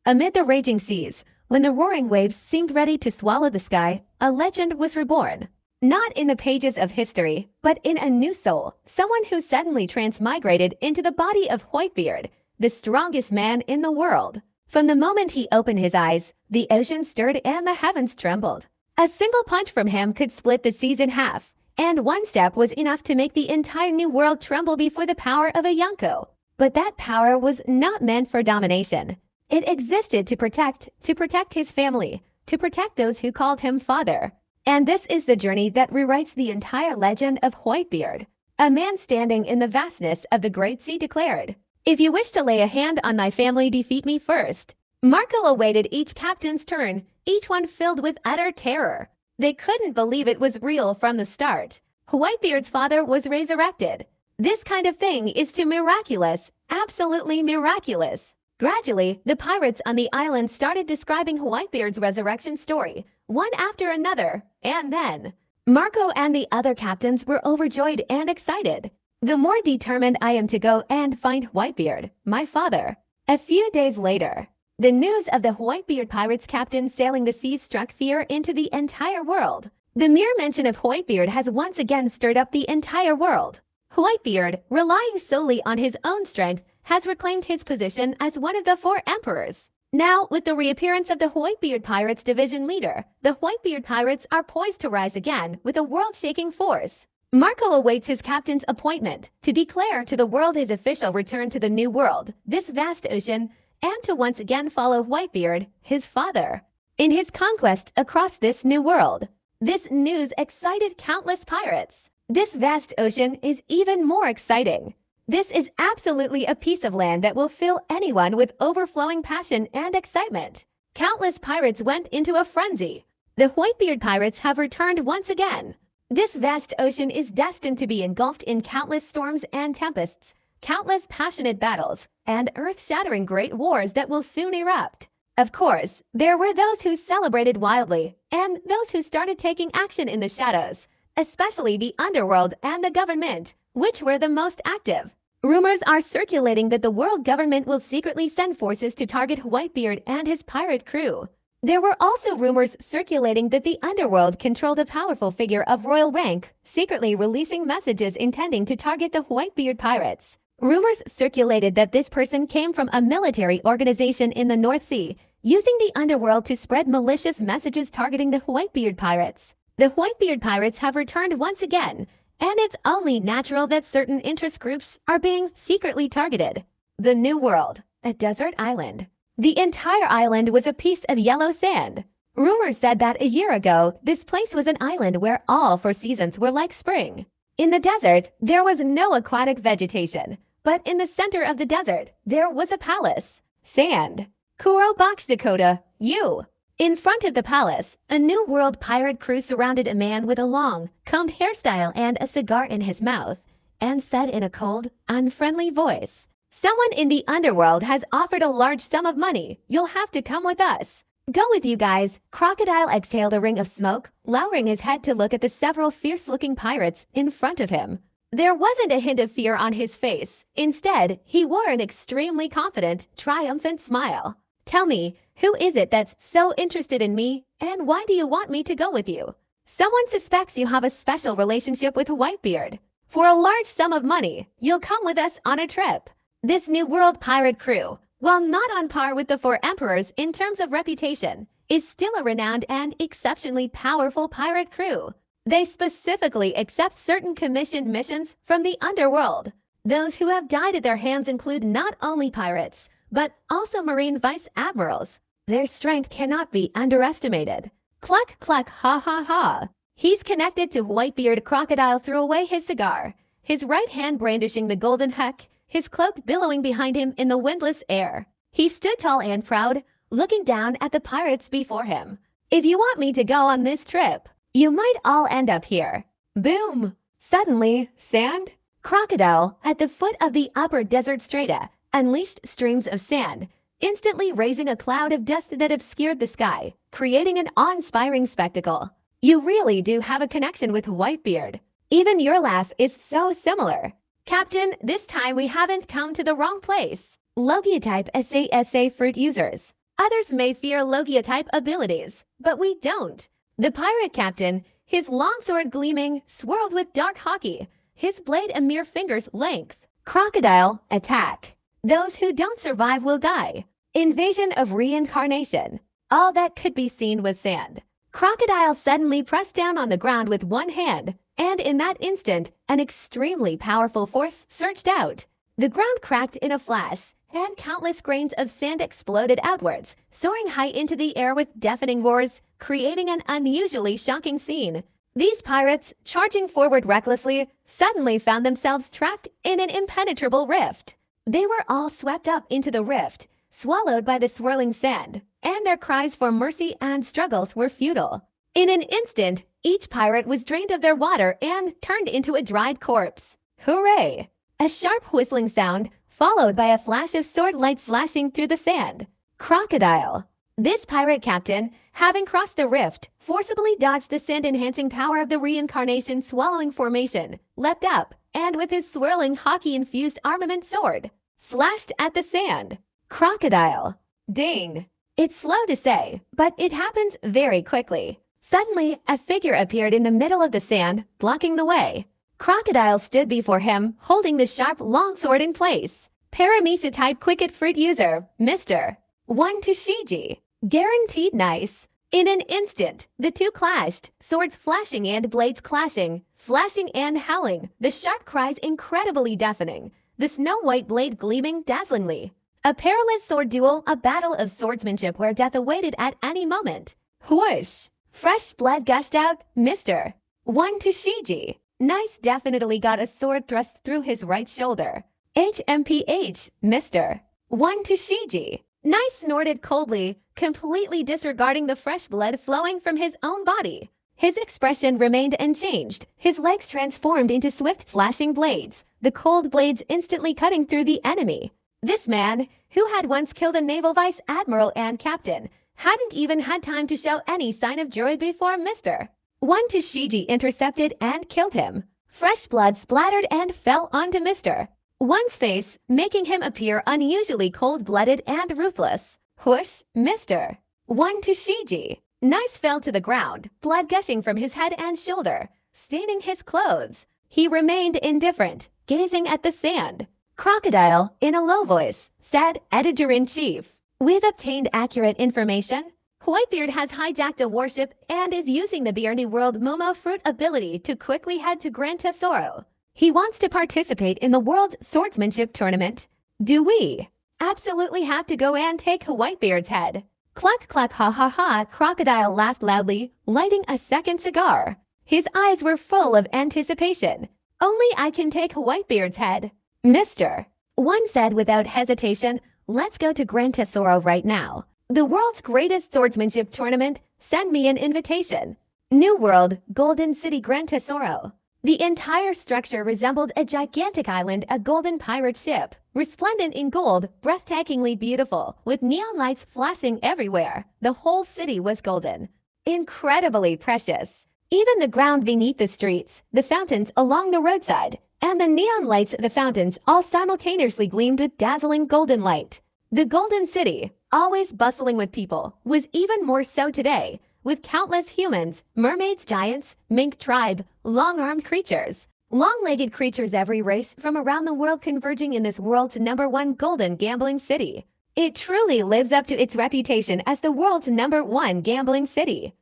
Amid the raging seas, when the roaring waves seemed ready to swallow the sky, a legend was reborn. Not in the pages of history, but in a new soul, someone who suddenly transmigrated into the body of WhiteBeard, the strongest man in the world. From the moment he opened his eyes, the ocean stirred and the heavens trembled. A single punch from him could split the seas in half, and one step was enough to make the entire new world tremble before the power of a Yonko. But that power was not meant for domination. It existed to protect his family, to protect those who called him father. And this is the journey that rewrites the entire legend of WhiteBeard. A man standing in the vastness of the great sea declared, "If you wish to lay a hand on my family, defeat me first." Marco awaited each captain's turn, each one filled with utter terror. They couldn't believe it was real from the start. WhiteBeard's father was resurrected. This kind of thing is too miraculous, absolutely miraculous. Gradually, the pirates on the island started describing WhiteBeard's resurrection story, one after another, and then Marco and the other captains were overjoyed and excited. The more determined I am to go and find WhiteBeard, my father. A few days later, the news of the WhiteBeard pirates captain sailing the seas struck fear into the entire world. The mere mention of WhiteBeard has once again stirred up the entire world. WhiteBeard, relying solely on his own strength, has reclaimed his position as one of the 4 emperors. Now, with the reappearance of the WhiteBeard Pirates division leader, the WhiteBeard Pirates are poised to rise again with a world-shaking force. Marco awaits his captain's appointment to declare to the world his official return to the new world, this vast ocean, and to once again follow WhiteBeard, his father, in his conquest across this new world. This news excited countless pirates. This vast ocean is even more exciting. This is absolutely a piece of land that will fill anyone with overflowing passion and excitement. Countless pirates went into a frenzy. The WhiteBeard pirates have returned once again. This vast ocean is destined to be engulfed in countless storms and tempests, countless passionate battles, and earth-shattering great wars that will soon erupt. Of course, there were those who celebrated wildly, and those who started taking action in the shadows, especially the underworld and the government, which were the most active. Rumors are circulating that the world government will secretly send forces to target WhiteBeard and his pirate crew. There were also rumors circulating that the underworld controlled a powerful figure of royal rank, secretly releasing messages intending to target the WhiteBeard pirates. Rumors circulated that this person came from a military organization in the North Sea, using the underworld to spread malicious messages targeting the WhiteBeard pirates. The WhiteBeard pirates have returned once again, and it's only natural that certain interest groups are being secretly targeted. The New World, a desert island. The entire island was a piece of yellow sand. Rumors said that a year ago, this place was an island where all 4 seasons were like spring. In the desert, there was no aquatic vegetation, but in the center of the desert, there was a palace. Sand. Kuro Box Dakota, you. In front of the palace, a New World pirate crew surrounded a man with a long, combed hairstyle and a cigar in his mouth, and said in a cold, unfriendly voice, "Someone in the underworld has offered a large sum of money. You'll have to come with us." "Go with you guys." Crocodile exhaled a ring of smoke, lowering his head to look at the several fierce-looking pirates in front of him. There wasn't a hint of fear on his face. Instead, he wore an extremely confident, triumphant smile. "Tell me, who is it that's so interested in me, and why do you want me to go with you?" "Someone suspects you have a special relationship with WhiteBeard. For a large sum of money, you'll come with us on a trip." This New World pirate crew, while not on par with the 4 emperors in terms of reputation, is still a renowned and exceptionally powerful pirate crew. They specifically accept certain commissioned missions from the underworld. Those who have died at their hands include not only pirates, but also marine vice admirals. Their strength cannot be underestimated. Cluck cluck ha ha ha. He's connected to WhiteBeard. Crocodile threw away his cigar, his right hand brandishing the golden huck, his cloak billowing behind him in the windless air. He stood tall and proud, looking down at the pirates before him. "If you want me to go on this trip, you might all end up here." Boom! Suddenly, sand. Crocodile, at the foot of the upper desert strata, unleashed streams of sand, instantly raising a cloud of dust that obscured the sky, creating an awe-inspiring spectacle. "You really do have a connection with WhiteBeard. Even your laugh is so similar." "Captain, this time we haven't come to the wrong place." Logia type SASA fruit users. Others may fear Logia-type abilities, but we don't. The pirate captain, his longsword gleaming, swirled with dark hockey, his blade a mere finger's length. Crocodile, attack. Those who don't survive will die. Invasion of reincarnation. All that could be seen was sand. Crocodile suddenly pressed down on the ground with one hand, and in that instant, an extremely powerful force surged out. The ground cracked in a flash, and countless grains of sand exploded outwards, soaring high into the air with deafening roars, creating an unusually shocking scene. These pirates, charging forward recklessly, suddenly found themselves trapped in an impenetrable rift. They were all swept up into the rift, swallowed by the swirling sand, and their cries for mercy and struggles were futile. In an instant, each pirate was drained of their water and turned into a dried corpse. Hooray! A sharp whistling sound, followed by a flash of sword light slashing through the sand. Crocodile. This pirate captain, having crossed the rift, forcibly dodged the sand-enhancing power of the reincarnation swallowing formation, leapt up, and with his swirling hockey-infused armament sword, slashed at the sand. Crocodile. Ding. It's slow to say, but it happens very quickly. Suddenly, a figure appeared in the middle of the sand, blocking the way. Crocodile stood before him, holding the sharp longsword in place. Paramecia-type Quicket Fruit user, Mr. 1 to Shiji. Guaranteed nice. In an instant, the two clashed, swords flashing and blades clashing, flashing and howling, the sharp cries incredibly deafening, the snow-white blade gleaming dazzlingly. A perilous sword duel, a battle of swordsmanship where death awaited at any moment. Whoosh! Fresh blood gushed out, Mr. 1 to Shiji. Nice definitely got a sword thrust through his right shoulder. HMPH, Mr. 1 to Shiji. Nice snorted coldly, completely disregarding the fresh blood flowing from his own body. His expression remained unchanged, his legs transformed into swift flashing blades, the cold blades instantly cutting through the enemy. This man, who had once killed a naval vice admiral and captain, hadn't even had time to show any sign of joy before Mr. 1 to Shiji intercepted and killed him. Fresh blood splattered and fell onto Mr. 1's face, making him appear unusually cold-blooded and ruthless. Whoosh, Mr. 1 to Shiji. Nice fell to the ground, blood gushing from his head and shoulder, staining his clothes. He remained indifferent, gazing at the sand. Crocodile, in a low voice, said, Editor-in-Chief, we've obtained accurate information. WhiteBeard has hijacked a warship and is using the Beardy World Momo Fruit ability to quickly head to Gran Tesoro. He wants to participate in the World's Swordsmanship Tournament. Do we absolutely have to go and take WhiteBeard's head? Cluck cluck ha ha ha, Crocodile laughed loudly, lighting a second cigar. His eyes were full of anticipation. Only I can take WhiteBeard's head. Mr. 1 said without hesitation, let's go to Gran Tesoro right now. The world's greatest swordsmanship tournament, send me an invitation. New World, Golden City Gran Tesoro. The entire structure resembled a gigantic island, a golden pirate ship, resplendent in gold, breathtakingly beautiful, with neon lights flashing everywhere. The whole city was golden. Incredibly precious. Even the ground beneath the streets, the fountains along the roadside, and the neon lights of the fountains all simultaneously gleamed with dazzling golden light. The Golden City, always bustling with people, was even more so today, with countless humans, mermaids, giants, mink tribe, long-armed creatures, long-legged creatures, every race from around the world converging in this world's #1 golden gambling city. It truly lives up to its reputation as the world's #1 gambling city.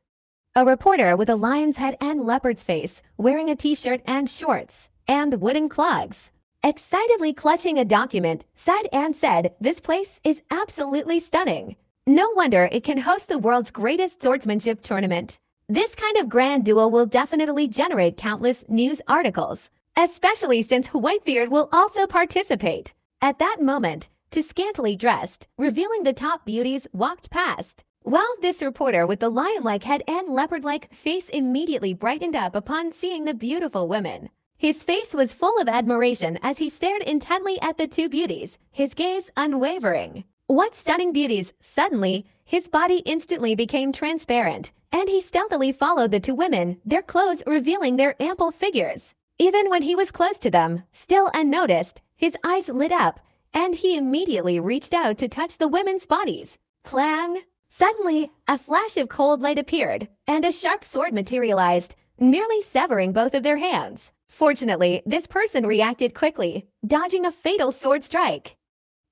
A reporter with a lion's head and leopard's face, wearing a t-shirt and shorts, and wooden clogs, excitedly clutching a document, sighed and said, this place is absolutely stunning. No wonder it can host the world's greatest swordsmanship tournament. This kind of grand duel will definitely generate countless news articles, especially since WhiteBeard will also participate. At that moment, too scantily dressed, revealing the top beauties, walked past. Well, this reporter with the lion-like head and leopard-like face immediately brightened up upon seeing the beautiful women. His face was full of admiration as he stared intently at the two beauties, his gaze unwavering. What stunning beauties! Suddenly, his body instantly became transparent, and he stealthily followed the two women, their clothes revealing their ample figures. Even when he was close to them, still unnoticed, his eyes lit up, and he immediately reached out to touch the women's bodies. Plan! Suddenly, a flash of cold light appeared, and a sharp sword materialized, nearly severing both of their hands. Fortunately, this person reacted quickly, dodging a fatal sword strike.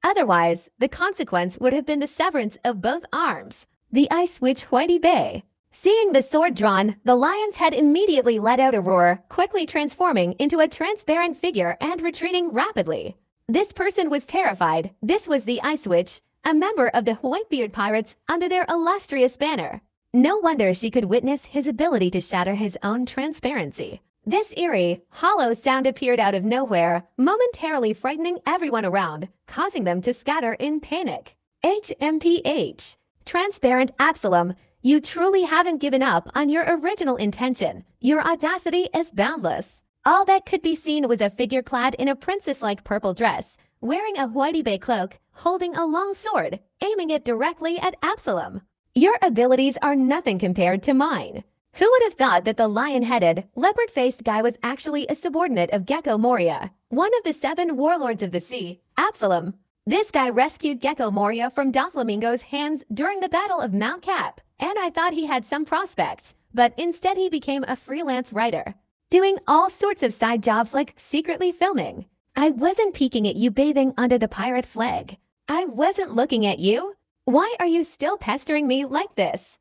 Otherwise, the consequence would have been the severance of both arms. The Ice Witch WhiteBeard. Seeing the sword drawn, the lion's head immediately let out a roar, quickly transforming into a transparent figure and retreating rapidly. This person was terrified. This was the Ice Witch, a member of the WhiteBeard pirates under their illustrious banner. No wonder she could witness his ability to shatter his own transparency. This eerie, hollow sound appeared out of nowhere, momentarily frightening everyone around, causing them to scatter in panic. HMPH. Transparent Absalom, you truly haven't given up on your original intention. Your audacity is boundless. All that could be seen was a figure clad in a princess-like purple dress, wearing a WhiteBeard cloak, holding a long sword, aiming it directly at Absalom. Your abilities are nothing compared to mine. Who would have thought that the lion-headed, leopard-faced guy was actually a subordinate of Gecko Moria, one of the 7 warlords of the sea, Absalom? This guy rescued Gecko Moria from Doflamingo's hands during the Battle of Mount Cap, and I thought he had some prospects, but instead he became a freelance writer, doing all sorts of side jobs like secretly filming. I wasn't peeking at you bathing under the pirate flag. I wasn't looking at you. Why are you still pestering me like this?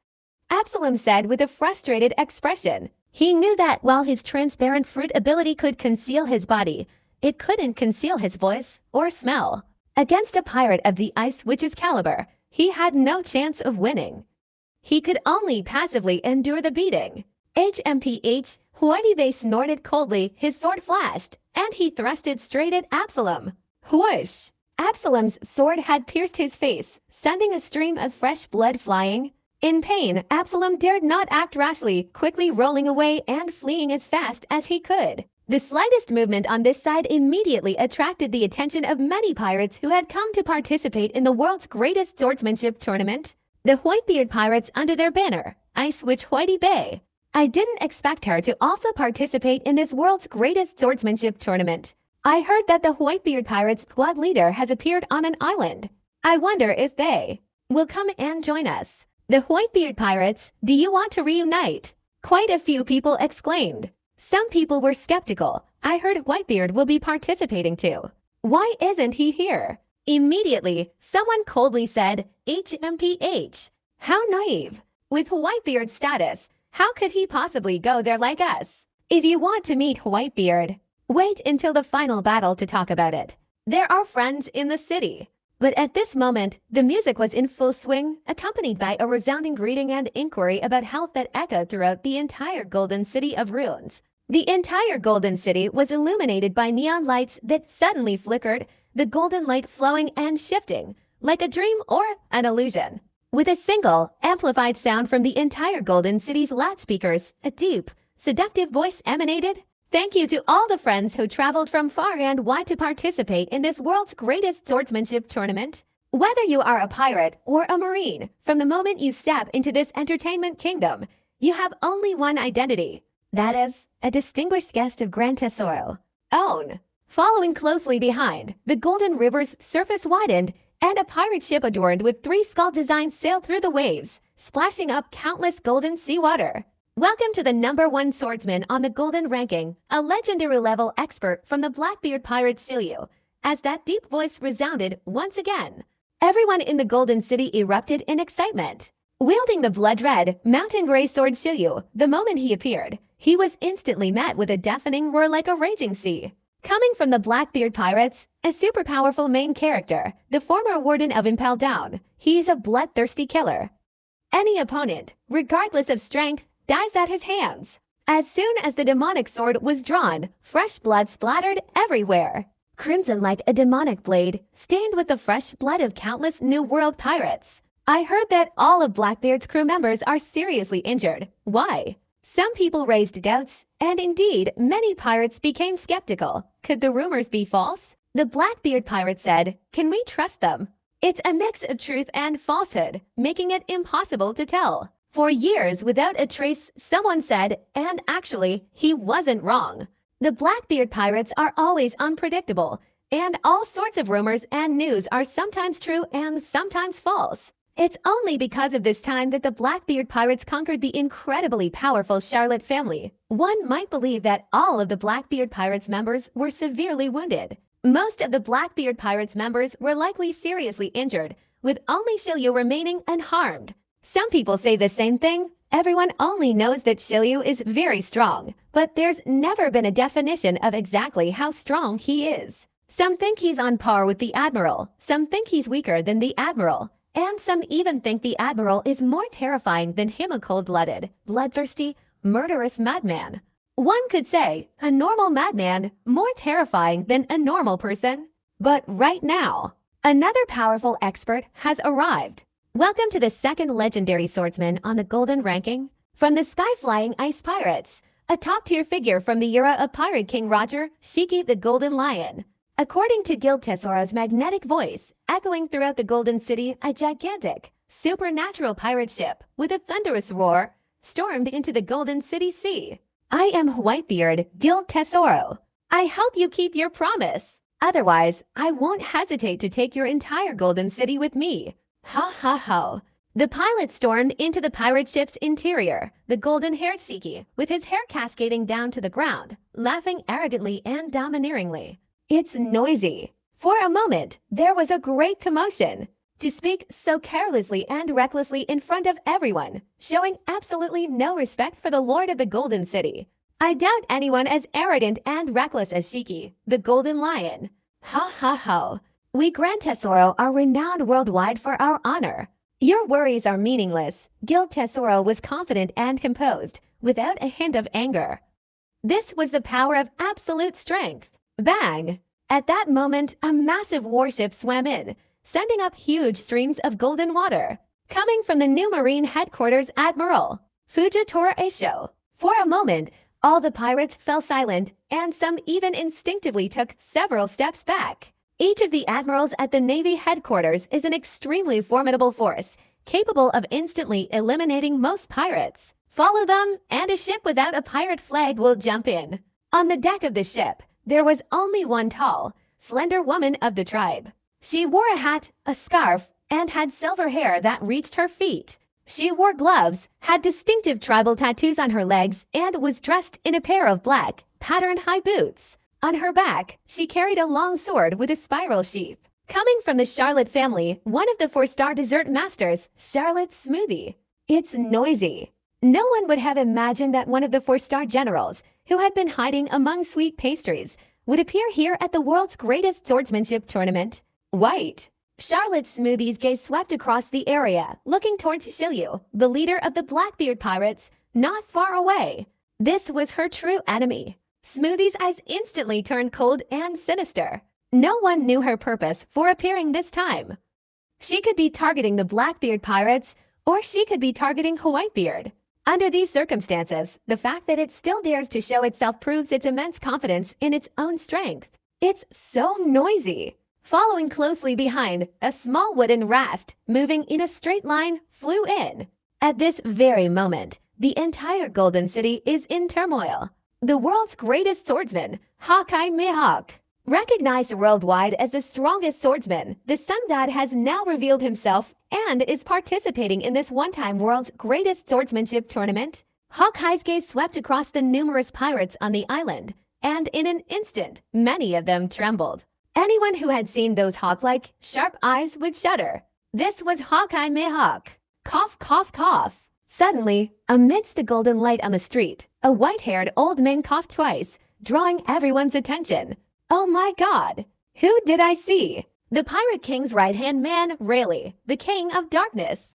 Absalom said with a frustrated expression. He knew that while his transparent fruit ability could conceal his body, it couldn't conceal his voice or smell. Against a pirate of the Ice Witch's caliber, he had no chance of winning. He could only passively endure the beating. HMPH, WhiteBeard snorted coldly, his sword flashed, and he thrusted straight at Absalom. Whoosh! Absalom's sword had pierced his face, sending a stream of fresh blood flying. In pain, Absalom dared not act rashly, quickly rolling away and fleeing as fast as he could. The slightest movement on this side immediately attracted the attention of many pirates who had come to participate in the world's greatest swordsmanship tournament. The WhiteBeard pirates under their banner, Ice Witch WhiteBeard. I didn't expect her to also participate in this world's greatest swordsmanship tournament. I heard that the WhiteBeard pirates squad leader has appeared on an island. I wonder if they will come and join us. The WhiteBeard pirates, do you want to reunite? Quite a few people exclaimed. Some people were skeptical. I heard WhiteBeard will be participating too. Why isn't he here? Immediately, someone coldly said, HMPH. How naive. With WhiteBeard's status, how could he possibly go there like us? If you want to meet WhiteBeard, wait until the final battle to talk about it. There are friends in the city. But at this moment, the music was in full swing, accompanied by a resounding greeting and inquiry about health that echoed throughout the entire Golden City of Ruins. The entire Golden City was illuminated by neon lights that suddenly flickered, the golden light flowing and shifting, like a dream or an illusion. With a single, amplified sound from the entire Golden City's loudspeakers, a deep, seductive voice emanated. Thank you to all the friends who traveled from far and wide to participate in this world's greatest swordsmanship tournament. Whether you are a pirate or a marine, from the moment you step into this entertainment kingdom, you have only one identity. That is, a distinguished guest of Grand Tesoro. Own. Following closely behind, the Golden River's surface widened, and a pirate ship adorned with 3 skull designs sailed through the waves, splashing up countless golden seawater. Welcome to the #1 swordsman on the Golden Ranking, a legendary level expert from the Blackbeard Pirate Shiryu, as that deep voice resounded once again. Everyone in the Golden City erupted in excitement. Wielding the blood-red, mountain-gray sword Shiryu, the moment he appeared, he was instantly met with a deafening roar like a raging sea. Coming from the Blackbeard Pirates, a super powerful main character, the former warden of Impel Down, he is a bloodthirsty killer. Any opponent, regardless of strength, dies at his hands. As soon as the demonic sword was drawn, fresh blood splattered everywhere. Crimson like a demonic blade, stained with the fresh blood of countless New World pirates. I heard that all of Blackbeard's crew members are seriously injured. Why? Some people raised doubts, and indeed, many pirates became skeptical. Could the rumors be false? The Blackbeard pirate said, "Can we trust them?" It's a mix of truth and falsehood, making it impossible to tell. For years without a trace, someone said, and actually, he wasn't wrong. The Blackbeard pirates are always unpredictable, and all sorts of rumors and news are sometimes true and sometimes false. It's only because of this time that the Blackbeard pirates conquered the incredibly powerful Charlotte family. One might believe that all of the Blackbeard pirates members were severely wounded. Most of the Blackbeard pirates members were likely seriously injured, with only Shiryu remaining unharmed. Some people say the same thing. Everyone only knows that Shiryu is very strong, but there's never been a definition of exactly how strong he is. Some think he's on par with the Admiral, some think he's weaker than the Admiral, and some even think the Admiral is more terrifying than him, a cold-blooded, bloodthirsty, murderous madman. One could say, a normal madman more terrifying than a normal person. But right now, another powerful expert has arrived. Welcome to the second legendary swordsman on the Golden Ranking. From the sky-flying ice pirates, a top-tier figure from the era of Pirate King Roger, Shiki the Golden Lion. According to Guild Tesoro's magnetic voice, echoing throughout the Golden City, a gigantic, supernatural pirate ship with a thunderous roar stormed into the Golden City Sea. I am WhiteBeard, Guild Tesoro. I hope you keep your promise. Otherwise, I won't hesitate to take your entire Golden City with me. Ha ha ha. The pilot stormed into the pirate ship's interior, the golden-haired Shiki, with his hair cascading down to the ground, laughing arrogantly and domineeringly. It's noisy. For a moment, there was a great commotion. To speak so carelessly and recklessly in front of everyone, showing absolutely no respect for the Lord of the Golden City. I doubt anyone as arrogant and reckless as Shiki, the Golden Lion. Ha ha ha. We Grand Tesoro are renowned worldwide for our honor. Your worries are meaningless. Guild Tesoro was confident and composed, without a hint of anger. This was the power of absolute strength. Bang! At that moment, a massive warship swam in, sending up huge streams of golden water. Coming from the new Marine Headquarters Admiral, Fujitora Eisho. For a moment, all the pirates fell silent, and some even instinctively took several steps back. Each of the admirals at the Navy headquarters is an extremely formidable force, capable of instantly eliminating most pirates. Follow them, and a ship without a pirate flag will jump in. On the deck of the ship, there was only one tall, slender woman of the tribe. She wore a hat, a scarf, and had silver hair that reached her feet. She wore gloves, had distinctive tribal tattoos on her legs, and was dressed in a pair of black, patterned high boots. On her back, she carried a long sword with a spiral sheath. Coming from the Charlotte family, one of the 4-star dessert masters, Charlotte Smoothie. It's noisy. No one would have imagined that one of the 4-star generals, who had been hiding among sweet pastries, would appear here at the world's greatest swordsmanship tournament. White. Charlotte Smoothie's gaze swept across the area, looking towards Shiryu, the leader of the Blackbeard pirates, not far away. This was her true enemy. Smoothie's eyes instantly turned cold and sinister. No one knew her purpose for appearing this time. She could be targeting the Blackbeard pirates, or she could be targeting WhiteBeard. Under these circumstances, the fact that it still dares to show itself proves its immense confidence in its own strength. It's so noisy. Following closely behind, a small wooden raft, moving in a straight line, flew in. At this very moment, the entire Golden City is in turmoil. The world's greatest swordsman, Hawkeye Mihawk. Recognized worldwide as the strongest swordsman, the sun god has now revealed himself and is participating in this one-time world's greatest swordsmanship tournament. Hawkeye's gaze swept across the numerous pirates on the island, and in an instant, many of them trembled. Anyone who had seen those hawk-like, sharp eyes would shudder. This was Hawkeye Mihawk. Cough, cough, cough. Suddenly, amidst the golden light on the street, a white-haired old man coughed twice, drawing everyone's attention. Oh my God! Who did I see? The Pirate King's right-hand man, Rayleigh, the King of Darkness.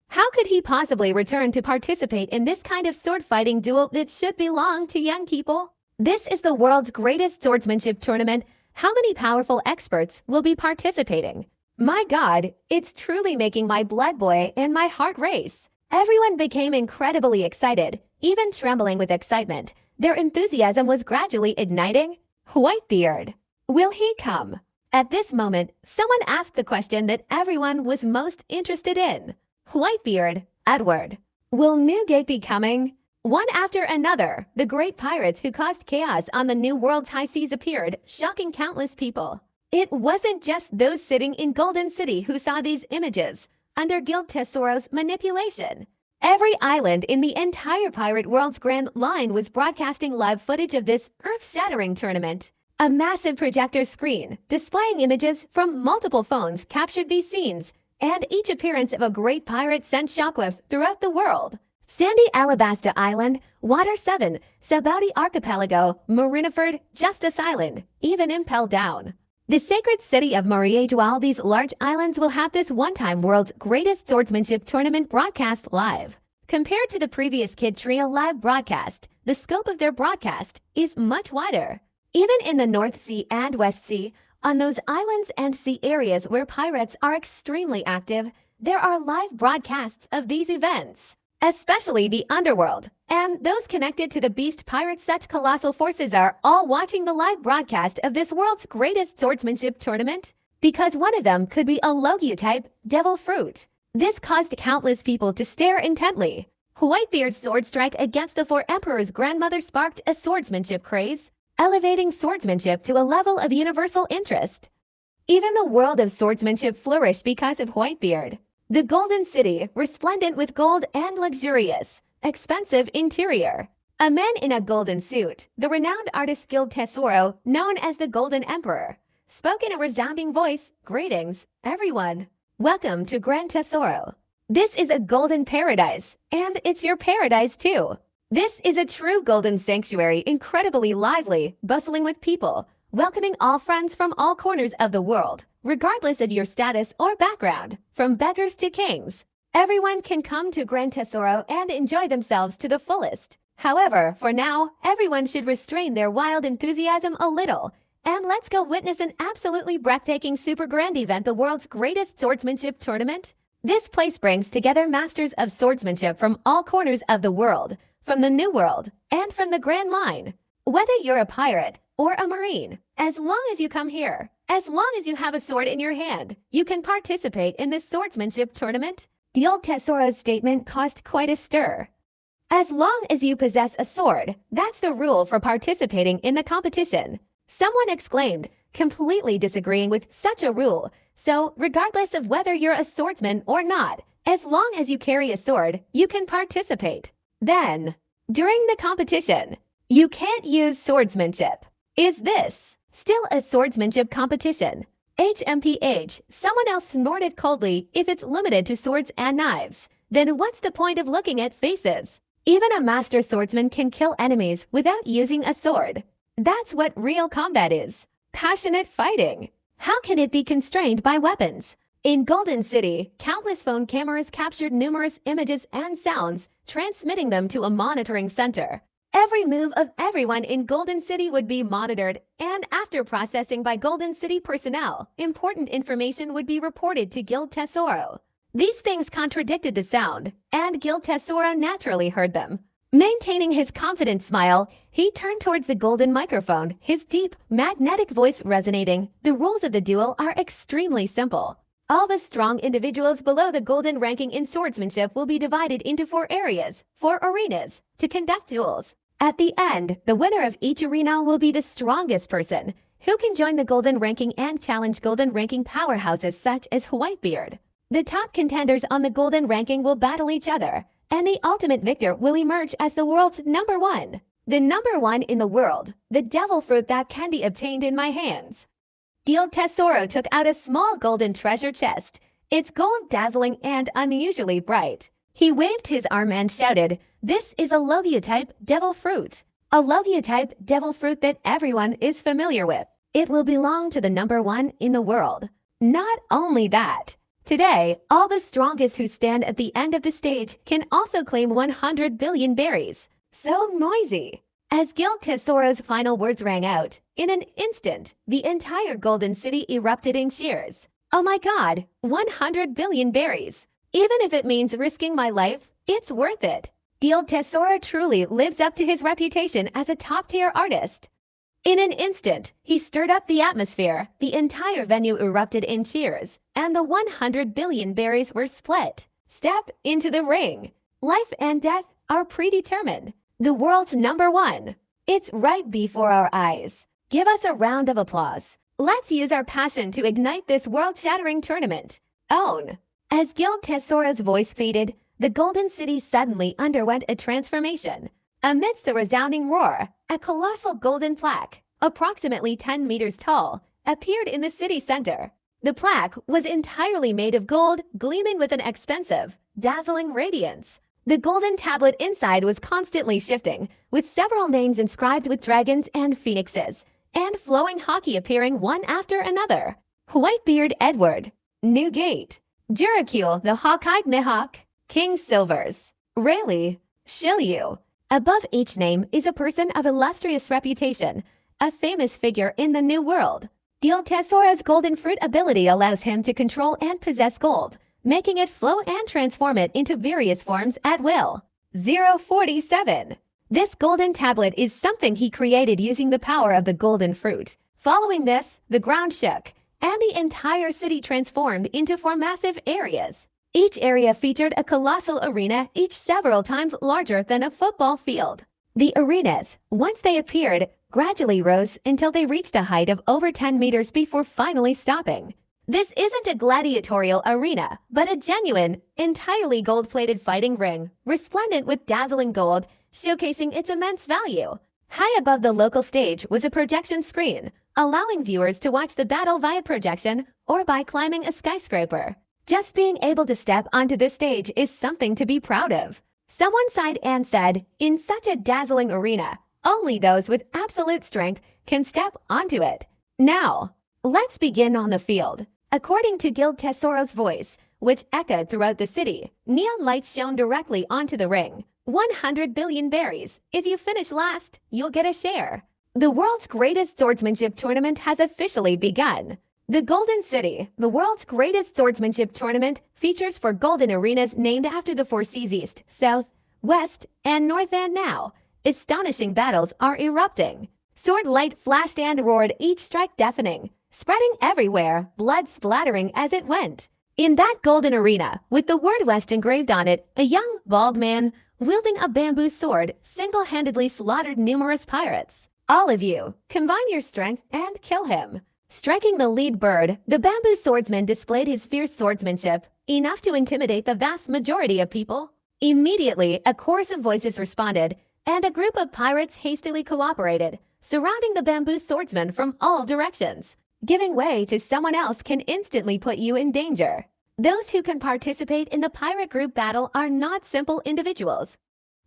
How could he possibly return to participate in this kind of sword-fighting duel that should belong to young people? This is the world's greatest swordsmanship tournament. How many powerful experts will be participating? My God, it's truly making my blood boil and my heart race. Everyone became incredibly excited, even trembling with excitement. Their enthusiasm was gradually igniting. WhiteBeard. Will he come? At this moment, someone asked the question that everyone was most interested in. WhiteBeard, Edward. Will Newgate be coming? One after another, the great pirates who caused chaos on the New World's high seas appeared, shocking countless people. It wasn't just those sitting in Golden City who saw these images. under Guild Tesoro's manipulation. Every island in the entire pirate world's Grand Line was broadcasting live footage of this earth-shattering tournament. A massive projector screen displaying images from multiple phones captured these scenes, and each appearance of a great pirate sent shockwaves throughout the world. Sandy Alabasta Island, Water 7, Sabaudi Archipelago, Marineford, Justice Island, even Impel Down. The sacred city of Mariajual, these large islands will have this one-time world's greatest swordsmanship tournament broadcast live. Compared to the previous Kid Trio live broadcast, the scope of their broadcast is much wider. Even in the North Sea and West Sea, on those islands and sea areas where pirates are extremely active, there are live broadcasts of these events. Especially the underworld, and those connected to the beast pirates. Such colossal forces are all watching the live broadcast of this world's greatest swordsmanship tournament, because one of them could be a Logia-type devil fruit. This caused countless people to stare intently. WhiteBeard's sword strike against the Four Emperors' grandmother sparked a swordsmanship craze, elevating swordsmanship to a level of universal interest. Even the world of swordsmanship flourished because of WhiteBeard. The Golden City, resplendent with gold and luxurious, expensive interior. A man in a golden suit, the renowned artist Guild Tesoro, known as the Golden Emperor, spoke in a resounding voice, "Greetings, everyone. Welcome to Grand Tesoro. This is a golden paradise, and it's your paradise too. This is a true golden sanctuary, incredibly lively, bustling with people, welcoming all friends from all corners of the world. Regardless of your status or background, from beggars to kings, everyone can come to Grand Tesoro and enjoy themselves to the fullest. However, for now, everyone should restrain their wild enthusiasm a little, and let's go witness an absolutely breathtaking super grand event, the world's greatest swordsmanship tournament." This place brings together masters of swordsmanship from all corners of the world, from the New World, and from the Grand Line. Whether you're a pirate or a marine, as long as you come here, as long as you have a sword in your hand, you can participate in this swordsmanship tournament. Guild Tesoro's statement caused quite a stir. As long as you possess a sword, that's the rule for participating in the competition. Someone exclaimed, completely disagreeing with such a rule. So, regardless of whether you're a swordsman or not, as long as you carry a sword, you can participate. Then, during the competition, you can't use swordsmanship. Is this still a swordsmanship competition? HMPH, someone else snorted coldly. If it's limited to swords and knives, then what's the point of looking at faces? Even a master swordsman can kill enemies without using a sword. That's what real combat is. Passionate fighting. How can it be constrained by weapons? In Golden City, countless phone cameras captured numerous images and sounds, transmitting them to a monitoring center. Every move of everyone in Golden City would be monitored, and after processing by Golden City personnel, important information would be reported to Guild Tesoro. These things contradicted the sound, and Guild Tesoro naturally heard them. Maintaining his confident smile, he turned towards the golden microphone, his deep, magnetic voice resonating. The rules of the duel are extremely simple. All the strong individuals below the golden ranking in swordsmanship will be divided into 4 areas, 4 arenas, to conduct duels. At the end, the winner of each arena will be the strongest person, who can join the golden ranking and challenge golden ranking powerhouses such as WhiteBeard. The top contenders on the golden ranking will battle each other, and the ultimate victor will emerge as the world's number 1. The number 1 in the world, the devil fruit that can be obtained in my hands. Guild Tesoro took out a small golden treasure chest, its gold dazzling and unusually bright. He waved his arm and shouted, "This is a Logia-type devil fruit. A Logia-type devil fruit that everyone is familiar with. It will belong to the number 1 in the world." Not only that, today, all the strongest who stand at the end of the stage can also claim 100 billion berries. So noisy. As Guild Tesoro's final words rang out, in an instant, the entire Golden City erupted in cheers. Oh my god, 100 billion berries. Even if it means risking my life, it's worth it. Guild Tesoro truly lives up to his reputation as a top-tier artist. In an instant, he stirred up the atmosphere. The entire venue erupted in cheers, and the 100 billion berries were split. Step into the ring. Life and death are predetermined. The world's number 1. It's right before our eyes. Give us a round of applause. Let's use our passion to ignite this world-shattering tournament. Own. As Guild Tesoro's voice faded, the Golden City suddenly underwent a transformation. Amidst the resounding roar, a colossal golden plaque, approximately 10 meters tall, appeared in the city center. The plaque was entirely made of gold, gleaming with an expensive, dazzling radiance. The golden tablet inside was constantly shifting, with several names inscribed with dragons and phoenixes, and flowing hockey appearing one after another. WhiteBeard Edward, Newgate, Juracule the Hawk-Eyed Mihawk, King Silvers, Rayleigh, Shilyu. Above each name is a person of illustrious reputation, a famous figure in the New World. Guild Tesoro's golden fruit ability allows him to control and possess gold, making it flow and transform it into various forms at will. 047. This golden tablet is something he created using the power of the golden fruit. Following this, the ground shook, and the entire city transformed into four massive areas. Each area featured a colossal arena, each several times larger than a football field. The arenas, once they appeared, gradually rose until they reached a height of over 10 meters before finally stopping. This isn't a gladiatorial arena, but a genuine, entirely gold-plated fighting ring, resplendent with dazzling gold, showcasing its immense value. High above the local stage was a projection screen, allowing viewers to watch the battle via projection or by climbing a skyscraper. Just being able to step onto this stage is something to be proud of. Someone sighed and said, in such a dazzling arena, only those with absolute strength can step onto it. Now, let's begin on the field. According to Guild Tesoro's voice, which echoed throughout the city, neon lights shone directly onto the ring. 100 billion berries. If you finish last, you'll get a share. The world's greatest swordsmanship tournament has officially begun. The Golden City, the world's greatest swordsmanship tournament, features four golden arenas named after the four seas east, south, west, and north, and now astonishing battles are erupting. Sword light flashed and roared, each strike deafening, spreading everywhere, blood splattering as it went. In that golden arena, with the word West engraved on it, a young, bald man, wielding a bamboo sword, single-handedly slaughtered numerous pirates. All of you, combine your strength and kill him. Striking the lead bird, the bamboo swordsman displayed his fierce swordsmanship, enough to intimidate the vast majority of people. Immediately, a chorus of voices responded, and a group of pirates hastily cooperated, surrounding the bamboo swordsman from all directions. Giving way to someone else can instantly put you in danger. Those who can participate in the pirate group battle are not simple individuals.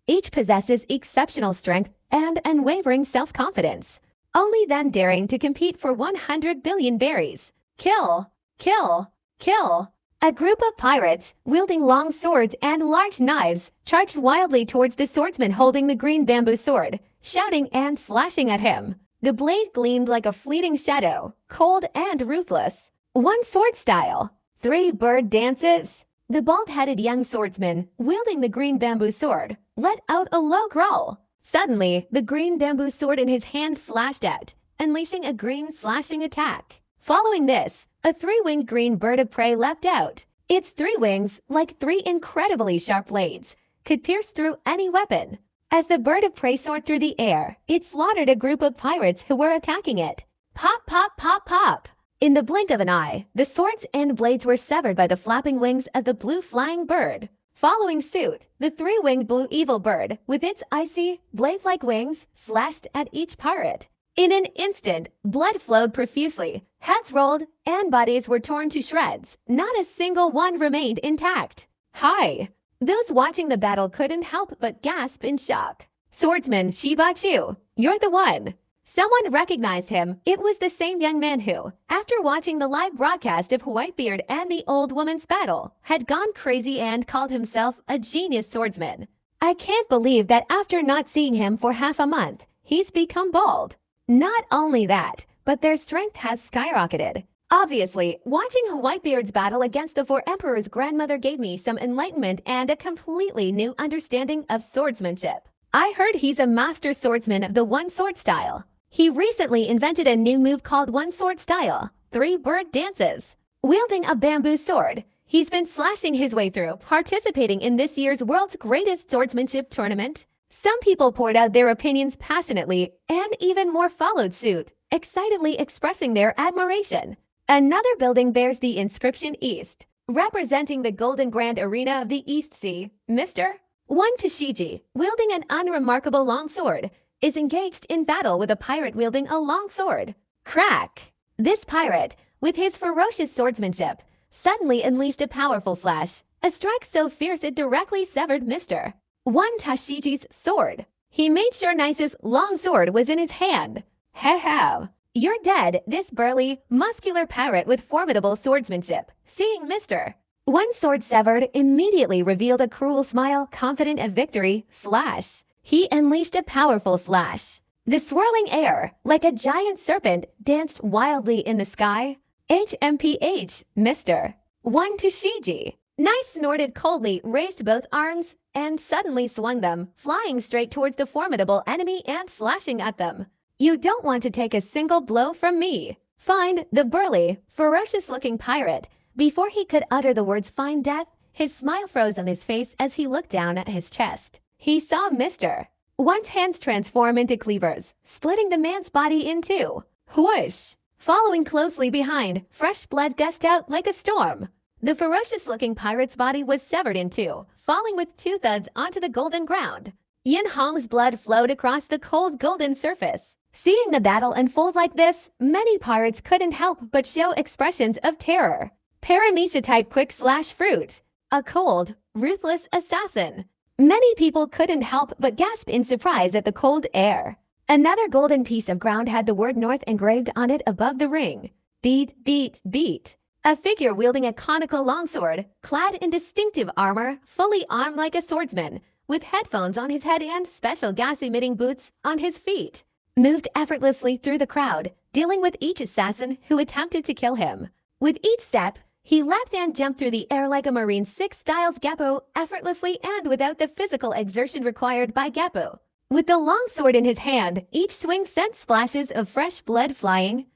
Each possesses exceptional strength and unwavering self-confidence. Only then daring to compete for 100 billion berries. Kill! Kill! Kill! A group of pirates, wielding long swords and large knives, charged wildly towards the swordsman holding the green bamboo sword, shouting and slashing at him. The blade gleamed like a fleeting shadow, cold and ruthless. One sword style. 3 bird dances. The bald-headed young swordsman, wielding the green bamboo sword, let out a low growl. Suddenly, the green bamboo sword in his hand flashed out, unleashing a green slashing attack. Following this, a 3-winged green bird of prey leapt out. Its 3 wings, like 3 incredibly sharp blades, could pierce through any weapon. As the bird of prey soared through the air, it slaughtered a group of pirates who were attacking it. Pop, pop, pop, pop! In the blink of an eye, the swords and blades were severed by the flapping wings of the blue flying bird. Following suit, the 3-winged blue evil bird, with its icy, blade-like wings, slashed at each pirate. In an instant, blood flowed profusely, heads rolled, and bodies were torn to shreds. Not a single one remained intact. Hi! Those watching the battle couldn't help but gasp in shock. Swordsman Shiba-Chu, you're the one! Someone recognized him. It was the same young man who, after watching the live broadcast of WhiteBeard and the old woman's battle, had gone crazy and called himself a genius swordsman. I can't believe that after not seeing him for half a month, he's become bald. Not only that, but their strength has skyrocketed. Obviously, watching WhiteBeard's battle against the 4 emperors' grandmother gave me some enlightenment and a completely new understanding of swordsmanship. I heard he's a master swordsman of the one-sword style. He recently invented a new move called one-sword style, 3 bird dances. Wielding a bamboo sword, he's been slashing his way through, participating in this year's world's greatest swordsmanship tournament. Some people poured out their opinions passionately, and even more followed suit, excitedly expressing their admiration. Another building bears the inscription East. Representing the Golden Grand Arena of the East Sea, Mr. One Tashiji, wielding an unremarkable longsword, is engaged in battle with a pirate wielding a longsword. Crack! This pirate, with his ferocious swordsmanship, suddenly unleashed a powerful slash, a strike so fierce it directly severed Mr. One Tashiji's sword. He made sure Nice's long sword was in his hand. He-ho! You're dead, this burly, muscular pirate with formidable swordsmanship. Seeing Mr. One sword severed immediately revealed a cruel smile, confident of victory, slash. He unleashed a powerful slash. The swirling air, like a giant serpent, danced wildly in the sky. HMPH, Mr. One Tashiji. Nice snorted coldly, raised both arms, and suddenly swung them, flying straight towards the formidable enemy and slashing at them. You don't want to take a single blow from me. Find the burly, ferocious-looking pirate. Before he could utter the words "find death," his smile froze on his face as he looked down at his chest. He saw Mr. One's hands transform into cleavers, splitting the man's body in two. Whoosh! Following closely behind, fresh blood gushed out like a storm. The ferocious-looking pirate's body was severed in two, falling with two thuds onto the golden ground. Yin Hong's blood flowed across the cold golden surface. Seeing the battle unfold like this, many pirates couldn't help but show expressions of terror. Paramecia-type quick-slash-fruit. A cold, ruthless assassin. Many people couldn't help but gasp in surprise at the cold air. Another golden piece of ground had the word North engraved on it above the ring. Beat, beat, beat. A figure wielding a conical longsword, clad in distinctive armor, fully armed like a swordsman, with headphones on his head and special gas-emitting boots on his feet, moved effortlessly through the crowd, dealing with each assassin who attempted to kill him. With each step, he leapt and jumped through the air like a Marine 6 styles Gappo, effortlessly and without the physical exertion required by Gappo. With the longsword in his hand, each swing sent splashes of fresh blood flying.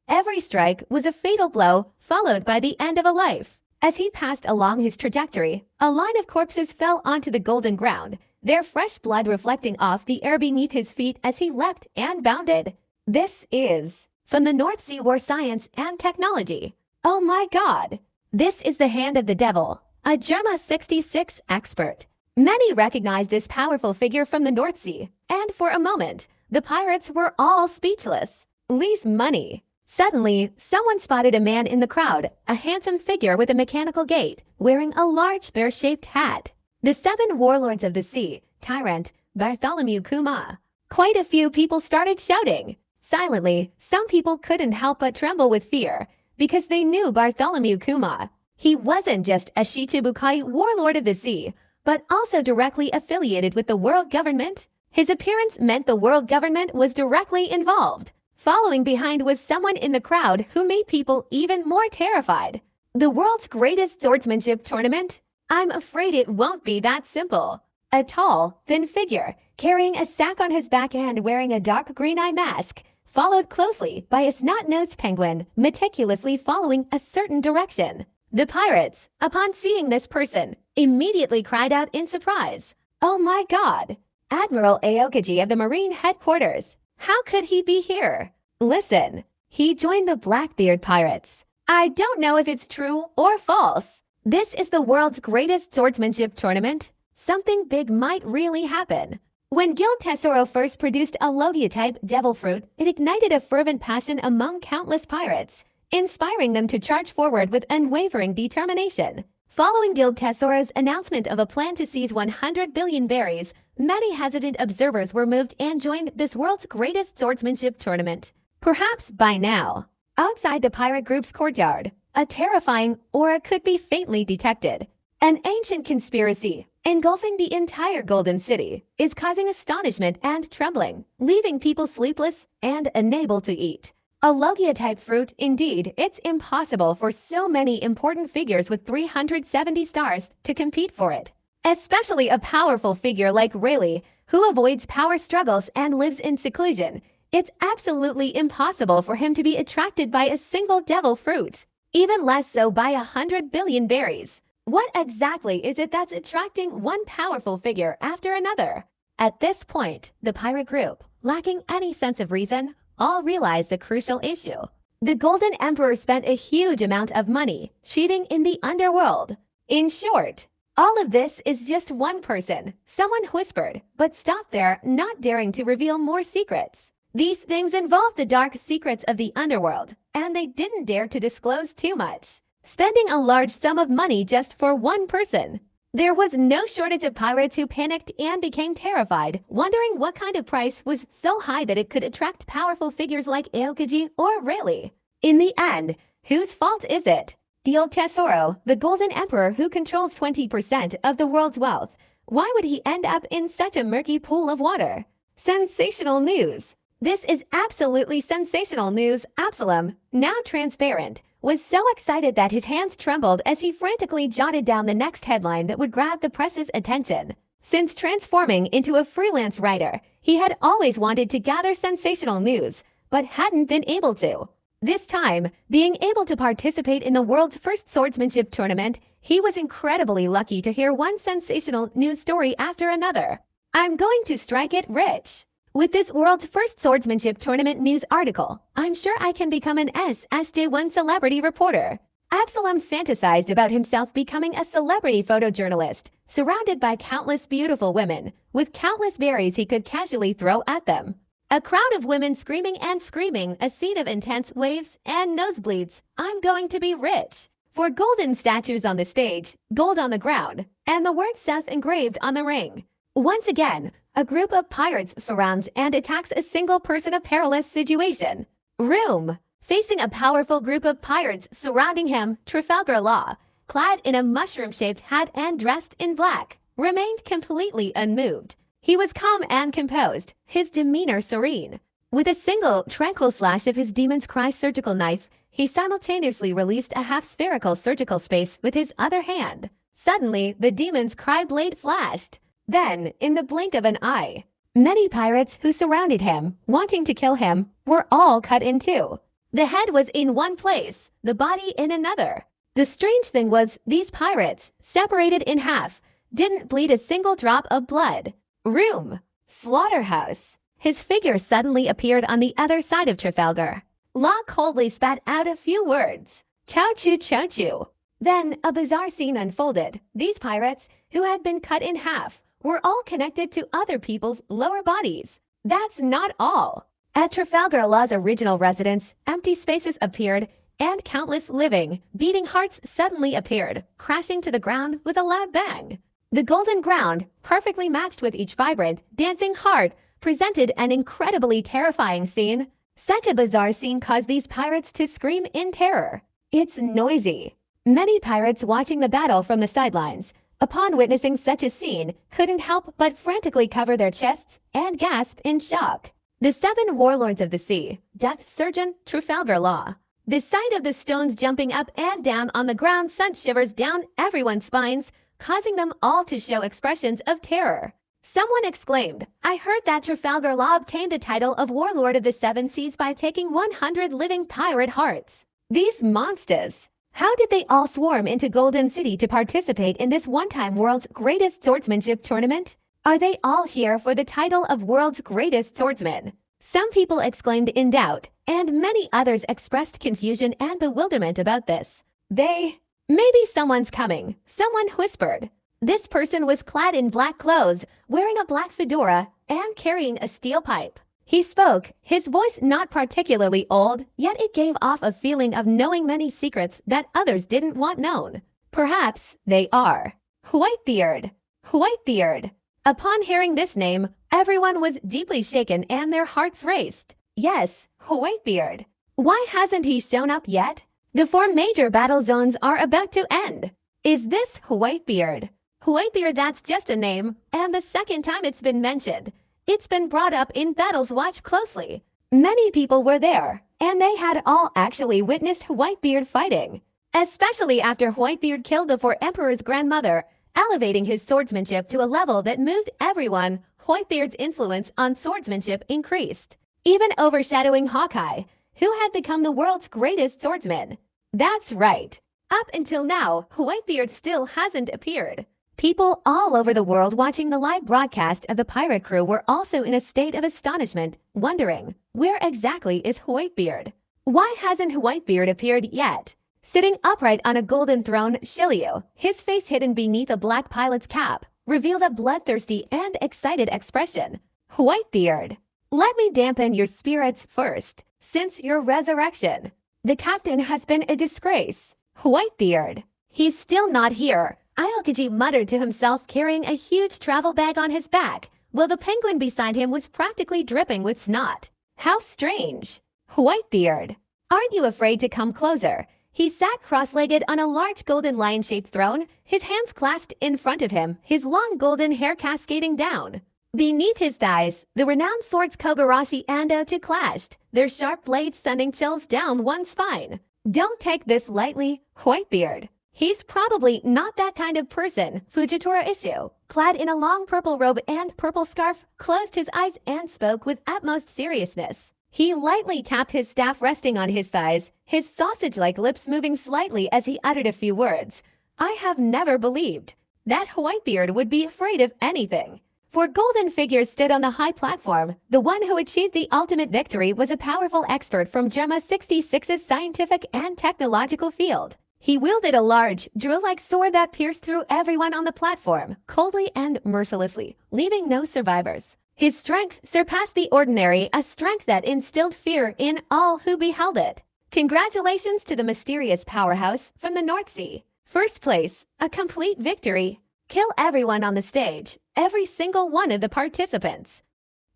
Every strike was a fatal blow, followed by the end of a life. As he passed along his trajectory, a line of corpses fell onto the golden ground, their fresh blood reflecting off the air beneath his feet as he leapt and bounded. This is from the North Sea War Science and Technology. Oh my God! This is the hand of the devil, a Germa 66 expert. Many recognized this powerful figure from the North Sea, and for a moment, the pirates were all speechless. Lee's money. Suddenly, someone spotted a man in the crowd, a handsome figure with a mechanical gait, wearing a large bear-shaped hat. The 7 warlords of the sea, Tyrant, Bartholomew Kuma. Quite a few people started shouting. Silently, some people couldn't help but tremble with fear, because they knew Bartholomew Kuma. He wasn't just a Shichibukai warlord of the sea, but also directly affiliated with the world government. His appearance meant the world government was directly involved. Following behind was someone in the crowd who made people even more terrified. The world's greatest swordsmanship tournament? I'm afraid it won't be that simple. A tall, thin figure, carrying a sack on his back and wearing a dark green eye mask, followed closely by a snot-nosed penguin, meticulously following a certain direction. The pirates, upon seeing this person, immediately cried out in surprise. Oh my God! Admiral Aokaji of the Marine Headquarters. How could he be here? Listen, he joined the WhiteBeard Pirates. I don't know if it's true or false. This is the world's greatest swordsmanship tournament. Something big might really happen. When Guild Tesoro first produced a Logia-type devil fruit, it ignited a fervent passion among countless pirates, inspiring them to charge forward with unwavering determination. Following Guild Tesoro's announcement of a plan to seize 100 billion berries, many hesitant observers were moved and joined this world's greatest swordsmanship tournament. Perhaps by now, outside the pirate group's courtyard, a terrifying aura could be faintly detected. An ancient conspiracy, engulfing the entire Golden City, is causing astonishment and trembling, leaving people sleepless and unable to eat. A Logia-type fruit, indeed, it's impossible for so many important figures with 370 stars to compete for it. Especially a powerful figure like Rayleigh, who avoids power struggles and lives in seclusion. It's absolutely impossible for him to be attracted by a single devil fruit, even less so by 100 billion berries. What exactly is it that's attracting one powerful figure after another? At this point, the pirate group, lacking any sense of reason, all realized the crucial issue. The Golden Emperor spent a huge amount of money cheating in the underworld. In short, all of this is just one person, someone whispered, but stopped there, not daring to reveal more secrets. These things involved the dark secrets of the underworld, and they didn't dare to disclose too much, spending a large sum of money just for one person. There was no shortage of pirates who panicked and became terrified, wondering what kind of price was so high that it could attract powerful figures like Aokiji or Rayleigh. In the end, whose fault is it? El Tesoro, the Golden Emperor who controls 20% of the world's wealth. Why would he end up in such a murky pool of water? Sensational news! This is absolutely sensational news. Absalom, now transparent, was so excited that his hands trembled as he frantically jotted down the next headline that would grab the press's attention. Since transforming into a freelance writer, he had always wanted to gather sensational news, but hadn't been able to. This time, being able to participate in the world's first swordsmanship tournament, he was incredibly lucky to hear one sensational news story after another. I'm going to strike it rich. With this world's first swordsmanship tournament news article, I'm sure I can become an SSJ1 celebrity reporter. Absalom fantasized about himself becoming a celebrity photojournalist, surrounded by countless beautiful women, with countless berries he could casually throw at them. A crowd of women screaming and screaming, a scene of intense waves and nosebleeds. I'm going to be rich. For golden statues on the stage, gold on the ground, and the word Seth engraved on the ring. Once again, a group of pirates surrounds and attacks a single person in a perilous situation. Room. Facing a powerful group of pirates surrounding him, Trafalgar Law, clad in a mushroom-shaped hat and dressed in black, remained completely unmoved. He was calm and composed, his demeanor serene. With a single, tranquil slash of his demon's cry surgical knife, he simultaneously released a half-spherical surgical space with his other hand. Suddenly, the demon's cry blade flashed. Then, in the blink of an eye, many pirates who surrounded him, wanting to kill him, were all cut in two. The head was in one place, the body in another. The strange thing was, these pirates, separated in half, didn't bleed a single drop of blood. Room. Slaughterhouse. His figure suddenly appeared on the other side of Trafalgar. Law coldly spat out a few words. Chow-choo, chow-choo. Then, a bizarre scene unfolded. These pirates, who had been cut in half, were all connected to other people's lower bodies. That's not all. At Trafalgar Law's original residence, empty spaces appeared, and countless living, beating hearts suddenly appeared, crashing to the ground with a loud bang. The golden ground, perfectly matched with each vibrant, dancing heart, presented an incredibly terrifying scene. Such a bizarre scene caused these pirates to scream in terror. It's noisy. Many pirates watching the battle from the sidelines, upon witnessing such a scene, couldn't help but frantically cover their chests and gasp in shock. The 7 warlords of the sea, Death Surgeon, Trafalgar Law. The sight of the stones jumping up and down on the ground sent shivers down everyone's spines, causing them all to show expressions of terror. Someone exclaimed, I heard that Trafalgar Law obtained the title of Warlord of the 7 Seas by taking 100 living pirate hearts. These monsters! How did they all swarm into Golden City to participate in this one-time world's greatest swordsmanship tournament? Are they all here for the title of world's greatest swordsman? Some people exclaimed in doubt, and many others expressed confusion and bewilderment about this. Maybe someone's coming, someone whispered. This person was clad in black clothes, wearing a black fedora, and carrying a steel pipe. He spoke, his voice not particularly old, yet it gave off a feeling of knowing many secrets that others didn't want known. Perhaps they are. WhiteBeard. WhiteBeard. Upon hearing this name, everyone was deeply shaken and their hearts raced. Yes, WhiteBeard. Why hasn't he shown up yet? The 4 major battle zones are about to end. Is this WhiteBeard? WhiteBeard, that's just a name, and the second time it's been mentioned. It's been brought up in battles. Watch closely. Many people were there, and they had all actually witnessed WhiteBeard fighting. Especially after WhiteBeard killed the 4 Emperor's grandmother, elevating his swordsmanship to a level that moved everyone. WhiteBeard's influence on swordsmanship increased, even overshadowing Hawkeye, who had become the world's greatest swordsman. That's right. Up until now, WhiteBeard still hasn't appeared. People all over the world watching the live broadcast of the pirate crew were also in a state of astonishment, wondering, where exactly is WhiteBeard? Why hasn't Whitebeard appeared yet? Sitting upright on a golden throne, Shiryu, his face hidden beneath a black pilot's cap, revealed a bloodthirsty and excited expression. Whitebeard, let me dampen your spirits first. Since your resurrection, the captain has been a disgrace. Whitebeard, he's still not here. Aokaji muttered to himself, carrying a huge travel bag on his back, while the penguin beside him was practically dripping with snot. How strange. Whitebeard, aren't you afraid to come closer? He sat cross-legged on a large golden lion-shaped throne, his hands clasped in front of him, his long golden hair cascading down. Beneath his thighs, the renowned swords Kogarashi and Oto clashed, their sharp blades sending chills down one's spine. Don't take this lightly, Whitebeard. He's probably not that kind of person. Fujitora Issue, clad in a long purple robe and purple scarf, closed his eyes and spoke with utmost seriousness. He lightly tapped his staff resting on his thighs, his sausage-like lips moving slightly as he uttered a few words. I have never believed that Whitebeard would be afraid of anything. For golden figures stood on the high platform, the one who achieved the ultimate victory was a powerful expert from Gemma 66's scientific and technological field. He wielded a large, drill-like sword that pierced through everyone on the platform, coldly and mercilessly, leaving no survivors. His strength surpassed the ordinary, a strength that instilled fear in all who beheld it. Congratulations to the mysterious powerhouse from the North Sea. First place, a complete victory. Kill everyone on the stage, every single one of the participants.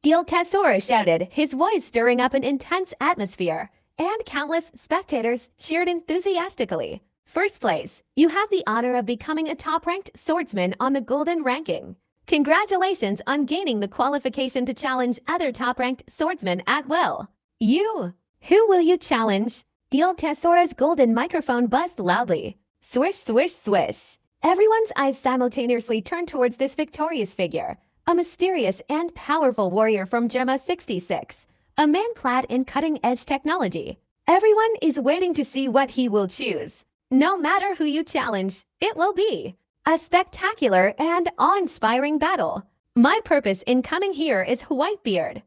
Gil Tesoro shouted, his voice stirring up an intense atmosphere, and countless spectators cheered enthusiastically. First place, you have the honor of becoming a top-ranked swordsman on the Golden Ranking. Congratulations on gaining the qualification to challenge other top-ranked swordsmen at will. You! Who will you challenge? Gil Tesoro's golden microphone buzzed loudly. Swish, swish, swish. Everyone's eyes simultaneously turned towards this victorious figure, a mysterious and powerful warrior from Gemma 66, a man clad in cutting-edge technology. Everyone is waiting to see what he will choose. No matter who you challenge, it will be a spectacular and awe-inspiring battle. My purpose in coming here is Whitebeard.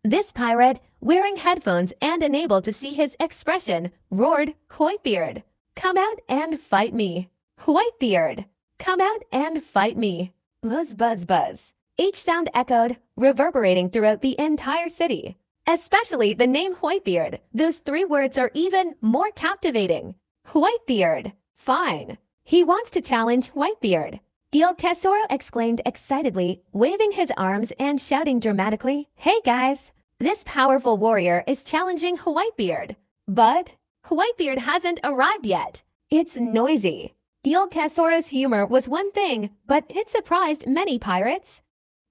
This pirate, wearing headphones and unable to see his expression, roared, Whitebeard, come out and fight me. Whitebeard, come out and fight me. Buzz, buzz, buzz. Each sound echoed, reverberating throughout the entire city. Especially the name Whitebeard. Those three words are even more captivating. Whitebeard, fine. He wants to challenge Whitebeard. Gil Tesoro exclaimed excitedly, waving his arms and shouting dramatically, hey guys, this powerful warrior is challenging Whitebeard. But Whitebeard hasn't arrived yet. It's noisy. Gil Tesoro's humor was one thing, but it surprised many pirates.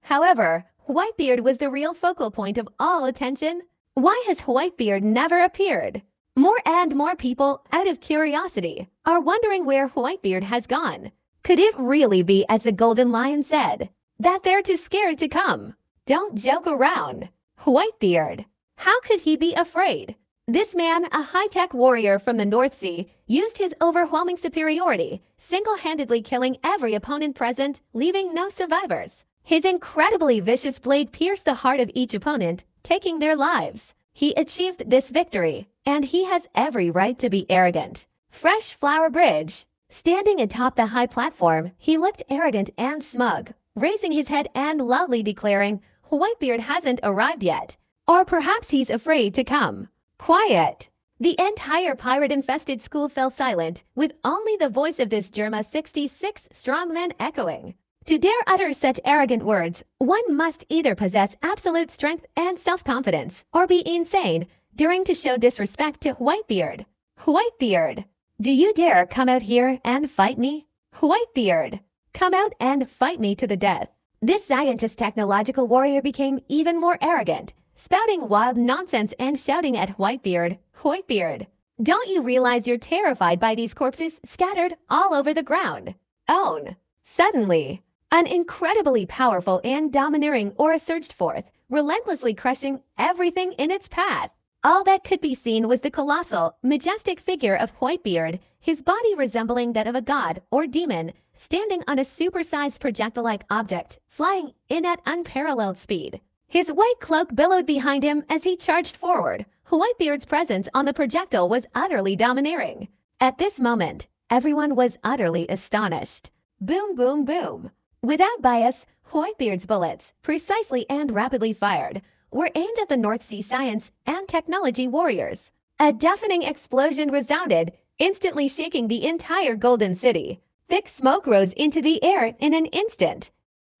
However, Whitebeard was the real focal point of all attention. Why has Whitebeard never appeared? More and more people, out of curiosity, are wondering where Whitebeard has gone. Could it really be as the Golden Lion said, that they're too scared to come? Don't joke around. Whitebeard. How could he be afraid? This man, a high-tech warrior from the North Sea, used his overwhelming superiority, single-handedly killing every opponent present, leaving no survivors. His incredibly vicious blade pierced the heart of each opponent, taking their lives. He achieved this victory, and he has every right to be arrogant. Fresh Flower Bridge. Standing atop the high platform, he looked arrogant and smug, raising his head and loudly declaring, Whitebeard hasn't arrived yet. Or perhaps he's afraid to come. Quiet. The entire pirate-infested school fell silent, with only the voice of this Gemma 66 strongman echoing. To dare utter such arrogant words, one must either possess absolute strength and self-confidence, or be insane, daring to show disrespect to Whitebeard. Whitebeard, do you dare come out here and fight me? Whitebeard, come out and fight me to the death. This scientist technological warrior became even more arrogant, spouting wild nonsense and shouting at Whitebeard, Whitebeard, don't you realize you're terrified by these corpses scattered all over the ground? Own. Suddenly, an incredibly powerful and domineering aura surged forth, relentlessly crushing everything in its path. All that could be seen was the colossal, majestic figure of Whitebeard, his body resembling that of a god or demon, standing on a supersized projectile-like object, flying in at unparalleled speed. His white cloak billowed behind him as he charged forward, Whitebeard's presence on the projectile was utterly domineering. At this moment, everyone was utterly astonished. Boom, boom, boom. Without bias, Whitebeard's bullets, precisely and rapidly fired, were aimed at the North Sea science and technology warriors. A deafening explosion resounded, instantly shaking the entire Golden City. Thick smoke rose into the air in an instant.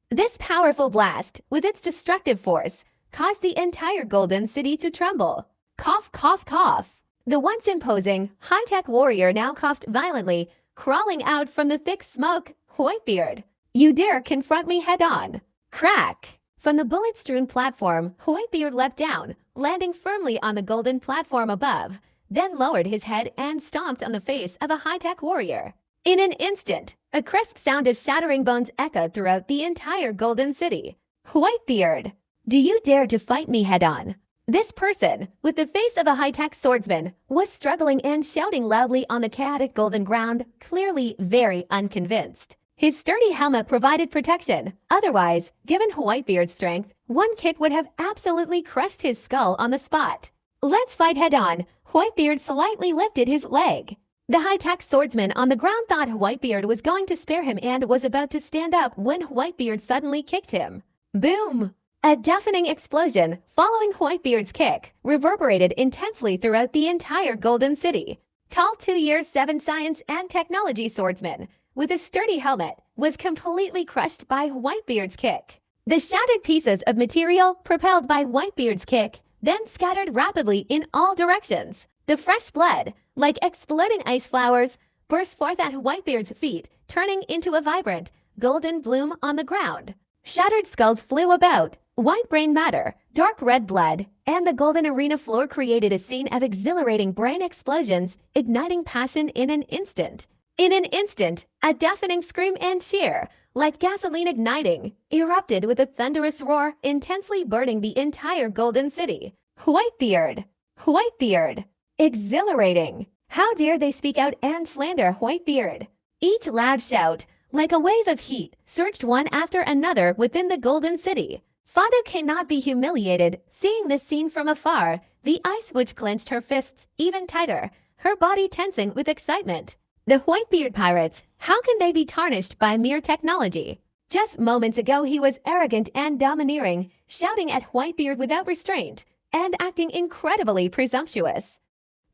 This powerful blast, with its destructive force, caused the entire Golden City to tremble. Cough, cough, cough. The once imposing, high-tech warrior now coughed violently, crawling out from the thick smoke. Whitebeard, you dare confront me head-on. Crack! From the bullet-strewn platform, Whitebeard leapt down, landing firmly on the golden platform above, then lowered his head and stomped on the face of a high-tech warrior. In an instant, a crisp sound of shattering bones echoed throughout the entire Golden City. Whitebeard, do you dare to fight me head-on? This person, with the face of a high-tech swordsman, was struggling and shouting loudly on the chaotic golden ground, clearly very unconvinced. His sturdy helmet provided protection. Otherwise, given Whitebeard's strength, one kick would have absolutely crushed his skull on the spot. Let's fight head-on. Whitebeard slightly lifted his leg. The high-tech swordsman on the ground thought Whitebeard was going to spare him and was about to stand up when Whitebeard suddenly kicked him. Boom! A deafening explosion, following Whitebeard's kick, reverberated intensely throughout the entire Golden City. Tall 2-year-7 science and technology swordsman, with a sturdy helmet, was completely crushed by Whitebeard's kick. The shattered pieces of material, propelled by Whitebeard's kick, then scattered rapidly in all directions. The fresh blood, like exploding ice flowers, burst forth at Whitebeard's feet, turning into a vibrant, golden bloom on the ground. Shattered skulls flew about. White brain matter, dark red blood, and the golden arena floor created a scene of exhilarating brain explosions, igniting passion in an instant. In an instant, a deafening scream and cheer, like gasoline igniting, erupted with a thunderous roar, intensely burning the entire Golden City. Whitebeard! Whitebeard! Exhilarating! How dare they speak out and slander Whitebeard? Each loud shout, like a wave of heat, surged one after another within the Golden City. Father cannot be humiliated. Seeing this scene from afar, the Ice Witch clenched her fists even tighter, her body tensing with excitement. The Whitebeard pirates, how can they be tarnished by mere technology? Just moments ago he was arrogant and domineering, shouting at Whitebeard without restraint, and acting incredibly presumptuous.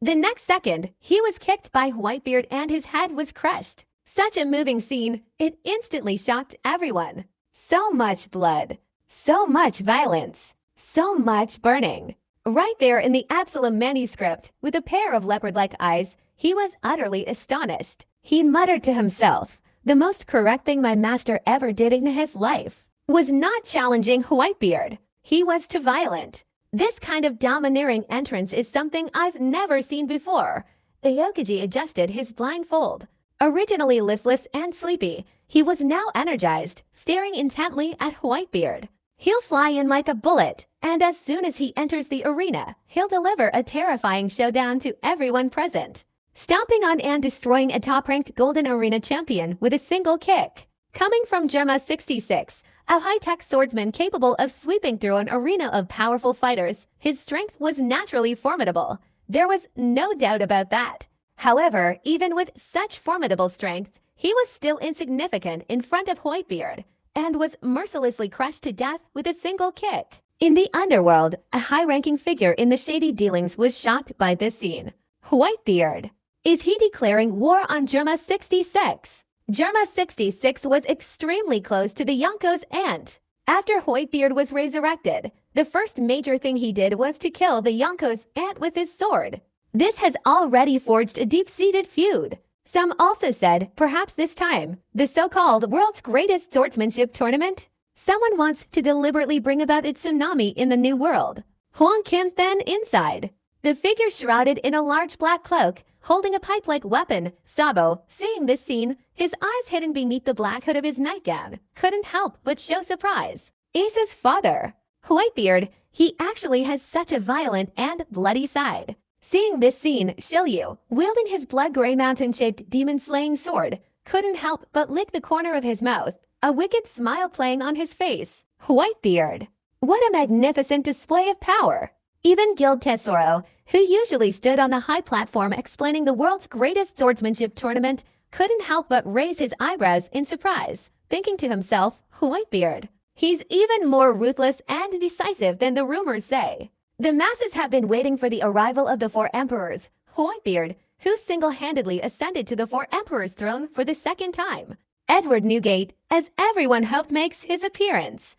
The next second, he was kicked by Whitebeard and his head was crushed. Such a moving scene, it instantly shocked everyone. So much blood. So much violence, so much burning. Right there in the Absalom manuscript, with a pair of leopard-like eyes, he was utterly astonished. He muttered to himself, the most correct thing my master ever did in his life was not challenging Whitebeard. He was too violent. This kind of domineering entrance is something I've never seen before. Aokaji adjusted his blindfold. Originally listless and sleepy, he was now energized, staring intently at Whitebeard. He'll fly in like a bullet, and as soon as he enters the arena, he'll deliver a terrifying showdown to everyone present, stomping on and destroying a top-ranked Golden Arena champion with a single kick. Coming from Germa 66, a high-tech swordsman capable of sweeping through an arena of powerful fighters, his strength was naturally formidable. There was no doubt about that. However, even with such formidable strength, he was still insignificant in front of Whitebeard, and was mercilessly crushed to death with a single kick. In the underworld, a high-ranking figure in the shady dealings was shocked by this scene. Whitebeard. Is he declaring war on Germa 66? Germa 66 was extremely close to the Yonko's aunt. After Whitebeard was resurrected, the first major thing he did was to kill the Yonko's aunt with his sword. This has already forged a deep-seated feud. Some also said, perhaps this time, the so-called world's greatest swordsmanship tournament? Someone wants to deliberately bring about a tsunami in the new world. Huang Kim then inside. The figure shrouded in a large black cloak, holding a pipe-like weapon, Sabo, seeing this scene, his eyes hidden beneath the black hood of his nightgown, couldn't help but show surprise. Ace's father. Whitebeard, he actually has such a violent and bloody side. Seeing this scene, Shiryu, wielding his blood-gray mountain-shaped demon-slaying sword, couldn't help but lick the corner of his mouth, a wicked smile playing on his face. Whitebeard. What a magnificent display of power! Even Guild Tesoro, who usually stood on the high platform explaining the world's greatest swordsmanship tournament, couldn't help but raise his eyebrows in surprise, thinking to himself, "Whitebeard. He's even more ruthless and decisive than the rumors say." The masses have been waiting for the arrival of the four emperors, Whitebeard, who single-handedly ascended to the four emperors' throne for the second time. Edward Newgate, as everyone hoped, makes his appearance.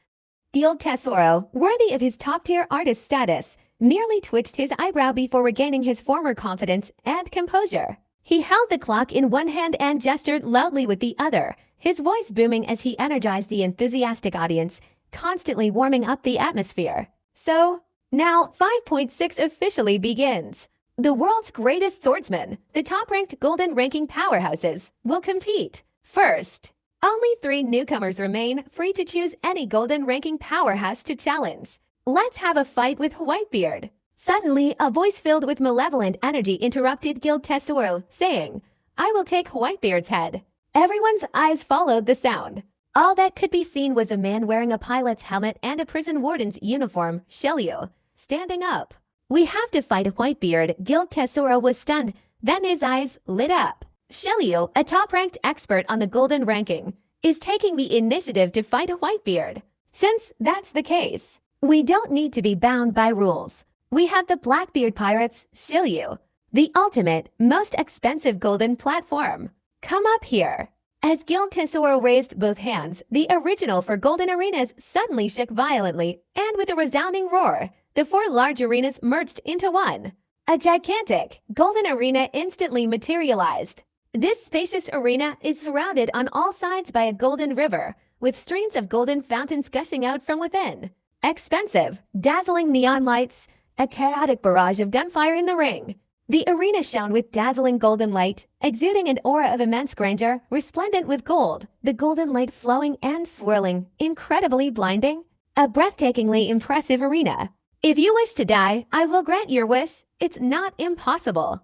Guild Tesoro, worthy of his top-tier artist status, merely twitched his eyebrow before regaining his former confidence and composure. He held the clock in one hand and gestured loudly with the other, his voice booming as he energized the enthusiastic audience, constantly warming up the atmosphere. So, now 5.6 officially begins. The world's greatest swordsmen, the top-ranked golden ranking powerhouses, will compete. First, only 3 newcomers remain, free to choose any golden ranking powerhouse to challenge. Let's have a fight with Whitebeard. Suddenly, a voice filled with malevolent energy interrupted Guild Tesoro, saying, "I will take Whitebeard's head." Everyone's eyes followed the sound. All that could be seen was a man wearing a pilot's helmet and a prison warden's uniform, Shellyu, standing up. "We have to fight Whitebeard." Guild Tesoro was stunned, then his eyes lit up. Shellyu, a top-ranked expert on the golden ranking, is taking the initiative to fight Whitebeard. Since that's the case, we don't need to be bound by rules. We have the Blackbeard Pirates, Shellyu, the ultimate, most expensive golden platform. Come up here. As Guild Tesoro raised both hands, the original for golden arenas suddenly shook violently, and with a resounding roar, the 4 large arenas merged into one. A gigantic golden arena instantly materialized. This spacious arena is surrounded on all sides by a golden river, with streams of golden fountains gushing out from within. Expensive, dazzling neon lights, a chaotic barrage of gunfire in the ring. The arena shone with dazzling golden light, exuding an aura of immense grandeur, resplendent with gold, the golden light flowing and swirling, incredibly blinding. A breathtakingly impressive arena. If you wish to die, I will grant your wish. It's not impossible.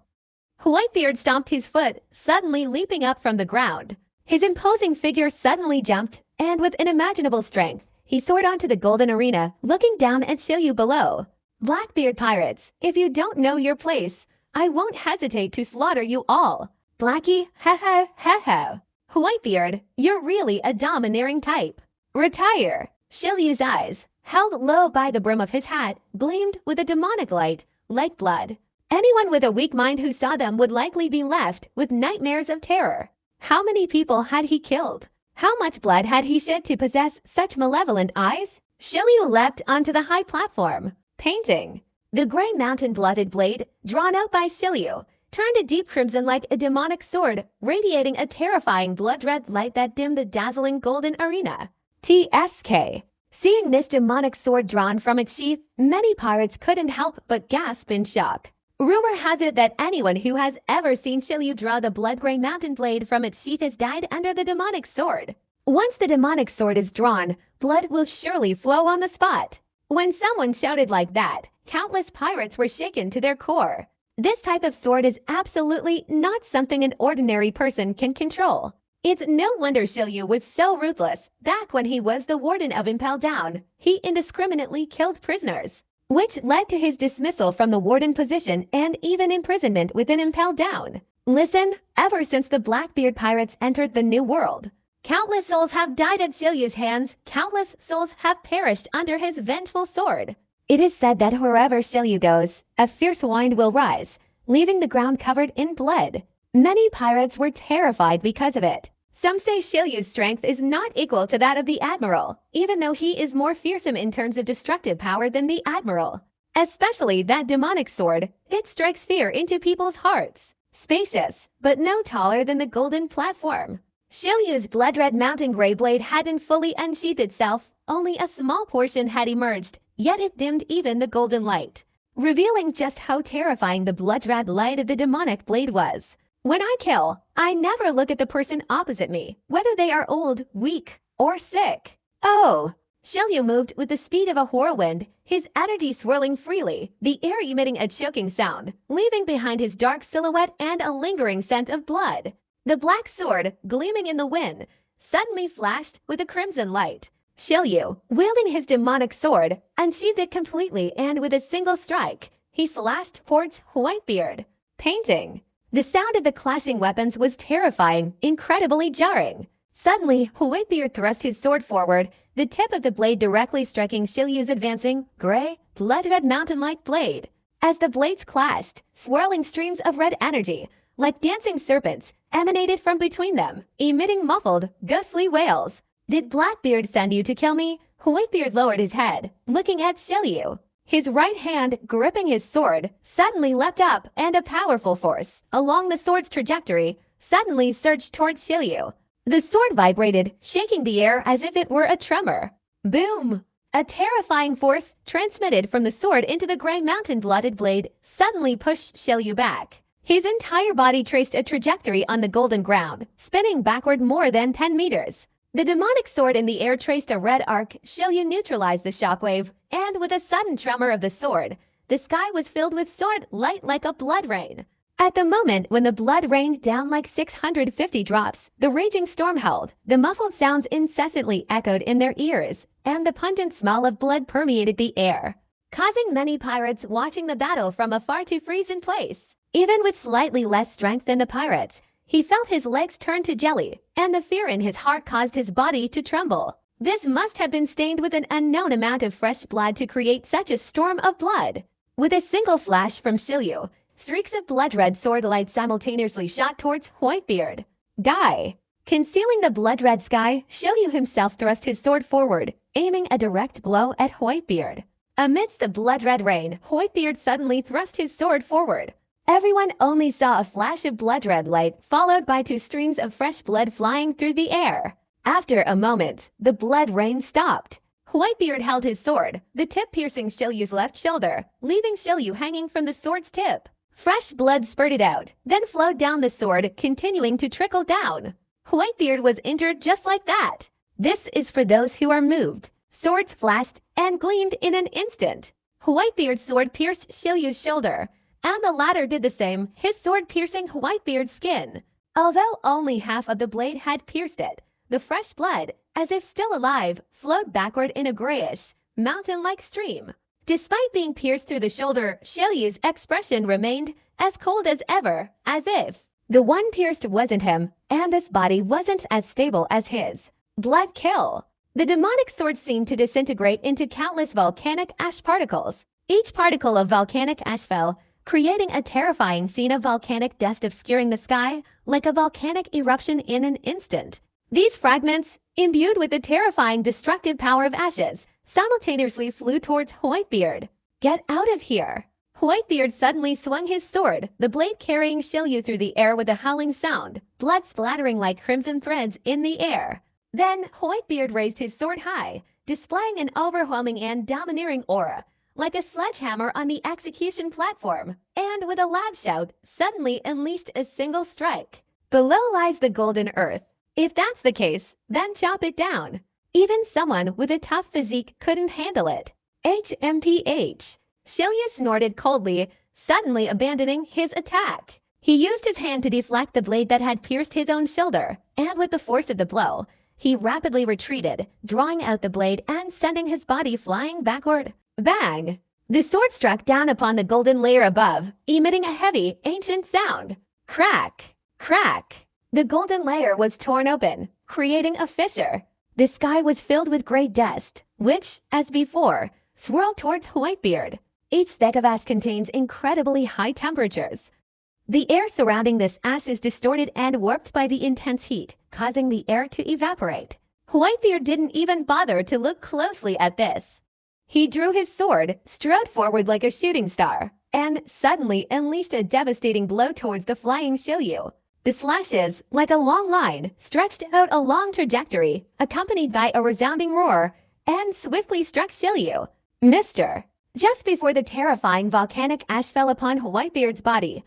Whitebeard stomped his foot, suddenly leaping up from the ground. His imposing figure suddenly jumped, and with unimaginable strength, he soared onto the golden arena, looking down at Shellyu below. "Blackbeard Pirates, if you don't know your place, I won't hesitate to slaughter you all." "Blackie, ha ha ha ha. Whitebeard, you're really a domineering type. Retire." Shelyu's eyes, held low by the brim of his hat, gleamed with a demonic light, like blood. Anyone with a weak mind who saw them would likely be left with nightmares of terror. How many people had he killed? How much blood had he shed to possess such malevolent eyes? Shellyu leapt onto the high platform, painting. The gray mountain-blotted blade, drawn out by Shellyu, turned a deep crimson like a demonic sword, radiating a terrifying blood-red light that dimmed the dazzling golden arena. TSK. Seeing this demonic sword drawn from its sheath, many pirates couldn't help but gasp in shock. Rumor has it that anyone who has ever seen Shellyu draw the blood-gray mountain blade from its sheath has died under the demonic sword. Once the demonic sword is drawn, blood will surely flow on the spot. When someone shouted like that, countless pirates were shaken to their core. This type of sword is absolutely not something an ordinary person can control. It's no wonder Shellyu was so ruthless. Back when he was the warden of Impel Down, he indiscriminately killed prisoners, which led to his dismissal from the warden position and even imprisonment within Impel Down. Listen, ever since the Blackbeard Pirates entered the New World, countless souls have died at Shelyu's hands, countless souls have perished under his vengeful sword. It is said that wherever Shellyu goes, a fierce wind will rise, leaving the ground covered in blood. Many pirates were terrified because of it. Some say Shelyu's strength is not equal to that of the Admiral, even though he is more fearsome in terms of destructive power than the Admiral. Especially that demonic sword, it strikes fear into people's hearts. Spacious, but no taller than the golden platform. Shelyu's blood-red mountain gray blade hadn't fully unsheathed itself, only a small portion had emerged, yet it dimmed even the golden light, revealing just how terrifying the blood-red light of the demonic blade was. When I kill, I never look at the person opposite me, whether they are old, weak, or sick. Oh! Shellyu moved with the speed of a whirlwind, his energy swirling freely, the air emitting a choking sound, leaving behind his dark silhouette and a lingering scent of blood. The black sword, gleaming in the wind, suddenly flashed with a crimson light. Shellyu, wielding his demonic sword, unsheathed it completely and with a single strike, he slashed towards Whitebeard. Painting. The sound of the clashing weapons was terrifying, incredibly jarring. Suddenly, Whitebeard thrust his sword forward, the tip of the blade directly striking Shilyu's advancing, gray, blood-red mountain-like blade. As the blades clashed, swirling streams of red energy, like dancing serpents, emanated from between them, emitting muffled, ghostly wails. "Did Blackbeard send you to kill me?" Whitebeard lowered his head, looking at Shilyu. His right hand, gripping his sword, suddenly leapt up, and a powerful force, along the sword's trajectory, suddenly surged towards Shilyu. The sword vibrated, shaking the air as if it were a tremor. Boom! A terrifying force, transmitted from the sword into the gray mountain-blooded blade, suddenly pushed Shilyu back. His entire body traced a trajectory on the golden ground, spinning backward more than 10 meters. The demonic sword in the air traced a red arc. Shilyu neutralized the shockwave, and with a sudden tremor of the sword, the sky was filled with sword light like a blood rain. At the moment when the blood rained down like 650 drops, the raging storm held. The muffled sounds incessantly echoed in their ears, and the pungent smell of blood permeated the air, causing many pirates watching the battle from afar to freeze in place. Even with slightly less strength than the pirates, he felt his legs turn to jelly, and the fear in his heart caused his body to tremble. This must have been stained with an unknown amount of fresh blood to create such a storm of blood. With a single flash from Shilyu, streaks of blood-red sword light simultaneously shot towards Whitebeard. Die! Concealing the blood-red sky, Shilyu himself thrust his sword forward, aiming a direct blow at Whitebeard. Amidst the blood-red rain, Whitebeard suddenly thrust his sword forward. Everyone only saw a flash of blood-red light, followed by 2 streams of fresh blood flying through the air. After a moment, the blood rain stopped. Whitebeard held his sword, the tip piercing Shilyu's left shoulder, leaving Shilyu hanging from the sword's tip. Fresh blood spurted out, then flowed down the sword, continuing to trickle down. Whitebeard was injured just like that. This is for those who are moved. Swords flashed and gleamed in an instant. Whitebeard's sword pierced Shilyu's shoulder, and the latter did the same, his sword piercing Whitebeard's skin. Although only half of the blade had pierced it, the fresh blood, as if still alive, flowed backward in a grayish, mountain-like stream. Despite being pierced through the shoulder, Shilyu's expression remained as cold as ever, as if the one pierced wasn't him, and this body wasn't as stable as his. Blood kill. The demonic sword seemed to disintegrate into countless volcanic ash particles. Each particle of volcanic ash fell, creating a terrifying scene of volcanic dust obscuring the sky like a volcanic eruption in an instant. These fragments, imbued with the terrifying destructive power of ashes, simultaneously flew towards Whitebeard. "Get out of here!" Whitebeard suddenly swung his sword, the blade carrying Shilyu through the air with a howling sound, blood splattering like crimson threads in the air. Then Whitebeard raised his sword high, displaying an overwhelming and domineering aura, like a sledgehammer on the execution platform, and with a loud shout, suddenly unleashed a single strike. Below lies the golden earth. If that's the case, then chop it down. Even someone with a tough physique couldn't handle it. HMPH. Shilyu snorted coldly, suddenly abandoning his attack. He used his hand to deflect the blade that had pierced his own shoulder, and with the force of the blow, he rapidly retreated, drawing out the blade and sending his body flying backward. Bang! The sword struck down upon the golden layer above, emitting a heavy, ancient sound. Crack! Crack! The golden layer was torn open, creating a fissure. The sky was filled with gray dust, which, as before, swirled towards Whitebeard. Each speck of ash contains incredibly high temperatures. The air surrounding this ash is distorted and warped by the intense heat, causing the air to evaporate. Whitebeard didn't even bother to look closely at this. He drew his sword, strode forward like a shooting star, and suddenly unleashed a devastating blow towards the flying Shilyu. The slashes, like a long line, stretched out a long trajectory, accompanied by a resounding roar, and swiftly struck Shilyu. Mister! Just before the terrifying volcanic ash fell upon Whitebeard's body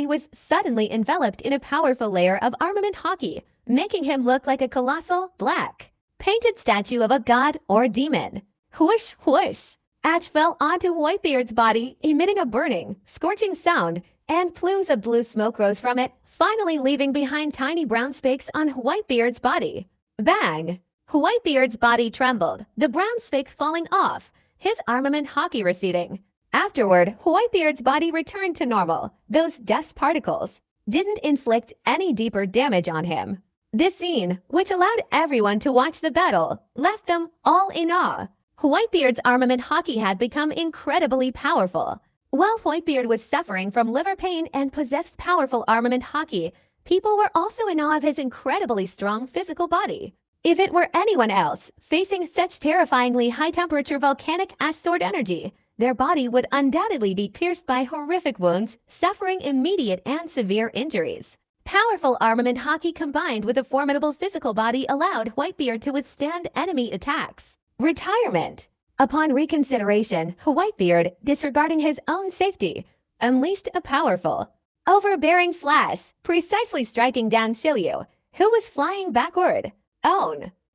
was suddenly enveloped in a powerful layer of armament hockey, making him look like a colossal, black, painted statue of a god or demon. Whoosh, whoosh! Ash fell onto Whitebeard's body, emitting a burning, scorching sound, and plumes of blue smoke rose from it, finally leaving behind tiny brown specks on Whitebeard's body. Bang! Whitebeard's body trembled, the brown specks falling off, his armament hockey receding. Afterward, Whitebeard's body returned to normal. Those dust particles didn't inflict any deeper damage on him. This scene, which allowed everyone to watch the battle, left them all in awe. Whitebeard's armament hockey had become incredibly powerful. While Whitebeard was suffering from liver pain and possessed powerful armament hockey, people were also in awe of his incredibly strong physical body. If it were anyone else, facing such terrifyingly high-temperature volcanic ash sword energy, their body would undoubtedly be pierced by horrific wounds, suffering immediate and severe injuries. Powerful armament hockey combined with a formidable physical body allowed Whitebeard to withstand enemy attacks. Retirement. Upon reconsideration, Whitebeard, disregarding his own safety, unleashed a powerful, overbearing slash, precisely striking down Shilyu, who was flying backward.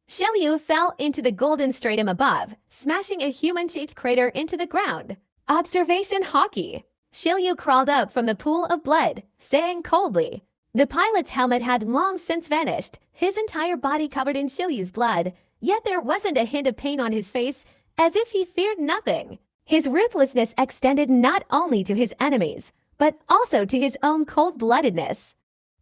Shilyu fell into the golden stratum above, smashing a human-shaped crater into the ground. Observation hockey. Shilyu crawled up from the pool of blood, saying coldly. The pilot's helmet had long since vanished, his entire body covered in Shilyu's blood, yet there wasn't a hint of pain on his face, as if he feared nothing. His ruthlessness extended not only to his enemies, but also to his own cold-bloodedness.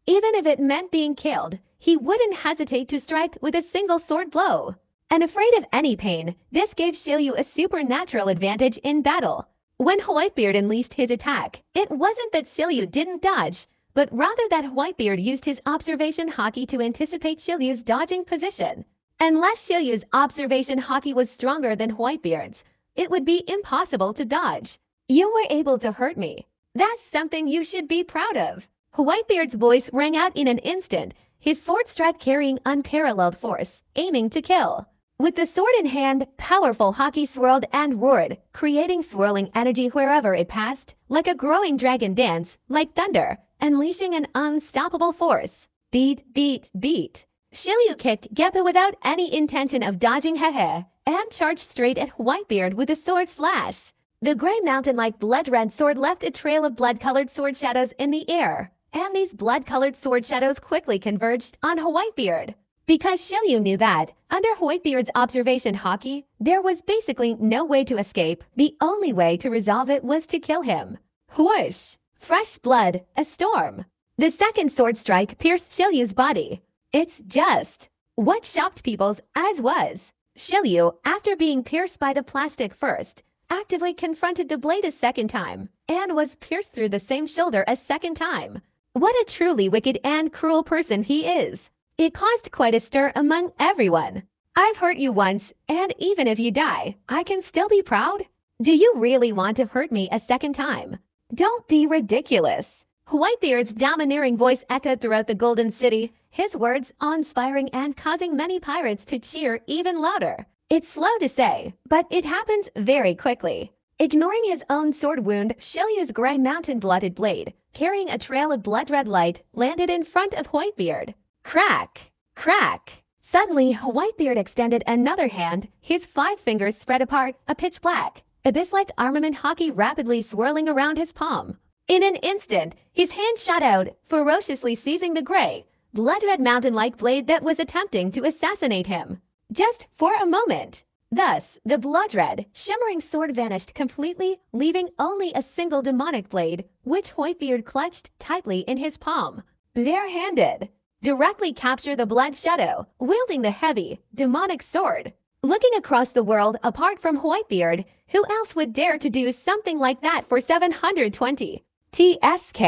Even if it meant being killed, he wouldn't hesitate to strike with a single sword blow. And afraid of any pain, this gave Shilyu a supernatural advantage in battle. When Whitebeard unleashed his attack, it wasn't that Shilyu didn't dodge, but rather that Whitebeard used his observation hockey to anticipate Shilyu's dodging position. Unless Shilyu's observation hockey was stronger than Whitebeard's, it would be impossible to dodge. You were able to hurt me. That's something you should be proud of. Whitebeard's voice rang out in an instant, his sword strike carrying unparalleled force, aiming to kill. With the sword in hand, powerful hockey swirled and roared, creating swirling energy wherever it passed, like a growing dragon dance, like thunder, unleashing an unstoppable force. Beat, beat, beat. Shilyu kicked Geppa without any intention of dodging Hehe, and charged straight at Whitebeard with a sword slash. The gray mountain-like blood-red sword left a trail of blood-colored sword shadows in the air, and these blood-colored sword shadows quickly converged on Whitebeard. Because Shilyu knew that, under Whitebeard's observation hockey, there was basically no way to escape. The only way to resolve it was to kill him. Whoosh! Fresh blood, a storm. The second sword strike pierced Shilyu's body. It's just what shocked people's eyes was Shilyu, after being pierced by the plastic first, actively confronted the blade a second time, and was pierced through the same shoulder a second time. What a truly wicked and cruel person he is. It caused quite a stir among everyone. I've hurt you once, and even if you die, I can still be proud? Do you really want to hurt me a second time? Don't be ridiculous. Whitebeard's domineering voice echoed throughout the Golden City, his words awe-inspiring and causing many pirates to cheer even louder. It's slow to say, but it happens very quickly. Ignoring his own sword wound, Shilyu's gray mountain-blooded blade, carrying a trail of blood-red light, landed in front of Whitebeard. Crack! Crack! Suddenly, Whitebeard extended another hand, his 5 fingers spread apart, a pitch-black, abyss-like armament hockey rapidly swirling around his palm. In an instant, his hand shot out, ferociously seizing the gray, blood-red mountain-like blade that was attempting to assassinate him. Just for a moment. Thus, the blood-red, shimmering sword vanished completely, leaving only a single demonic blade, which Whitebeard clutched tightly in his palm. Bare-handed. Directly capture the blood shadow, wielding the heavy, demonic sword. Looking across the world apart from Whitebeard, who else would dare to do something like that for 720 TSK?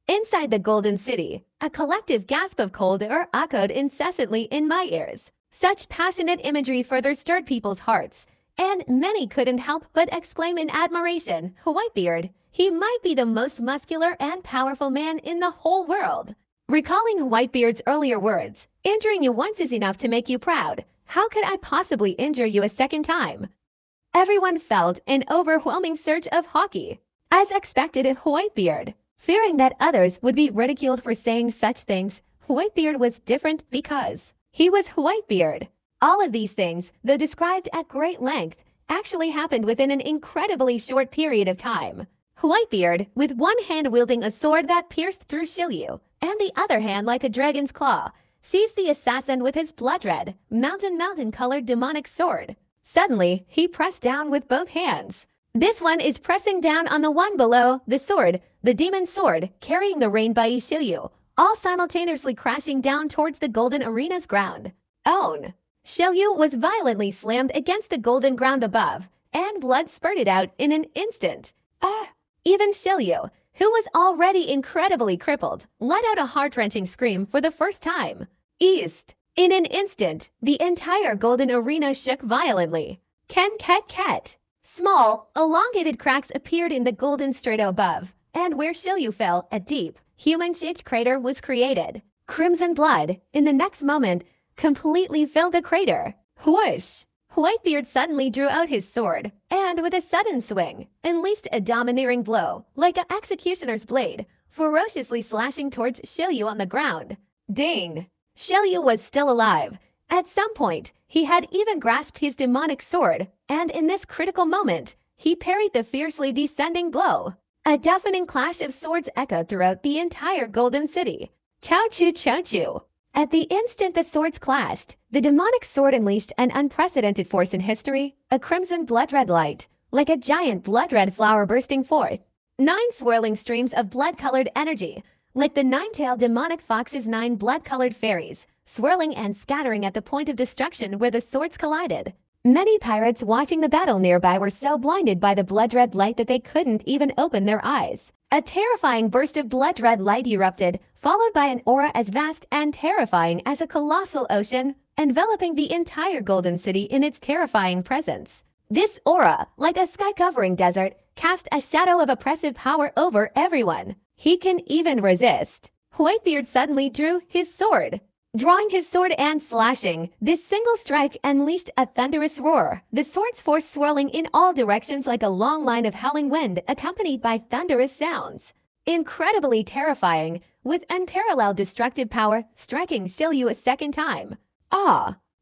Inside the Golden City, a collective gasp of cold air echoed incessantly in my ears. Such passionate imagery further stirred people's hearts, and many couldn't help but exclaim in admiration, Whitebeard, he might be the most muscular and powerful man in the whole world. Recalling Whitebeard's earlier words, injuring you once is enough to make you proud. How could I possibly injure you a second time? Everyone felt an overwhelming surge of hockey, as expected of Whitebeard. Fearing that others would be ridiculed for saying such things, Whitebeard was different because he was Whitebeard. All of these things, though described at great length, actually happened within an incredibly short period of time. Whitebeard, with one hand wielding a sword that pierced through Shilyu, and the other hand like a dragon's claw, seized the assassin with his blood-red, mountain-colored demonic sword. Suddenly, he pressed down with both hands. This one is pressing down on the one below, the sword, the demon sword, carrying the rain by Shilyu, all simultaneously crashing down towards the golden arena's ground. Own! Shilyu was violently slammed against the golden ground above, and blood spurted out in an instant. Even Shilyu, who was already incredibly crippled, let out a heart-wrenching scream for the first time. East! In an instant, the entire golden arena shook violently. Ket. Small, elongated cracks appeared in the golden strato above, and where Shilyu fell, a deep, human-shaped crater was created. Crimson blood, in the next moment, completely filled the crater. Whoosh! WhiteBeard suddenly drew out his sword, and with a sudden swing, unleashed a domineering blow, like an executioner's blade, ferociously slashing towards Shilyu on the ground. Ding! Shilyu was still alive. At some point, he had even grasped his demonic sword, and in this critical moment, he parried the fiercely descending blow. A deafening clash of swords echoed throughout the entire Golden City. Chow-choo. At the instant the swords clashed, the demonic sword unleashed an unprecedented force in history, a crimson blood-red light, like a giant blood-red flower bursting forth. 9 swirling streams of blood-colored energy, like the 9-tailed demonic fox's 9 blood-colored fairies, swirling and scattering at the point of destruction where the swords collided. Many pirates watching the battle nearby were so blinded by the blood-red light that they couldn't even open their eyes. A terrifying burst of blood-red light erupted, followed by an aura as vast and terrifying as a colossal ocean, enveloping the entire Golden City in its terrifying presence. This aura, like a sky-covering desert, cast a shadow of oppressive power over everyone. He can even resist. WhiteBeard suddenly drew his sword. Drawing his sword and slashing, this single strike unleashed a thunderous roar, the sword's force swirling in all directions like a long line of howling wind accompanied by thunderous sounds. Incredibly terrifying, with unparalleled destructive power, striking Shilyu a second time.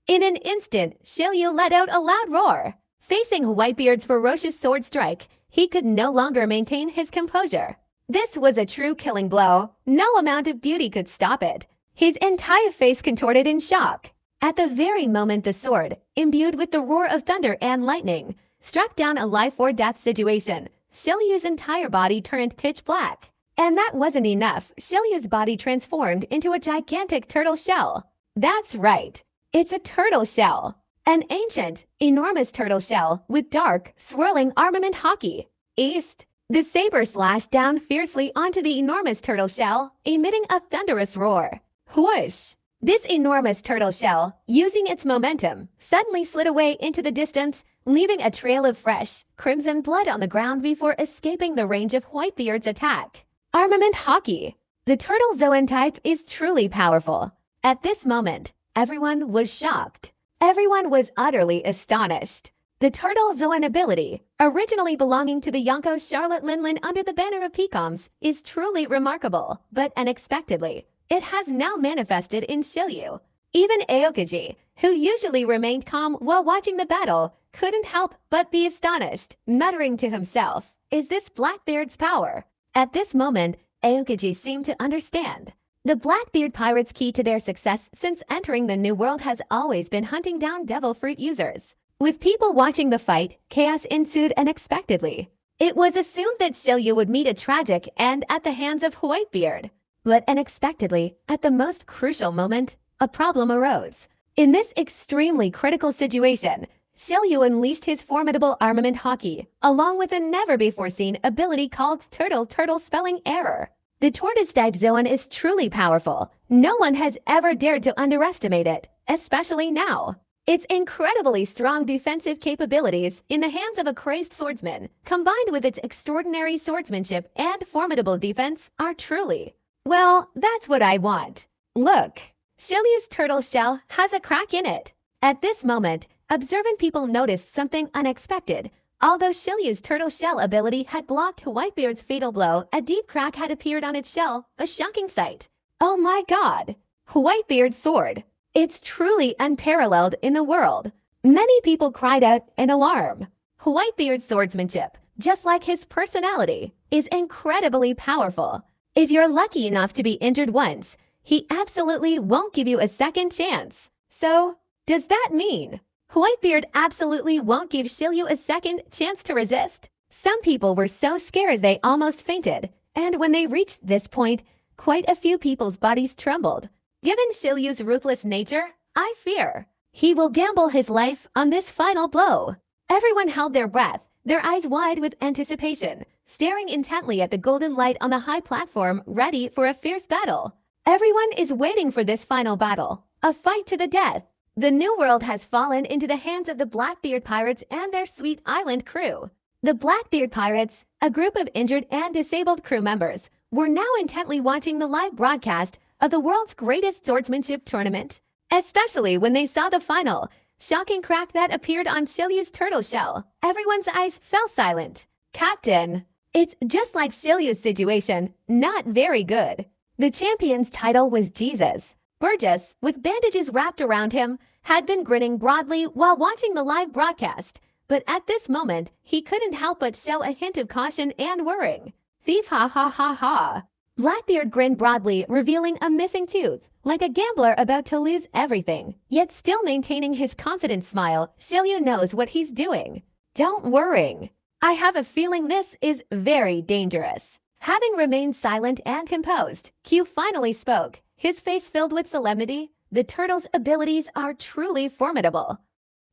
In an instant, Shilyu let out a loud roar. Facing WhiteBeard's ferocious sword strike, he could no longer maintain his composure. This was a true killing blow. No amount of beauty could stop it. His entire face contorted in shock. At the very moment the sword, imbued with the roar of thunder and lightning, struck down a life-or-death situation, Shilyu's entire body turned pitch black. And that wasn't enough. Shilyu's body transformed into a gigantic turtle shell. That's right. It's a turtle shell. An ancient, enormous turtle shell with dark, swirling armament hockey. East. The saber slashed down fiercely onto the enormous turtle shell, emitting a thunderous roar. Whoosh! This enormous turtle shell, using its momentum, suddenly slid away into the distance, leaving a trail of fresh, crimson blood on the ground before escaping the range of WhiteBeard's attack. Armament hockey! The turtle Zoan type is truly powerful. At this moment, everyone was shocked. Everyone was utterly astonished. The turtle Zoan ability, originally belonging to the Yonko Charlotte Linlin under the banner of Pecoms, is truly remarkable, but unexpectedly, it has now manifested in Shilyu. Even Aokiji, who usually remained calm while watching the battle, couldn't help but be astonished, muttering to himself, "Is this Blackbeard's power?" At this moment, Aokiji seemed to understand. The Blackbeard pirates' key to their success since entering the New World has always been hunting down devil fruit users. With people watching the fight, chaos ensued unexpectedly. It was assumed that Shilyu would meet a tragic end at the hands of WhiteBeard. But unexpectedly, at the most crucial moment, a problem arose. In this extremely critical situation, Shilyu unleashed his formidable armament hockey, along with a never-before-seen ability called Turtle Spelling Error. The tortoise-type Zoan is truly powerful. No one has ever dared to underestimate it, especially now. Its incredibly strong defensive capabilities in the hands of a crazed swordsman, combined with its extraordinary swordsmanship and formidable defense, are truly... Well, that's what I want. Look, Shilyu's turtle shell has a crack in it. At this moment, observant people noticed something unexpected. Although Shilyu's turtle shell ability had blocked WhiteBeard's fatal blow, a deep crack had appeared on its shell, a shocking sight. Oh my god! WhiteBeard's sword. It's truly unparalleled in the world. Many people cried out in alarm. WhiteBeard's swordsmanship, just like his personality, is incredibly powerful. If you're lucky enough to be injured once, he absolutely won't give you a second chance. So, does that mean WhiteBeard absolutely won't give Shilyu a second chance to resist? Some people were so scared they almost fainted, and when they reached this point, quite a few people's bodies trembled. Given Shilyu's ruthless nature, I fear he will gamble his life on this final blow. Everyone held their breath, their eyes wide with anticipation, staring intently at the golden light on the high platform, ready for a fierce battle. Everyone is waiting for this final battle, a fight to the death. The new world has fallen into the hands of the Blackbeard pirates and their sweet island crew. The Blackbeard pirates, a group of injured and disabled crew members, were now intently watching the live broadcast of the world's greatest swordsmanship tournament, especially when they saw the final, shocking crack that appeared on Shilyu's turtle shell. Everyone's eyes fell silent. Captain, it's just like Shilyu's situation, not very good. The champion's title was Jesus. Burgess, with bandages wrapped around him, had been grinning broadly while watching the live broadcast, but at this moment, he couldn't help but show a hint of caution and worrying. Thief, ha ha ha ha. Blackbeard grinned broadly, revealing a missing tooth, like a gambler about to lose everything, yet still maintaining his confident smile. Shilyu knows what he's doing. Don't worry. I have a feeling this is very dangerous. Having remained silent and composed, Q finally spoke, his face filled with solemnity. The turtle's abilities are truly formidable.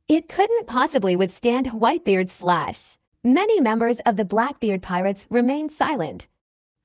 It couldn't possibly withstand WhiteBeard's flash. Many members of the Blackbeard pirates remained silent.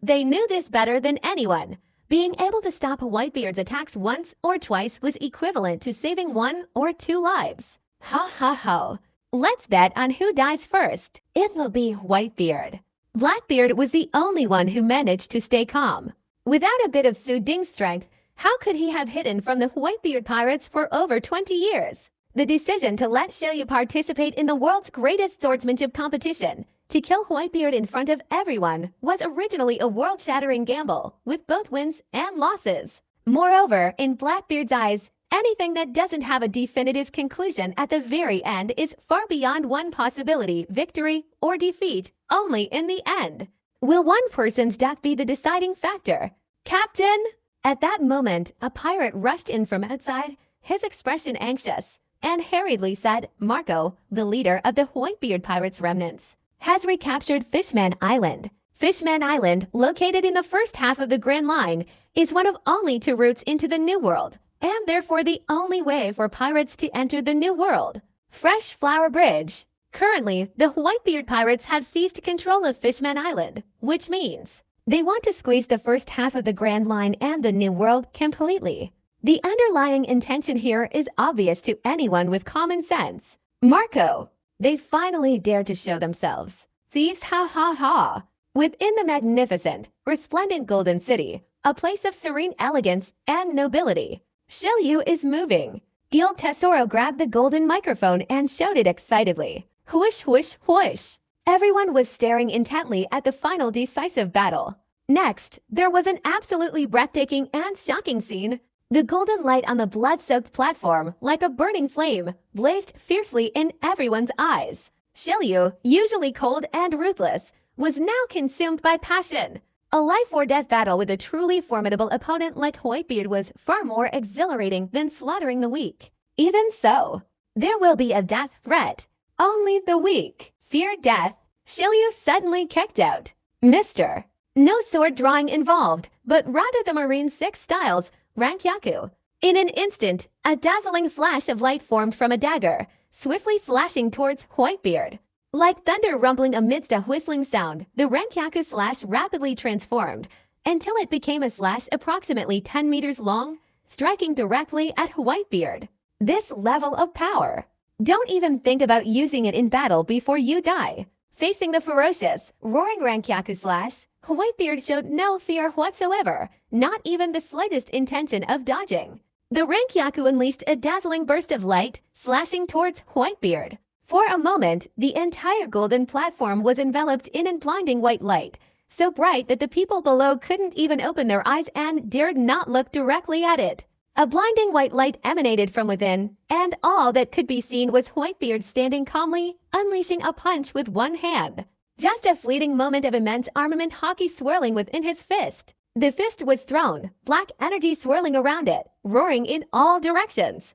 They knew this better than anyone. Being able to stop WhiteBeard's attacks once or twice was equivalent to saving 1 or 2 lives. Ha ha ha. Let's bet on who dies first. It will be WhiteBeard. Blackbeard was the only one who managed to stay calm. Without a bit of Su Ding's strength, how could he have hidden from the WhiteBeard pirates for over 20 years? The decision to let Shilyu participate in the world's greatest swordsmanship competition, to kill WhiteBeard in front of everyone, was originally a world-shattering gamble, with both wins and losses. Moreover, in Blackbeard's eyes, anything that doesn't have a definitive conclusion at the very end is far beyond one possibility: victory or defeat, only in the end. Will one person's death be the deciding factor? Captain? At that moment, a pirate rushed in from outside, his expression anxious, and hurriedly said, Marco, the leader of the WhiteBeard pirates' remnants, has recaptured Fishman Island. Fishman Island, located in the first half of the Grand Line, is one of only 2 routes into the New World, and therefore the only way for pirates to enter the New World. Fresh Flower Bridge. Currently, the WhiteBeard pirates have seized control of Fishman Island, which means they want to squeeze the first half of the Grand Line and the New World completely. The underlying intention here is obvious to anyone with common sense. Marco, they finally dared to show themselves. Thieves, ha ha ha. Within the magnificent, resplendent Golden City, a place of serene elegance and nobility, Shilyu is moving. Gil Tesoro grabbed the golden microphone and shouted excitedly, whoosh whoosh whoosh. Everyone was staring intently at the final decisive battle. Next, there was an absolutely breathtaking and shocking scene. The golden light on the blood-soaked platform, like a burning flame, blazed fiercely in everyone's eyes. Shilyu, usually cold and ruthless, was now consumed by passion. A life-or-death battle with a truly formidable opponent like WhiteBeard was far more exhilarating than slaughtering the weak. Even so, there will be a death threat. Only the weak fear death. Shilyu suddenly kicked out. Mister. No sword drawing involved, but rather the Marine 6 styles, Rankyaku. In an instant, a dazzling flash of light formed from a dagger, swiftly slashing towards WhiteBeard. Like thunder rumbling amidst a whistling sound, the Rankyaku slash rapidly transformed, until it became a slash approximately 10 meters long, striking directly at WhiteBeard. This level of power. Don't even think about using it in battle before you die. Facing the ferocious, roaring Rankyaku slash, WhiteBeard showed no fear whatsoever, not even the slightest intention of dodging. The Rankyaku unleashed a dazzling burst of light, slashing towards WhiteBeard. For a moment, the entire golden platform was enveloped in a blinding white light, so bright that the people below couldn't even open their eyes and dared not look directly at it. A blinding white light emanated from within, and all that could be seen was WhiteBeard standing calmly, unleashing a punch with one hand. Just a fleeting moment of immense armament hockey swirling within his fist. The fist was thrown, black energy swirling around it, roaring in all directions.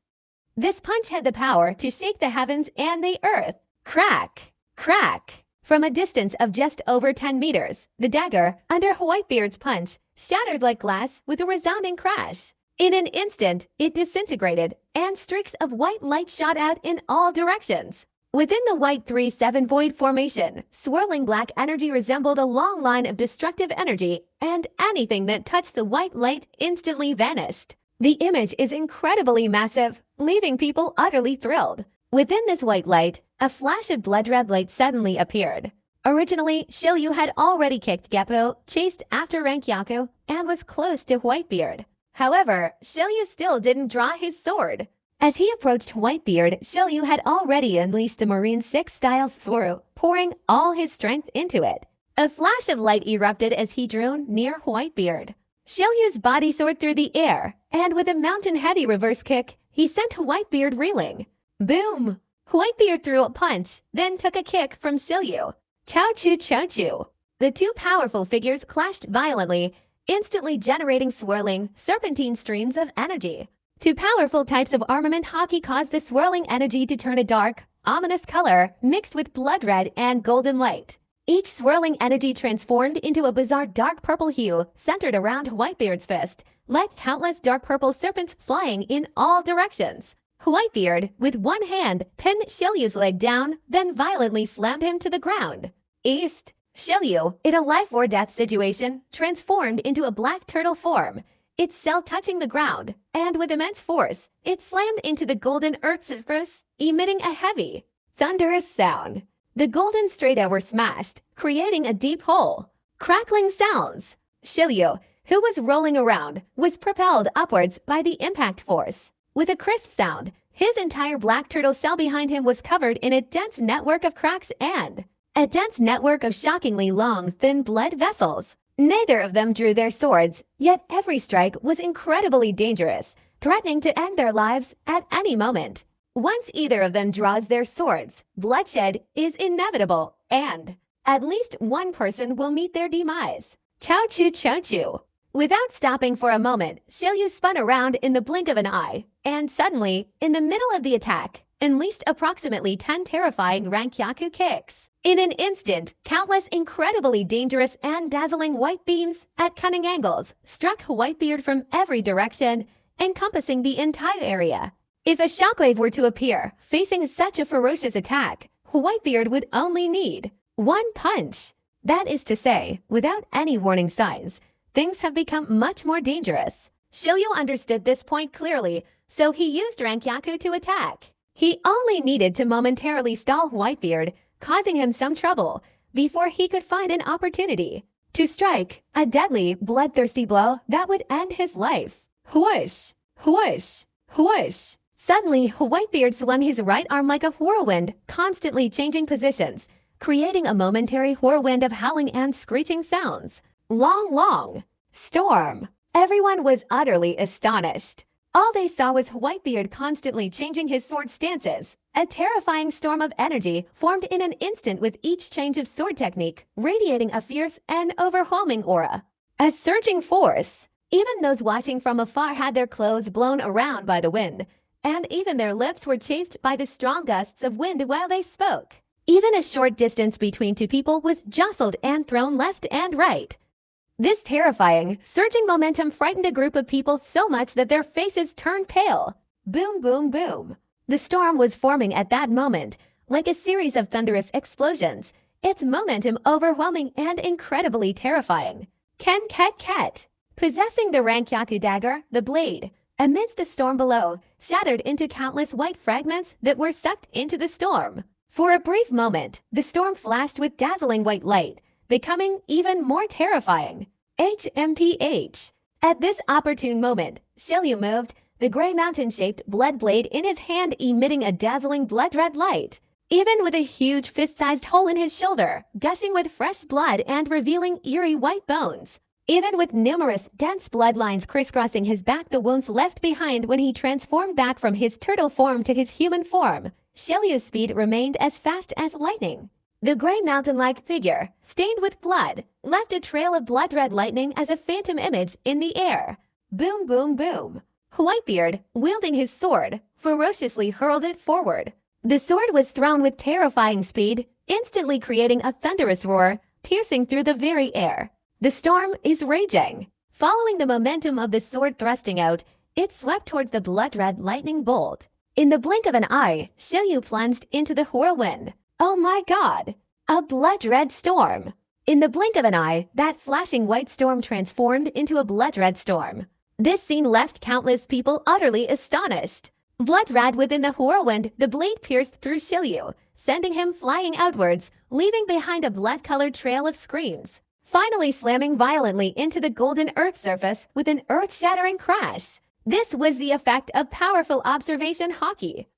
This punch had the power to shake the heavens and the earth. Crack! Crack! From a distance of just over 10 meters, the dagger, under Whitebeard's punch, shattered like glass with a resounding crash. In an instant, it disintegrated, and streaks of white light shot out in all directions. Within the White 3-7 void formation, swirling black energy resembled a long line of destructive energy, and anything that touched the white light instantly vanished. The image is incredibly massive, leaving people utterly thrilled. Within this white light, a flash of blood-red light suddenly appeared. Originally, Shiryu had already kicked Geppo, chased after Rankyaku, and was close to Whitebeard. However, Shiryu still didn't draw his sword. As he approached Whitebeard, Shiryu had already unleashed the Marine 6-style Sword, pouring all his strength into it. A flash of light erupted as he drew near Whitebeard. Shiryu's body soared through the air, and with a mountain-heavy reverse kick, he sent Whitebeard reeling. Boom! Whitebeard threw a punch, then took a kick from Shiryu. Chou-choo chou-choo. The two powerful figures clashed violently, instantly generating swirling, serpentine streams of energy. Two powerful types of armament hockey caused the swirling energy to turn a dark, ominous color mixed with blood red and golden light. Each swirling energy transformed into a bizarre dark purple hue centered around Whitebeard's fist, like countless dark purple serpents flying in all directions. Whitebeard, with one hand, pinned Shiryu's leg down, then violently slammed him to the ground. East. Shiryu, in a life-or-death situation, transformed into a black turtle form, its cell touching the ground, and with immense force, it slammed into the golden earth surface, emitting a heavy, thunderous sound. The golden strata were smashed, creating a deep hole. Crackling sounds. Shiryu, who was rolling around, was propelled upwards by the impact force. With a crisp sound, his entire black turtle shell behind him was covered in a dense network of cracks and a dense network of shockingly long, thin blood vessels. Neither of them drew their swords, yet every strike was incredibly dangerous, threatening to end their lives at any moment. Once either of them draws their swords, bloodshed is inevitable, and at least one person will meet their demise. Chou-choo chou-choo. Without stopping for a moment, Shiryu spun around in the blink of an eye, and suddenly, in the middle of the attack, unleashed approximately 10 terrifying Rankyaku kicks. In an instant, countless incredibly dangerous and dazzling white beams at cunning angles struck Whitebeard from every direction, encompassing the entire area. If a shockwave were to appear, facing such a ferocious attack, Whitebeard would only need one punch. That is to say, without any warning signs, things have become much more dangerous. Shiryu understood this point clearly, so he used Rankyaku to attack. He only needed to momentarily stall Whitebeard, causing him some trouble, before he could find an opportunity to strike a deadly, bloodthirsty blow that would end his life. Whoosh! Whoosh! Whoosh! Suddenly, Whitebeard swung his right arm like a whirlwind, constantly changing positions, creating a momentary whirlwind of howling and screeching sounds. Long storm. Everyone was utterly astonished. All they saw was Whitebeard constantly changing his sword stances. A terrifying storm of energy formed in an instant with each change of sword technique, radiating a fierce and overwhelming aura. A surging force. Even those watching from afar had their clothes blown around by the wind, and even their lips were chafed by the strong gusts of wind while they spoke. Even a short distance between two people was jostled and thrown left and right. This terrifying, surging momentum frightened a group of people so much that their faces turned pale. Boom, boom, boom. The storm was forming at that moment, like a series of thunderous explosions, its momentum overwhelming and incredibly terrifying. Ken ket ket. Possessing the Rankyaku dagger, the blade, amidst the storm below, shattered into countless white fragments that were sucked into the storm. For a brief moment, the storm flashed with dazzling white light, becoming even more terrifying. HMPH. At this opportune moment, Shiryu moved, the gray mountain-shaped blood blade in his hand emitting a dazzling blood-red light. Even with a huge fist-sized hole in his shoulder, gushing with fresh blood and revealing eerie white bones. Even with numerous dense bloodlines crisscrossing his back, the wounds left behind when he transformed back from his turtle form to his human form, Shiryu's speed remained as fast as lightning. The gray mountain-like figure, stained with blood, left a trail of blood-red lightning as a phantom image in the air. Boom, boom, boom. Whitebeard, wielding his sword, ferociously hurled it forward. The sword was thrown with terrifying speed, instantly creating a thunderous roar, piercing through the very air. The storm is raging. Following the momentum of the sword thrusting out, it swept towards the blood-red lightning bolt. In the blink of an eye, Shilyu plunged into the whirlwind. Oh my god! A blood-red storm! In the blink of an eye, that flashing white storm transformed into a blood-red storm. This scene left countless people utterly astonished. Blood-red within the whirlwind, the blade pierced through Shilyu, sending him flying outwards, leaving behind a blood-colored trail of screams. Finally slamming violently into the golden earth surface with an earth-shattering crash. This was the effect of powerful observation hockey.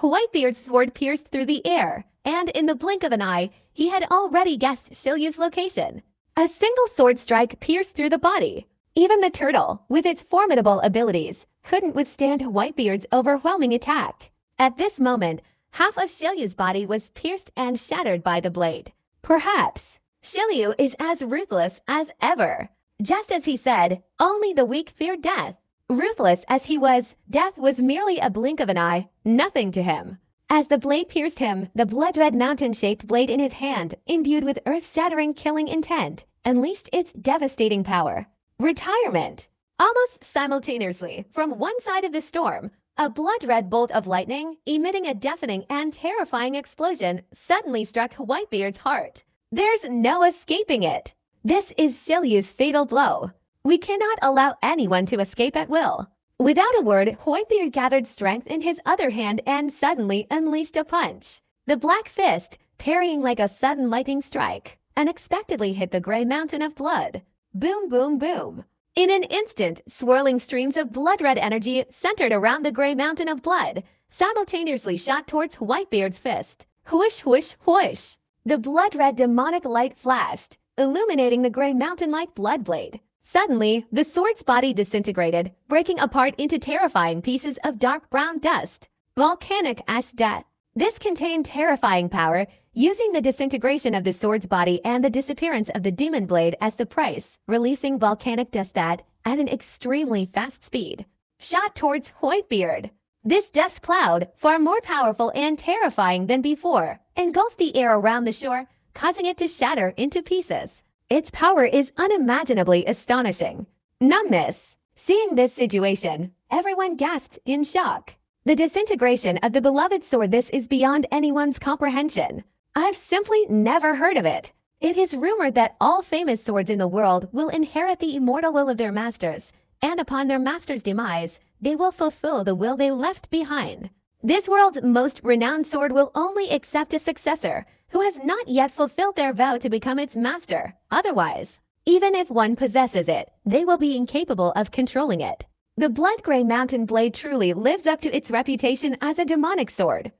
WhiteBeard's sword pierced through the air, and in the blink of an eye, he had already guessed Shilyu's location. A single sword strike pierced through the body. Even the turtle, with its formidable abilities, couldn't withstand WhiteBeard's overwhelming attack. At this moment, half of Shilyu's body was pierced and shattered by the blade. Perhaps Shilyu is as ruthless as ever. Just as he said, only the weak fear death. Ruthless as he was, death was merely a blink of an eye, nothing to him. As the blade pierced him, the blood-red mountain-shaped blade in his hand, imbued with earth-shattering killing intent, unleashed its devastating power. Retirement! Almost simultaneously, from one side of the storm, a blood-red bolt of lightning, emitting a deafening and terrifying explosion, suddenly struck WhiteBeard's heart. There's no escaping it. This is Shilyu's fatal blow. We cannot allow anyone to escape at will. Without a word, WhiteBeard gathered strength in his other hand and suddenly unleashed a punch. The black fist, parrying like a sudden lightning strike, unexpectedly hit the gray mountain of blood. Boom, boom, boom. In an instant, swirling streams of blood-red energy centered around the gray mountain of blood, simultaneously shot towards WhiteBeard's fist. Whoosh, whoosh, whoosh. The blood-red demonic light flashed, illuminating the gray mountain-like blood blade. Suddenly, the sword's body disintegrated, breaking apart into terrifying pieces of dark brown dust. Volcanic ash death. This contained terrifying power, using the disintegration of the sword's body and the disappearance of the demon blade as the price, releasing volcanic dust that, at an extremely fast speed, shot towards WhiteBeard. This dust cloud, far more powerful and terrifying than before, engulfed the air around the shore, causing it to shatter into pieces. Its power is unimaginably astonishing. Numbness. Seeing this situation, everyone gasped in shock. The disintegration of the beloved sword, this is beyond anyone's comprehension. I've simply never heard of it. It is rumored that all famous swords in the world will inherit the immortal will of their masters, and upon their master's demise, they will fulfill the will they left behind. This world's most renowned sword will only accept a successor who has not yet fulfilled their vow to become its master. Otherwise, even if one possesses it, they will be incapable of controlling it. The blood-gray mountain blade truly lives up to its reputation as a demonic sword.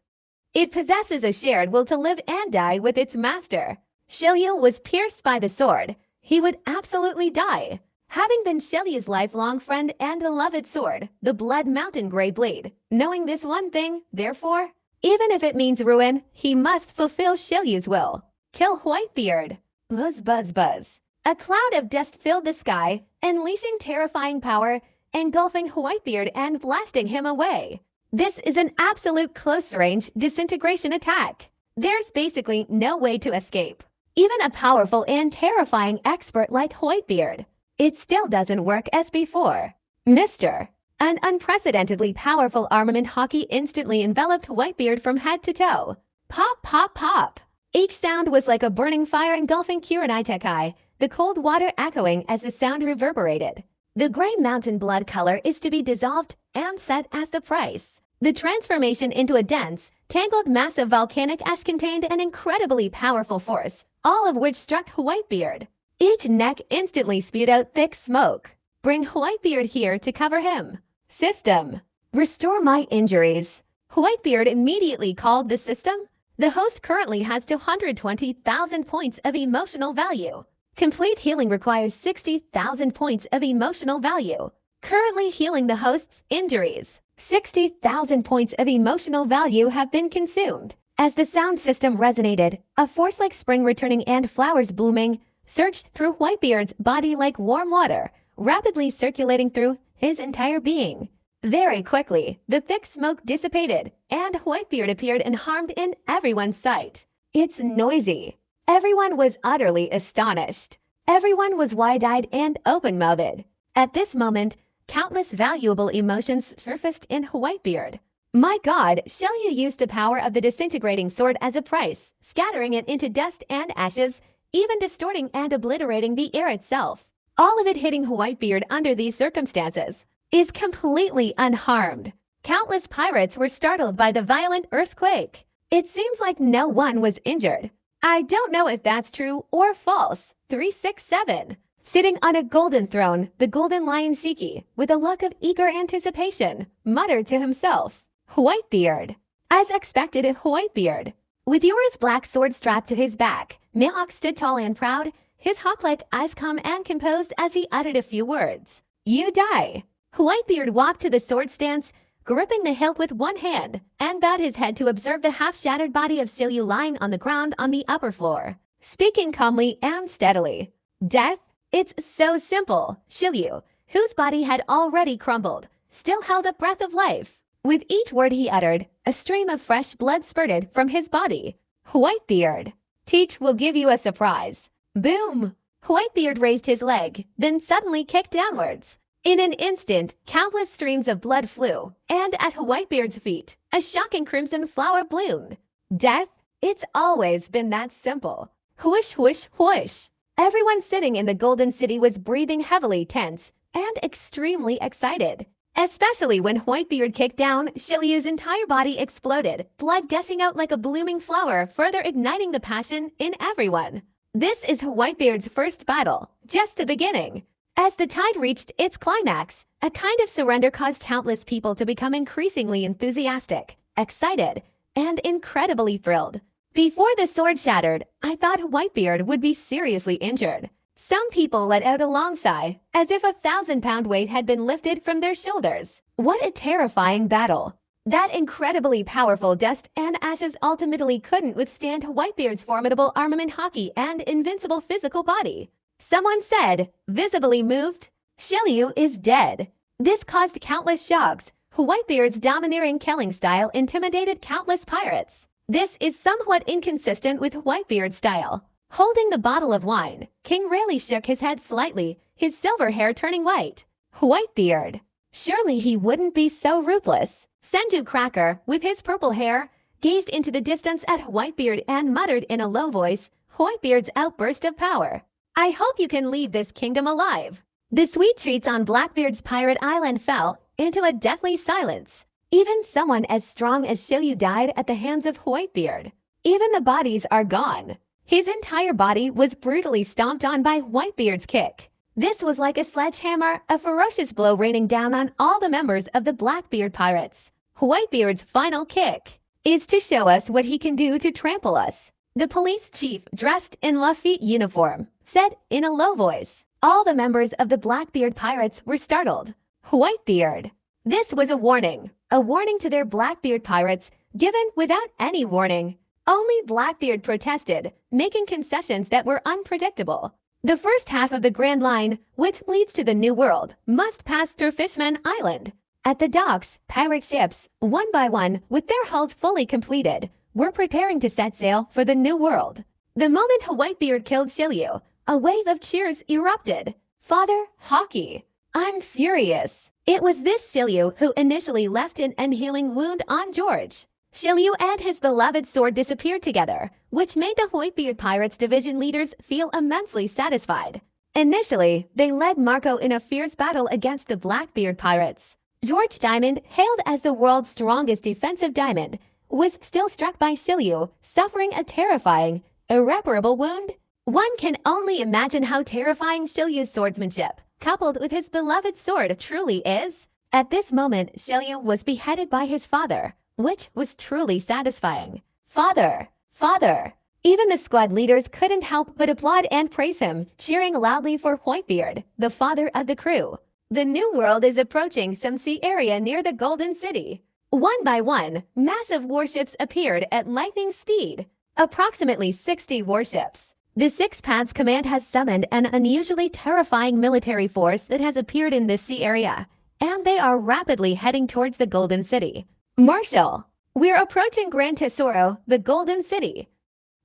It possesses a shared will to live and die with its master. Shilyu was pierced by the sword. He would absolutely die. Having been Shilyu's lifelong friend and beloved sword, the Blood Mountain Gray Blade, knowing this one thing, therefore, even if it means ruin, he must fulfill Shilyu's will. Kill WhiteBeard. Buzz, buzz, buzz. A cloud of dust filled the sky, unleashing terrifying power, engulfing WhiteBeard and blasting him away. This is an absolute close-range disintegration attack. There's basically no way to escape. Even a powerful and terrifying expert like WhiteBeard, it still doesn't work as before. Mister. An unprecedentedly powerful armament hockey instantly enveloped WhiteBeard from head to toe. Pop, pop, pop. Each sound was like a burning fire engulfing Kurenai Tekai, the cold water echoing as the sound reverberated. The gray mountain blood color is to be dissolved and set as the price. The transformation into a dense, tangled mass of volcanic ash contained an incredibly powerful force, all of which struck WhiteBeard. Each neck instantly spewed out thick smoke. Bring WhiteBeard here to cover him. System. Restore my injuries. WhiteBeard immediately called the system. The host currently has 220,000 points of emotional value. Complete healing requires 60,000 points of emotional value. Currently healing the host's injuries. 60,000 points of emotional value have been consumed. As the sound system resonated, a force like spring returning and flowers blooming surged through WhiteBeard's body like warm water, rapidly circulating through his entire being. Very quickly, the thick smoke dissipated, and Whitebeard appeared unharmed in everyone's sight. It's noisy. Everyone was utterly astonished. Everyone was wide-eyed and open-mouthed. At this moment, countless valuable emotions surfaced in Whitebeard. My God, Shellyu used the power of the disintegrating sword as a price, scattering it into dust and ashes, even distorting and obliterating the air itself. All of it hitting Whitebeard under these circumstances is completely unharmed. Countless pirates were startled by the violent earthquake. It seems like no one was injured. I don't know if that's true or false. 367. Sitting on a golden throne, the golden lion Shiki, with a look of eager anticipation, muttered to himself, Whitebeard. As expected of Whitebeard. With Yora's black sword strapped to his back, Mihawk stood tall and proud, his hawk-like eyes calm and composed as he uttered a few words. You die. Whitebeard walked to the sword stance, gripping the hilt with one hand, and bowed his head to observe the half-shattered body of Shellyu lying on the ground on the upper floor, speaking calmly and steadily. Death? It's so simple. Shellyu, whose body had already crumbled, still held a breath of life. With each word he uttered, a stream of fresh blood spurted from his body. Whitebeard. Teach will give you a surprise. Boom! Whitebeard raised his leg, then suddenly kicked downwards. In an instant, countless streams of blood flew, and at Whitebeard's feet, a shocking crimson flower bloomed. Death? It's always been that simple. Whoosh, whoosh, whoosh. Everyone sitting in the Golden City was breathing heavily tense and extremely excited. Especially when Whitebeard kicked down, Shellyu's entire body exploded, blood gushing out like a blooming flower, further igniting the passion in everyone. This is Whitebeard's first battle, just the beginning. As the tide reached its climax, a kind of surrender caused countless people to become increasingly enthusiastic, excited, and incredibly thrilled. Before the sword shattered, I thought Whitebeard would be seriously injured. Some people let out a long sigh, as if a 1,000-pound weight had been lifted from their shoulders. What a terrifying battle! That incredibly powerful dust and ashes ultimately couldn't withstand Whitebeard's formidable armament hockey and invincible physical body. Someone said, visibly moved, Shellyu is dead. This caused countless shocks. Whitebeard's domineering killing style intimidated countless pirates. This is somewhat inconsistent with Whitebeard's style. Holding the bottle of wine, King Rayleigh shook his head slightly, his silver hair turning white. Whitebeard. Surely he wouldn't be so ruthless. Senju Cracker, with his purple hair, gazed into the distance at Whitebeard and muttered in a low voice, Whitebeard's outburst of power. I hope you can leave this kingdom alive. The sweet treats on Blackbeard's pirate island fell into a deathly silence. Even someone as strong as Shellyu died at the hands of Whitebeard. Even the bodies are gone. His entire body was brutally stomped on by Whitebeard's kick. This was like a sledgehammer, a ferocious blow raining down on all the members of the Blackbeard pirates. Whitebeard's final kick is to show us what he can do to trample us. The police chief, dressed in Lafitte uniform, said in a low voice. All the members of the Blackbeard pirates were startled. Whitebeard. This was a warning to their Blackbeard pirates, given without any warning. Only Blackbeard protested, making concessions that were unpredictable. The first half of the Grand Line, which leads to the New World, must pass through Fishman Island. At the docks, pirate ships, one by one, with their hulls fully completed, were preparing to set sail for the New World. The moment Whitebeard killed Shellyu, a wave of cheers erupted. Father, hockey. I'm furious. It was this Shellyu who initially left an unhealing wound on George. Shellyu and his beloved sword disappeared together, which made the Whitebeard Pirates division leaders feel immensely satisfied. Initially, they led Marco in a fierce battle against the Blackbeard Pirates. George Diamond, hailed as the world's strongest defensive diamond, was still struck by Shellyu, suffering a terrifying, irreparable wound. One can only imagine how terrifying Shelyu's swordsmanship, coupled with his beloved sword, truly is. At this moment, Shellyu was beheaded by his father, which was truly satisfying. Father! Father! Even the squad leaders couldn't help but applaud and praise him, cheering loudly for Whitebeard, the father of the crew. The New World is approaching some sea area near the Golden City. One by one, massive warships appeared at lightning speed. Approximately 60 warships. The Six Paths Command has summoned an unusually terrifying military force that has appeared in this sea area. and they are rapidly heading towards the Golden City. Marshal, we're approaching Gran Tesoro, the Golden City.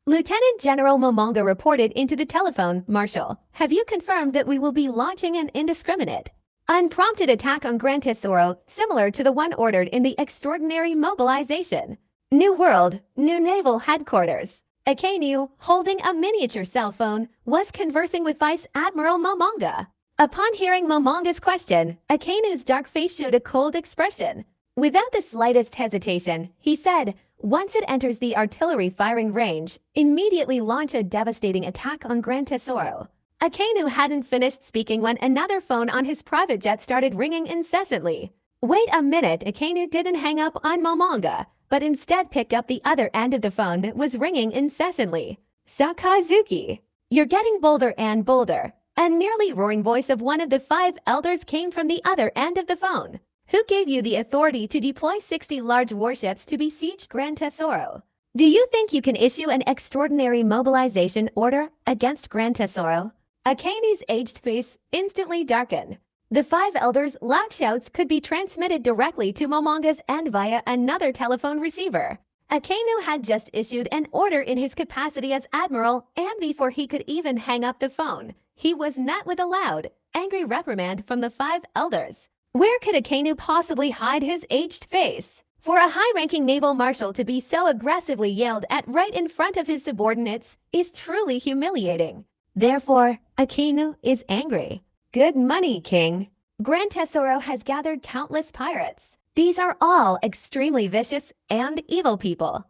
Lieutenant General Momonga reported into the telephone. Marshal, have you confirmed that we will be launching an indiscriminate, unprompted attack on Gran Tesoro, similar to the one ordered in the extraordinary mobilization? New World, New Naval Headquarters. Akenu, holding a miniature cell phone, was conversing with Vice Admiral Momonga. Upon hearing Momonga's question, Akenu's dark face showed a cold expression. Without the slightest hesitation, he said, once it enters the artillery firing range, immediately launch a devastating attack on Gran Tesoro. Akenu hadn't finished speaking when another phone on his private jet started ringing incessantly. Wait a minute, Akenu didn't hang up on Momonga, but instead picked up the other end of the phone that was ringing incessantly. Sakazuki, you're getting bolder and bolder. A nearly roaring voice of one of the 5 elders came from the other end of the phone. Who gave you the authority to deploy 60 large warships to besiege Gran Tesoro? Do you think you can issue an extraordinary mobilization order against Gran Tesoro? Akenu's aged face instantly darkened. The 5 elders' loud shouts could be transmitted directly to Momonga's end via another telephone receiver. Akenu had just issued an order in his capacity as admiral, and before he could even hang up the phone, he was met with a loud, angry reprimand from the 5 elders. Where could Akenu possibly hide his aged face? For a high-ranking naval marshal to be so aggressively yelled at right in front of his subordinates is truly humiliating. Therefore, Akenu is angry. Good money, King. Gran Tesoro has gathered countless pirates. These are all extremely vicious and evil people.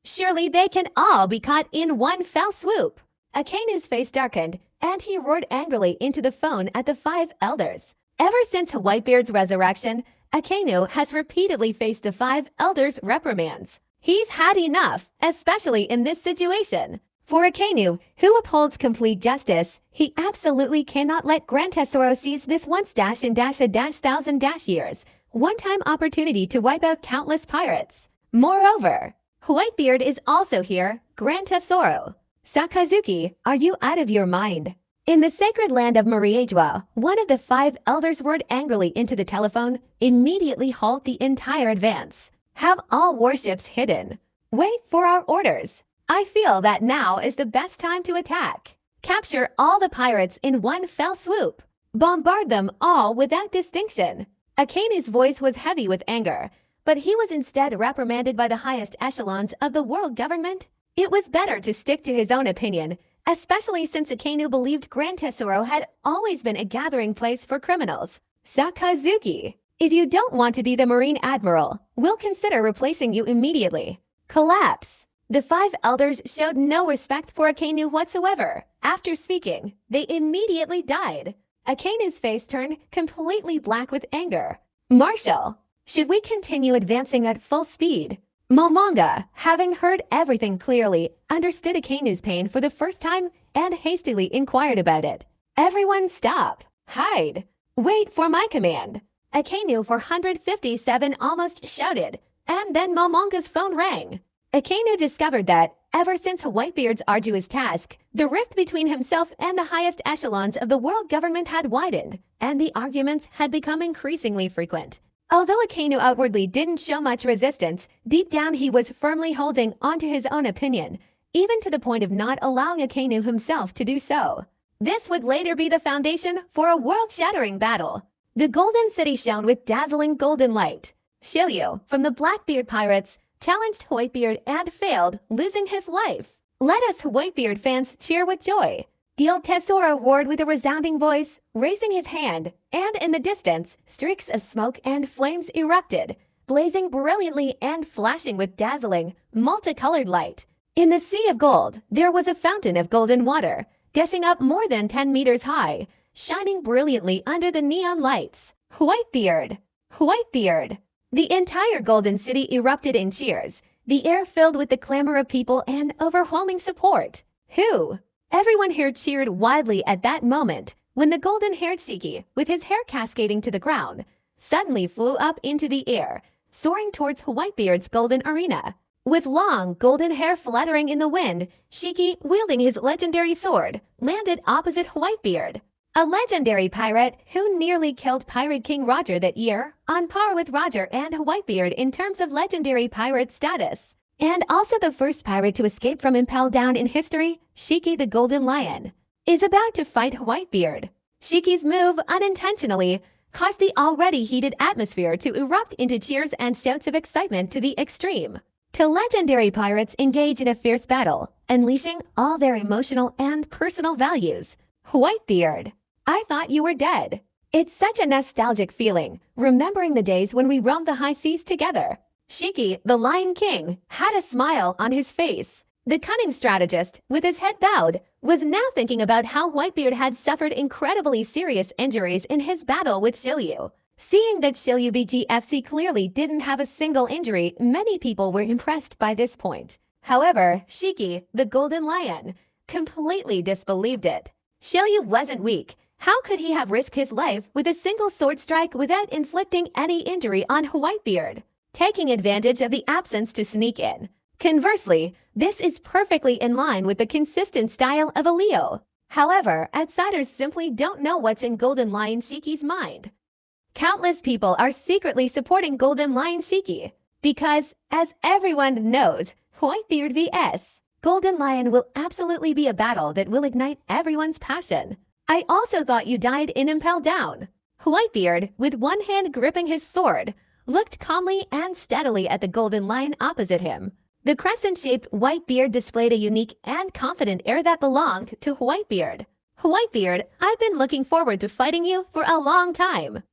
Surely they can all be caught in one fell swoop. Akenu's face darkened, and he roared angrily into the phone at the 5 elders. Ever since Whitebeard's resurrection, Akenu has repeatedly faced the 5 elders' reprimands. He's had enough, especially in this situation. For Akenu, who upholds complete justice, he absolutely cannot let Gran Tesoro seize this once-1,000-years, one-time opportunity to wipe out countless pirates. Moreover, Whitebeard is also here, Gran Tesoro. Sakazuki, are you out of your mind? In the sacred land of Mariejwa, one of the 5 elders roared angrily into the telephone, immediately halt the entire advance. Have all warships hidden. Wait for our orders. I feel that now is the best time to attack. Capture all the pirates in one fell swoop. Bombard them all without distinction. Akenu's voice was heavy with anger, but he was instead reprimanded by the highest echelons of the world government. It was better to stick to his own opinion, especially since Akenu believed Gran Tesoro had always been a gathering place for criminals. Sakazuki, if you don't want to be the Marine Admiral, we'll consider replacing you immediately. Collapse. The 5 elders showed no respect for Akenu whatsoever. After speaking, they immediately died. Akenu's face turned completely black with anger. Marshal, should we continue advancing at full speed? Momonga, having heard everything clearly, understood Akenu's pain for the first time and hastily inquired about it. Everyone stop. Hide. Wait for my command. Akenu 457 almost shouted, and then Momonga's phone rang. Akenu discovered that, ever since Whitebeard's arduous task, the rift between himself and the highest echelons of the world government had widened, and the arguments had become increasingly frequent. Although Akenu outwardly didn't show much resistance, deep down he was firmly holding onto his own opinion, even to the point of not allowing Akenu himself to do so. This would later be the foundation for a world-shattering battle. The Golden City shone with dazzling golden light. Shiryu, from the Blackbeard pirates, challenged Whitebeard and failed, losing his life. Let us Whitebeard fans cheer with joy. The old Tesoro roared with a resounding voice, raising his hand, and in the distance, streaks of smoke and flames erupted, blazing brilliantly and flashing with dazzling, multicolored light. In the sea of gold, there was a fountain of golden water, gushing up more than 10 meters high, shining brilliantly under the neon lights. Whitebeard! Whitebeard! The entire Golden City erupted in cheers, the air filled with the clamor of people and overwhelming support. Who? Everyone here cheered wildly at that moment, when the golden-haired Shiki, with his hair cascading to the ground, suddenly flew up into the air, soaring towards Whitebeard's golden arena. With long, golden hair fluttering in the wind, Shiki, wielding his legendary sword, landed opposite Whitebeard. a legendary pirate who nearly killed Pirate King Roger that year, on par with Roger and WhiteBeard in terms of legendary pirate status. And also the first pirate to escape from Impel Down in history, Shiki the Golden Lion, is about to fight WhiteBeard. Shiki's move, unintentionally, caused the already heated atmosphere to erupt into cheers and shouts of excitement to the extreme. Two legendary pirates engage in a fierce battle, unleashing all their emotional and personal values. WhiteBeard, I thought you were dead. It's such a nostalgic feeling, remembering the days when we roamed the high seas together. Shiki, the Lion King, had a smile on his face. The cunning strategist, with his head bowed, was now thinking about how WhiteBeard had suffered incredibly serious injuries in his battle with Shiryu. Seeing that Shiryu BGFC clearly didn't have a single injury, many people were impressed by this point. However, Shiki, the Golden Lion, completely disbelieved it. Shiryu wasn't weak. How could he have risked his life with a single sword strike without inflicting any injury on WhiteBeard, taking advantage of the absence to sneak in? Conversely, this is perfectly in line with the consistent style of a Leo. However, outsiders simply don't know what's in Golden Lion Shiki's mind. Countless people are secretly supporting Golden Lion Shiki because, as everyone knows, WhiteBeard vs. Golden Lion will absolutely be a battle that will ignite everyone's passion. I also thought you died in Impel Down. WhiteBeard, with one hand gripping his sword, looked calmly and steadily at the Golden Lion opposite him. The crescent-shaped WhiteBeard displayed a unique and confident air that belonged to WhiteBeard. WhiteBeard, I've been looking forward to fighting you for a long time.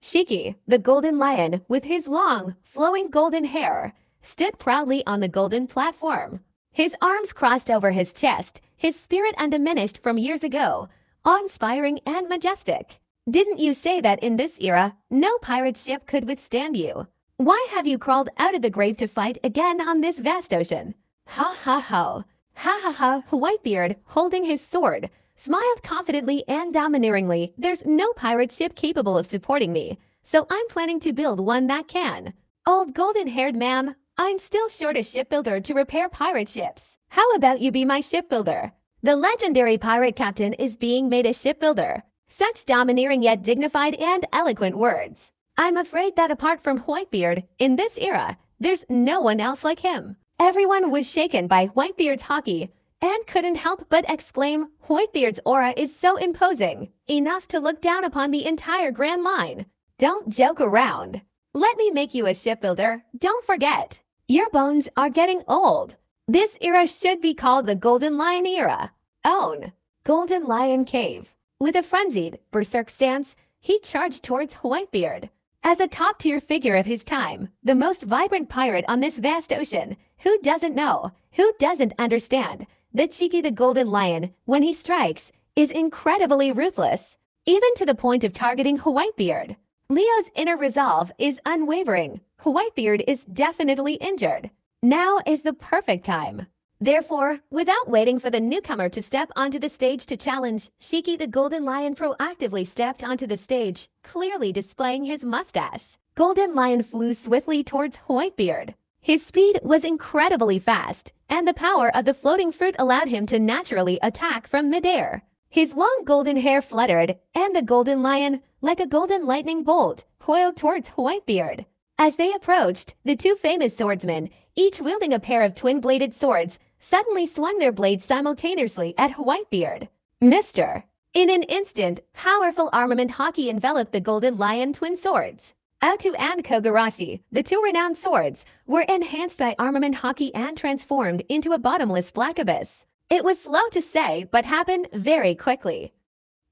Shiki, the Golden Lion, with his long, flowing golden hair, stood proudly on the golden platform. His arms crossed over his chest, his spirit undiminished from years ago, awe-inspiring and majestic. Didn't you say that in this era, no pirate ship could withstand you? Why have you crawled out of the grave to fight again on this vast ocean? Ha ha ha. Ha ha ha. WhiteBeard, holding his sword, smiled confidently and domineeringly. There's no pirate ship capable of supporting me, so I'm planning to build one that can. Old golden-haired man, I'm still short a shipbuilder to repair pirate ships. How about you be my shipbuilder? The legendary pirate captain is being made a shipbuilder. Such domineering yet dignified and eloquent words. I'm afraid that apart from WhiteBeard, in this era, there's no one else like him. Everyone was shaken by WhiteBeard's hockey and couldn't help but exclaim, WhiteBeard's aura is so imposing, enough to look down upon the entire Grand Line. Don't joke around. Let me make you a shipbuilder. Don't forget, your bones are getting old. This era should be called the Golden Lion era. Own. Golden Lion Cave. With a frenzied, berserk stance, he charged towards WhiteBeard. As a top-tier figure of his time, the most vibrant pirate on this vast ocean, who doesn't know, who doesn't understand, that Shiki the Golden Lion, when he strikes, is incredibly ruthless, even to the point of targeting WhiteBeard. Leo's inner resolve is unwavering. WhiteBeard is definitely injured. Now is the perfect time. Therefore, without waiting for the newcomer to step onto the stage to challenge, Shiki the Golden Lion proactively stepped onto the stage, clearly displaying his mustache. Golden Lion flew swiftly towards WhiteBeard. His speed was incredibly fast, and the power of the floating fruit allowed him to naturally attack from midair. His long golden hair fluttered, and the Golden Lion, like a golden lightning bolt, coiled towards WhiteBeard. As they approached, the two famous swordsmen, each wielding a pair of twin-bladed swords, suddenly swung their blades simultaneously at WhiteBeard. Mister! In an instant, powerful armament hockey enveloped the Golden Lion twin swords. Aotu and Kogarashi, the two renowned swords, were enhanced by armament hockey and transformed into a bottomless black abyss. It was slow to say, but happened very quickly.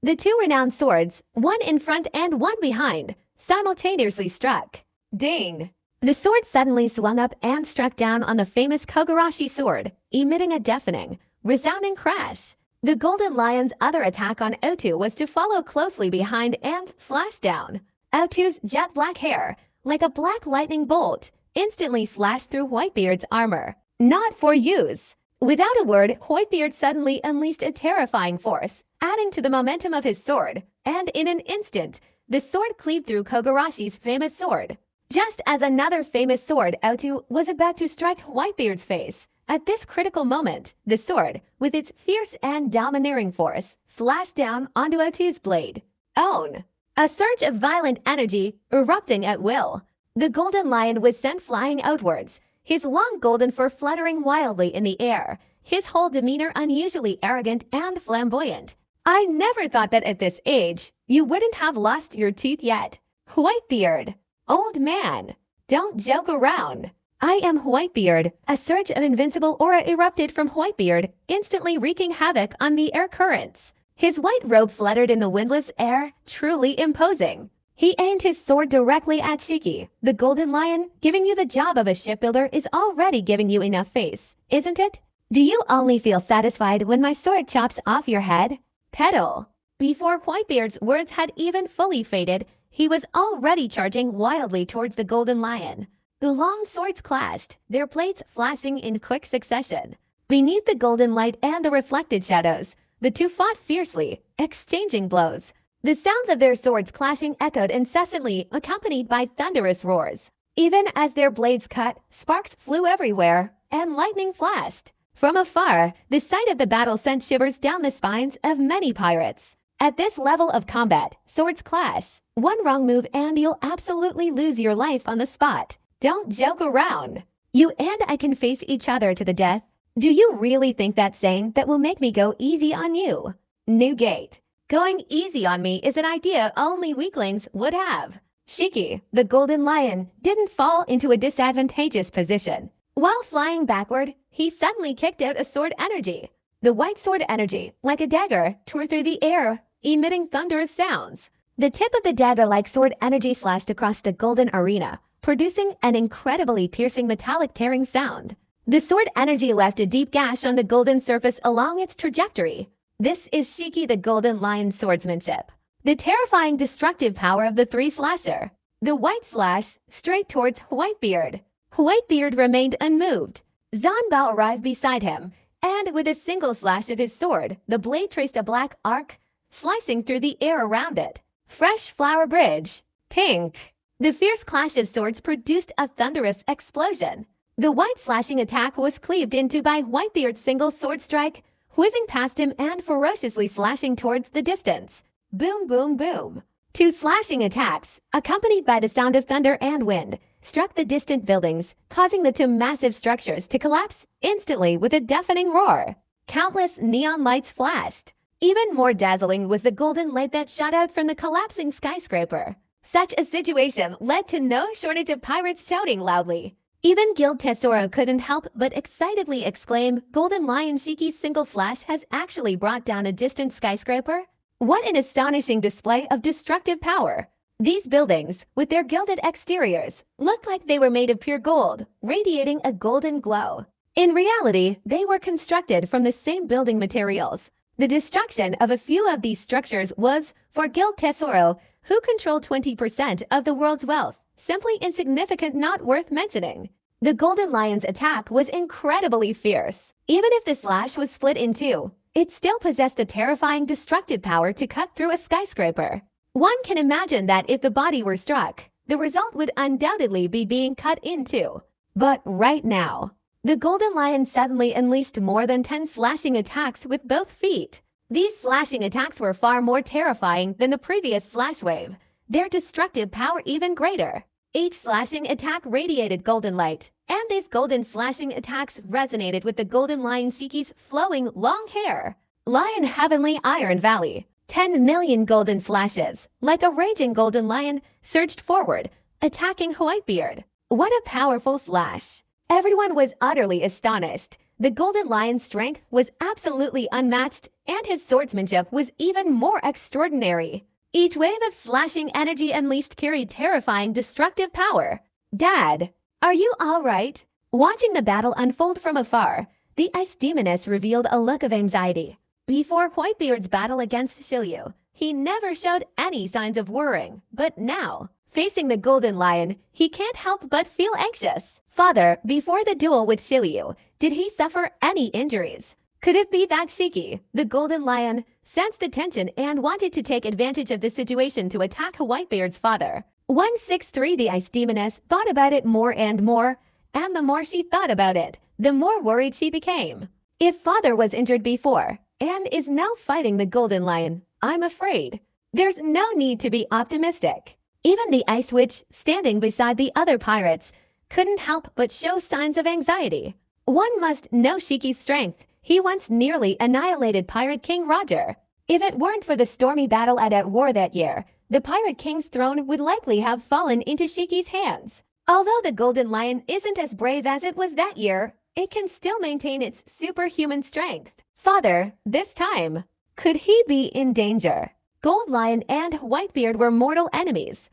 The two renowned swords, one in front and one behind, simultaneously struck. Ding! The sword suddenly swung up and struck down on the famous Kogarashi sword, emitting a deafening, resounding crash. The Golden Lion's other attack on Aotu was to follow closely behind and slash down. Aotu's jet black hair, like a black lightning bolt, instantly slashed through WhiteBeard's armor. Not for use. Without a word, WhiteBeard suddenly unleashed a terrifying force, adding to the momentum of his sword, and in an instant, the sword cleaved through Kogarashi's famous sword. Just as another famous sword, Aotu, was about to strike WhiteBeard's face, At this critical moment, the sword, with its fierce and domineering force, flashed down onto Otu's blade. Own! A surge of violent energy erupting at will. The golden lion was sent flying outwards, his long golden fur fluttering wildly in the air, his whole demeanor unusually arrogant and flamboyant. I never thought that at this age, you wouldn't have lost your teeth yet. WhiteBeard. Old man. Don't joke around. I am WhiteBeard. A surge of invincible aura erupted from WhiteBeard, instantly wreaking havoc on the air currents. His white robe fluttered in the windless air, truly imposing. He aimed his sword directly at Shiki. The golden lion, giving you the job of a shipbuilder, is already giving you enough face, isn't it? Do you only feel satisfied when my sword chops off your head? Petal. Before WhiteBeard's words had even fully faded, he was already charging wildly towards the golden lion. The long swords clashed, their blades flashing in quick succession. Beneath the golden light and the reflected shadows, the two fought fiercely, exchanging blows. The sounds of their swords clashing echoed incessantly, accompanied by thunderous roars. Even as their blades cut, sparks flew everywhere, and lightning flashed. From afar, the sight of the battle sent shivers down the spines of many pirates. At this level of combat, swords clash. One wrong move and you'll absolutely lose your life on the spot. Don't joke around. You and I can face each other to the death. Do you really think that's saying that will make me go easy on you? New gate. Going easy on me is an idea only weaklings would have. Shiki, the golden lion, didn't fall into a disadvantageous position. While flying backward, he suddenly kicked out a sword energy. The white sword energy, like a dagger, tore through the air, emitting thunderous sounds. The tip of the dagger-like sword energy slashed across the golden arena, producing an incredibly piercing metallic tearing sound. The sword energy left a deep gash on the golden surface along its trajectory. This is Shiki the Golden Lion's swordsmanship. The terrifying destructive power of the three-slasher. The white slash, straight towards WhiteBeard. WhiteBeard remained unmoved. Zanbao arrived beside him, and with a single slash of his sword, the blade traced a black arc, slicing through the air around it. Fresh flower bridge. Pink. The fierce clash of swords produced a thunderous explosion. The white slashing attack was cleaved into by WhiteBeard's single sword strike, whizzing past him and ferociously slashing towards the distance. Boom, boom, boom. Two slashing attacks, accompanied by the sound of thunder and wind, struck the distant buildings, causing the two massive structures to collapse instantly with a deafening roar. Countless neon lights flashed. Even more dazzling was the golden light that shot out from the collapsing skyscraper. Such a situation led to no shortage of pirates shouting loudly. Even Guild Tesoro couldn't help but excitedly exclaim, "Golden Lion Shiki's single flash has actually brought down a distant skyscraper? What an astonishing display of destructive power!" These buildings, with their gilded exteriors, looked like they were made of pure gold, radiating a golden glow. In reality, they were constructed from the same building materials. The destruction of a few of these structures was, for Guild Tesoro, who controlled 20% of the world's wealth, simply insignificant, not worth mentioning. The Golden Lion's attack was incredibly fierce. Even if the slash was split in two, it still possessed the terrifying destructive power to cut through a skyscraper. One can imagine that if the body were struck, the result would undoubtedly be being cut in two. But right now, the Golden Lion suddenly unleashed more than 10 slashing attacks with both feet. These slashing attacks were far more terrifying than the previous slash wave, their destructive power even greater. Each slashing attack radiated golden light, and these golden slashing attacks resonated with the Golden Lion Shiki's flowing long hair. Lion Heavenly Iron Valley. 10 million golden slashes, like a raging golden lion, surged forward, attacking WhiteBeard. What a powerful slash! Everyone was utterly astonished. The Golden Lion's strength was absolutely unmatched, and his swordsmanship was even more extraordinary. Each wave of slashing energy unleashed carried terrifying destructive power. "Dad, are you all right?" Watching the battle unfold from afar, the Ice Demoness revealed a look of anxiety. Before WhiteBeard's battle against Shilyu, he never showed any signs of worrying, but now, facing the Golden Lion, he can't help but feel anxious. "Father, before the duel with Shilyu, did he suffer any injuries? Could it be that Shiki, the Golden Lion, sensed the tension and wanted to take advantage of the situation to attack WhiteBeard's father?" 163 The Ice Demoness thought about it more and more, and the more she thought about it, the more worried she became. If father was injured before and is now fighting the Golden Lion, I'm afraid there's no need to be optimistic. Even the Ice Witch, standing beside the other pirates, couldn't help but show signs of anxiety. One must know Shiki's strength. He once nearly annihilated Pirate King Roger. If it weren't for the stormy battle at war that year, the Pirate King's throne would likely have fallen into Shiki's hands. Although the Golden Lion isn't as brave as it was that year, it can still maintain its superhuman strength. Father, this time, could he be in danger? Gold Lion and Whitebeard were mortal enemies.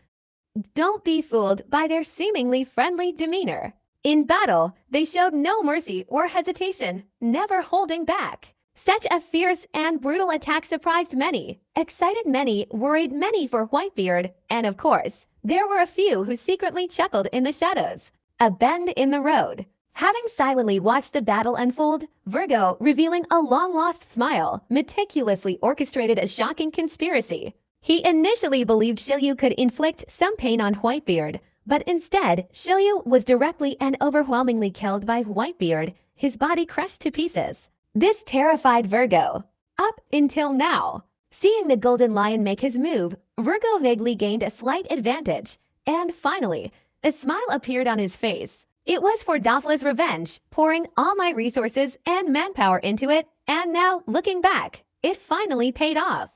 Don't be fooled by their seemingly friendly demeanor. In battle, they showed no mercy or hesitation, never holding back. Such a fierce and brutal attack surprised many, excited many, worried many for Whitebeard, and of course, there were a few who secretly chuckled in the shadows. A bend in the road. Having silently watched the battle unfold, Virgo, revealing a long-lost smile, meticulously orchestrated a shocking conspiracy. He initially believed Shiryu could inflict some pain on Whitebeard, but instead, Shiryu was directly and overwhelmingly killed by Whitebeard, his body crushed to pieces. This terrified Virgo. Up until now, seeing the Golden Lion make his move, Virgo vaguely gained a slight advantage, and finally, a smile appeared on his face. It was for Dofla's revenge, pouring all my resources and manpower into it, and now, looking back, it finally paid off.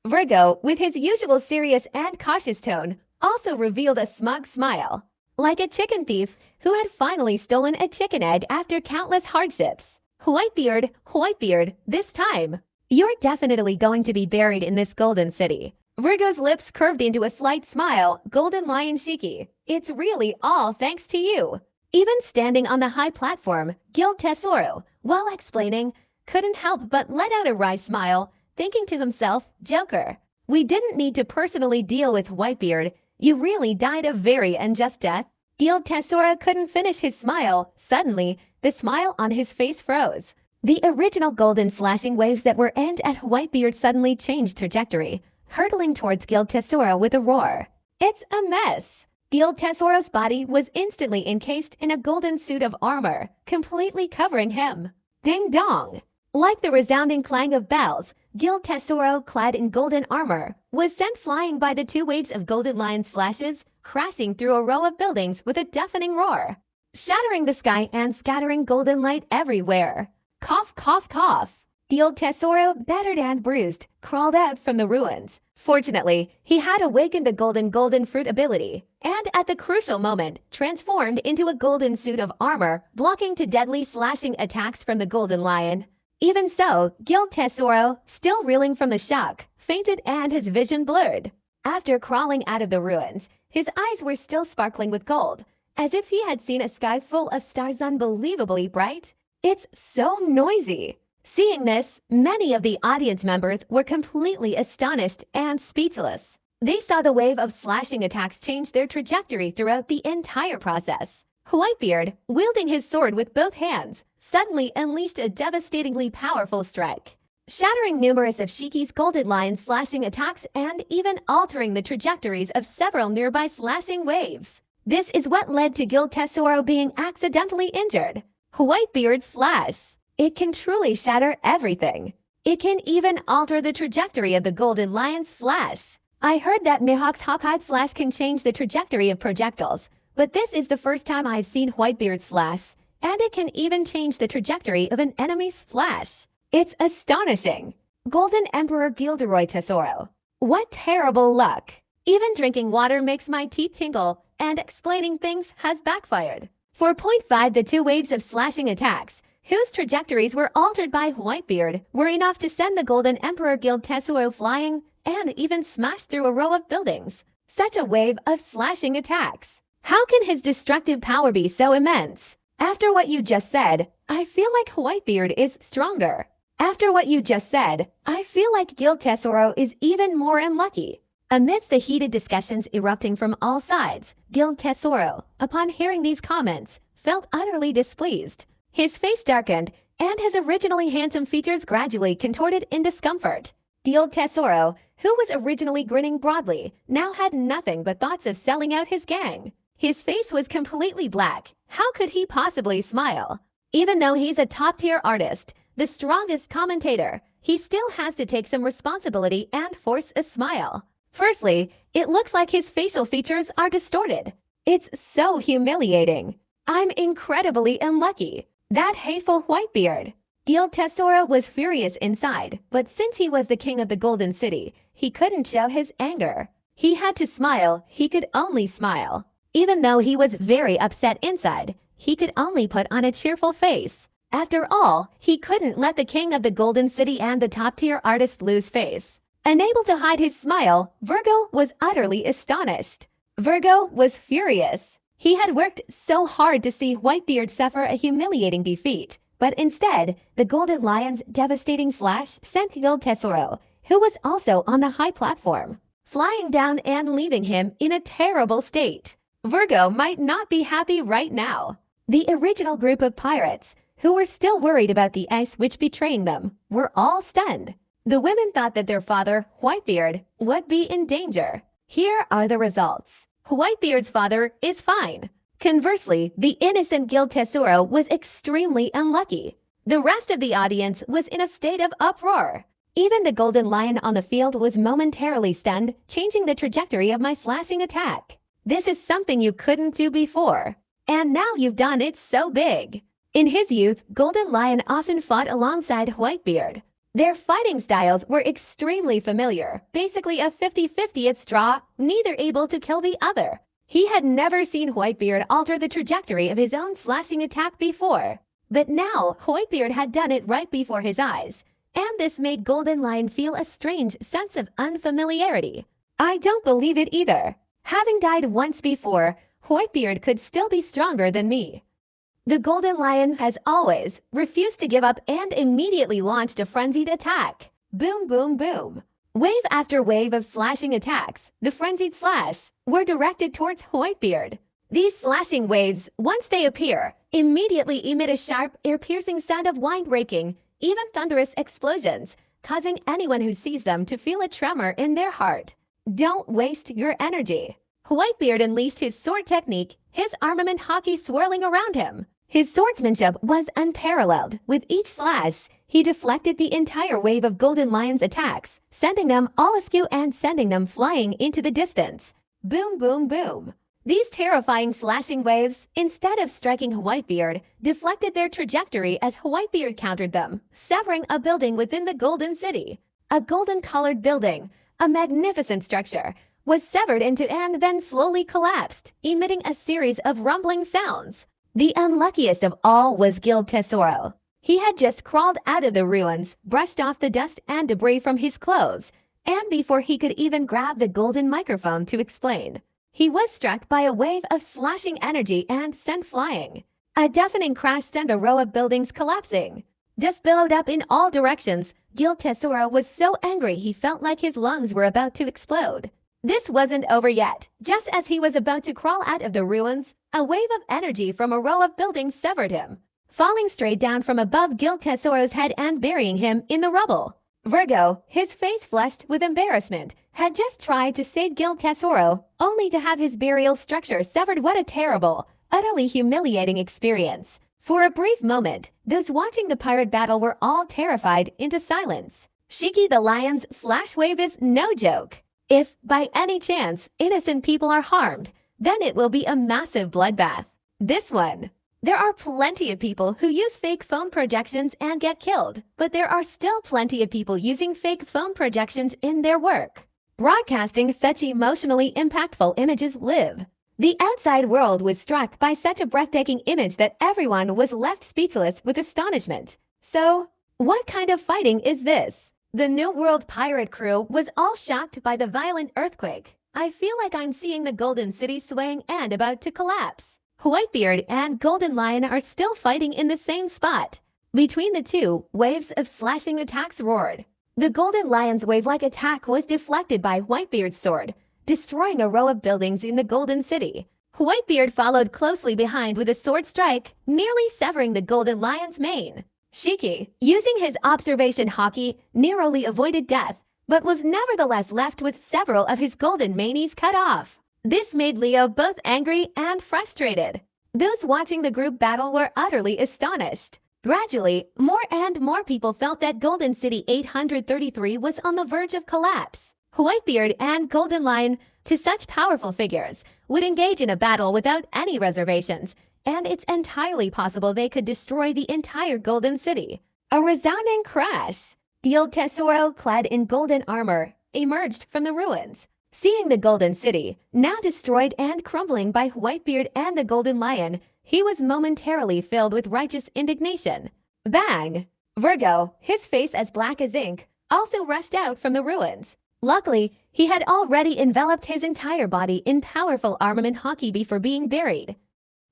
Virgo, with his usual serious and cautious tone, also revealed a smug smile, like a chicken thief who had finally stolen a chicken egg after countless hardships. Whitebeard, this time, you're definitely going to be buried in this golden city. Virgo's lips curved into a slight smile. Golden Lion Shiki, it's really all thanks to you. Even standing on the high platform, Guild Tesoro, while explaining, couldn't help but let out a wry smile, thinking to himself, Joker, we didn't need to personally deal with Whitebeard. You really died a very unjust death. Guild Tesoro couldn't finish his smile. Suddenly, the smile on his face froze. The original golden slashing waves that were aimed at Whitebeard suddenly changed trajectory, hurtling towards Guild Tesoro with a roar. It's a mess. Guild Tesoro's body was instantly encased in a golden suit of armor, completely covering him. Ding dong! Like the resounding clang of bells, Guild Tesoro, clad in golden armor, was sent flying by the two waves of Golden Lion slashes, crashing through a row of buildings with a deafening roar, shattering the sky and scattering golden light everywhere. Cough, cough, cough. Guild Tesoro, battered and bruised, crawled out from the ruins. Fortunately, he had awakened the golden fruit ability, and at the crucial moment, transformed into a golden suit of armor, blocking to deadly slashing attacks from the Golden Lion. Even so, Guild Tesoro, still reeling from the shock, fainted and his vision blurred. After crawling out of the ruins, his eyes were still sparkling with gold, as if he had seen a sky full of stars unbelievably bright. It's so noisy. Seeing this, many of the audience members were completely astonished and speechless. They saw the wave of slashing attacks change their trajectory throughout the entire process. Whitebeard, wielding his sword with both hands, suddenly unleashed a devastatingly powerful strike, shattering numerous of Shiki's Golden Lion slashing attacks and even altering the trajectories of several nearby slashing waves. This is what led to Guild Tesoro being accidentally injured. Whitebeard's slash. It can truly shatter everything. It can even alter the trajectory of the Golden Lion's slash. I heard that Mihawk's Hawkeye slash can change the trajectory of projectiles, but this is the first time I've seen Whitebeard's slash, and it can even change the trajectory of an enemy's slash. It's astonishing. Golden Emperor Gilderoy Tesoro. What terrible luck. Even drinking water makes my teeth tingle, and explaining things has backfired. 4.5 The two waves of slashing attacks, whose trajectories were altered by Whitebeard, were enough to send the Golden Emperor Guild Tesoro flying and even smash through a row of buildings. Such a wave of slashing attacks. How can his destructive power be so immense? After what you just said, I feel like Whitebeard is stronger. After what you just said, I feel like Guild Tesoro is even more unlucky. Amidst the heated discussions erupting from all sides, Guild Tesoro, upon hearing these comments, felt utterly displeased. His face darkened, and his originally handsome features gradually contorted in discomfort. Guild Tesoro, who was originally grinning broadly, now had nothing but thoughts of selling out his gang. His face was completely black. How could he possibly smile? Even though he's a top-tier artist, the strongest commentator, he still has to take some responsibility and force a smile. Firstly, it looks like his facial features are distorted. It's so humiliating. I'm incredibly unlucky. That hateful Whitebeard. Gil Tesoro was furious inside, but since he was the king of the Golden City, he couldn't show his anger. He had to smile. He could only smile. Even though he was very upset inside, he could only put on a cheerful face. After all, he couldn't let the king of the Golden City and the top-tier artist lose face. Unable to hide his smile, Virgo was utterly astonished. Virgo was furious. He had worked so hard to see Whitebeard suffer a humiliating defeat, but instead, the Golden Lion's devastating slash sent Gil Tesoro, who was also on the high platform, flying down and leaving him in a terrible state. Virgo might not be happy right now. The original group of pirates, who were still worried about the ice witch betraying them, were all stunned. The women thought that their father, Whitebeard, would be in danger. Here are the results. Whitebeard's father is fine. Conversely, the innocent Gil Tesoro was extremely unlucky. The rest of the audience was in a state of uproar. Even the Golden Lion on the field was momentarily stunned, changing the trajectory of my slashing attack. This is something you couldn't do before. And now you've done it so big. In his youth, Golden Lion often fought alongside Whitebeard. Their fighting styles were extremely familiar, basically a 50-50 at straw, neither able to kill the other. He had never seen Whitebeard alter the trajectory of his own slashing attack before. But now, Whitebeard had done it right before his eyes, and this made Golden Lion feel a strange sense of unfamiliarity. I don't believe it either. Having died once before, Whitebeard could still be stronger than me. The Golden Lion has always refused to give up and immediately launched a frenzied attack. Boom, boom, boom. Wave after wave of slashing attacks, the frenzied slash, were directed towards Whitebeard. These slashing waves, once they appear, immediately emit a sharp, ear-piercing sound of wind-breaking, even thunderous explosions, causing anyone who sees them to feel a tremor in their heart. Don't waste your energy. Whitebeard unleashed his sword technique, his armament hockey swirling around him. His swordsmanship was unparalleled. With each slash, he deflected the entire wave of Golden Lion's attacks, sending them all askew and sending them flying into the distance. Boom, boom, boom. These terrifying slashing waves, instead of striking Whitebeard, deflected their trajectory as Whitebeard countered them, severing a building within the Golden City. A golden-colored building, a magnificent structure, was severed into and then slowly collapsed, emitting a series of rumbling sounds. The unluckiest of all was Gil Tesoro. He had just crawled out of the ruins, brushed off the dust and debris from his clothes, and before he could even grab the golden microphone to explain, he was struck by a wave of slashing energy and sent flying. A deafening crash sent a row of buildings collapsing. Dust billowed up in all directions. Gil Tesoro was so angry he felt like his lungs were about to explode. This wasn't over yet. Just as he was about to crawl out of the ruins, a wave of energy from a row of buildings severed him, falling straight down from above Gil Tesoro's head and burying him in the rubble. Virgo, his face flushed with embarrassment, had just tried to save Gil Tesoro, only to have his burial structure severed. What a terrible, utterly humiliating experience. For a brief moment, those watching the pirate battle were all terrified into silence. Shiki the Lion's slash wave is no joke. If, by any chance, innocent people are harmed, then it will be a massive bloodbath. This one. There are plenty of people who use fake phone projections and get killed, but there are still plenty of people using fake phone projections in their work, broadcasting such emotionally impactful images live. The outside world was struck by such a breathtaking image that everyone was left speechless with astonishment. So, what kind of fighting is this? The New World pirate crew was all shocked by the violent earthquake. I feel like I'm seeing the Golden City swaying and about to collapse. Whitebeard and Golden Lion are still fighting in the same spot. Between the two, waves of slashing attacks roared. The Golden Lion's wave-like attack was deflected by Whitebeard's sword, destroying a row of buildings in the Golden City. Whitebeard followed closely behind with a sword strike, nearly severing the Golden Lion's mane. Shiki, using his observation hockey, narrowly avoided death, but was nevertheless left with several of his golden manes cut off. This made Leo both angry and frustrated. Those watching the group battle were utterly astonished. Gradually, more and more people felt that Golden City 833 was on the verge of collapse. Whitebeard and Golden Lion, to such powerful figures, would engage in a battle without any reservations, and it's entirely possible they could destroy the entire Golden City. A resounding crash. The old Tesoro, clad in golden armor, emerged from the ruins. Seeing the Golden City, now destroyed and crumbling by Whitebeard and the Golden Lion, he was momentarily filled with righteous indignation. Bang! Virgo, his face as black as ink, also rushed out from the ruins. Luckily, he had already enveloped his entire body in powerful armament hockey before being buried.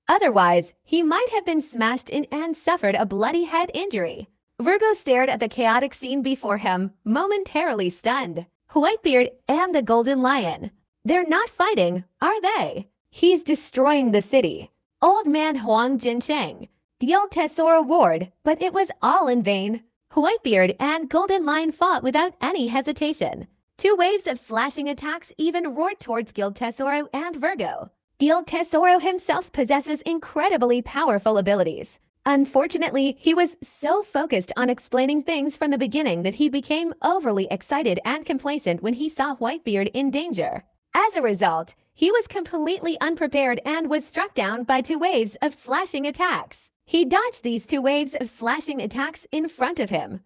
Otherwise, he might have been smashed in and suffered a bloody head injury. Virgo stared at the chaotic scene before him, momentarily stunned. Whitebeard and the Golden Lion. They're not fighting, are they? He's destroying the city. Old man Huang Jincheng. The old Tesoro roared, but it was all in vain. Whitebeard and Golden Lion fought without any hesitation. Two waves of slashing attacks even roared towards Guild Tesoro and Virgo. Guild Tesoro himself possesses incredibly powerful abilities. Unfortunately, he was so focused on explaining things from the beginning that he became overly excited and complacent when he saw Whitebeard in danger. As a result, he was completely unprepared and was struck down by two waves of slashing attacks. He dodged these two waves of slashing attacks in front of him.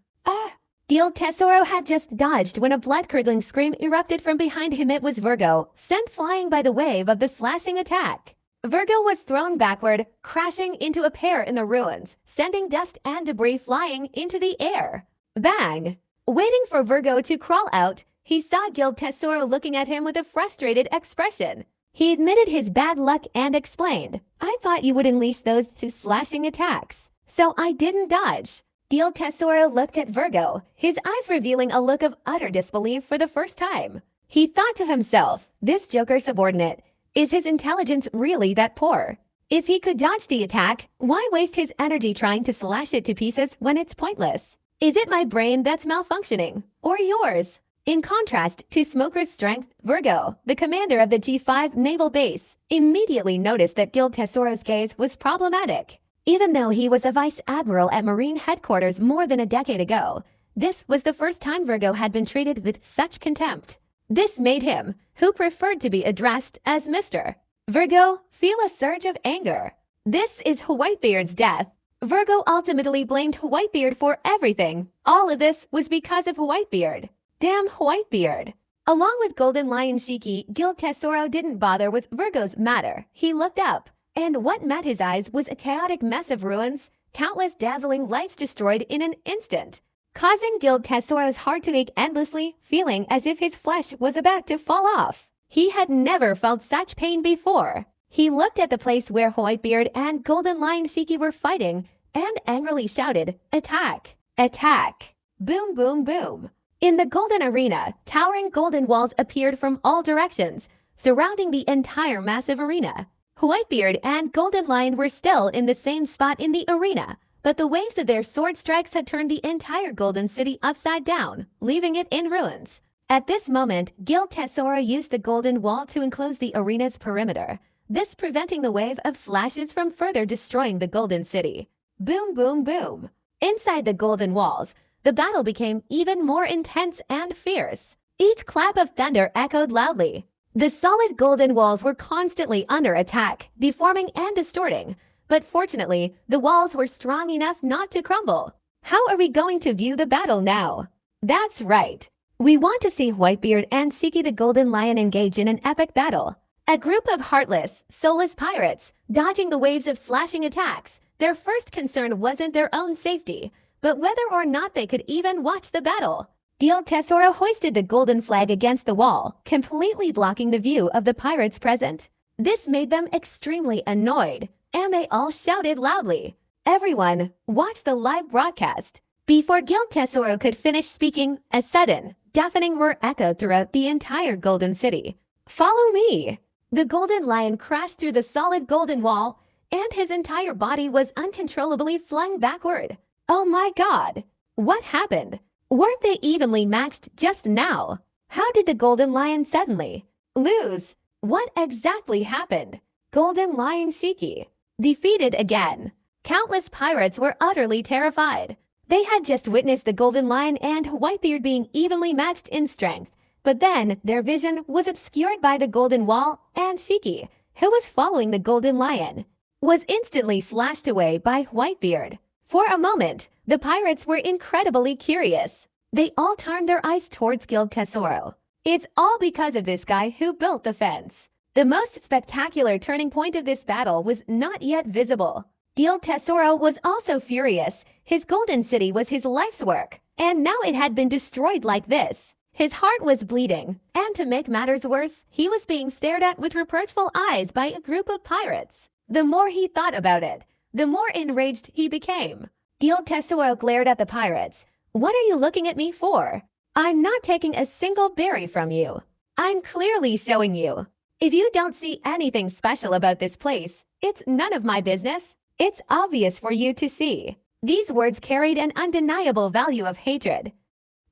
Guild Tesoro had just dodged when a blood-curdling scream erupted from behind him. It was Virgo, sent flying by the wave of the slashing attack. Virgo was thrown backward, crashing into a pair in the ruins, sending dust and debris flying into the air. Bang! Waiting for Virgo to crawl out, he saw Guild Tesoro looking at him with a frustrated expression. He admitted his bad luck and explained, "I thought you would unleash those two slashing attacks, so I didn't dodge." Guild Tesoro looked at Virgo, his eyes revealing a look of utter disbelief for the first time. He thought to himself, this Joker subordinate, is his intelligence really that poor? If he could dodge the attack, why waste his energy trying to slash it to pieces when it's pointless? Is it my brain that's malfunctioning, or yours? In contrast to Smoker's strength, Virgo, the commander of the G5 naval base, immediately noticed that Guild Tesoro's gaze was problematic. Even though he was a vice admiral at Marine headquarters more than a decade ago, this was the first time Virgo had been treated with such contempt. This made him, who preferred to be addressed as Mr. Virgo, feel a surge of anger. This is Whitebeard's death. Virgo ultimately blamed Whitebeard for everything. All of this was because of Whitebeard. Damn Whitebeard. Along with Golden Lion Shiki, Guild Tesoro didn't bother with Virgo's matter. He looked up, and what met his eyes was a chaotic mess of ruins, countless dazzling lights destroyed in an instant, causing Guild Tesoro's heart to ache endlessly, feeling as if his flesh was about to fall off. He had never felt such pain before. He looked at the place where Whitebeard and Golden Lion Shiki were fighting and angrily shouted, "Attack! Attack!" Boom, boom, boom. In the Golden Arena, towering golden walls appeared from all directions, surrounding the entire massive arena. Whitebeard and Golden Lion were still in the same spot in the arena, but the waves of their sword strikes had turned the entire Golden City upside down, leaving it in ruins. At this moment, Guild Tesoro used the golden wall to enclose the arena's perimeter, this preventing the wave of slashes from further destroying the Golden City. Boom, boom, boom. Inside the golden walls, the battle became even more intense and fierce. Each clap of thunder echoed loudly. The solid golden walls were constantly under attack, deforming and distorting, but fortunately, the walls were strong enough not to crumble. How are we going to view the battle now? That's right. We want to see Whitebeard and Shiki the Golden Lion engage in an epic battle. A group of heartless, soulless pirates, dodging the waves of slashing attacks. Their first concern wasn't their own safety, but whether or not they could even watch the battle. Guild Tesoro hoisted the golden flag against the wall, completely blocking the view of the pirates present. This made them extremely annoyed, and they all shouted loudly. Everyone, watch the live broadcast. Before Guild Tesoro could finish speaking, a sudden, deafening roar echoed throughout the entire Golden City. "Follow me!" The Golden Lion crashed through the solid golden wall, and his entire body was uncontrollably flung backward. Oh my God! What happened? Weren't they evenly matched just now? How did the Golden Lion suddenly lose? What exactly happened? Golden Lion Shiki. Defeated again. Countless pirates were utterly terrified. They had just witnessed the Golden Lion and WhiteBeard being evenly matched in strength, but then their vision was obscured by the Golden Wall, and Shiki, who was following the Golden Lion, was instantly slashed away by WhiteBeard. For a moment, the pirates were incredibly curious. They all turned their eyes towards Guild Tesoro. It's all because of this guy who built the fence. The most spectacular turning point of this battle was not yet visible. Guild Tesoro was also furious. His golden city was his life's work, and now it had been destroyed like this. His heart was bleeding, and to make matters worse, he was being stared at with reproachful eyes by a group of pirates. The more he thought about it, the more enraged he became. Guild Tesoro glared at the pirates. "What are you looking at me for? I'm not taking a single berry from you. I'm clearly showing you. If you don't see anything special about this place, it's none of my business. It's obvious for you to see." These words carried an undeniable value of hatred.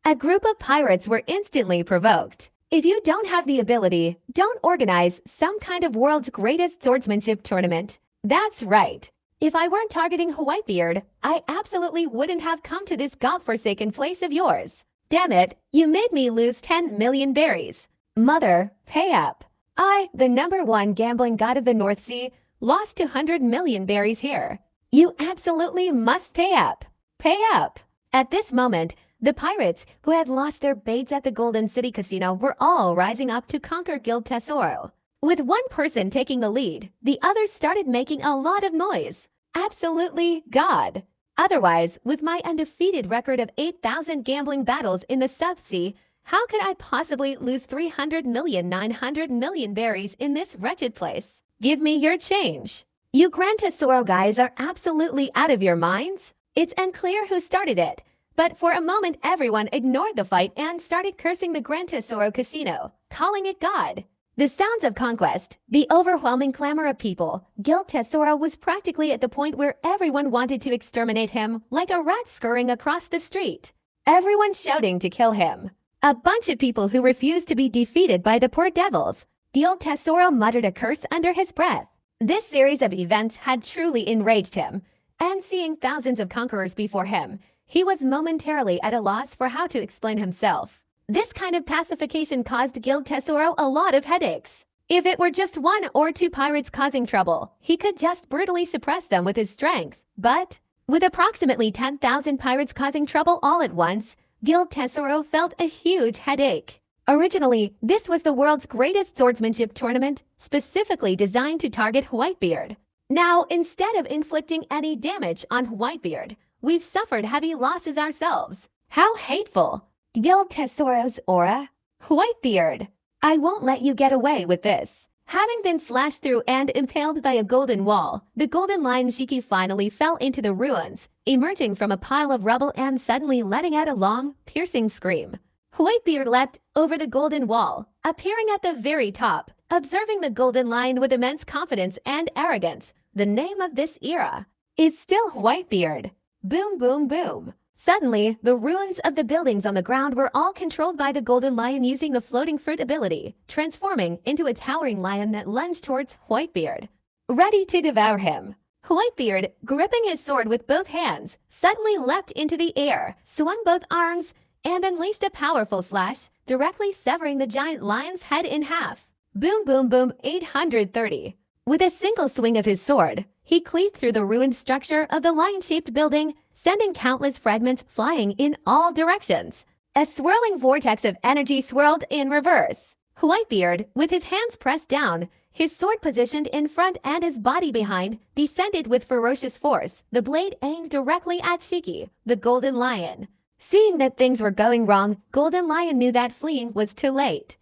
A group of pirates were instantly provoked. If you don't have the ability, don't organize some kind of world's greatest swordsmanship tournament. That's right. If I weren't targeting WhiteBeard, I absolutely wouldn't have come to this godforsaken place of yours. Damn it, you made me lose 10 million berries. Mother, pay up. I, the #1 gambling god of the North Sea, lost 200 million berries here. You absolutely must pay up. Pay up. At this moment, the pirates who had lost their baits at the Golden City Casino were all rising up to conquer Guild Tesoro. With one person taking the lead, the others started making a lot of noise. Absolutely God. Otherwise, with my undefeated record of 8,000 gambling battles in the South Sea, how could I possibly lose 300,900 million berries in this wretched place? Give me your change. You Grand Tesoro guys are absolutely out of your minds. It's unclear who started it, but for a moment everyone ignored the fight and started cursing the Grand Tesoro Casino, calling it God. The sounds of conquest, the overwhelming clamor of people, Guild Tesoro was practically at the point where everyone wanted to exterminate him like a rat scurrying across the street. Everyone shouting to kill him. A bunch of people who refused to be defeated by the poor devils. Guild Tesoro muttered a curse under his breath. This series of events had truly enraged him, and seeing thousands of conquerors before him, he was momentarily at a loss for how to explain himself. This kind of pacification caused Guild Tesoro a lot of headaches. If it were just 1 or 2 pirates causing trouble, he could just brutally suppress them with his strength. But with approximately 10,000 pirates causing trouble all at once, Guild Tesoro felt a huge headache. Originally, this was the world's greatest swordsmanship tournament, specifically designed to target WhiteBeard. Now, instead of inflicting any damage on WhiteBeard, we've suffered heavy losses ourselves. How hateful! Guild Tesoro's aura? WhiteBeard, I won't let you get away with this. Having been slashed through and impaled by a golden wall, the Golden Lion Shiki finally fell into the ruins, emerging from a pile of rubble and suddenly letting out a long, piercing scream. WhiteBeard leapt over the golden wall, appearing at the very top, observing the Golden Lion with immense confidence and arrogance. The name of this era is still WhiteBeard. Boom, boom, boom. Suddenly, the ruins of the buildings on the ground were all controlled by the Golden Lion using the floating fruit ability, transforming into a towering lion that lunged towards WhiteBeard, ready to devour him. WhiteBeard, gripping his sword with both hands, suddenly leapt into the air, swung both arms, and unleashed a powerful slash, directly severing the giant lion's head in half. Boom, boom, boom, 830. With a single swing of his sword, he cleaved through the ruined structure of the lion-shaped building, sending countless fragments flying in all directions. A swirling vortex of energy swirled in reverse. WhiteBeard, with his hands pressed down, his sword positioned in front and his body behind, descended with ferocious force, the blade aimed directly at Shiki, the Golden Lion. Seeing that things were going wrong, Golden Lion knew that fleeing was too late.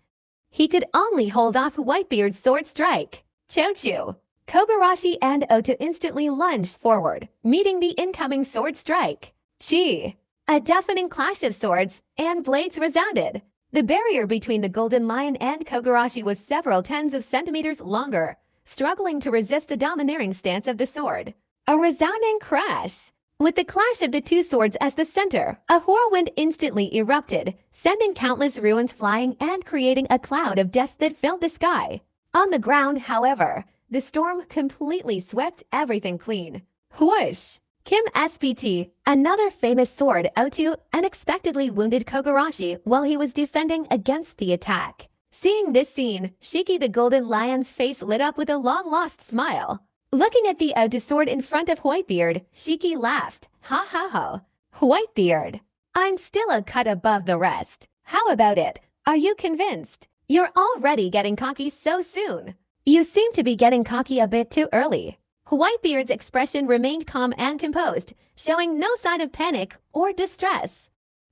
He could only hold off WhiteBeard's sword strike. Chochu, Kogarashi and Ota instantly lunged forward, meeting the incoming sword strike. Chi! A deafening clash of swords and blades resounded. The barrier between the Golden Lion and Kogarashi was several tens of centimeters longer, struggling to resist the domineering stance of the sword. A resounding crash. With the clash of the two swords as the center, a whirlwind instantly erupted, sending countless ruins flying and creating a cloud of dust that filled the sky. On the ground, however, the storm completely swept everything clean. Whoosh! Kim SPT, another famous sword Otu, unexpectedly wounded Kogarashi while he was defending against the attack. Seeing this scene, Shiki the Golden Lion's face lit up with a long-lost smile. Looking at the Otu sword in front of Whitebeard, Shiki laughed. Ha ha ha. Whitebeard, I'm still a cut above the rest. How about it? Are you convinced? You're already getting cocky so soon. You seem to be getting cocky a bit too early. Whitebeard's expression remained calm and composed, showing no sign of panic or distress.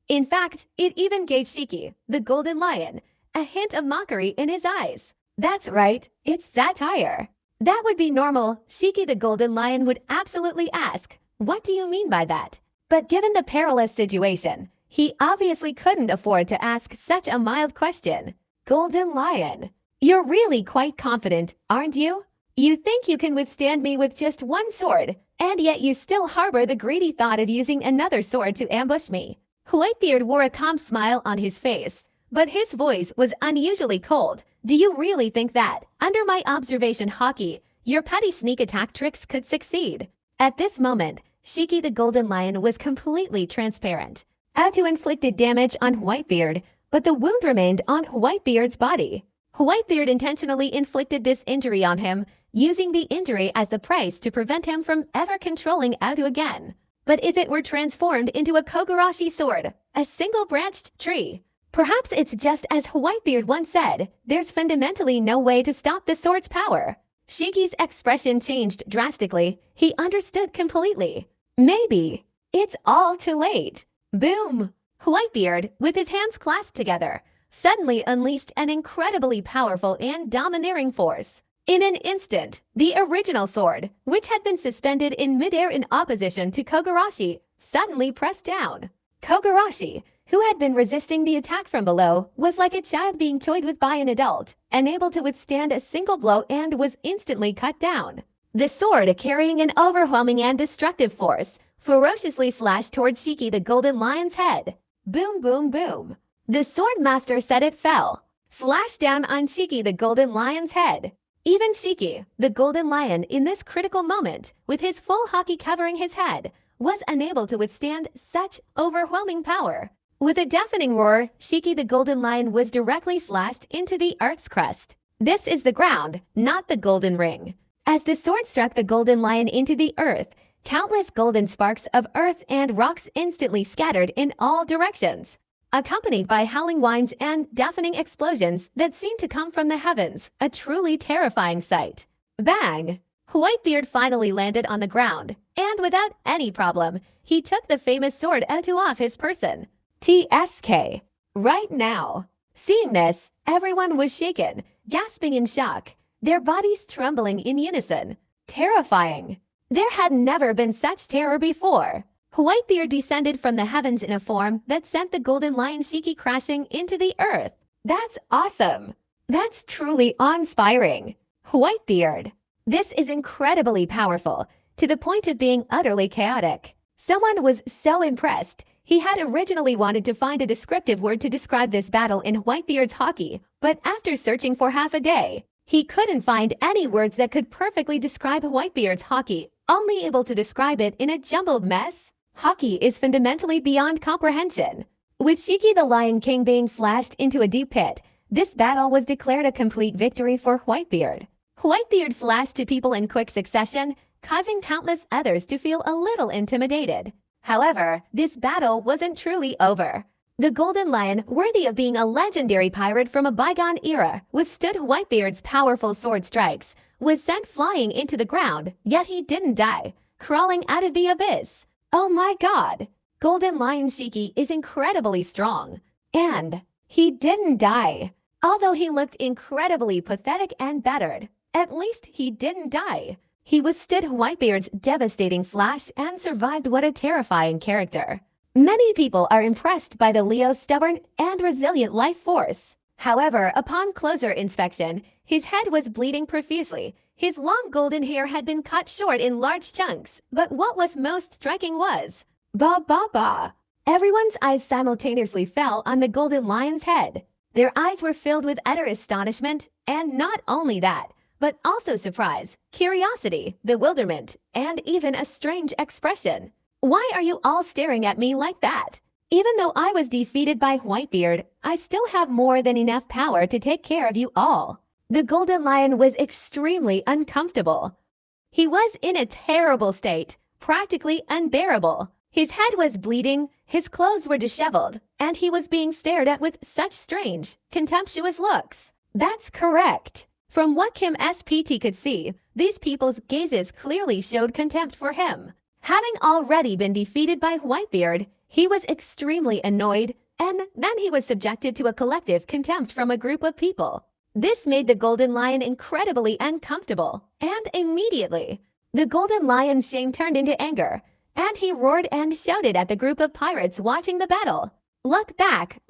In fact, it even gave Shiki, the Golden Lion, a hint of mockery in his eyes. That's right, it's satire. That would be normal. Shiki the Golden Lion would absolutely ask, "What do you mean by that?" But given the perilous situation, he obviously couldn't afford to ask such a mild question. Golden Lion, you're really quite confident, aren't you? You think you can withstand me with just one sword, and yet you still harbor the greedy thought of using another sword to ambush me. Whitebeard wore a calm smile on his face, but his voice was unusually cold. Do you really think that, under my observation hockey, your petty sneak attack tricks could succeed? At this moment, Shiki the Golden Lion was completely transparent. Otu inflicted damage on Whitebeard, but the wound remained on Whitebeard's body. Whitebeard intentionally inflicted this injury on him, using the injury as the price to prevent him from ever controlling Otu again. But if it were transformed into a Kogarashi sword, a single-branched tree, perhaps it's just as Whitebeard once said, there's fundamentally no way to stop the sword's power. Shiki's expression changed drastically. He understood completely. Maybe it's all too late. Boom! Whitebeard, with his hands clasped together, suddenly unleashed an incredibly powerful and domineering force. In an instant, the original sword, which had been suspended in midair in opposition to Kogarashi, suddenly pressed down. Kogarashi, who had been resisting the attack from below, was like a child being toyed with by an adult, unable to withstand a single blow, and was instantly cut down. The sword, carrying an overwhelming and destructive force, ferociously slashed towards Shiki the Golden Lion's head. Boom, boom, boom. The sword master said it fell, slashed down on Shiki the Golden Lion's head. Even Shiki, the Golden Lion, in this critical moment, with his full haki covering his head, was unable to withstand such overwhelming power. With a deafening roar, Shiki the Golden Lion was directly slashed into the earth's crust. This is the ground, not the golden ring. As the sword struck the Golden Lion into the earth, countless golden sparks of earth and rocks instantly scattered in all directions, accompanied by howling whines and deafening explosions that seemed to come from the heavens, a truly terrifying sight. Bang! Whitebeard finally landed on the ground, and without any problem, he took the famous sword Otu off his person. TSK. Right now. Seeing this, everyone was shaken, gasping in shock, their bodies trembling in unison. Terrifying. There had never been such terror before. Whitebeard descended from the heavens in a form that sent the Golden Lion Shiki crashing into the earth. That's awesome. That's truly awe-inspiring. Whitebeard. This is incredibly powerful, to the point of being utterly chaotic. Someone was so impressed. He had originally wanted to find a descriptive word to describe this battle in Whitebeard's hockey, but after searching for half a day, he couldn't find any words that could perfectly describe Whitebeard's hockey, only able to describe it in a jumbled mess. Hockey is fundamentally beyond comprehension. With Shiki the Lion King being slashed into a deep pit, this battle was declared a complete victory for Whitebeard. Whitebeard slashed to people in quick succession, causing countless others to feel a little intimidated. However, this battle wasn't truly over. The Golden Lion, worthy of being a legendary pirate from a bygone era, withstood Whitebeard's powerful sword strikes, was sent flying into the ground, yet he didn't die, crawling out of the abyss. Oh my god! Golden Lion Shiki is incredibly strong. And he didn't die. Although he looked incredibly pathetic and battered, at least he didn't die. He withstood Whitebeard's devastating slash and survived. What a terrifying character. Many people are impressed by the Leo's stubborn and resilient life force. However, upon closer inspection, his head was bleeding profusely. His long golden hair had been cut short in large chunks, but what was most striking was, ba ba ba. Everyone's eyes simultaneously fell on the Golden Lion's head. Their eyes were filled with utter astonishment, and not only that, but also surprise, curiosity, bewilderment, and even a strange expression. Why are you all staring at me like that? Even though I was defeated by WhiteBeard, I still have more than enough power to take care of you all. The golden lion was extremely uncomfortable. He was in a terrible state, practically unbearable. His head was bleeding, his clothes were disheveled, and he was being stared at with such strange, contemptuous looks. That's correct. From what Kim SPT could see, these people's gazes clearly showed contempt for him. Having already been defeated by WhiteBeard, he was extremely annoyed, and then he was subjected to a collective contempt from a group of people. This made the golden lion incredibly uncomfortable, and immediately, the golden lion's shame turned into anger, and he roared and shouted at the group of pirates watching the battle. Look back,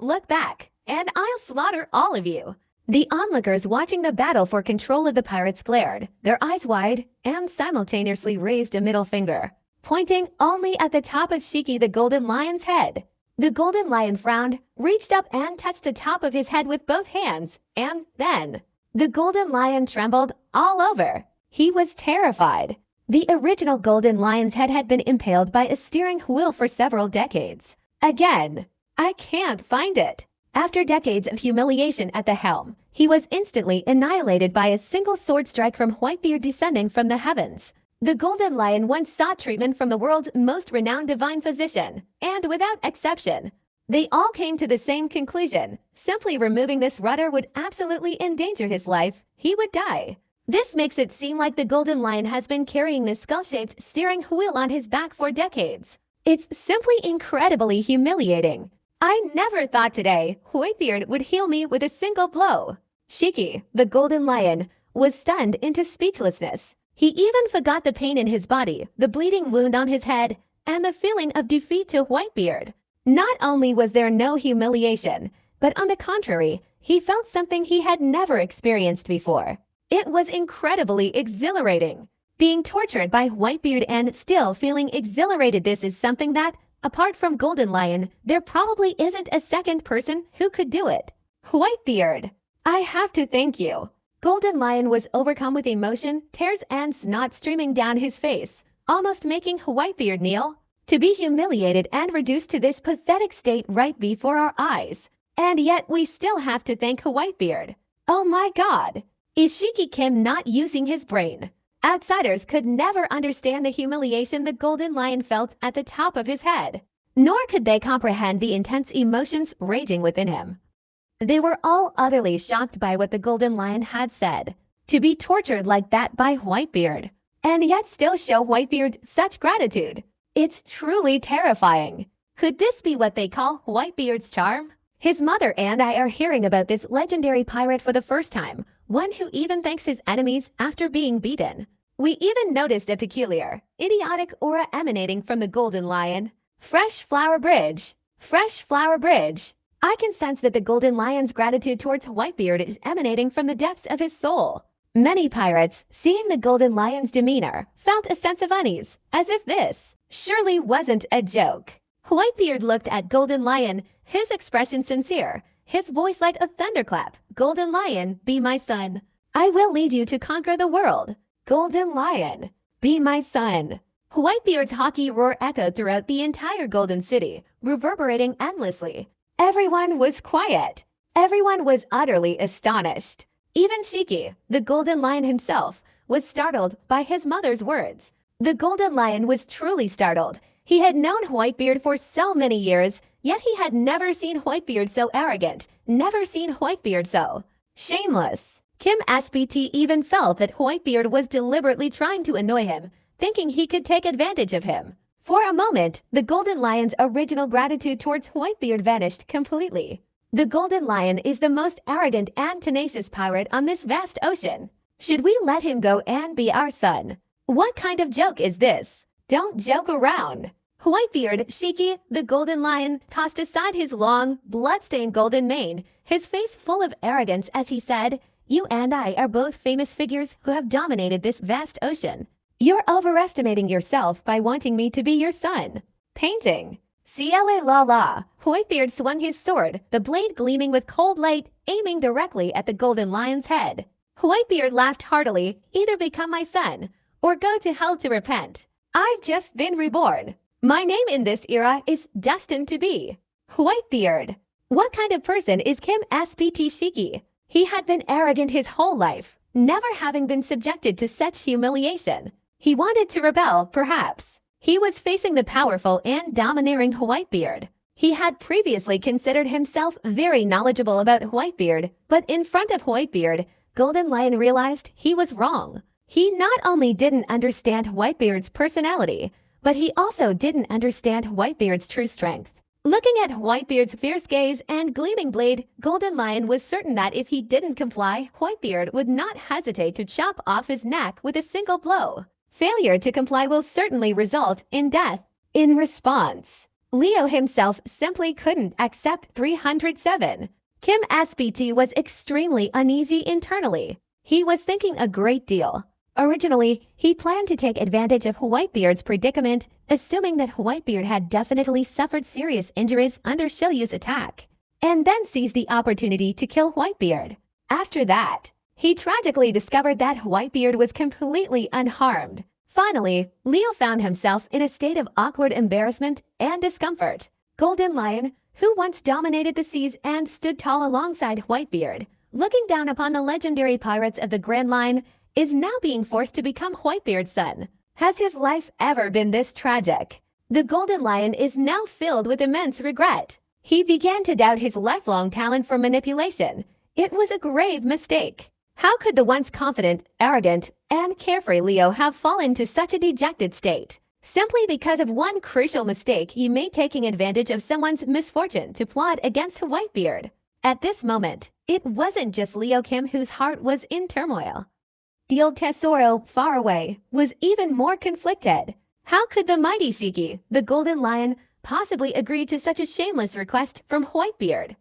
and I'll slaughter all of you." The onlookers watching the battle for control of the pirates glared, their eyes wide, and simultaneously raised a middle finger, pointing only at the top of Shiki the golden lion's head. The golden lion frowned, reached up and touched the top of his head with both hands, and then the golden lion trembled all over. He was terrified. The original golden lion's head had been impaled by a steering wheel for several decades. Again, I can't find it. After decades of humiliation at the helm, he was instantly annihilated by a single sword strike from WhiteBeard descending from the heavens. The golden lion once sought treatment from the world's most renowned divine physician, and without exception, they all came to the same conclusion. Simply removing this rudder would absolutely endanger his life. He would die. This makes it seem like the golden lion has been carrying this skull-shaped steering wheel on his back for decades. It's simply incredibly humiliating. I never thought today WhiteBeard would heal me with a single blow. Shiki, the golden lion, was stunned into speechlessness. He even forgot the pain in his body, the bleeding wound on his head, and the feeling of defeat to WhiteBeard. Not only was there no humiliation, but on the contrary, he felt something he had never experienced before. It was incredibly exhilarating. Being tortured by WhiteBeard and still feeling exhilarated, this is something that, apart from Golden Lion, there probably isn't a second person who could do it. WhiteBeard, I have to thank you. Golden Lion was overcome with emotion, tears and snot streaming down his face, almost making WhiteBeard kneel. To be humiliated and reduced to this pathetic state right before our eyes. And yet we still have to thank WhiteBeard. Oh my god! Is Shiki Kim not using his brain? Outsiders could never understand the humiliation the Golden Lion felt at the top of his head, nor could they comprehend the intense emotions raging within him. They were all utterly shocked by what the Golden Lion had said. To be tortured like that by WhiteBeard, and yet still show WhiteBeard such gratitude. It's truly terrifying. Could this be what they call WhiteBeard's charm? His mother and I are hearing about this legendary pirate for the first time, one who even thanks his enemies after being beaten. We even noticed a peculiar, idiotic aura emanating from the Golden Lion. Fresh Flower Bridge. Fresh Flower Bridge. I can sense that the Golden Lion's gratitude towards WhiteBeard is emanating from the depths of his soul. Many pirates, seeing the Golden Lion's demeanor, felt a sense of unease, as if this surely wasn't a joke. WhiteBeard looked at Golden Lion, his expression sincere, his voice like a thunderclap. Golden Lion, be my son. I will lead you to conquer the world. Golden Lion, be my son. WhiteBeard's haughty roar echoed throughout the entire Golden City, reverberating endlessly. Everyone was quiet. Everyone was utterly astonished. Even Shiki, the Golden Lion himself, was startled by his mother's words. The Golden Lion was truly startled. He had known WhiteBeard for so many years, yet he had never seen WhiteBeard so arrogant, never seen WhiteBeard so shameless. Kim SPT even felt that WhiteBeard was deliberately trying to annoy him, thinking he could take advantage of him. For a moment, the Golden Lion's original gratitude towards WhiteBeard vanished completely. The Golden Lion is the most arrogant and tenacious pirate on this vast ocean. Should we let him go and be our son? What kind of joke is this? Don't joke around. WhiteBeard, Shiki, the Golden Lion, tossed aside his long, blood-stained golden mane, his face full of arrogance as he said, "You and I are both famous figures who have dominated this vast ocean. You're overestimating yourself by wanting me to be your son." Painting. Ciela la la. WhiteBeard swung his sword, the blade gleaming with cold light, aiming directly at the Golden Lion's head. Whitebeard laughed heartily. Either become my son, or go to hell to repent. I've just been reborn. My name in this era is destined to be Whitebeard. What kind of person is Kim SPT Shiki? He had been arrogant his whole life, never having been subjected to such humiliation. He wanted to rebel, perhaps. He was facing the powerful and domineering Whitebeard. He had previously considered himself very knowledgeable about Whitebeard, but in front of Whitebeard, Golden Lion realized he was wrong. He not only didn't understand Whitebeard's personality, but he also didn't understand Whitebeard's true strength. Looking at Whitebeard's fierce gaze and gleaming blade, Golden Lion was certain that if he didn't comply, Whitebeard would not hesitate to chop off his neck with a single blow. Failure to comply will certainly result in death. In response, Leo himself simply couldn't accept 307. Kim SPT was extremely uneasy internally. He was thinking a great deal. Originally, he planned to take advantage of Whitebeard's predicament, assuming that Whitebeard had definitely suffered serious injuries under Shiryu's attack, and then seize the opportunity to kill Whitebeard. After that, he tragically discovered that Whitebeard was completely unharmed. Finally, Leo found himself in a state of awkward embarrassment and discomfort. Golden Lion, who once dominated the seas and stood tall alongside Whitebeard, looking down upon the legendary pirates of the Grand Line, is now being forced to become Whitebeard's son. Has his life ever been this tragic? The Golden Lion is now filled with immense regret. He began to doubt his lifelong talent for manipulation. It was a grave mistake. How could the once confident, arrogant, and carefree Leo have fallen to such a dejected state? Simply because of one crucial mistake he made, taking advantage of someone's misfortune to plot against Whitebeard. At this moment, it wasn't just Leo Kim whose heart was in turmoil. Il Tesoro, far away, was even more conflicted. How could the mighty Shiki, the Golden Lion, possibly agree to such a shameless request from Whitebeard?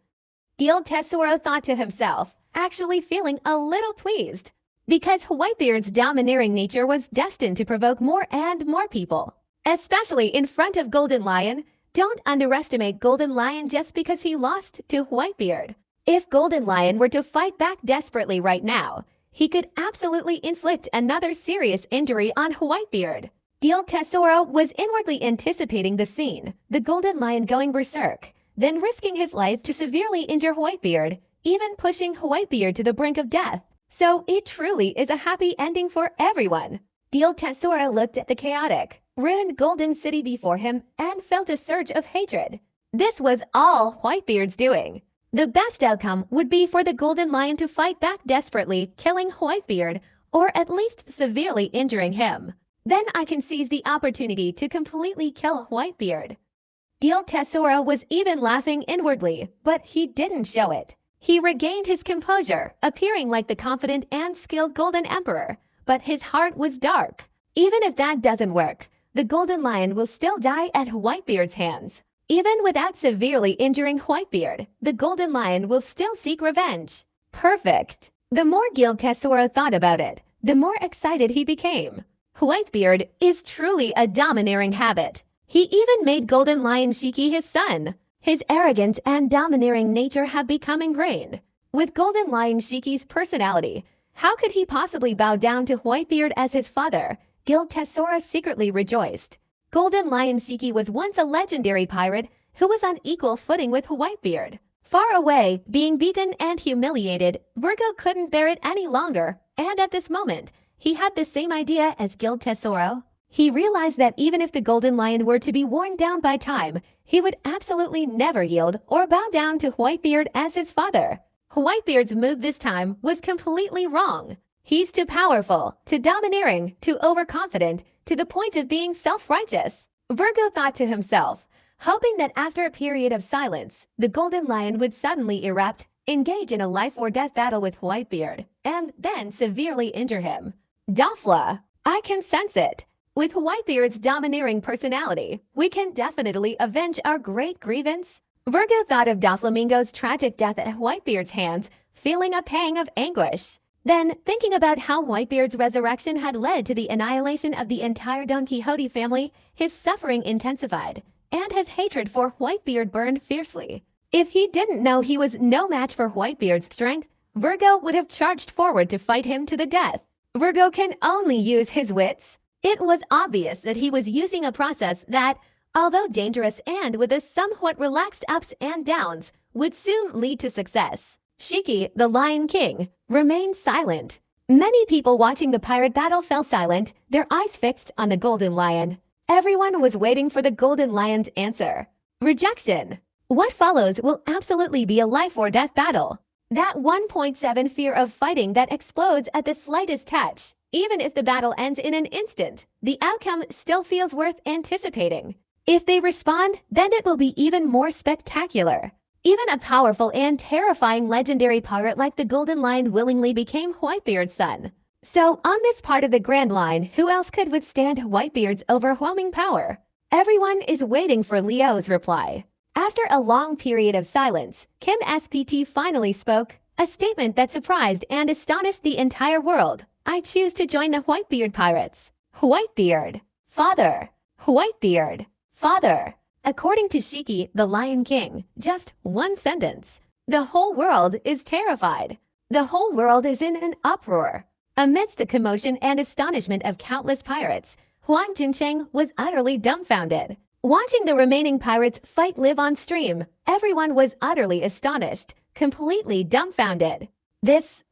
Il Tesoro thought to himself, actually feeling a little pleased, because Whitebeard's domineering nature was destined to provoke more and more people, especially in front of Golden Lion. Don't underestimate Golden Lion just because he lost to Whitebeard. If Golden Lion were to fight back desperately right now, he could absolutely inflict another serious injury on Whitebeard. Il Tesoro was inwardly anticipating the scene, the Golden Lion going berserk, then risking his life to severely injure Whitebeard, even pushing Whitebeard to the brink of death. So it truly is a happy ending for everyone. Il Tesoro looked at the chaotic, ruined Golden City before him and felt a surge of hatred. This was all Whitebeard's doing. The best outcome would be for the Golden Lion to fight back desperately, killing Whitebeard, or at least severely injuring him. Then I can seize the opportunity to completely kill Whitebeard. Il Tesoro was even laughing inwardly, but he didn't show it. He regained his composure, appearing like the confident and skilled Golden Emperor, but his heart was dark. Even if that doesn't work, the Golden Lion will still die at Whitebeard's hands. Even without severely injuring Whitebeard, the Golden Lion will still seek revenge. Perfect. The more Il Tesoro thought about it, the more excited he became. Whitebeard is truly a domineering habit. He even made Golden Lion Shiki his son. His arrogant and domineering nature have become ingrained. With Golden Lion Shiki's personality, how could he possibly bow down to Whitebeard as his father? Il Tesoro secretly rejoiced. Golden Lion Shiki was once a legendary pirate who was on equal footing with Whitebeard. Far away, being beaten and humiliated, Virgo couldn't bear it any longer, and at this moment, he had the same idea as Il Tesoro. He realized that even if the Golden Lion were to be worn down by time, he would absolutely never yield or bow down to Whitebeard as his father. Whitebeard's move this time was completely wrong. He's too powerful, too domineering, too overconfident, to the point of being self-righteous. Virgo thought to himself, hoping that after a period of silence, the Golden Lion would suddenly erupt, engage in a life-or-death battle with Whitebeard, and then severely injure him. Dafla, I can sense it. With Whitebeard's domineering personality, we can definitely avenge our great grievance. Virgo thought of Doflamingo's tragic death at Whitebeard's hands, feeling a pang of anguish. Then, thinking about how Whitebeard's resurrection had led to the annihilation of the entire Don Quixote family, his suffering intensified, and his hatred for Whitebeard burned fiercely. If he didn't know he was no match for Whitebeard's strength, Virgo would have charged forward to fight him to the death. Virgo can only use his wits. It was obvious that he was using a process that, although dangerous and with a somewhat relaxed ups and downs, would soon lead to success. Shiki, the Lion King, remained silent. Many people watching the pirate battle fell silent, their eyes fixed on the Golden Lion. Everyone was waiting for the Golden Lion's answer. Rejection. What follows will absolutely be a life-or-death battle. That 1.7 fear of fighting that explodes at the slightest touch. Even if the battle ends in an instant, the outcome still feels worth anticipating. If they respond, then it will be even more spectacular. Even a powerful and terrifying legendary pirate like the Golden Lion willingly became WhiteBeard's son. So, on this part of the Grand Line, who else could withstand WhiteBeard's overwhelming power? Everyone is waiting for Leo's reply. After a long period of silence, Kim SPT finally spoke, a statement that surprised and astonished the entire world. I choose to join the WhiteBeard pirates. WhiteBeard. Father. WhiteBeard. Father. According to Shiki, the Lion King, just one sentence. The whole world is terrified. The whole world is in an uproar. Amidst the commotion and astonishment of countless pirates, Huang Jincheng was utterly dumbfounded. Watching the remaining pirates fight live on stream, everyone was utterly astonished, completely dumbfounded. This.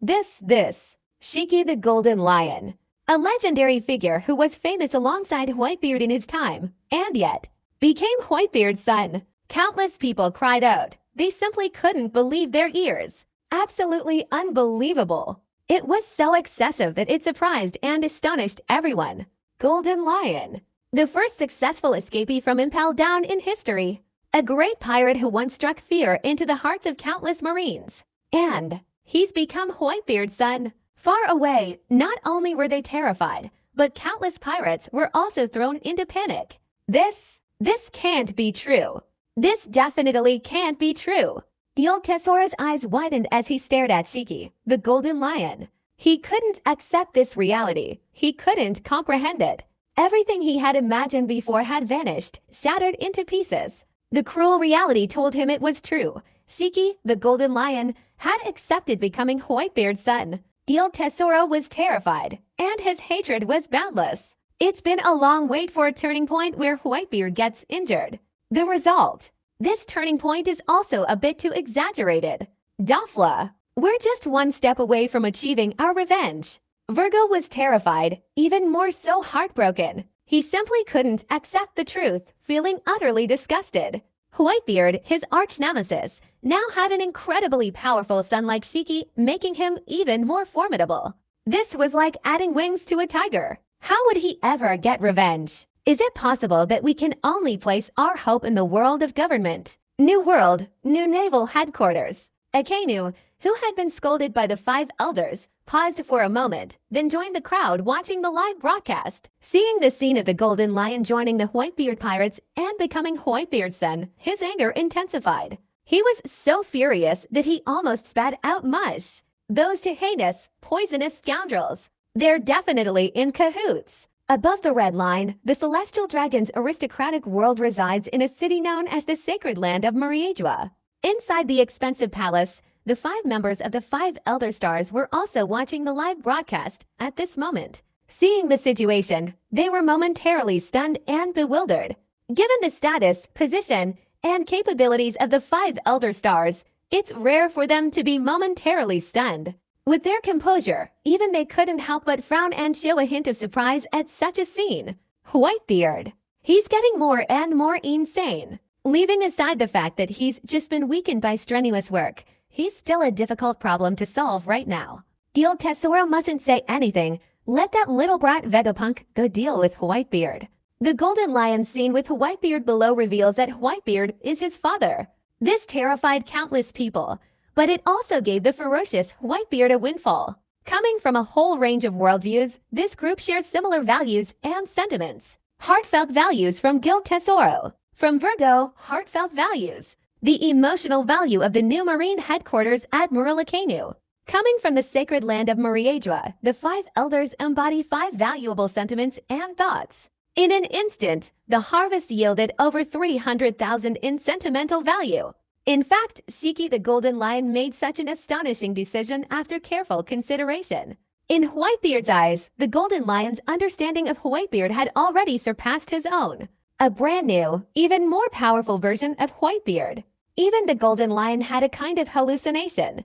Shiki the Golden Lion. A legendary figure who was famous alongside WhiteBeard in his time, and yet became WhiteBeard's son. Countless people cried out. They simply couldn't believe their ears. Absolutely unbelievable. It was so excessive that it surprised and astonished everyone. Golden Lion. The first successful escapee from Impel Down in history. A great pirate who once struck fear into the hearts of countless Marines. And he's become WhiteBeard's son. Far away, not only were they terrified, but countless pirates were also thrown into panic. This can't be true. This definitely can't be true. The old Tesora's eyes widened as he stared at Shiki, the Golden Lion. He couldn't accept this reality. He couldn't comprehend it. Everything he had imagined before had vanished, shattered into pieces. The cruel reality told him it was true. Shiki, the Golden Lion, had accepted becoming WhiteBeard's son. The old Tesoro was terrified, and his hatred was boundless. It's been a long wait for a turning point where WhiteBeard gets injured. The result. This turning point is also a bit too exaggerated. Dafla. We're just one step away from achieving our revenge. Virgo was terrified, even more so heartbroken. He simply couldn't accept the truth, feeling utterly disgusted. WhiteBeard, his arch-nemesis, now had an incredibly powerful son like Shiki, making him even more formidable. This was like adding wings to a tiger. How would he ever get revenge? Is it possible that we can only place our hope in the world of government? New world, new naval headquarters. Akainu, who had been scolded by the 5 elders, paused for a moment, then joined the crowd watching the live broadcast. Seeing the scene of the Golden Lion joining the WhiteBeard pirates and becoming WhiteBeard's son, his anger intensified. He was so furious that he almost spat out mush. Those two heinous, poisonous scoundrels. They're definitely in cahoots. Above the red line, the Celestial Dragon's aristocratic world resides in a city known as the Sacred Land of Mariedwa. Inside the expensive palace, the 5 members of the 5 Elder Stars were also watching the live broadcast at this moment. Seeing the situation, they were momentarily stunned and bewildered. Given the status, position, and capabilities of the 5 Elder Stars, it's rare for them to be momentarily stunned. With their composure, even they couldn't help but frown and show a hint of surprise at such a scene. WhiteBeard. He's getting more and more insane. Leaving aside the fact that he's just been weakened by strenuous work, he's still a difficult problem to solve right now. The old Tesoro mustn't say anything. Let that little brat Vegapunk go deal with WhiteBeard. The Golden Lion scene with WhiteBeard below reveals that WhiteBeard is his father. This terrified countless people, but it also gave the ferocious WhiteBeard a windfall. Coming from a whole range of worldviews, this group shares similar values and sentiments. Heartfelt values from Guild Tesoro. From Virgo, heartfelt values. The emotional value of the new Marine headquarters Admiral Akainu. Coming from the sacred land of Mariedwa, the 5 elders embody 5 valuable sentiments and thoughts. In an instant, the harvest yielded over 300,000 in sentimental value. In fact, Shiki the golden lion made such an astonishing decision after careful consideration. In Whitebeard's eyes, the golden lion's understanding of Whitebeard had already surpassed his own. A brand new, even more powerful version of Whitebeard. Even the golden lion had a kind of hallucination.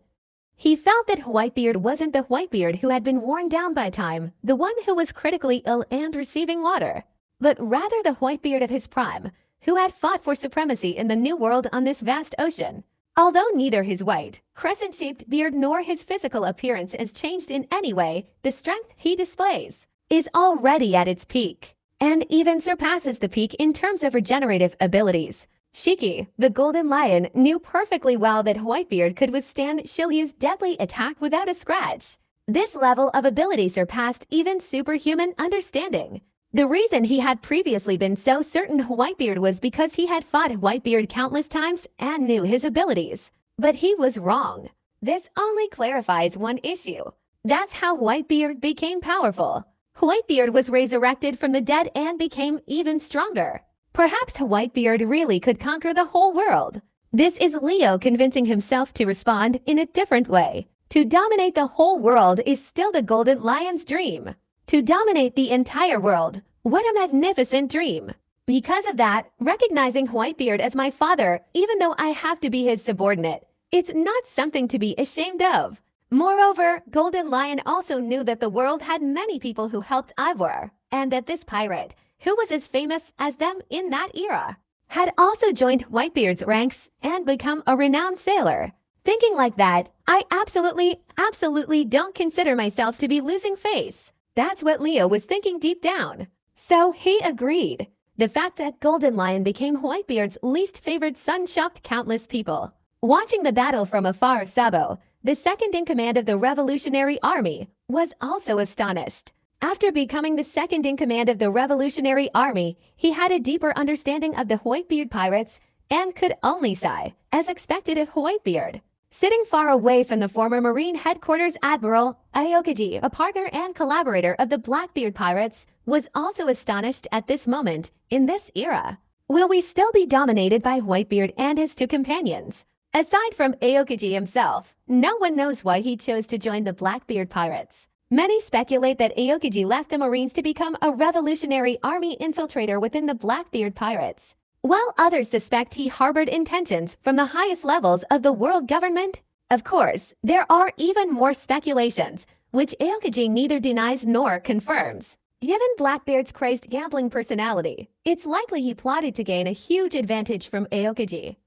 He felt that Whitebeard wasn't the Whitebeard who had been worn down by time, the one who was critically ill and receiving water, but rather the Whitebeard of his prime, who had fought for supremacy in the new world on this vast ocean. Although neither his white, crescent-shaped beard nor his physical appearance has changed in any way, the strength he displays is already at its peak, and even surpasses the peak in terms of regenerative abilities. Shiki, the golden lion, knew perfectly well that Whitebeard could withstand Shiryu's deadly attack without a scratch. This level of ability surpassed even superhuman understanding. The reason he had previously been so certain Whitebeard was because he had fought Whitebeard countless times and knew his abilities. But he was wrong. This only clarifies one issue. That's how Whitebeard became powerful. Whitebeard was resurrected from the dead and became even stronger. Perhaps Whitebeard really could conquer the whole world. This is Leo convincing himself to respond in a different way. To dominate the whole world is still the golden lion's dream. To dominate the entire world, what a magnificent dream. Because of that, recognizing Whitebeard as my father, even though I have to be his subordinate, it's not something to be ashamed of. Moreover, Golden Lion also knew that the world had many people who helped Ivor, and that this pirate, who was as famous as them in that era, had also joined Whitebeard's ranks and become a renowned sailor. Thinking like that, I absolutely don't consider myself to be losing face. That's what Leo was thinking deep down. So he agreed. The fact that Golden Lion became Whitebeard's least favored son shocked countless people. Watching the battle from afar, Sabo, the second-in-command of the Revolutionary Army, was also astonished. After becoming the second-in-command of the Revolutionary Army, he had a deeper understanding of the Whitebeard pirates and could only sigh, as expected of Whitebeard. Sitting far away from the former Marine headquarters, Admiral Aokaji, a partner and collaborator of the Blackbeard pirates, was also astonished at this moment in this era. Will we still be dominated by Whitebeard and his two companions? Aside from Aokaji himself, no one knows why he chose to join the Blackbeard pirates. Many speculate that Aokaji left the Marines to become a Revolutionary Army infiltrator within the Blackbeard pirates, while others suspect he harbored intentions from the highest levels of the world government. Of course, there are even more speculations, which Aokaji neither denies nor confirms. Given Blackbeard's crazed gambling personality, it's likely he plotted to gain a huge advantage from Aokaji.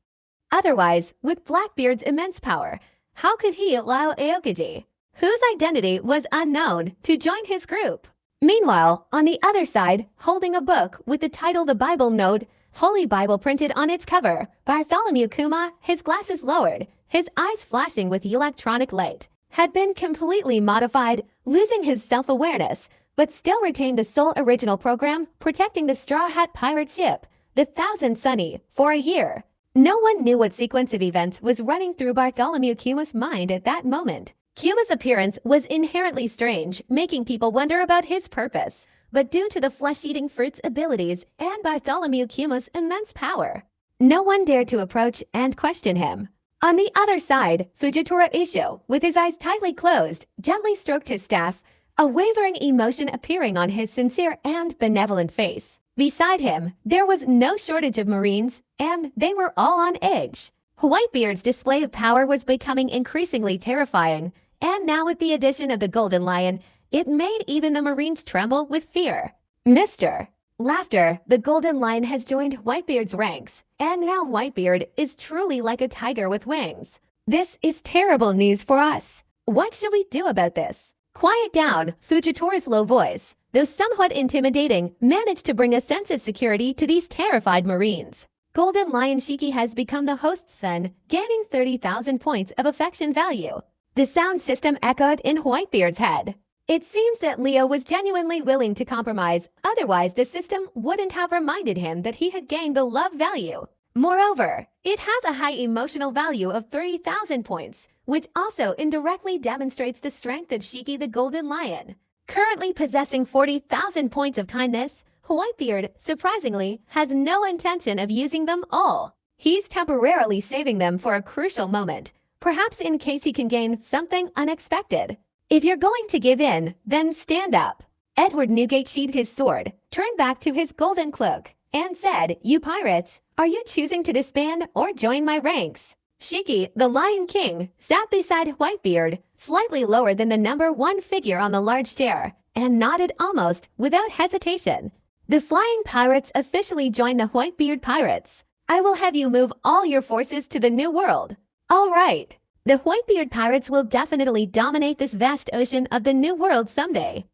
Otherwise, with Blackbeard's immense power, how could he allow Aokaji, whose identity was unknown, to join his group? Meanwhile, on the other side, holding a book with the title The Bible Note, Holy Bible printed on its cover, Bartholomew Kuma, his glasses lowered, his eyes flashing with electronic light, had been completely modified, losing his self-awareness, but still retained the sole original program protecting the Straw Hat pirate ship, the Thousand Sunny, for a year. No one knew what sequence of events was running through Bartholomew Kuma's mind at that moment. Kuma's appearance was inherently strange, making people wonder about his purpose, but due to the flesh-eating fruit's abilities and Bartholomew Kuma's immense power, no one dared to approach and question him. On the other side, Fujitora Isho, with his eyes tightly closed, gently stroked his staff, a wavering emotion appearing on his sincere and benevolent face. Beside him, there was no shortage of Marines, and they were all on edge. Whitebeard's display of power was becoming increasingly terrifying, and now with the addition of the Golden Lion, it made even the Marines tremble with fear. Mr. Laughter, the Golden Lion has joined Whitebeard's ranks, and now Whitebeard is truly like a tiger with wings. This is terrible news for us. What should we do about this? Quiet down, Fujitora's low voice, though somewhat intimidating, managed to bring a sense of security to these terrified Marines. Golden Lion Shiki has become the host's son, gaining 30,000 points of affection value. The sound system echoed in Whitebeard's head. It seems that Leo was genuinely willing to compromise, otherwise the system wouldn't have reminded him that he had gained the love value. Moreover, it has a high emotional value of 30,000 points, which also indirectly demonstrates the strength of Shiki the Golden Lion. Currently possessing 40,000 points of kindness, Whitebeard, surprisingly, has no intention of using them all. He's temporarily saving them for a crucial moment, perhaps in case he can gain something unexpected. If you're going to give in, then stand up. Edward Newgate sheathed his sword, turned back to his golden cloak, and said, "You pirates, are you choosing to disband or join my ranks?" Shiki, the Lion King, sat beside Whitebeard, slightly lower than the number 1 figure on the large chair, and nodded almost without hesitation. The flying pirates officially joined the Whitebeard pirates. I will have you move all your forces to the New World. All right. The Whitebeard pirates will definitely dominate this vast ocean of the New World someday.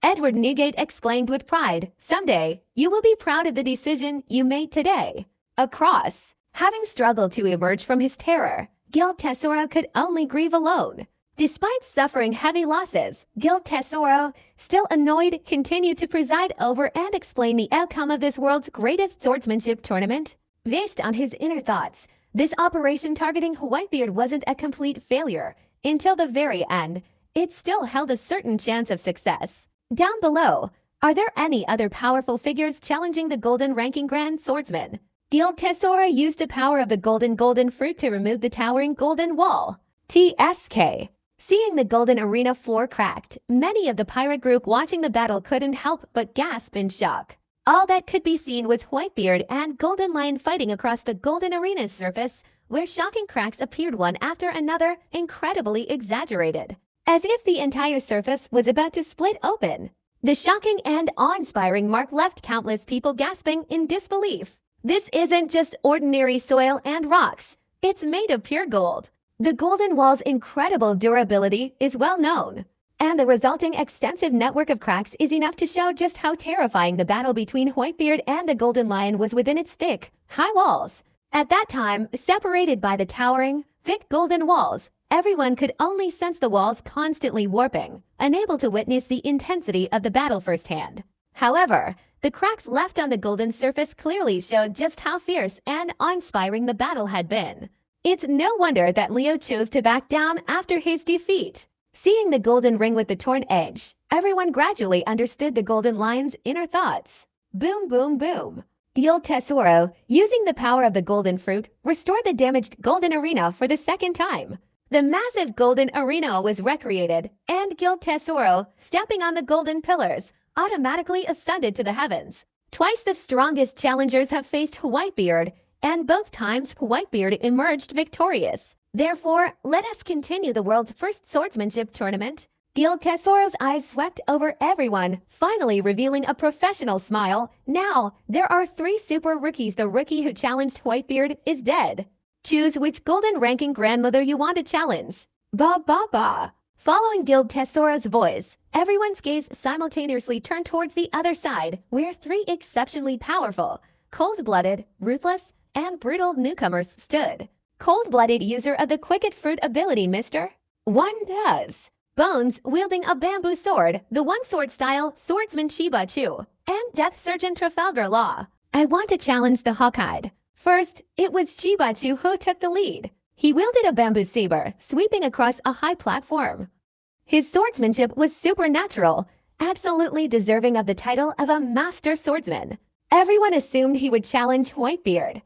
Edward Newgate exclaimed with pride, "Someday, you will be proud of the decision you made today." Across, having struggled to emerge from his terror, Gil Tesoro could only grieve alone. Despite suffering heavy losses, Gil Tesoro, still annoyed, continued to preside over and explain the outcome of this world's greatest swordsmanship tournament. Based on his inner thoughts, this operation targeting Whitebeard wasn't a complete failure. Until the very end, it still held a certain chance of success. Down below, are there any other powerful figures challenging the golden ranking grand swordsman? Gil Tesoro used the power of the golden fruit to remove the towering golden wall. TSK. Seeing the golden arena floor cracked, many of the pirate group watching the battle couldn't help but gasp in shock. All that could be seen was Whitebeard and Golden Lion fighting across the golden arena's surface, where shocking cracks appeared one after another, incredibly exaggerated. As if the entire surface was about to split open. The shocking and awe-inspiring mark left countless people gasping in disbelief. This isn't just ordinary soil and rocks. It's made of pure gold. The golden wall's incredible durability is well known, and the resulting extensive network of cracks is enough to show just how terrifying the battle between Whitebeard and the Golden Lion was within its thick, high walls. At that time, separated by the towering, thick golden walls, everyone could only sense the walls constantly warping, unable to witness the intensity of the battle firsthand. However, the cracks left on the golden surface clearly showed just how fierce and awe-inspiring the battle had been. It's no wonder that Leo chose to back down after his defeat. Seeing the golden ring with the torn edge, everyone gradually understood the Golden Lion's inner thoughts. Boom, boom, boom. Gil Tesoro, using the power of the golden fruit, restored the damaged golden arena for the second time. The massive golden arena was recreated, and Gil Tesoro, stepping on the golden pillars, automatically ascended to the heavens. Twice the strongest challengers have faced Whitebeard, and both times Whitebeard emerged victorious. Therefore, let us continue the world's first swordsmanship tournament. Gil Tesoro's eyes swept over everyone, finally revealing a professional smile. Now, there are 3 super rookies. The rookie who challenged Whitebeard is dead. Choose which golden ranking grandmother you want to challenge. Ba ba ba. Following Gil Tesoro's voice, everyone's gaze simultaneously turned towards the other side, where 3 exceptionally powerful, cold-blooded, ruthless, and brutal newcomers stood. Cold-blooded user of the Quicket Fruit ability, mister. One does. Bones wielding a bamboo sword, the one-sword style swordsman Shiba Chu, and Death Surgeon Trafalgar Law. I want to challenge the Hawkeye. First, it was Shiba Chu who took the lead. He wielded a bamboo saber, sweeping across a high platform. His swordsmanship was supernatural, absolutely deserving of the title of a master swordsman. Everyone assumed he would challenge Whitebeard.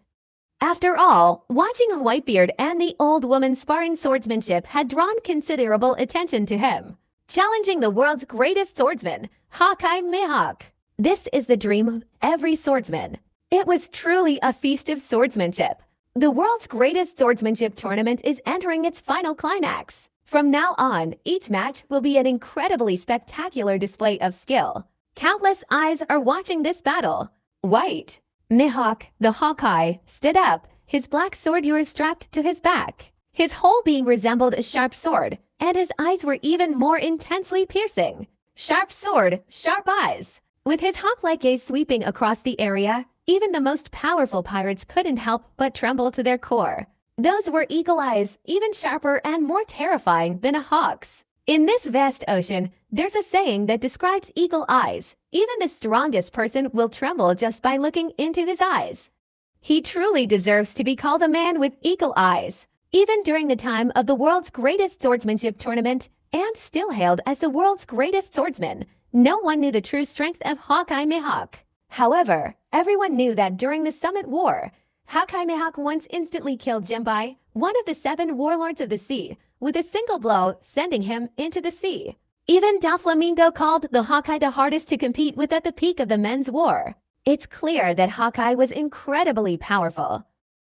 After all, watching Whitebeard and the old woman sparring swordsmanship had drawn considerable attention to him. Challenging the world's greatest swordsman, Hawkeye Mihawk. This is the dream of every swordsman. It was truly a feast of swordsmanship. The world's greatest swordsmanship tournament is entering its final climax. From now on, each match will be an incredibly spectacular display of skill. Countless eyes are watching this battle. White Mihawk, the Hawkeye, stood up, his black sword strapped to his back. His whole being resembled a sharp sword, and his eyes were even more intensely piercing. Sharp sword, sharp eyes. With his hawk-like gaze sweeping across the area, even the most powerful pirates couldn't help but tremble to their core. Those were eagle eyes, even sharper and more terrifying than a hawk's. In this vast ocean, there's a saying that describes eagle eyes. Even the strongest person will tremble just by looking into his eyes. He truly deserves to be called a man with eagle eyes. Even during the time of the world's greatest swordsmanship tournament, and still hailed as the world's greatest swordsman, no one knew the true strength of Hawkeye Mihawk. However, everyone knew that during the Summit War, Hawkeye Mihawk once instantly killed Jinbai, one of the 7 warlords of the sea, with a single blow, sending him into the sea. Even Doflamingo called the Hawkeye the hardest to compete with at the peak of the men's war. It's clear that Hawkeye was incredibly powerful.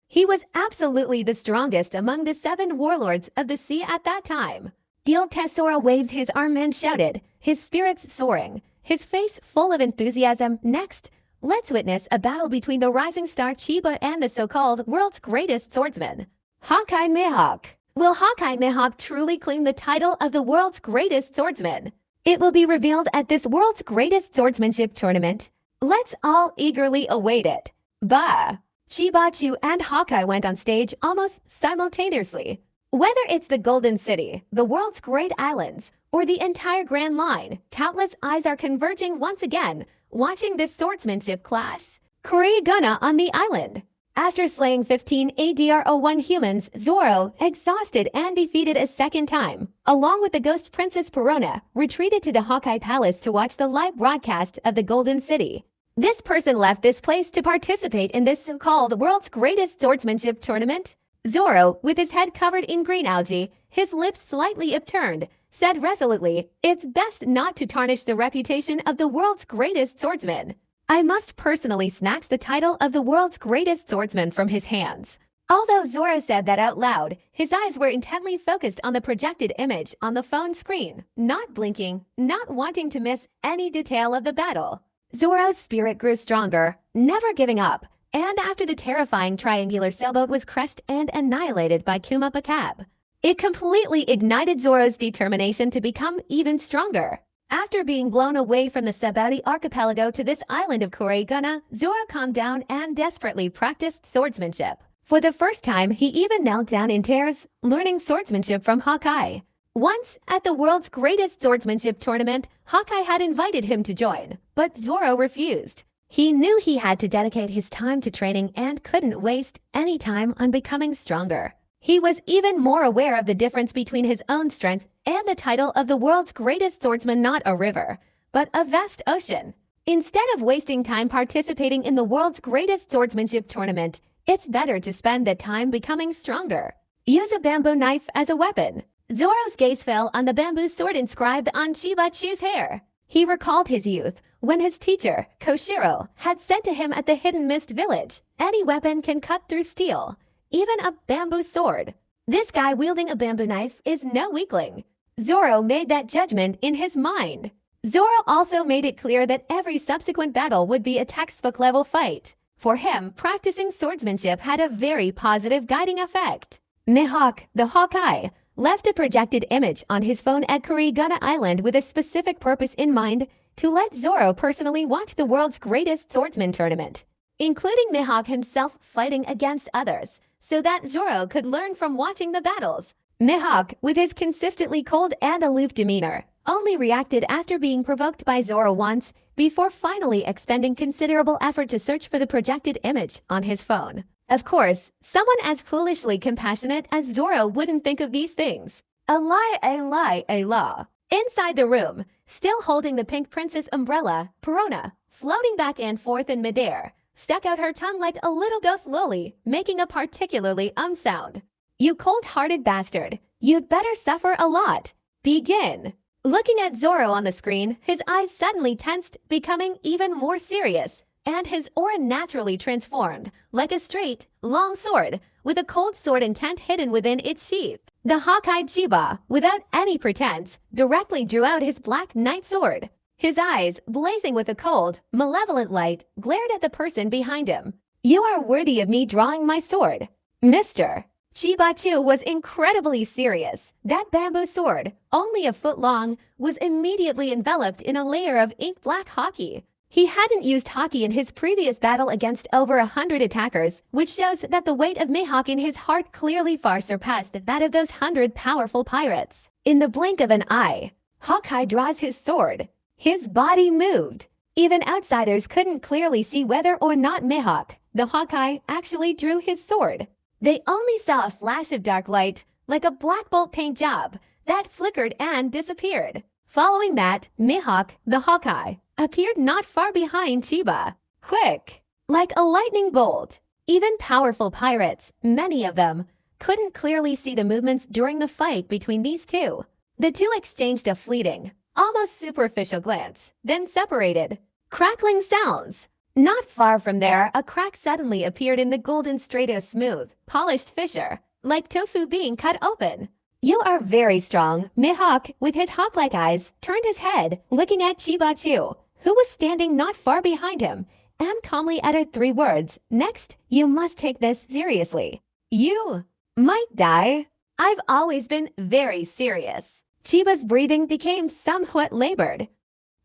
He was absolutely the strongest among the 7 warlords of the sea at that time. Guild Tesoro waved his arm and shouted, his spirits soaring, his face full of enthusiasm. Next, let's witness a battle between the rising star Chiba and the so-called world's greatest swordsman, Hawkeye Mihawk. Will Hawkeye Mihawk truly claim the title of the world's greatest swordsman? It will be revealed at this world's greatest swordsmanship tournament. Let's all eagerly await it. Bah! Chibachu and Hawkeye went on stage almost simultaneously. Whether it's the Golden City, the world's great islands, or the entire Grand Line, countless eyes are converging once again, watching this swordsmanship clash. Kurigana on the island. After slaying 15 ADR-01 humans, Zoro, exhausted and defeated a second time, along with the ghost Princess Perona, retreated to the Hawkeye Palace to watch the live broadcast of the Golden City. This person left this place to participate in this so-called world's greatest swordsmanship tournament. Zoro, with his head covered in green algae, his lips slightly upturned, said resolutely, "It's best not to tarnish the reputation of the world's greatest swordsman. I must personally snatch the title of the world's greatest swordsman from his hands." Although Zoro said that out loud, his eyes were intently focused on the projected image on the phone screen, not blinking, not wanting to miss any detail of the battle. Zoro's spirit grew stronger, never giving up, and after the terrifying triangular sailboat was crushed and annihilated by Kumapa Cab, it completely ignited Zoro's determination to become even stronger. After being blown away from the Sabaudi archipelago to this island of Kurigana, Zoro calmed down and desperately practiced swordsmanship. For the first time, he even knelt down in tears, learning swordsmanship from Hawkeye. Once, at the world's greatest swordsmanship tournament, Hawkeye had invited him to join, but Zoro refused. He knew he had to dedicate his time to training and couldn't waste any time on becoming stronger. He was even more aware of the difference between his own strength and the title of the world's greatest swordsman, not a river, but a vast ocean. Instead of wasting time participating in the world's greatest swordsmanship tournament, it's better to spend that time becoming stronger. Use a bamboo knife as a weapon. Zoro's gaze fell on the bamboo sword inscribed on Chibachu's hair. He recalled his youth, when his teacher, Koshiro, had said to him at the Hidden Mist Village, "Any weapon can cut through steel, even a bamboo sword." This guy wielding a bamboo knife is no weakling. Zoro made that judgment in his mind. Zoro also made it clear that every subsequent battle would be a textbook-level fight. For him, practicing swordsmanship had a very positive guiding effect. Mihawk, the Hawkeye, left a projected image on his phone at Kurigana Island with a specific purpose in mind, to let Zoro personally watch the world's greatest swordsman tournament, including Mihawk himself fighting against others, so that Zoro could learn from watching the battles. Mihawk, with his consistently cold and aloof demeanor, only reacted after being provoked by Zoro once, before finally expending considerable effort to search for the projected image on his phone. Of course, someone as foolishly compassionate as Zoro wouldn't think of these things. A lie, a lie, a law. Inside the room, still holding the pink princess umbrella, Perona, floating back and forth in midair, stuck out her tongue like a little ghost lily, making a particularly sound. "You cold-hearted bastard, you'd better suffer a lot. Begin." Looking at Zoro on the screen, his eyes suddenly tensed, becoming even more serious, and his aura naturally transformed, like a straight, long sword, with a cold sword intent hidden within its sheath. The Hawkeye Chiba, without any pretense, directly drew out his black knight sword. His eyes, blazing with a cold, malevolent light, glared at the person behind him. "You are worthy of me drawing my sword, Mr." Chibachu was incredibly serious. That bamboo sword, only a foot long, was immediately enveloped in a layer of ink-black hockey. He hadn't used hockey in his previous battle against over 100 attackers, which shows that the weight of Mihawk in his heart clearly far surpassed that of those 100 powerful pirates. In the blink of an eye, Hawkeye draws his sword. His body moved. Even outsiders couldn't clearly see whether or not Mihawk, the Hawkeye, actually drew his sword. They only saw a flash of dark light, like a black bolt paint job, that flickered and disappeared. Following that, Mihawk, the Hawkeye, appeared not far behind Chiba. Quick, like a lightning bolt. Even powerful pirates, many of them, couldn't clearly see the movements during the fight between these two. The two exchanged a fleeting, almost superficial glance, then separated. Crackling sounds. Not far from there, a crack suddenly appeared in the golden strato, smooth, polished fissure, like tofu being cut open. You are very strong. Mihawk, with his hawk-like eyes, turned his head, looking at Chibachu, who was standing not far behind him, and calmly uttered 3 words. Next, you must take this seriously. You might die. I've always been very serious. Chiba's breathing became somewhat labored.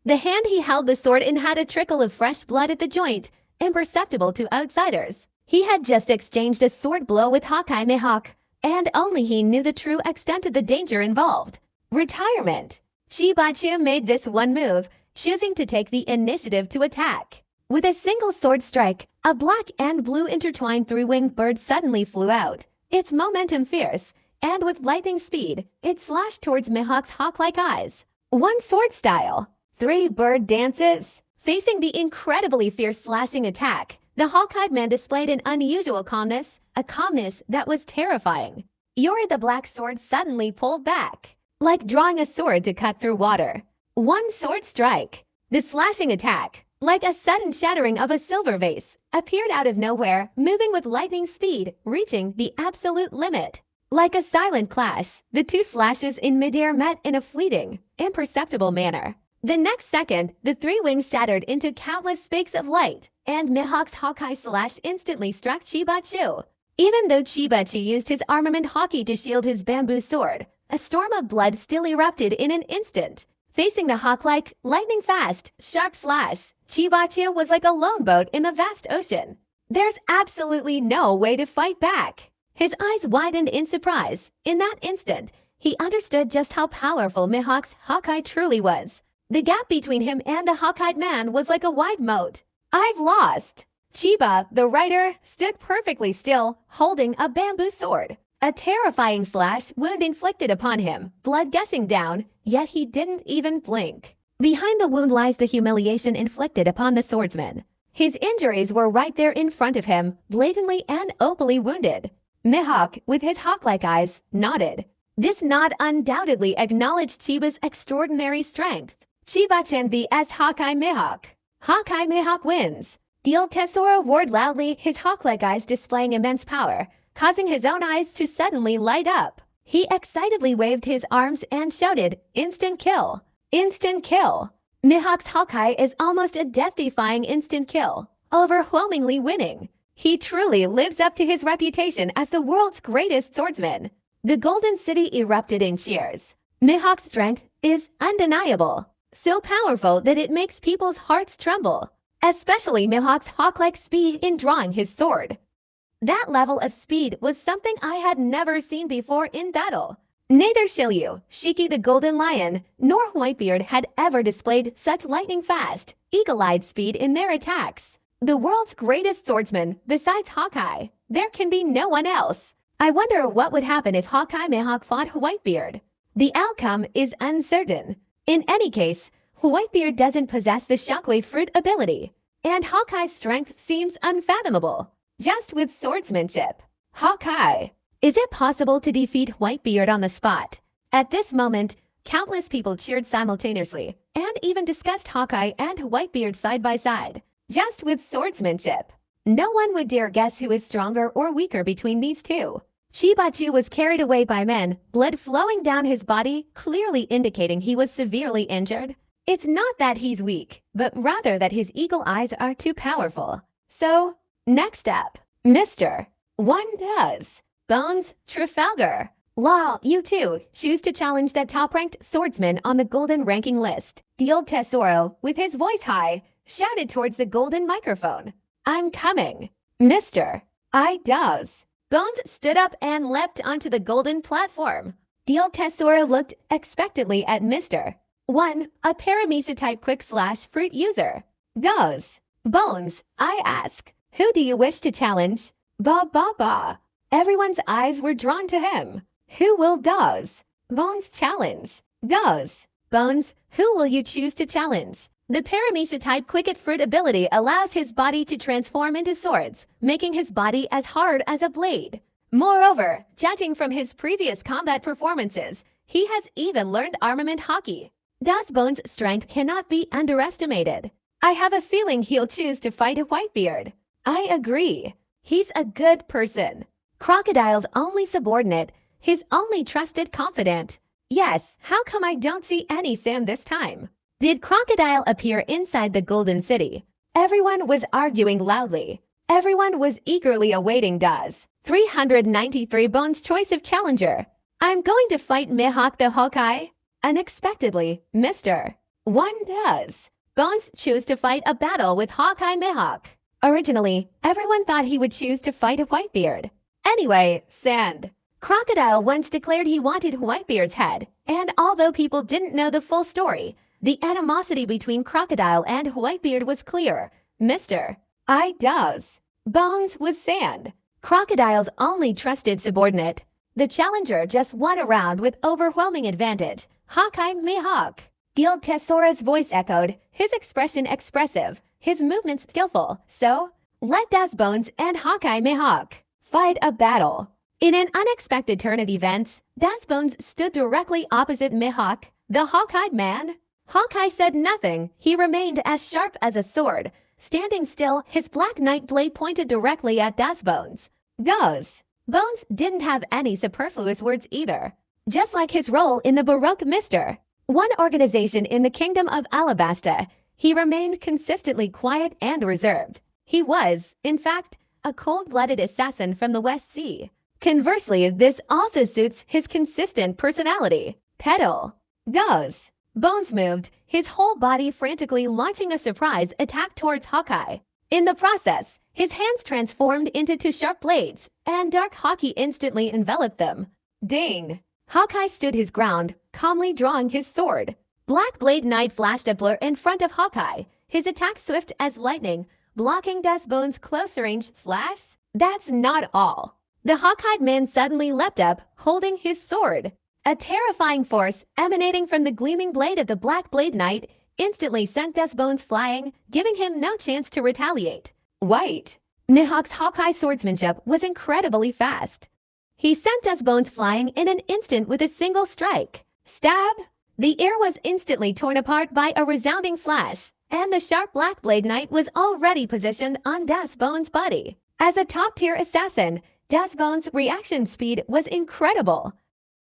The hand he held the sword in had a trickle of fresh blood at the joint, imperceptible to outsiders. He had just exchanged a sword blow with Hawkeye Mihawk, and only he knew the true extent of the danger involved. Retirement. Chibachu made this one move, choosing to take the initiative to attack. With a single sword strike, a black and blue intertwined 3-winged bird suddenly flew out, its momentum fierce, and with lightning speed, it slashed towards Mihawk's hawk-like eyes. One sword style. 3 bird dances. Facing the incredibly fierce slashing attack, the hawk-eyed man displayed an unusual calmness, a calmness that was terrifying. Yuri the Black Sword suddenly pulled back, like drawing a sword to cut through water. One sword strike. The slashing attack, like a sudden shattering of a silver vase, appeared out of nowhere, moving with lightning speed, reaching the absolute limit. Like a silent clash, the 2 slashes in midair met in a fleeting, imperceptible manner. The next second, the 3 wings shattered into countless spakes of light, and Mihawk's Hawkeye slash instantly struck Chibachu. Even though Chibachu used his armament hockey to shield his bamboo sword, a storm of blood still erupted in an instant. Facing the hawk-like, lightning-fast, sharp slash, Chibachu was like a lone boat in the vast ocean. There's absolutely no way to fight back. His eyes widened in surprise. In that instant, he understood just how powerful Mihawk's Hawkeye truly was. The gap between him and the hawk-eyed man was like a wide moat. I've lost. Chiba, the rider, stood perfectly still, holding a bamboo sword. A terrifying slash wound inflicted upon him, blood gushing down, yet he didn't even blink. Behind the wound lies the humiliation inflicted upon the swordsman. His injuries were right there in front of him, blatantly and openly wounded. Mihawk, with his hawk-like eyes, nodded. This nod undoubtedly acknowledged Chiba's extraordinary strength. Chiba-chan vs Hawkeye Mihawk. Hawkeye Mihawk wins. The old Tesoro roared loudly, his hawk-like eyes displaying immense power, causing his own eyes to suddenly light up. He excitedly waved his arms and shouted, "Instant kill! Instant kill!" Mihawk's Hawkeye is almost a death-defying instant kill, overwhelmingly winning. He truly lives up to his reputation as the world's greatest swordsman. The Golden City erupted in cheers. Mihawk's strength is undeniable, so powerful that it makes people's hearts tremble, especially Mihawk's hawk-like speed in drawing his sword. That level of speed was something I had never seen before in battle. Neither Shiryu, Shiki the Golden Lion, nor Whitebeard had ever displayed such lightning-fast, eagle-eyed speed in their attacks. The world's greatest swordsman, besides Hawkeye, there can be no one else. I wonder what would happen if Hawkeye Mihawk fought Whitebeard. The outcome is uncertain. In any case, Whitebeard doesn't possess the shockwave fruit ability, and Hawkeye's strength seems unfathomable. Just with swordsmanship. Hawkeye. Is it possible to defeat Whitebeard on the spot? At this moment, countless people cheered simultaneously, and even discussed Hawkeye and Whitebeard side by side. Just with swordsmanship. No one would dare guess who is stronger or weaker between these two. Chibachu was carried away by men, blood flowing down his body, clearly indicating he was severely injured. It's not that he's weak, but rather that his eagle eyes are too powerful. So, next up, Mr. One does. Bones Trafalgar. Law, you too, choose to challenge that top-ranked swordsman on the golden ranking list. The old Tesoro, with his voice high, shouted towards the golden microphone. I'm coming. Mr. I does. Bones stood up and leapt onto the golden platform. The old Tesoro looked expectantly at Mr. One, a Paramecia-type quick-slash fruit user. Does. Bones, I ask, who do you wish to challenge? Ba. Everyone's eyes were drawn to him. Who will Does? Bones challenge. Does. Bones, who will you choose to challenge? The Paramecia-type Quicket Fruit ability allows his body to transform into swords, making his body as hard as a blade. Moreover, judging from his previous combat performances, he has even learned armament hockey. Dazbone's strength cannot be underestimated. I have a feeling he'll choose to fight a Whitebeard. I agree. He's a good person. Crocodile's only subordinate, his only trusted confidant. Yes, how come I don't see any sand this time? Did Crocodile appear inside the Golden City? Everyone was arguing loudly. Everyone was eagerly awaiting Daz. 393 Bones' choice of challenger. I'm going to fight Mihawk the Hawkeye. Unexpectedly, Mr. One does. Bones chose to fight a battle with Hawkeye Mihawk. Originally, everyone thought he would choose to fight a Whitebeard. Anyway, Sand. Crocodile once declared he wanted Whitebeard's head, and although people didn't know the full story, the animosity between Crocodile and Whitebeard was clear. Mr. I does. Bones was Sand, Crocodile's only trusted subordinate. The challenger just won a round with overwhelming advantage. Hawkeye Mihawk. Guild Tessora's voice echoed, his expression expressive, his movements skillful. So, let Dazbones and Hawkeye Mihawk fight a battle. In an unexpected turn of events, Dazbones stood directly opposite Mihawk, the hawk-eyed man. Hawkeye said nothing. He remained as sharp as a sword. Standing still, his black knight blade pointed directly at Dazbones. Goes. Bones didn't have any superfluous words either. Just like his role in the Baroque Mister, one organization in the Kingdom of Alabasta, he remained consistently quiet and reserved. He was, in fact, a cold-blooded assassin from the West Sea. Conversely, this also suits his consistent personality. Pedal. Goes. Bones moved, his whole body frantically launching a surprise attack towards Hawkeye. In the process, his hands transformed into two sharp blades, and dark hockey instantly enveloped them. Ding! Hawkeye stood his ground, calmly drawing his sword. Black Blade Knight flashed a blur in front of Hawkeye, his attack swift as lightning, blocking Dazbones' close-range flash. That's not all. The hawk-eyed man suddenly leapt up, holding his sword. A terrifying force emanating from the gleaming blade of the Black Blade Knight instantly sent Dazbones flying, giving him no chance to retaliate. White. Mihawk's Hawkeye swordsmanship was incredibly fast. He sent Dazbones flying in an instant with a single strike. Stab! The air was instantly torn apart by a resounding slash, and the sharp Black Blade Knight was already positioned on Dazbones' body. As a top-tier assassin, Dazbones' reaction speed was incredible.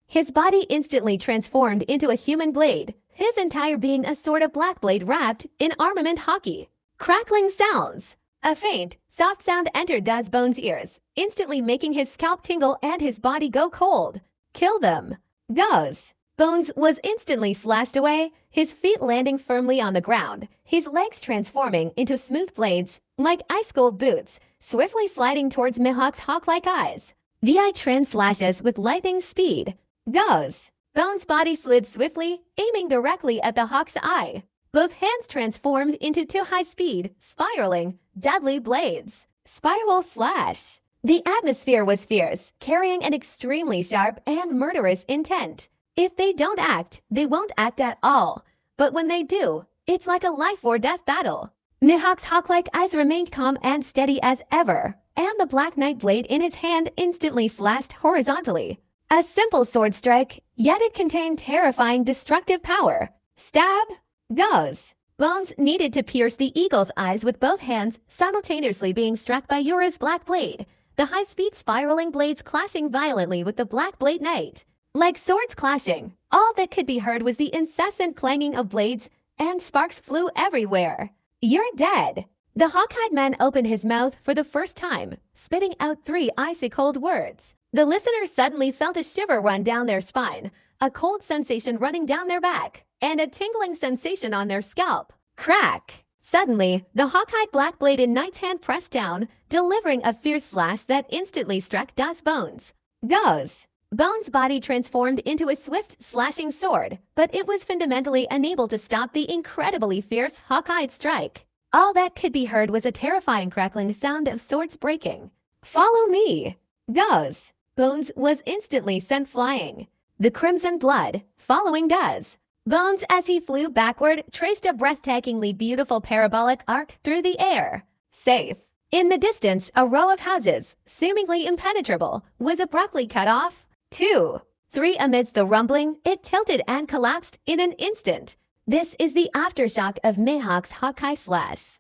His body instantly transformed into a human blade, his entire being a sort of black blade wrapped in armament hockey. Crackling sounds. A faint, soft sound entered Dazbones' ears, instantly making his scalp tingle and his body go cold. Kill them. Goes. Bones was instantly slashed away, his feet landing firmly on the ground, his legs transforming into smooth blades, like ice-cold boots, swiftly sliding towards Mihawk's hawk-like eyes. The eye trans-slashes with lightning speed. Goes. Bones' body slid swiftly, aiming directly at the hawk's eye. Both hands transformed into two high-speed, spiraling, deadly blades. Spiral slash. The atmosphere was fierce, carrying an extremely sharp and murderous intent. If they don't act, they won't act at all. But when they do, it's like a life-or-death battle. Mihawk's hawk-like eyes remained calm and steady as ever, and the Black Knight blade in his hand instantly slashed horizontally. A simple sword strike, yet it contained terrifying destructive power. Stab. Goes. Bones needed to pierce the eagle's eyes with both hands, simultaneously being struck by Yura's Black Blade, the high-speed spiraling blades clashing violently with the Black Blade Knight. Like swords clashing, all that could be heard was the incessant clanging of blades, and sparks flew everywhere. You're dead. The hawk-eyed man opened his mouth for the first time, spitting out 3 icy-cold words. The listeners suddenly felt a shiver run down their spine, a cold sensation running down their back, and a tingling sensation on their scalp. Crack! Suddenly, the hawk-eyed black-bladed knight's hand pressed down, delivering a fierce slash that instantly struck Dazbones. Goes! Bones' body transformed into a swift, slashing sword, but it was fundamentally unable to stop the incredibly fierce hawk-eyed strike. All that could be heard was a terrifying crackling sound of swords breaking. Follow me! Goes! Bones was instantly sent flying. The crimson blood, following Daz. Bones, as he flew backward, traced a breathtakingly beautiful parabolic arc through the air. Safe. In the distance, a row of houses, seemingly impenetrable, was abruptly cut off. 2, 3 amidst the rumbling, it tilted and collapsed in an instant. This is the aftershock of Mihawk's Hawkeye slash.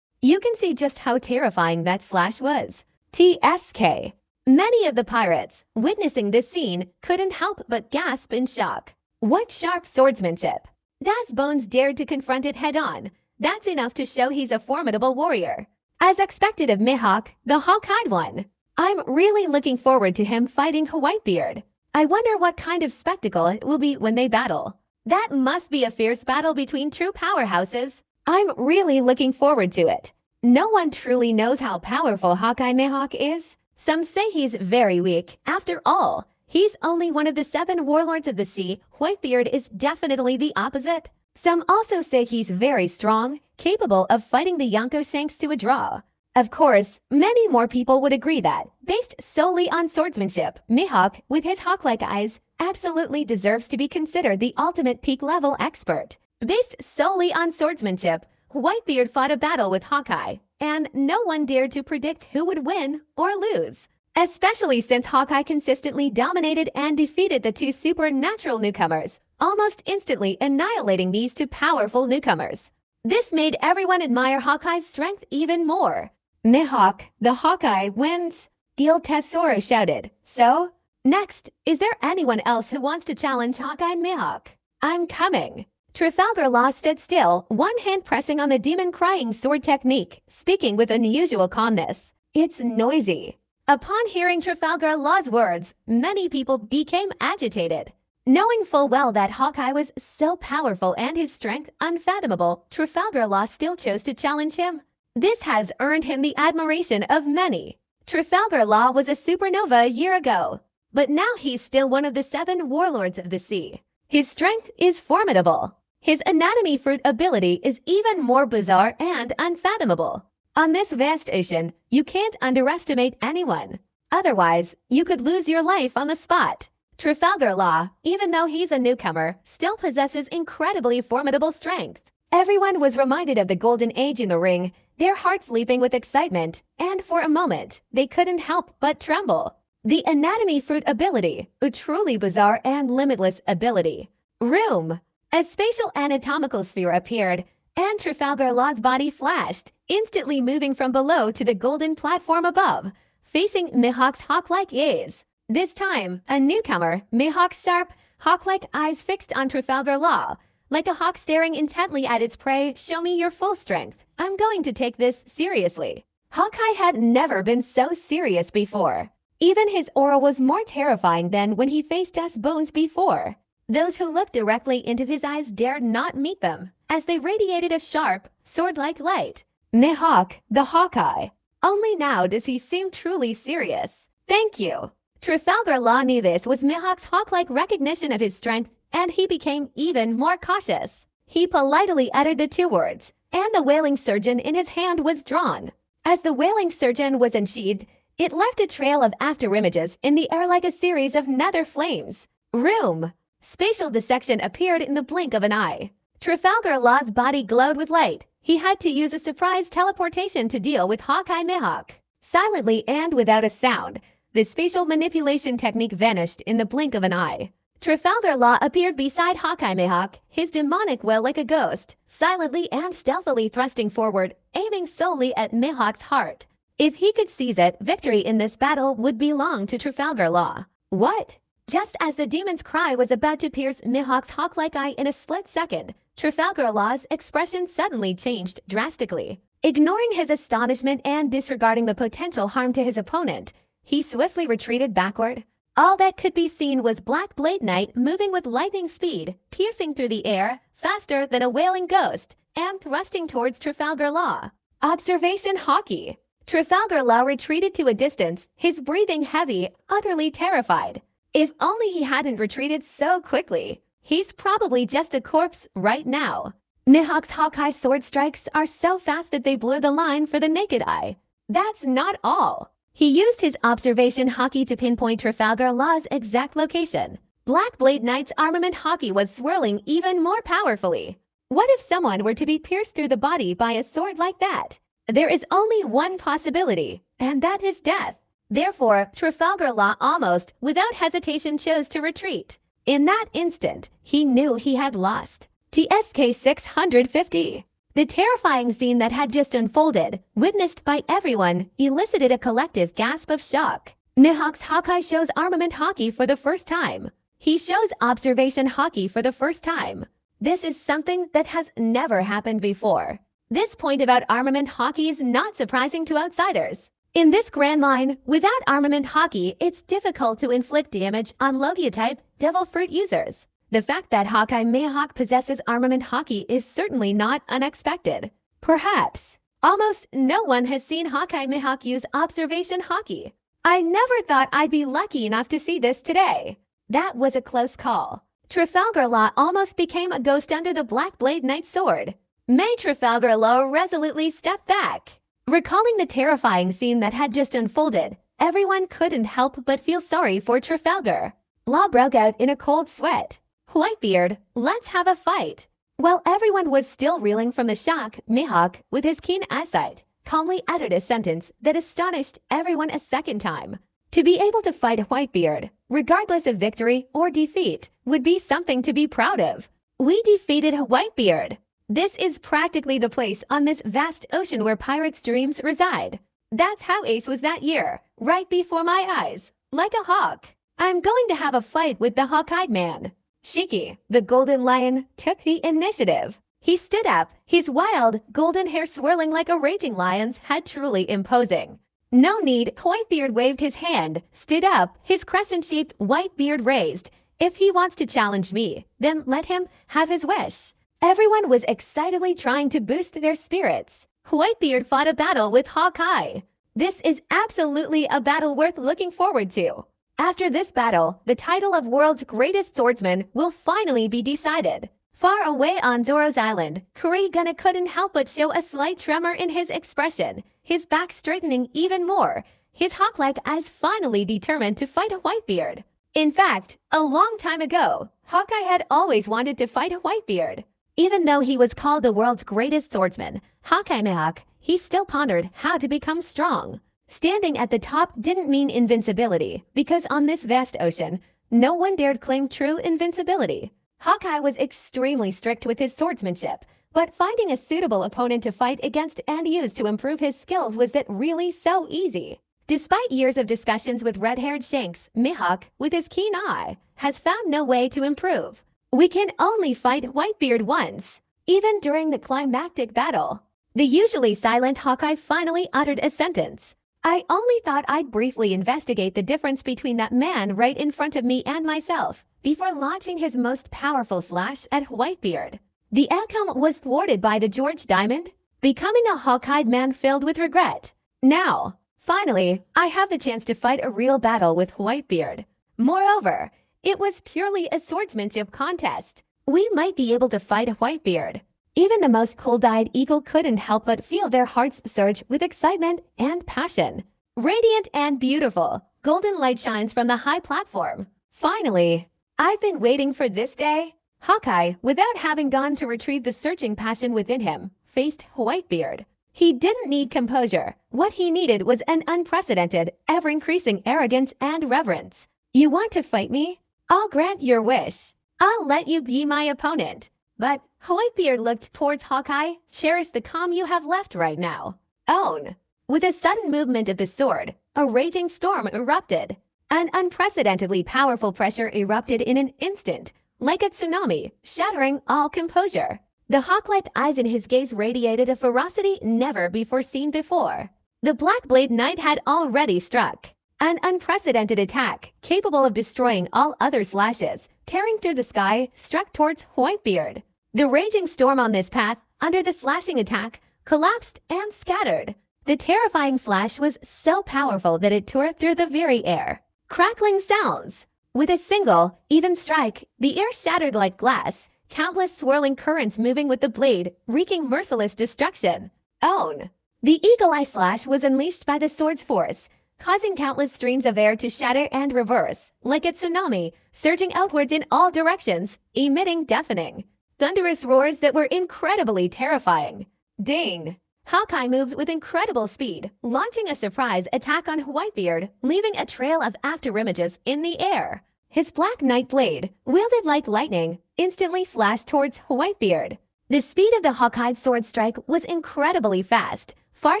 You can see just how terrifying that slash was. TSK. Many of the pirates, witnessing this scene, couldn't help but gasp in shock. What sharp swordsmanship! As Bones dared to confront it head-on, that's enough to show he's a formidable warrior. As expected of Mihawk, the hawk-eyed one. I'm really looking forward to him fighting WhiteBeard. I wonder what kind of spectacle it will be when they battle. That must be a fierce battle between true powerhouses. I'm really looking forward to it. No one truly knows how powerful Hawkeye Mihawk is. Some say he's very weak. After all, he's only one of the 7 warlords of the sea. WhiteBeard is definitely the opposite. Some also say he's very strong, capable of fighting the Yonko Shanks to a draw. Of course, many more people would agree that, based solely on swordsmanship, Mihawk, with his hawk-like eyes, absolutely deserves to be considered the ultimate peak-level expert. Based solely on swordsmanship, WhiteBeard fought a battle with Hawkeye, and no one dared to predict who would win or lose. Especially since Hawkeye consistently dominated and defeated the 2 supernatural newcomers, almost instantly annihilating these 2 powerful newcomers. This made everyone admire Hawkeye's strength even more. Mihawk, the Hawkeye, wins, Gil Tesoro shouted. So, next, is there anyone else who wants to challenge Hawkeye Mihawk? I'm coming. Trafalgar Law stood still, one hand pressing on the demon-crying sword technique, speaking with unusual calmness. It's noisy. Upon hearing Trafalgar Law's words, many people became agitated. Knowing full well that Hawkeye was so powerful and his strength unfathomable, Trafalgar Law still chose to challenge him. This has earned him the admiration of many. Trafalgar Law was a supernova a year ago, but now he's still one of the 7 warlords of the sea. His strength is formidable. His anatomy fruit ability is even more bizarre and unfathomable. On this vast ocean, you can't underestimate anyone. Otherwise, you could lose your life on the spot. Trafalgar Law, even though he's a newcomer, still possesses incredibly formidable strength. Everyone was reminded of the golden age in the ring, their hearts leaping with excitement, and for a moment, they couldn't help but tremble. The anatomy fruit ability, a truly bizarre and limitless ability. Room. A spatial anatomical sphere appeared, and Trafalgar Law's body flashed, instantly moving from below to the golden platform above, facing Mihawk's hawk-like gaze. This time, a newcomer, Mihawk's sharp, hawk-like eyes fixed on Trafalgar Law. Like a hawk staring intently at its prey, show me your full strength. I'm going to take this seriously. Hawkeye had never been so serious before. Even his aura was more terrifying than when he faced us Bones before. Those who looked directly into his eyes dared not meet them, as they radiated a sharp, sword-like light. Mihawk, the Hawkeye. Only now does he seem truly serious. Thank you. Trafalgar Law knew this was Mihawk's hawk-like recognition of his strength, and he became even more cautious. He politely uttered the 2 words, and the whaling surgeon in his hand was drawn. As the whaling surgeon was unsheathed, it left a trail of afterimages in the air like a series of nether flames. Room. Spatial dissection appeared in the blink of an eye. Trafalgar Law's body glowed with light. He had to use a surprise teleportation to deal with Hawkeye Mihawk. Silently and without a sound, the spatial manipulation technique vanished in the blink of an eye. Trafalgar Law appeared beside Hawkeye Mihawk, his demonic will like a ghost, silently and stealthily thrusting forward, aiming solely at Mihawk's heart. If he could seize it, victory in this battle would belong to Trafalgar Law. What? Just as the demon's cry was about to pierce Mihawk's hawk-like eye in a split second, Trafalgar Law's expression suddenly changed drastically. Ignoring his astonishment and disregarding the potential harm to his opponent, he swiftly retreated backward. All that could be seen was Black Blade Knight moving with lightning speed, piercing through the air, faster than a wailing ghost, and thrusting towards Trafalgar Law. Observation Hockey. Trafalgar Law retreated to a distance, his breathing heavy, utterly terrified. If only he hadn't retreated so quickly. He's probably just a corpse right now. Mihawk's Hawkeye sword strikes are so fast that they blur the line for the naked eye. That's not all. He used his observation hockey to pinpoint Trafalgar Law's exact location. Black Blade Knight's armament hockey was swirling even more powerfully. What if someone were to be pierced through the body by a sword like that? There is only one possibility, and that is death. Therefore, Trafalgar Law almost, without hesitation, chose to retreat. In that instant, he knew he had lost. TSK 650. The terrifying scene that had just unfolded, witnessed by everyone, elicited a collective gasp of shock. Mihawk's Hawkeye shows armament hockey for the first time. He shows observation hockey for the first time. This is something that has never happened before. This point about armament hockey is not surprising to outsiders. In this grand line, without armament hockey, it's difficult to inflict damage on Logia-type Devil Fruit users. The fact that Hawkeye Mihawk possesses armament hockey is certainly not unexpected. Perhaps, almost no one has seen Hawkeye Mihawk use observation hockey. I never thought I'd be lucky enough to see this today. That was a close call. Trafalgar Law almost became a ghost under the Black Blade Knight's sword. May Trafalgar Law resolutely stepped back. Recalling the terrifying scene that had just unfolded, everyone couldn't help but feel sorry for Trafalgar. Law broke out in a cold sweat. "WhiteBeard, let's have a fight." While everyone was still reeling from the shock, Mihawk, with his keen eyesight, calmly uttered a sentence that astonished everyone a second time. To be able to fight WhiteBeard, regardless of victory or defeat, would be something to be proud of. We defeated WhiteBeard. This is practically the place on this vast ocean where pirates' dreams reside. That's how Ace was that year, right before my eyes, like a hawk. I'm going to have a fight with the hawk-eyed man. Shiki, the golden lion, took the initiative. He stood up, his wild, golden hair swirling like a raging lion's, had truly imposing. No need, WhiteBeard waved his hand, stood up, his crescent-shaped white beard raised. If he wants to challenge me, then let him have his wish. Everyone was excitedly trying to boost their spirits. WhiteBeard fought a battle with Hawkeye. This is absolutely a battle worth looking forward to. After this battle, the title of world's greatest swordsman will finally be decided. Far away on Zoro's island, Kurigana couldn't help but show a slight tremor in his expression, his back straightening even more, his hawk-like eyes finally determined to fight WhiteBeard. In fact, a long time ago, Hawkeye had always wanted to fight WhiteBeard. Even though he was called the world's greatest swordsman, Hawkeye Mihawk, he still pondered how to become strong. Standing at the top didn't mean invincibility, because on this vast ocean, no one dared claim true invincibility. Hawkeye was extremely strict with his swordsmanship, but finding a suitable opponent to fight against and use to improve his skills was that really so easy. Despite years of discussions with red-haired Shanks, Mihawk, with his keen eye, has found no way to improve. We can only fight WhiteBeard once, even during the climactic battle. The usually silent Hawkeye finally uttered a sentence. I only thought I'd briefly investigate the difference between that man right in front of me and myself before launching his most powerful slash at WhiteBeard. The outcome was thwarted by the George Diamond, becoming a hawk-eyed man filled with regret. Now, finally, I have the chance to fight a real battle with WhiteBeard. Moreover, it was purely a swordsmanship contest. We might be able to fight WhiteBeard. Even the most cold-eyed eagle couldn't help but feel their hearts surge with excitement and passion. Radiant and beautiful, golden light shines from the high platform. Finally, I've been waiting for this day. Hawkeye, without having gone to retrieve the searching passion within him, faced WhiteBeard. He didn't need composure. What he needed was an unprecedented, ever-increasing arrogance and reverence. You want to fight me? I'll grant your wish. I'll let you be my opponent. But WhiteBeard looked towards Hawkeye. Cherish the calm you have left right now. Own. With a sudden movement of the sword, a raging storm erupted. An unprecedentedly powerful pressure erupted in an instant, like a tsunami, shattering all composure. The hawk-like eyes in his gaze radiated a ferocity never before seen before. The Black Blade Knight had already struck. An unprecedented attack, capable of destroying all other slashes, tearing through the sky, struck towards WhiteBeard. The raging storm on this path, under the slashing attack, collapsed and scattered. The terrifying slash was so powerful that it tore through the very air. Crackling sounds. With a single, even strike, the air shattered like glass, countless swirling currents moving with the blade, wreaking merciless destruction. Own. The eagle-eye slash was unleashed by the sword's force, causing countless streams of air to shatter and reverse, like a tsunami, surging outwards in all directions, emitting deafening, thunderous roars that were incredibly terrifying. Ding! Hawkeye moved with incredible speed, launching a surprise attack on Whitebeard, leaving a trail of afterimages in the air. His black knight blade, wielded like lightning, instantly slashed towards Whitebeard. The speed of the Hawkeye's sword strike was incredibly fast, far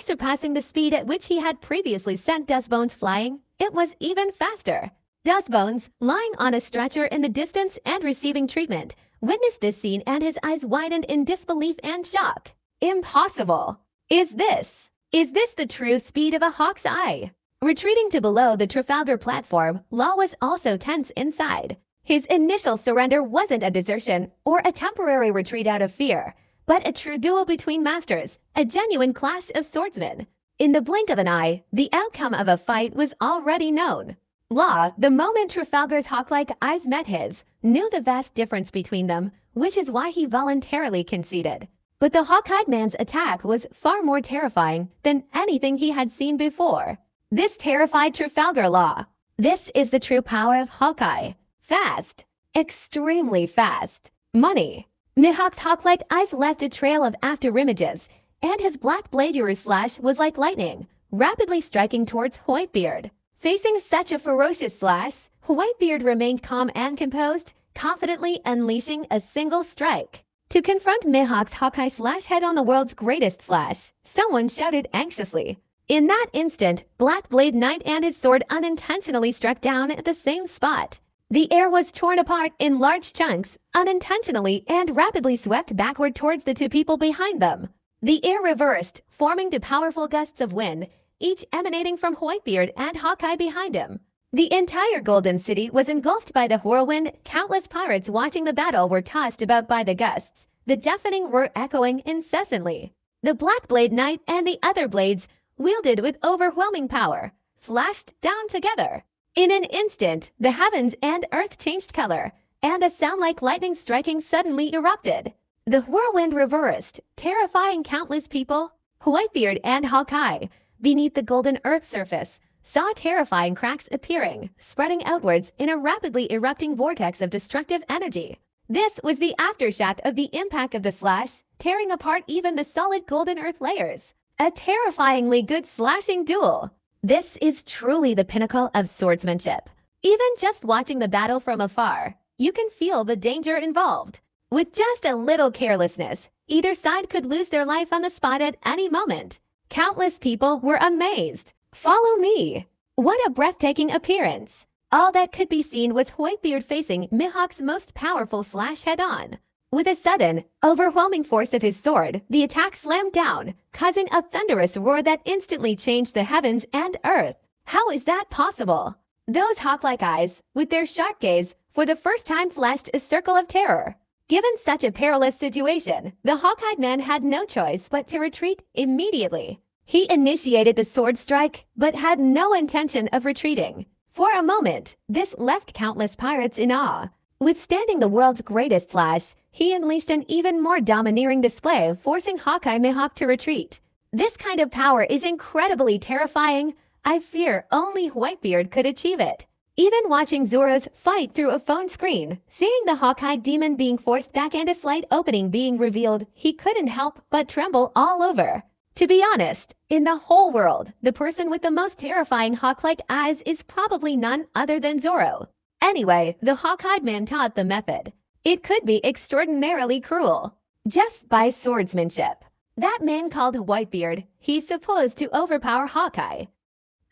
surpassing the speed at which he had previously sent Dustbones flying. It was even faster. Dustbones, lying on a stretcher in the distance and receiving treatment, witnessed this scene and his eyes widened in disbelief and shock. Impossible! Is this the true speed of a hawk's eye? Retreating to below the Trafalgar platform, Law was also tense inside. His initial surrender wasn't a desertion or a temporary retreat out of fear, but a true duel between masters, a genuine clash of swordsmen. In the blink of an eye, the outcome of a fight was already known. Law, the moment Trafalgar's hawk-like eyes met his, knew the vast difference between them, which is why he voluntarily conceded. But the hawk-eyed man's attack was far more terrifying than anything he had seen before. This terrified Trafalgar Law. This is the true power of Hawkeye. Fast. Extremely fast. Money. Mihawk's hawk-like eyes left a trail of afterimages, and his black blade slash was like lightning, rapidly striking towards Whitebeard. Facing such a ferocious slash, Whitebeard remained calm and composed, confidently unleashing a single strike. To confront Mihawk's Hawkeye slash head on the world's greatest slash, someone shouted anxiously. In that instant, Black Blade Knight and his sword unintentionally struck down at the same spot. The air was torn apart in large chunks, unintentionally, and rapidly swept backward towards the two people behind them. The air reversed, forming two powerful gusts of wind, each emanating from Whitebeard and Hawkeye behind him. The entire Golden City was engulfed by the whirlwind. Countless pirates watching the battle were tossed about by the gusts, the deafening roar echoing incessantly. The Black Blade Knight and the other blades, wielded with overwhelming power, flashed down together. In an instant, the heavens and earth changed color, and a sound like lightning striking suddenly erupted. The whirlwind reversed, terrifying countless people. Whitebeard and Hawkeye, beneath the golden earth surface, saw terrifying cracks appearing, spreading outwards in a rapidly erupting vortex of destructive energy. This was the aftershock of the impact of the slash, tearing apart even the solid golden earth layers. A terrifyingly good slashing duel. This is truly the pinnacle of swordsmanship. Even just watching the battle from afar, you can feel the danger involved. With just a little carelessness, either side could lose their life on the spot at any moment. Countless people were amazed. Follow me. What a breathtaking appearance. All that could be seen was Whitebeard facing Mihawk's most powerful slash head-on. With a sudden, overwhelming force of his sword, the attack slammed down, causing a thunderous roar that instantly changed the heavens and earth. How is that possible? Those hawk-like eyes, with their sharp gaze, for the first time flashed a circle of terror. Given such a perilous situation, the hawk-eyed man had no choice but to retreat immediately. He initiated the sword strike, but had no intention of retreating. For a moment, this left countless pirates in awe. Withstanding the world's greatest slash, he unleashed an even more domineering display, forcing Hawkeye Mihawk to retreat. This kind of power is incredibly terrifying. I fear only Whitebeard could achieve it. Even watching Zoro's fight through a phone screen, seeing the Hawkeye demon being forced back and a slight opening being revealed, he couldn't help but tremble all over. To be honest, in the whole world, the person with the most terrifying hawk-like eyes is probably none other than Zoro. Anyway, the hawk-eyed man taught the method. It could be extraordinarily cruel. Just by swordsmanship. That man called Whitebeard, he's supposed to overpower Hawkeye.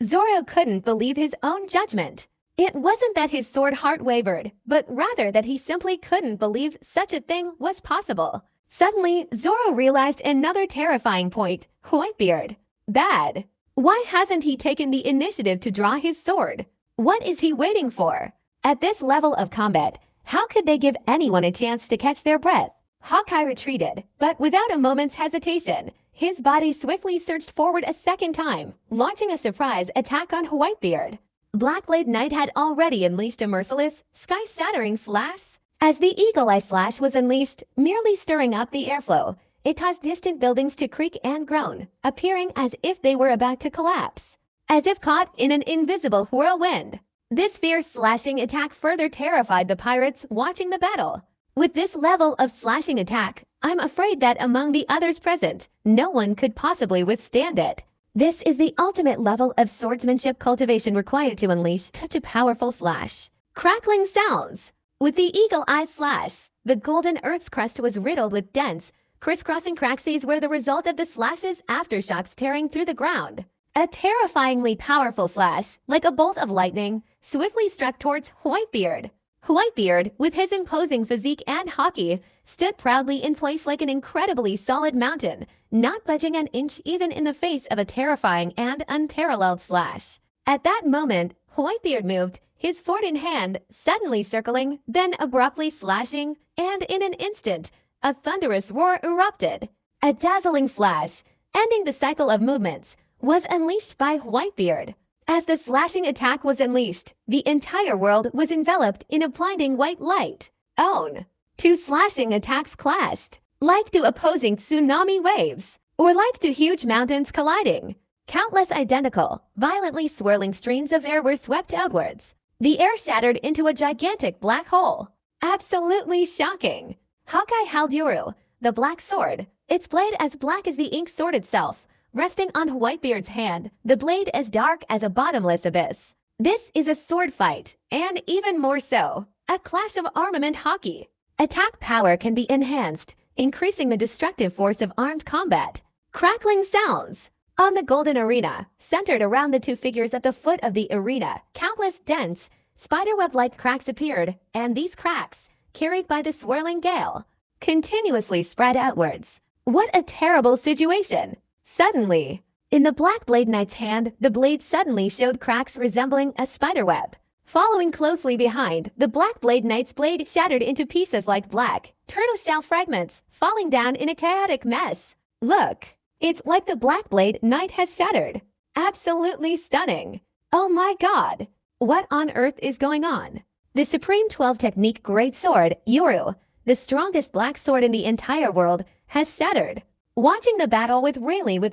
Zoro couldn't believe his own judgment. It wasn't that his sword heart wavered, but rather that he simply couldn't believe such a thing was possible. Suddenly, Zoro realized another terrifying point. Whitebeard. Bad. Why hasn't he taken the initiative to draw his sword? What is he waiting for? At this level of combat, how could they give anyone a chance to catch their breath? Hawkeye retreated, but without a moment's hesitation. His body swiftly surged forward a second time, launching a surprise attack on Whitebeard. Blackblade Knight had already unleashed a merciless, sky-shattering slash. As the Eagle Eye slash was unleashed, merely stirring up the airflow, it caused distant buildings to creak and groan, appearing as if they were about to collapse. as if caught in an invisible whirlwind. This fierce slashing attack further terrified the pirates watching the battle. With this level of slashing attack, I'm afraid that among the others present, no one could possibly withstand it. This is the ultimate level of swordsmanship cultivation required to unleash such a powerful slash. Crackling sounds. With the eagle-eye slash, the golden Earth's crust was riddled with dense, crisscrossing cracks. These were the result of the slash's aftershocks tearing through the ground. A terrifyingly powerful slash, like a bolt of lightning, swiftly struck towards WhiteBeard. WhiteBeard, with his imposing physique and hockey, stood proudly in place like an incredibly solid mountain, not budging an inch even in the face of a terrifying and unparalleled slash. At that moment, WhiteBeard moved, his sword in hand, suddenly circling, then abruptly slashing, and in an instant, a thunderous roar erupted. A dazzling slash, ending the cycle of movements, was unleashed by WhiteBeard. As the slashing attack was unleashed, the entire world was enveloped in a blinding white light. Own. Two slashing attacks clashed, like two opposing tsunami waves, or like two huge mountains colliding. Countless identical, violently swirling streams of air were swept outwards. The air shattered into a gigantic black hole. Absolutely shocking. Hawkeye held Yoru, the black sword, its blade as black as the ink sword itself, resting on WhiteBeard's hand, the blade as dark as a bottomless abyss. This is a sword fight, and even more so, a clash of armament hockey. Attack power can be enhanced, increasing the destructive force of armed combat. Crackling sounds. On the golden arena, centered around the two figures at the foot of the arena, countless dense, spiderweb-like cracks appeared, and these cracks, carried by the swirling gale, continuously spread outwards. What a terrible situation! Suddenly, in the Black Blade Knight's hand, the blade suddenly showed cracks resembling a spiderweb. Following closely behind, the Black Blade Knight's blade shattered into pieces like black turtle-shell fragments, falling down in a chaotic mess. Look, it's like the Black Blade Knight has shattered. Absolutely stunning. Oh my god, what on earth is going on? The Supreme 12 Technique Great Sword, Yoru, the strongest black sword in the entire world, has shattered. Watching the battle with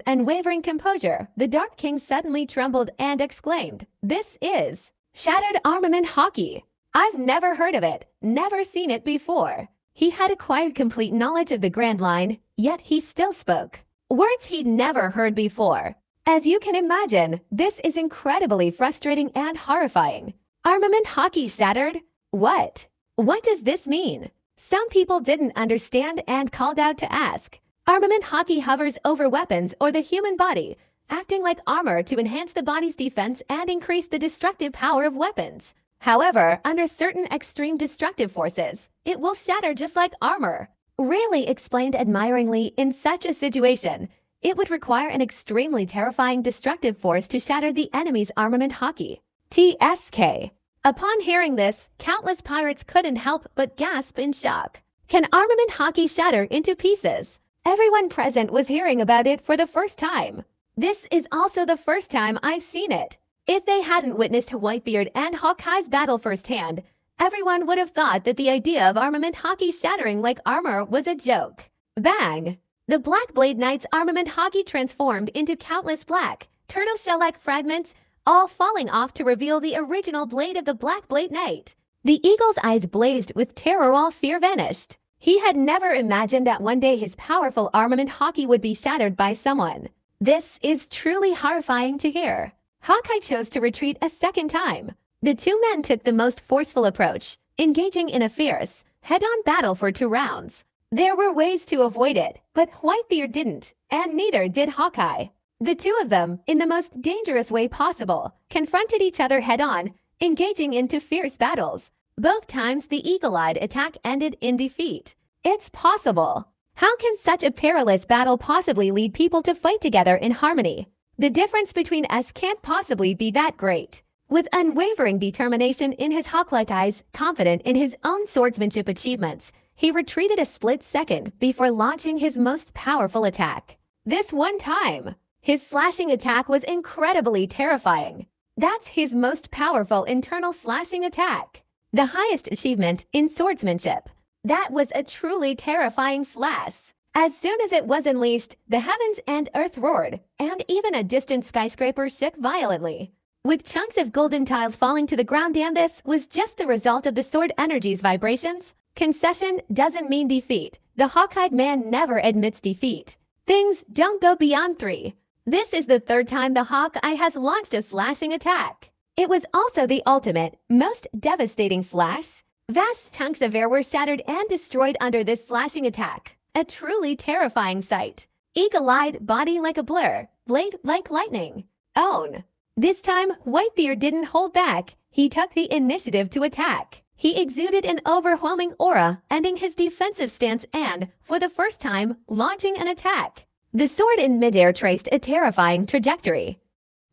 unwavering composure, the Dark King suddenly trembled and exclaimed, "This is shattered armament hockey. I've never heard of it, never seen it before." He had acquired complete knowledge of the Grand Line, yet he still spoke words he'd never heard before. As you can imagine, this is incredibly frustrating and horrifying. Armament hockey shattered? What? What does this mean? Some people didn't understand and called out to ask. Armament hockey hovers over weapons or the human body, acting like armor to enhance the body's defense and increase the destructive power of weapons. However, under certain extreme destructive forces, it will shatter just like armor. Really explained admiringly, in such a situation, it would require an extremely terrifying destructive force to shatter the enemy's armament hockey. TSK. Upon hearing this, countless pirates couldn't help but gasp in shock. Can armament hockey shatter into pieces? Everyone present was hearing about it for the first time. This is also the first time I've seen it. If they hadn't witnessed WhiteBeard and Hawkeye's battle firsthand, everyone would have thought that the idea of armament hockey shattering like armor was a joke. Bang! The Black Blade Knight's armament hockey transformed into countless black, turtle shell-like fragments, all falling off to reveal the original blade of the Black Blade Knight. The eagle's eyes blazed with terror, all fear vanished. He had never imagined that one day his powerful armament hockey would be shattered by someone. This is truly horrifying to hear. Hawkeye chose to retreat a second time. The two men took the most forceful approach, engaging in a fierce, head-on battle for 2 rounds. There were ways to avoid it, but WhiteBeard didn't, and neither did Hawkeye. The two of them, in the most dangerous way possible, confronted each other head-on, engaging into fierce battles. Both times the eagle-eyed attack ended in defeat. It's possible. How can such a perilous battle possibly lead people to fight together in harmony? The difference between us can't possibly be that great. With unwavering determination in his hawk-like eyes, confident in his own swordsmanship achievements, he retreated a split second before launching his most powerful attack. This one time, his slashing attack was incredibly terrifying. That's his most powerful internal slashing attack. The highest achievement in swordsmanship. That was a truly terrifying slash. As soon as it was unleashed, the heavens and earth roared, and even a distant skyscraper shook violently, with chunks of golden tiles falling to the ground, and this was just the result of the sword energy's vibrations. Concession doesn't mean defeat. The hawk-eyed man never admits defeat. Things don't go beyond 3. This is the 3rd time the Hawkeye has launched a slashing attack. It was also the ultimate, most devastating slash. Vast chunks of air were shattered and destroyed under this slashing attack. A truly terrifying sight. Eagle-eyed, body like a blur, blade like lightning. Own. This time, WhiteBeard didn't hold back. He took the initiative to attack. He exuded an overwhelming aura, ending his defensive stance and, for the first time, launching an attack. The sword in midair traced a terrifying trajectory.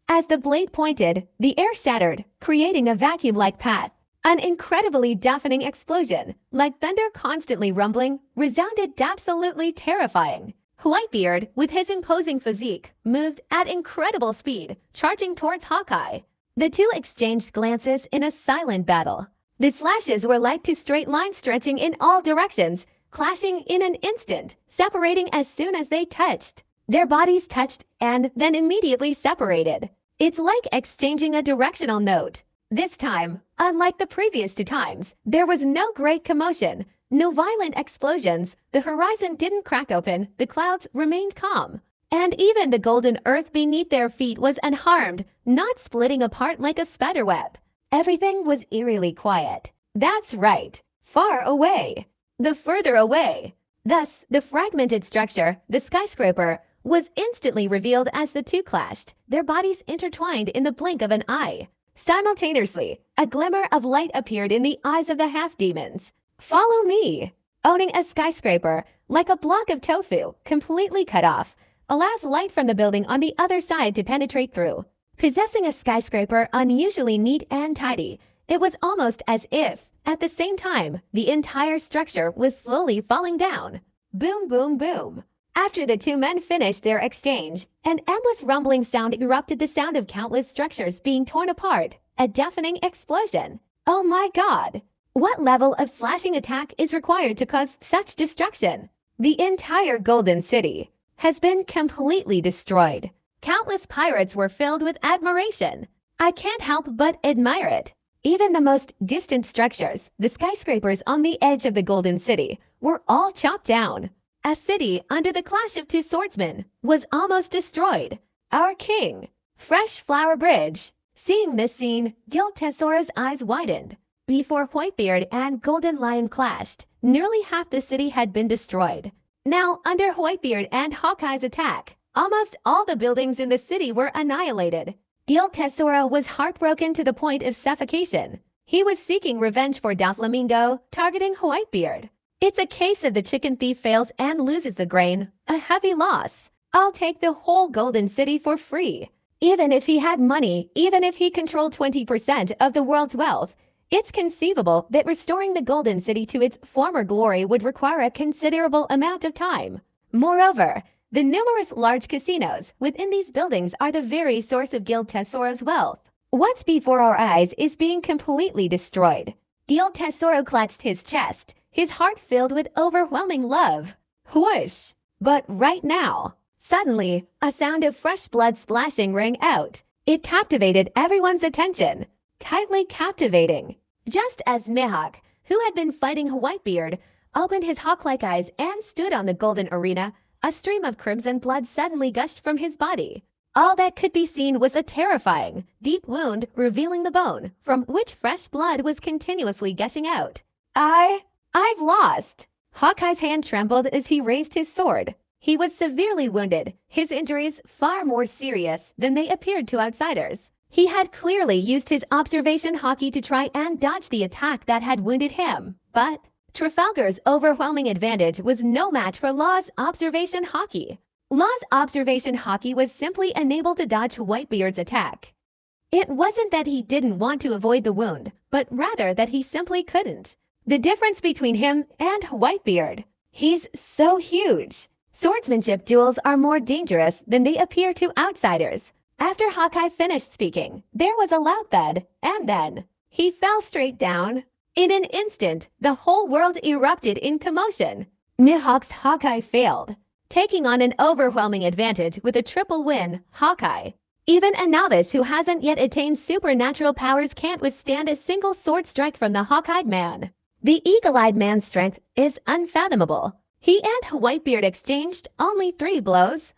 As the blade pointed, the air shattered, creating a vacuum-like path. An incredibly deafening explosion, like thunder constantly rumbling, resounded, absolutely terrifying. WhiteBeard, with his imposing physique, moved at incredible speed, charging towards Hawkeye. The two exchanged glances in a silent battle. The slashes were like two straight lines stretching in all directions, clashing in an instant, separating as soon as they touched. Their bodies touched and then immediately separated. It's like exchanging a directional note. This time, unlike the previous 2 times, there was no great commotion, no violent explosions, the horizon didn't crack open, the clouds remained calm. And even the golden earth beneath their feet was unharmed, not splitting apart like a spiderweb. Everything was eerily quiet. That's right, far away. The further away. Thus, the fragmented structure, the skyscraper, was instantly revealed as the two clashed, their bodies intertwined in the blink of an eye. Simultaneously, a glimmer of light appeared in the eyes of the half-demons. Follow me! Owning a skyscraper, like a block of tofu, completely cut off, allows light from the building on the other side to penetrate through. Possessing a skyscraper unusually neat and tidy, it was almost as if, at the same time, the entire structure was slowly falling down. Boom, boom, boom. After the 2 men finished their exchange, an endless rumbling sound erupted, the sound of countless structures being torn apart, a deafening explosion. Oh my god! What level of slashing attack is required to cause such destruction? The entire Golden City has been completely destroyed. Countless pirates were filled with admiration. I can't help but admire it. Even the most distant structures, the skyscrapers on the edge of the Golden City, were all chopped down. A city under the clash of 2 swordsmen was almost destroyed. Our king. Fresh Flower Bridge. Seeing this scene, Guild Tessora's eyes widened. Before WhiteBeard and Golden Lion clashed, nearly half the city had been destroyed. Now, under WhiteBeard and Hawkeye's attack, almost all the buildings in the city were annihilated. Guild Tessora was heartbroken to the point of suffocation. He was seeking revenge for Doflamingo, targeting WhiteBeard. It's a case of the chicken thief fails and loses the grain, a heavy loss. I'll take the whole Golden City for free. Even if he had money, even if he controlled 20% of the world's wealth, it's conceivable that restoring the Golden City to its former glory would require a considerable amount of time. Moreover, the numerous large casinos within these buildings are the very source of Guild Tessora's wealth. What's before our eyes is being completely destroyed. Guild Tessora clutched his chest, his heart filled with overwhelming love. Whoosh! But right now, suddenly, a sound of fresh blood splashing rang out. It captivated everyone's attention. Tightly captivating. Just as Mihawk, who had been fighting WhiteBeard, opened his hawk-like eyes and stood on the golden arena, a stream of crimson blood suddenly gushed from his body. All that could be seen was a terrifying, deep wound revealing the bone, from which fresh blood was continuously gushing out. I've lost. Hawkeye's hand trembled as he raised his sword. He was severely wounded, his injuries far more serious than they appeared to outsiders. He had clearly used his observation hockey to try and dodge the attack that had wounded him, but Trafalgar's overwhelming advantage was no match for Law's observation hockey. Law's observation hockey was simply unable to dodge WhiteBeard's attack. It wasn't that he didn't want to avoid the wound, but rather that he simply couldn't. The difference between him and WhiteBeard. He's so huge. Swordsmanship duels are more dangerous than they appear to outsiders. After Hawkeye finished speaking, there was a loud thud, and then he fell straight down. In an instant, the whole world erupted in commotion. Mihawk's Hawkeye failed, taking on an overwhelming advantage with a triple win, Hawkeye. Even a novice who hasn't yet attained supernatural powers can't withstand a single sword strike from the Hawk-Eyed Man. The eagle-eyed man's strength is unfathomable. He and WhiteBeard exchanged only 3 blows.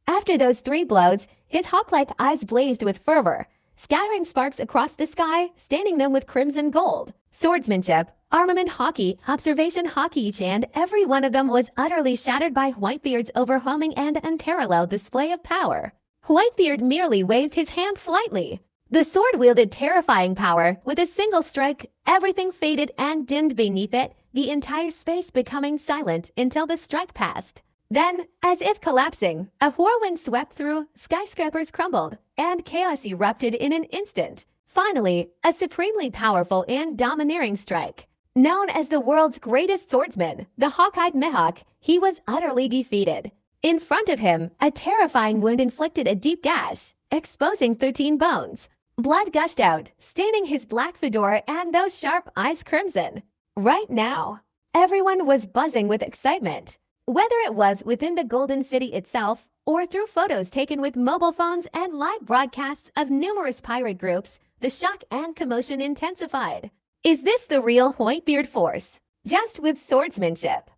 After those 3 blows, his hawk-like eyes blazed with fervor, scattering sparks across the sky, staining them with crimson gold. Swordsmanship, armament hockey, observation hockey, and every one of them was utterly shattered by WhiteBeard's overwhelming and unparalleled display of power. WhiteBeard merely waved his hand slightly. The sword wielded terrifying power. With a single strike, everything faded and dimmed beneath it, the entire space becoming silent until the strike passed. Then, as if collapsing, a whirlwind swept through, skyscrapers crumbled, and chaos erupted in an instant. Finally, a supremely powerful and domineering strike. Known as the world's greatest swordsman, the Hawk-Eyed Mihawk, he was utterly defeated. In front of him, a terrifying wound inflicted a deep gash, exposing 13 bones. Blood gushed out, staining his black fedora and those sharp eyes crimson. Right now, everyone was buzzing with excitement. Whether it was within the Golden City itself, or through photos taken with mobile phones and live broadcasts of numerous pirate groups, the shock and commotion intensified. Is this the real WhiteBeard force? Just with swordsmanship,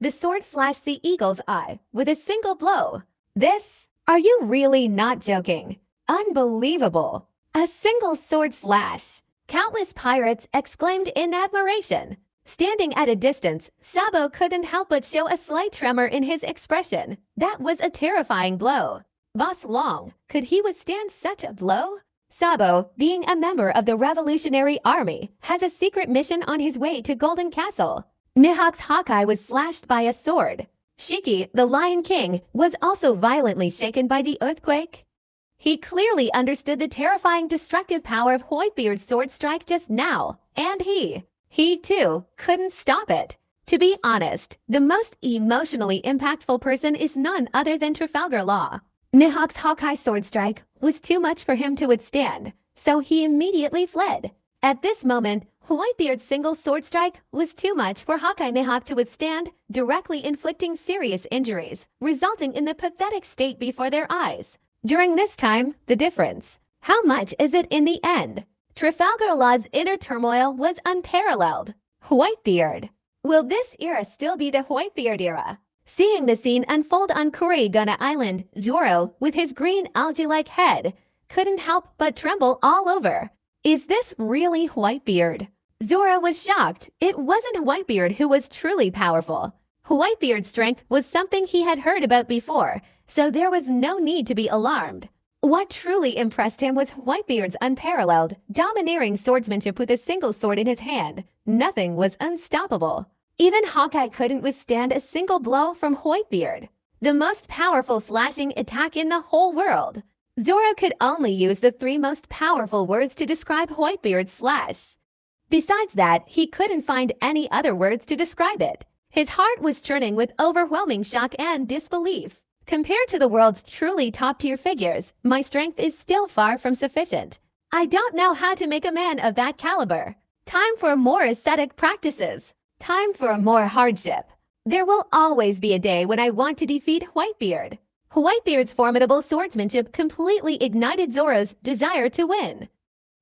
the sword slashed the eagle's eye with a single blow. This? Are you really not joking? Unbelievable! A single sword slash. Countless pirates exclaimed in admiration. Standing at a distance, Sabo couldn't help but show a slight tremor in his expression. That was a terrifying blow. Boss Long, could he withstand such a blow? Sabo, being a member of the Revolutionary Army, has a secret mission on his way to Golden Castle. Mihawk's Hawkeye was slashed by a sword. Shiki, the Lion King, was also violently shaken by the earthquake. He clearly understood the terrifying destructive power of WhiteBeard's sword strike just now, and he too, couldn't stop it. To be honest, the most emotionally impactful person is none other than Trafalgar Law. Mihawk's Hawkeye sword strike was too much for him to withstand, so he immediately fled. At this moment, WhiteBeard's single sword strike was too much for Hawkeye Mihawk to withstand, directly inflicting serious injuries, resulting in the pathetic state before their eyes. During this time, the difference. How much is it in the end? Trafalgar Law's inner turmoil was unparalleled. WhiteBeard. Will this era still be the WhiteBeard era? Seeing the scene unfold on Kurigana Island, Zoro, with his green algae-like head, couldn't help but tremble all over. Is this really WhiteBeard? Zoro was shocked. It wasn't WhiteBeard who was truly powerful. WhiteBeard's strength was something he had heard about before, so there was no need to be alarmed. What truly impressed him was WhiteBeard's unparalleled, domineering swordsmanship with a single sword in his hand. Nothing was unstoppable. Even Hawkeye couldn't withstand a single blow from WhiteBeard, the most powerful slashing attack in the whole world. Zoro could only use the 3 most powerful words to describe WhiteBeard's slash. Besides that, he couldn't find any other words to describe it. His heart was churning with overwhelming shock and disbelief. Compared to the world's truly top-tier figures, my strength is still far from sufficient. I don't know how to make a man of that caliber. Time for more ascetic practices. Time for more hardship. There will always be a day when I want to defeat WhiteBeard. WhiteBeard's formidable swordsmanship completely ignited Zoro's desire to win.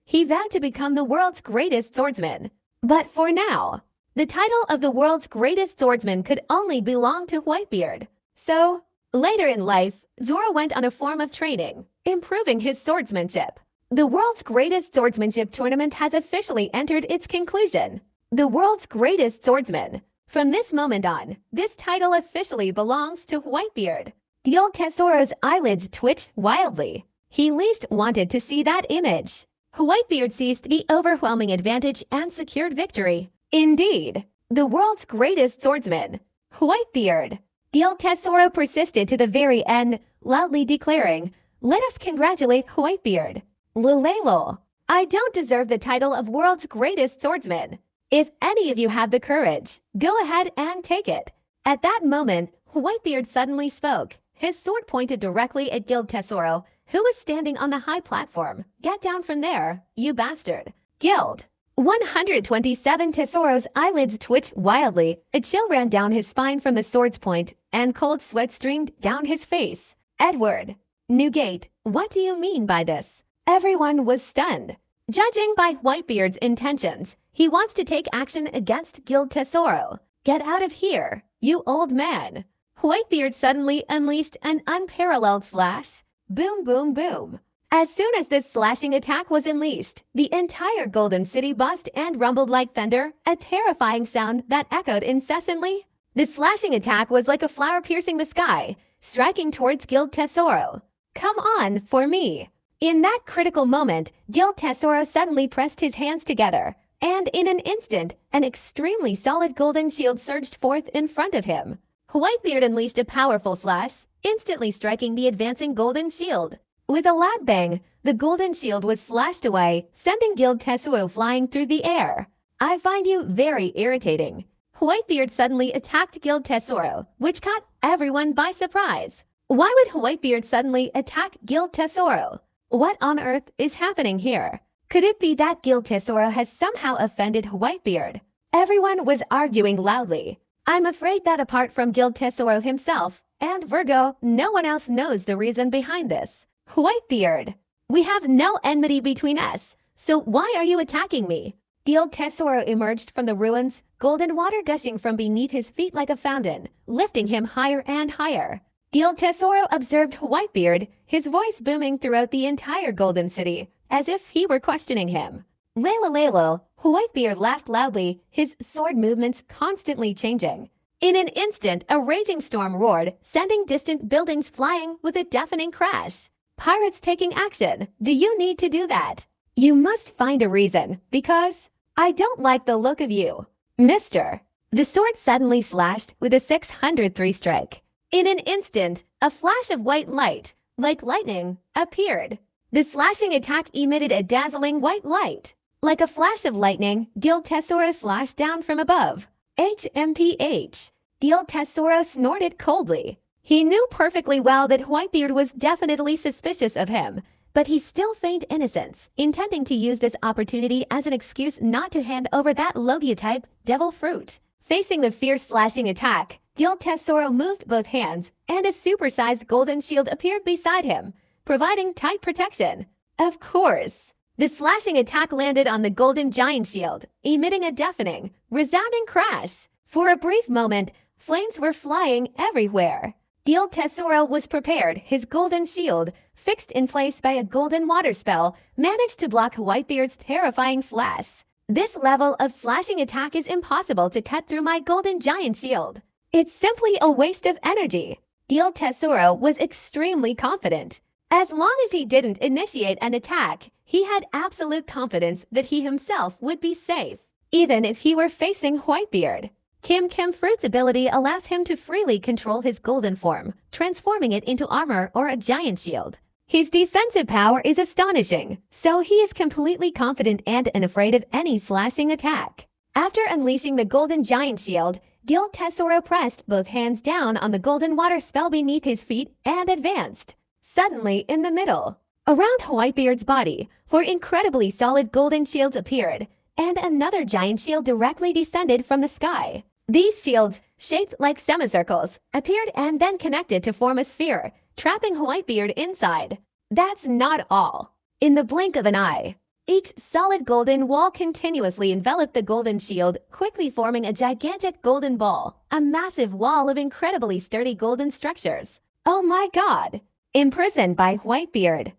He vowed to become the world's greatest swordsman. But for now, the title of the world's greatest swordsman could only belong to WhiteBeard. So, later in life, Zoro went on a form of training, improving his swordsmanship. The world's greatest swordsmanship tournament has officially entered its conclusion. The world's greatest swordsman. From this moment on, this title officially belongs to WhiteBeard. Guild Tesoro's eyelids twitched wildly. He least wanted to see that image. WhiteBeard seized the overwhelming advantage and secured victory. Indeed, the world's greatest swordsman, WhiteBeard. Guild Tesoro persisted to the very end, loudly declaring, "Let us congratulate WhiteBeard. Lulelo, I don't deserve the title of world's greatest swordsman. If any of you have the courage, go ahead and take it." At that moment, WhiteBeard suddenly spoke. His sword pointed directly at Guild Tesoro, who was standing on the high platform. "Get down from there, you bastard." Guild. 127 Tesoro's eyelids twitched wildly, a chill ran down his spine from the sword's point, and cold sweat streamed down his face. Edward. Newgate, what do you mean by this? Everyone was stunned. Judging by Whitebeard's intentions, he wants to take action against Guild Tesoro. Get out of here, you old man. Whitebeard suddenly unleashed an unparalleled slash. Boom, boom, boom. As soon as this slashing attack was unleashed, the entire Golden City buzzed and rumbled like thunder, a terrifying sound that echoed incessantly. The slashing attack was like a flower piercing the sky, striking towards Guild Tesoro. Come on, for me. In that critical moment, Guild Tesoro suddenly pressed his hands together, and in an instant, an extremely solid golden shield surged forth in front of him. Whitebeard unleashed a powerful slash, instantly striking the advancing golden shield. With a loud bang, the golden shield was slashed away, sending Guild Tesoro flying through the air. I find you very irritating. Whitebeard suddenly attacked Guild Tesoro, which caught everyone by surprise. Why would Whitebeard suddenly attack Guild Tesoro? What on earth is happening here? Could it be that Guild Tesoro has somehow offended Whitebeard? Everyone was arguing loudly. I'm afraid that apart from Guild Tesoro himself and Virgo, no one else knows the reason behind this. Whitebeard, we have no enmity between us, so why are you attacking me? Guild Tesoro emerged from the ruins, golden water gushing from beneath his feet like a fountain, lifting him higher and higher. Guild Tesoro observed Whitebeard, his voice booming throughout the entire Golden City, as if he were questioning him. Layla Laylo, Whitebeard laughed loudly, his sword movements constantly changing. In an instant, a raging storm roared, sending distant buildings flying with a deafening crash. Pirates taking action. Do you need to do that? You must find a reason, because I don't like the look of you. Mister. The sword suddenly slashed with a 603 strike. In an instant, a flash of white light, like lightning, appeared. The slashing attack emitted a dazzling white light. Like a flash of lightning, Guild Tesoro slashed down from above. HMPH. Guild Tesoro snorted coldly. He knew perfectly well that Whitebeard was definitely suspicious of him, but he still feigned innocence, intending to use this opportunity as an excuse not to hand over that Logia-type devil fruit. Facing the fierce slashing attack, Guild Tesoro moved both hands, and a supersized golden shield appeared beside him, providing tight protection. Of course. The slashing attack landed on the golden giant shield, emitting a deafening, resounding crash. For a brief moment, flames were flying everywhere. Guild Tesoro was prepared, his golden shield, fixed in place by a golden water spell, managed to block Whitebeard's terrifying slash. This level of slashing attack is impossible to cut through my golden giant shield. It's simply a waste of energy. Guild Tesoro was extremely confident. As long as he didn't initiate an attack, he had absolute confidence that he himself would be safe, even if he were facing Whitebeard. Kim Fruit's ability allows him to freely control his golden form, transforming it into armor or a giant shield. His defensive power is astonishing, so he is completely confident and unafraid of any slashing attack. After unleashing the golden giant shield, Guild Tesoro pressed both hands down on the golden water spell beneath his feet and advanced. Suddenly, in the middle, around Whitebeard's body, 4 incredibly solid golden shields appeared, and another giant shield directly descended from the sky. These shields, shaped like semicircles, appeared and then connected to form a sphere, trapping Whitebeard inside. That's not all. In the blink of an eye, each solid golden wall continuously enveloped the golden shield, quickly forming a gigantic golden ball, a massive wall of incredibly sturdy golden structures. Oh my god! Imprisoned by Whitebeard.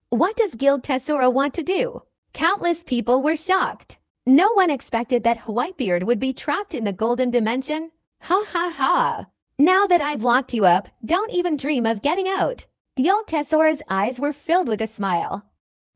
What does Guild Tesoro want to do? Countless people were shocked. No one expected that Whitebeard would be trapped in the golden dimension. Ha ha ha! Now that I've locked you up, don't even dream of getting out. Guild Tesoro's eyes were filled with a smile.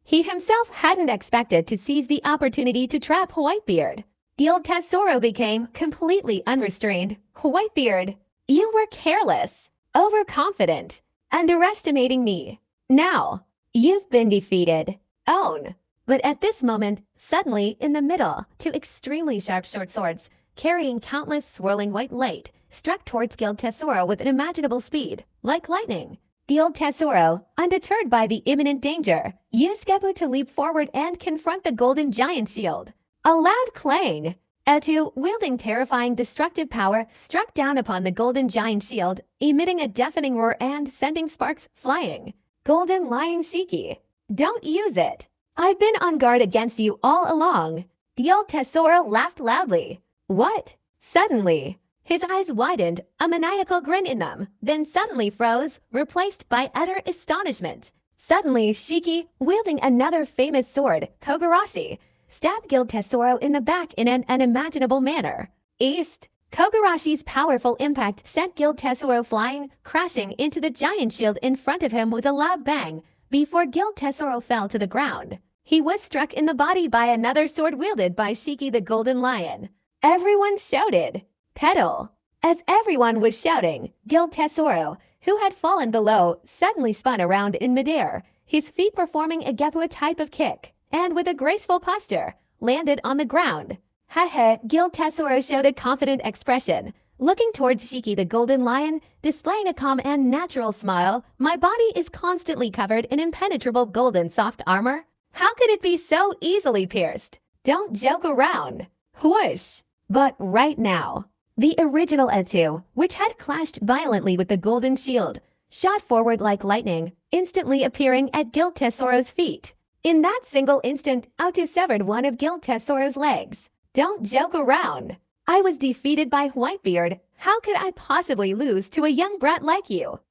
He himself hadn't expected to seize the opportunity to trap Whitebeard. Guild Tesoro became completely unrestrained. Whitebeard, you were careless, overconfident, underestimating me. Now, you've been defeated. Own. But at this moment, suddenly, in the middle, 2 extremely sharp short swords, carrying countless swirling white light, struck towards Guild Tesoro with unimaginable speed, like lightning. The old Tesoro, undeterred by the imminent danger, used Gebu to leap forward and confront the golden giant shield. A loud clang! Etu, wielding terrifying destructive power, struck down upon the golden giant shield, emitting a deafening roar and sending sparks flying. Golden Lion Shiki, don't use it. I've been on guard against you all along. The old Tesoro laughed loudly. What? Suddenly, his eyes widened, a maniacal grin in them, then suddenly froze, replaced by utter astonishment. Suddenly, Shiki, wielding another famous sword, Kogarashi, stabbed Guild Tesoro in the back in an unimaginable manner. East, Kogarashi's powerful impact sent Guild Tesoro flying, crashing into the giant shield in front of him with a loud bang. Before Guild Tesoro fell to the ground, he was struck in the body by another sword wielded by Shiki the Golden Lion. Everyone shouted, "Pedal!" As everyone was shouting, Guild Tesoro, who had fallen below, suddenly spun around in midair, his feet performing a Gebu type of kick, and with a graceful posture, landed on the ground. Haha, Guild Tesoro showed a confident expression, looking towards Shiki the Golden Lion, displaying a calm and natural smile. My body is constantly covered in impenetrable golden soft armor. How could it be so easily pierced? Don't joke around. Whoosh! But right now, the original Etu, which had clashed violently with the golden shield, shot forward like lightning, instantly appearing at Guild Tesoro's feet. In that single instant, Etu severed one of Guild Tesoro's legs. Don't joke around. I was defeated by WhiteBeard. How could I possibly lose to a young brat like you?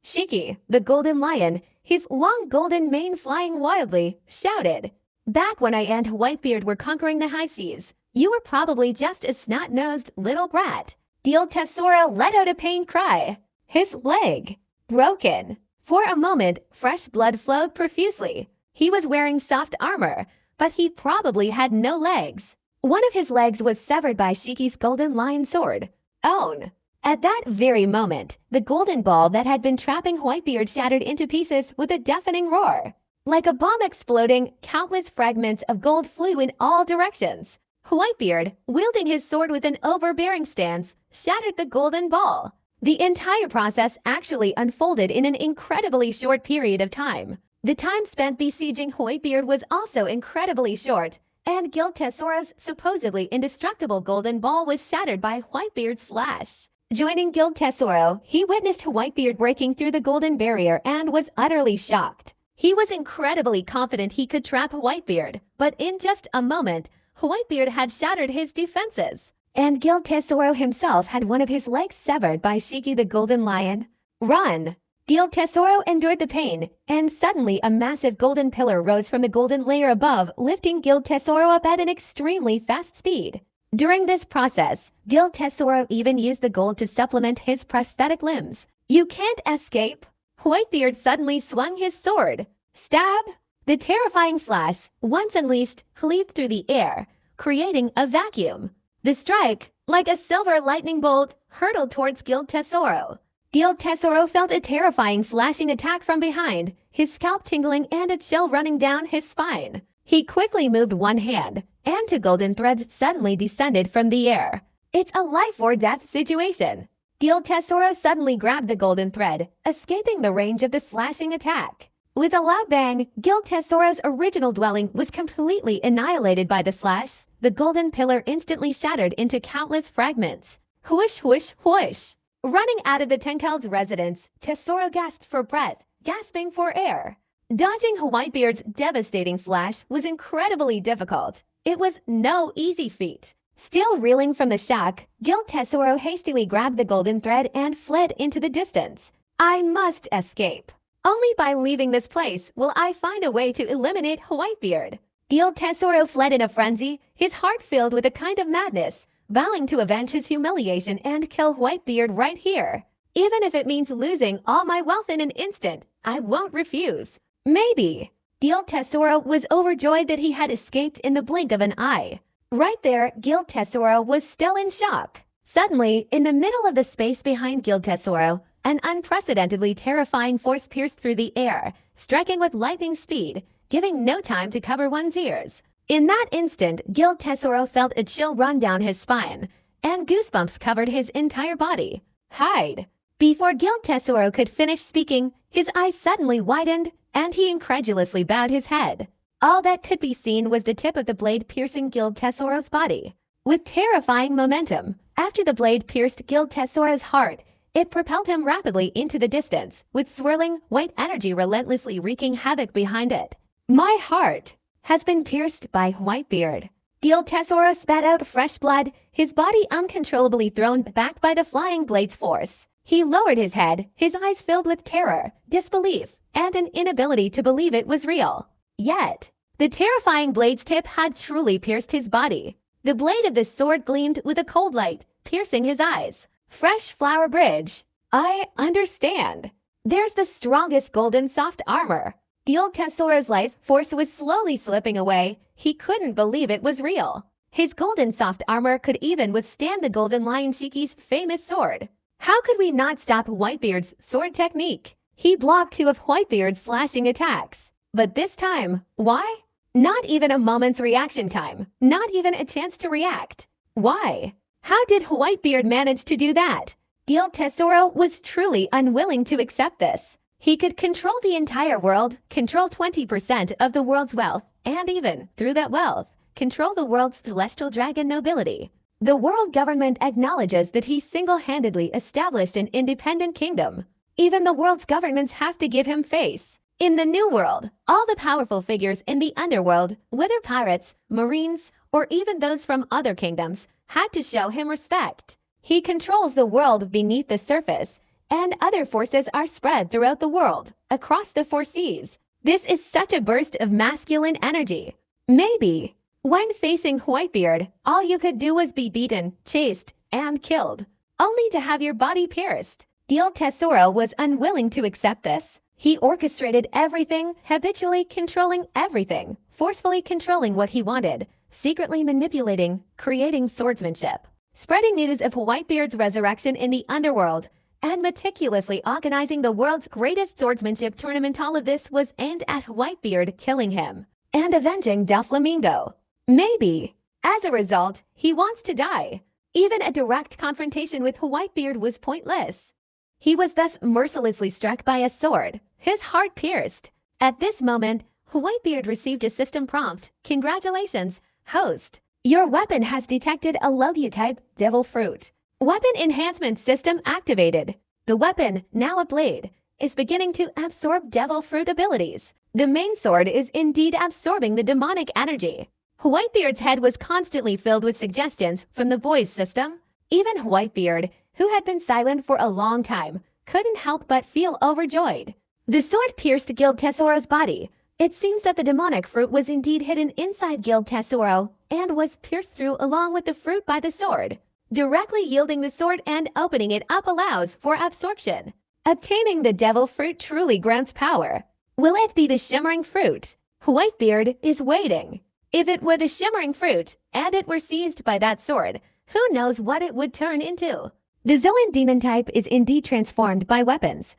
Shiki, the Golden Lion, his long golden mane flying wildly, shouted. Back when I and WhiteBeard were conquering the high seas, you were probably just a snot-nosed little brat. The old Tesoro let out a pained cry. His leg broken. For a moment, fresh blood flowed profusely. He was wearing soft armor, but he probably had no legs. One of his legs was severed by Shiki's Golden Lion sword. Own. At that very moment, the golden ball that had been trapping WhiteBeard shattered into pieces with a deafening roar. Like a bomb exploding, countless fragments of gold flew in all directions. WhiteBeard, wielding his sword with an overbearing stance, shattered the golden ball. The entire process actually unfolded in an incredibly short period of time. The time spent besieging WhiteBeard was also incredibly short, and Guild Tesoro's supposedly indestructible golden ball was shattered by WhiteBeard's slash. Joining Guild Tesoro, he witnessed WhiteBeard breaking through the golden barrier and was utterly shocked. He was incredibly confident he could trap WhiteBeard, but in just a moment, WhiteBeard had shattered his defenses, and Guild Tesoro himself had one of his legs severed by Shiki the Golden Lion. Run! Guild Tesoro endured the pain, and suddenly a massive golden pillar rose from the golden layer above, lifting Guild Tesoro up at an extremely fast speed. During this process, Guild Tesoro even used the gold to supplement his prosthetic limbs. You can't escape! WhiteBeard suddenly swung his sword. Stab! The terrifying slash, once unleashed, leaped through the air, creating a vacuum. The strike, like a silver lightning bolt, hurtled towards Guild Tesoro. Guild Tesoro felt a terrifying slashing attack from behind, his scalp tingling and a chill running down his spine. He quickly moved one hand, and two golden threads suddenly descended from the air. It's a life or death situation. Guild Tesoro suddenly grabbed the golden thread, escaping the range of the slashing attack. With a loud bang, Guild Tesoro's original dwelling was completely annihilated by the slash. The golden pillar instantly shattered into countless fragments. Whoosh, whoosh, whoosh! Running out of the Tenkeld's residence, Tesoro gasped for breath, gasping for air. Dodging WhiteBeard's devastating slash was incredibly difficult. It was no easy feat. Still reeling from the shock, Guild Tesoro hastily grabbed the golden thread and fled into the distance. I must escape. Only by leaving this place will I find a way to eliminate WhiteBeard. Guild Tesoro fled in a frenzy, his heart filled with a kind of madness, vowing to avenge his humiliation and kill WhiteBeard right here. Even if it means losing all my wealth in an instant, I won't refuse. Maybe. Guild Tesoro was overjoyed that he had escaped in the blink of an eye. Right there, Guild Tesoro was still in shock. Suddenly, in the middle of the space behind Guild Tesoro, an unprecedentedly terrifying force pierced through the air, striking with lightning speed, giving no time to cover one's ears. In that instant, Guild Tesoro felt a chill run down his spine, and goosebumps covered his entire body. Hide! Before Gil Tesoro could finish speaking, his eyes suddenly widened, and he incredulously bowed his head. All that could be seen was the tip of the blade piercing Gil Tesoro's body. With terrifying momentum, after the blade pierced Gil Tesoro's heart, it propelled him rapidly into the distance, with swirling, white energy relentlessly wreaking havoc behind it. My heart has been pierced by WhiteBeard. Gil Tesoro spat out fresh blood, his body uncontrollably thrown back by the flying blade's force. He lowered his head, his eyes filled with terror, disbelief, and an inability to believe it was real. Yet, the terrifying blade's tip had truly pierced his body. The blade of the sword gleamed with a cold light, piercing his eyes. Fresh flower bridge. I understand. There's the strongest golden soft armor. Gil Tesoro's life force was slowly slipping away. He couldn't believe it was real. His golden soft armor could even withstand the Golden Lion Shiki's famous sword. How could we not stop WhiteBeard's sword technique? He blocked two of WhiteBeard's slashing attacks. But this time, why? Not even a moment's reaction time. Not even a chance to react. Why? How did WhiteBeard manage to do that? Gil Tesoro was truly unwilling to accept this. He could control the entire world, control 20% of the world's wealth, and even, through that wealth, control the world's celestial dragon nobility. The world government acknowledges that he single-handedly established an independent kingdom. Even the world's governments have to give him face. In the New World, all the powerful figures in the underworld, whether pirates, marines, or even those from other kingdoms, had to show him respect. He controls the world beneath the surface, and other forces are spread throughout the world, across the four seas. This is such a burst of masculine energy. Maybe, when facing WhiteBeard, all you could do was be beaten, chased, and killed, only to have your body pierced. Gil Tesoro was unwilling to accept this. He orchestrated everything, habitually controlling everything, forcefully controlling what he wanted, secretly manipulating, creating swordsmanship, spreading news of WhiteBeard's resurrection in the underworld, and meticulously organizing the world's greatest swordsmanship tournament. All of this was aimed at WhiteBeard killing him and avenging Doflamingo. Maybe, as a result, he wants to die. Even a direct confrontation with WhiteBeard was pointless. He was thus mercilessly struck by a sword, his heart pierced. At this moment, WhiteBeard received a system prompt. Congratulations, host. Your weapon has detected a Logia-type devil fruit. Weapon enhancement system activated. The weapon, now a blade, is beginning to absorb devil fruit abilities. The main sword is indeed absorbing the demonic energy. WhiteBeard's head was constantly filled with suggestions from the voice system. Even WhiteBeard, who had been silent for a long time, couldn't help but feel overjoyed. The sword pierced Gil Tesoro's body. It seems that the demonic fruit was indeed hidden inside Gil Tesoro and was pierced through along with the fruit by the sword. Directly yielding the sword and opening it up allows for absorption. Obtaining the devil fruit truly grants power. Will it be the shimmering fruit? WhiteBeard is waiting. If it were the shimmering fruit, and it were seized by that sword, who knows what it would turn into? The Zoan demon type is indeed transformed by weapons.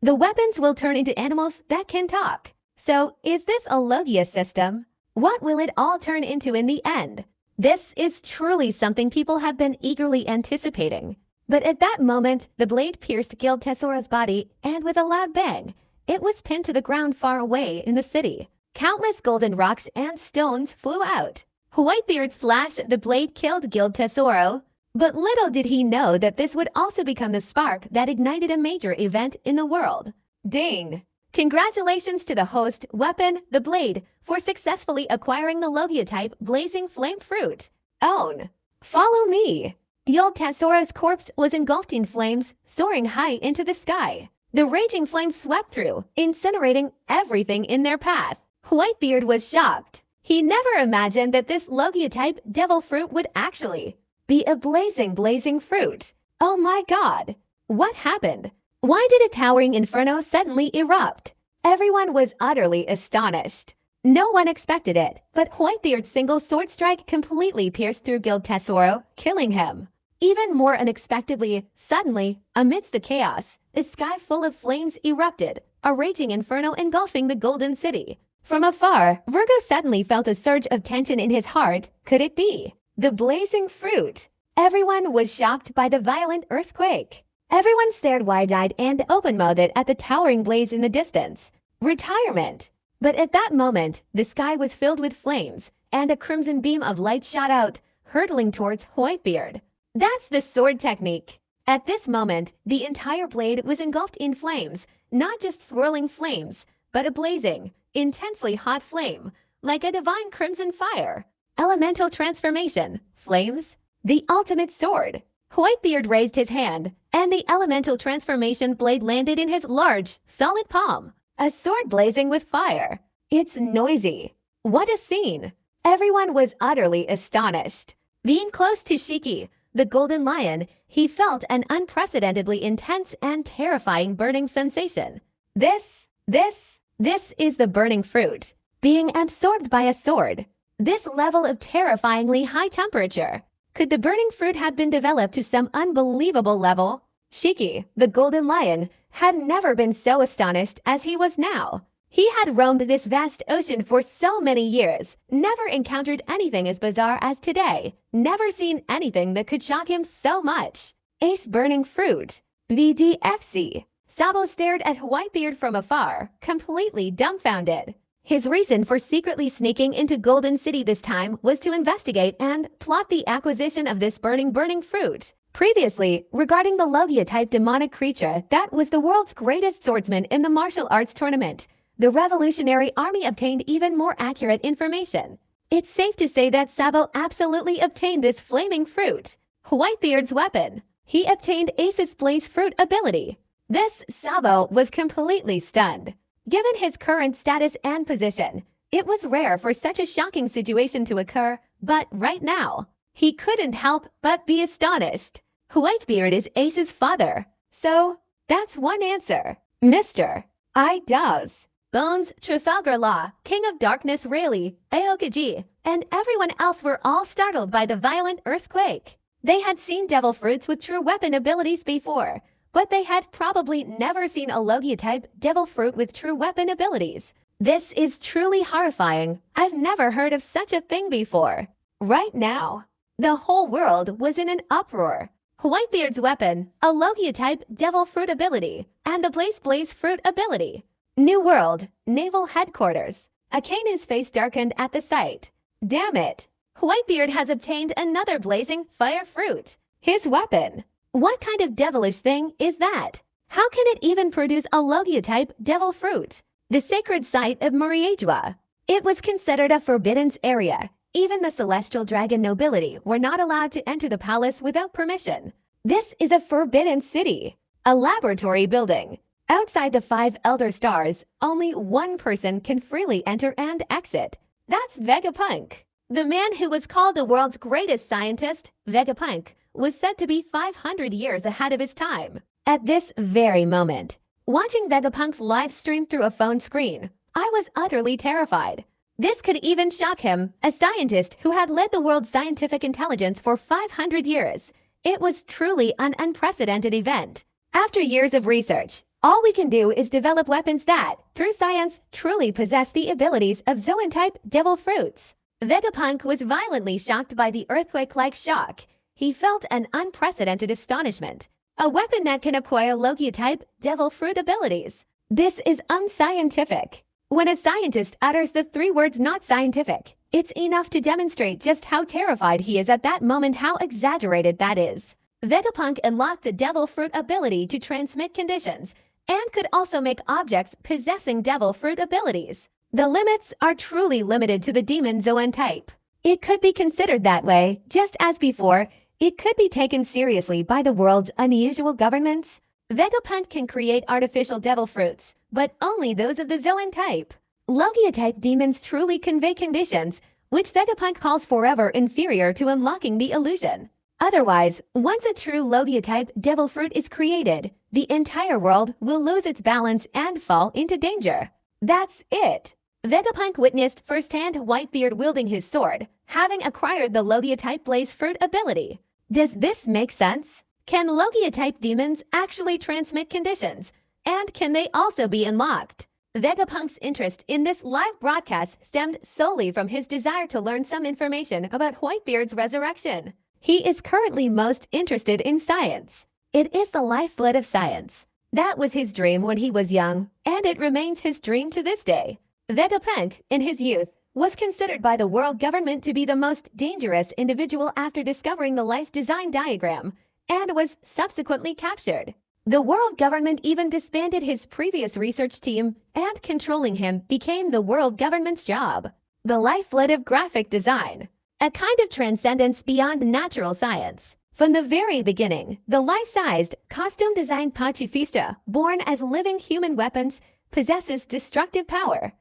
The weapons will turn into animals that can talk. So, is this a Logia system? What will it all turn into in the end? This is truly something people have been eagerly anticipating. But at that moment, the blade pierced Gil Tesoro's body, and with a loud bang, it was pinned to the ground far away in the city. Countless golden rocks and stones flew out. WhiteBeard slashed the blade killed Gil Tesoro, but little did he know that this would also become the spark that ignited a major event in the world. Ding! Congratulations to the host, Weapon, the Blade, for successfully acquiring the Logia-type Blazing Flame Fruit. Own! Follow me! Gil Tesoro's corpse was engulfed in flames, soaring high into the sky. The raging flames swept through, incinerating everything in their path. WhiteBeard was shocked. He never imagined that this Logia-type devil fruit would actually be a blazing fruit. Oh my god! What happened? Why did a towering inferno suddenly erupt? Everyone was utterly astonished. No one expected it, but WhiteBeard's single sword strike completely pierced through Gil Tesoro, killing him. Even more unexpectedly, suddenly, amidst the chaos, a sky full of flames erupted, a raging inferno engulfing the Golden City. From afar, Virgo suddenly felt a surge of tension in his heart. Could it be the blazing fruit? Everyone was shocked by the violent earthquake. Everyone stared wide-eyed and open-mouthed at the towering blaze in the distance. Retirement! But at that moment, the sky was filled with flames, and a crimson beam of light shot out, hurtling towards Whitebeard. That's the sword technique. At this moment, the entire blade was engulfed in flames, not just swirling flames, but a blazing, intensely hot flame, like a divine crimson fire. Elemental transformation, flames, the ultimate sword. Whitebeard raised his hand, and the elemental transformation blade landed in his large, solid palm. A sword blazing with fire. It's noisy. What a scene! Everyone was utterly astonished. Being close to Shiki, the golden lion, he felt an unprecedentedly intense and terrifying burning sensation. This is the burning fruit, being absorbed by a sword. This level of terrifyingly high temperature. Could the burning fruit have been developed to some unbelievable level? Shiki, the golden lion, had never been so astonished as he was now. He had roamed this vast ocean for so many years, never encountered anything as bizarre as today, never seen anything that could shock him so much. Ace burning fruit. VDFC. Sabo stared at Whitebeard from afar, completely dumbfounded. His reason for secretly sneaking into Golden City this time was to investigate and plot the acquisition of this burning fruit. Previously, regarding the Logia-type demonic creature that was the world's greatest swordsman in the martial arts tournament, the Revolutionary Army obtained even more accurate information. It's safe to say that Sabo absolutely obtained this flaming fruit. Whitebeard's weapon. He obtained Ace's Blaze Fruit ability. This Sabo was completely stunned. Given his current status and position, it was rare for such a shocking situation to occur, but right now, he couldn't help but be astonished. Whitebeard is Ace's father, so that's one answer. Mr. I does. Bones, Trafalgar Law, King of Darkness Rayleigh, Aokaji, and everyone else were all startled by the violent earthquake. They had seen devil fruits with true weapon abilities before, but they had probably never seen a Logia-type devil fruit with true weapon abilities. This is truly horrifying. I've never heard of such a thing before. Right now, the whole world was in an uproar. Whitebeard's weapon, a Logia-type devil fruit ability, and the Blaze fruit ability. New World, Naval Headquarters. Akane's face darkened at the sight. Damn it! Whitebeard has obtained another blazing fire fruit. His weapon. What kind of devilish thing is that? How can it even produce a Logia-type devil fruit? The sacred site of Muriajwa. It was considered a forbidden area. Even the celestial dragon nobility were not allowed to enter the palace without permission. This is a forbidden city. A laboratory building. Outside the 5 Elder Stars, only one person can freely enter and exit. That's Vegapunk. The man who was called the world's greatest scientist, Vegapunk, was said to be 500 years ahead of his time. At this very moment, watching Vegapunk's live stream through a phone screen, I was utterly terrified. This could even shock him, a scientist who had led the world's scientific intelligence for 500 years. It was truly an unprecedented event. After years of research, all we can do is develop weapons that, through science, truly possess the abilities of Zoan-type devil fruits. Vegapunk was violently shocked by the earthquake-like shock. He felt an unprecedented astonishment. A weapon that can acquire Logia-type devil fruit abilities. This is unscientific. When a scientist utters the 3 words "not scientific," it's enough to demonstrate just how terrified he is at that moment, how exaggerated that is. Vegapunk unlocked the devil fruit ability to transmit conditions, and could also make objects possessing devil fruit abilities. The limits are truly limited to the demon Zoan type. It could be considered that way, just as before, it could be taken seriously by the world's unusual governments. Vegapunk can create artificial devil fruits, but only those of the Zoan type. Logia-type demons truly convey conditions, which Vegapunk calls forever inferior to unlocking the illusion. Otherwise, once a true Logia-type devil fruit is created, the entire world will lose its balance and fall into danger. That's it. Vegapunk witnessed firsthand Whitebeard wielding his sword, having acquired the Logia-type Blaze Fruit ability. Does this make sense? Can Logia-type demons actually transmit conditions? And can they also be unlocked? Vegapunk's interest in this live broadcast stemmed solely from his desire to learn some information about Whitebeard's resurrection. He is currently most interested in science. It is the lifeblood of science. That was his dream when he was young, and it remains his dream to this day. Vegapunk, in his youth, was considered by the world government to be the most dangerous individual after discovering the life design diagram, and was subsequently captured. The world government even disbanded his previous research team, and controlling him became the world government's job. The lifeblood of graphic design. A kind of transcendence beyond natural science. From the very beginning, the life-sized, costume-designed pacifista, born as living human weapons, possesses destructive power.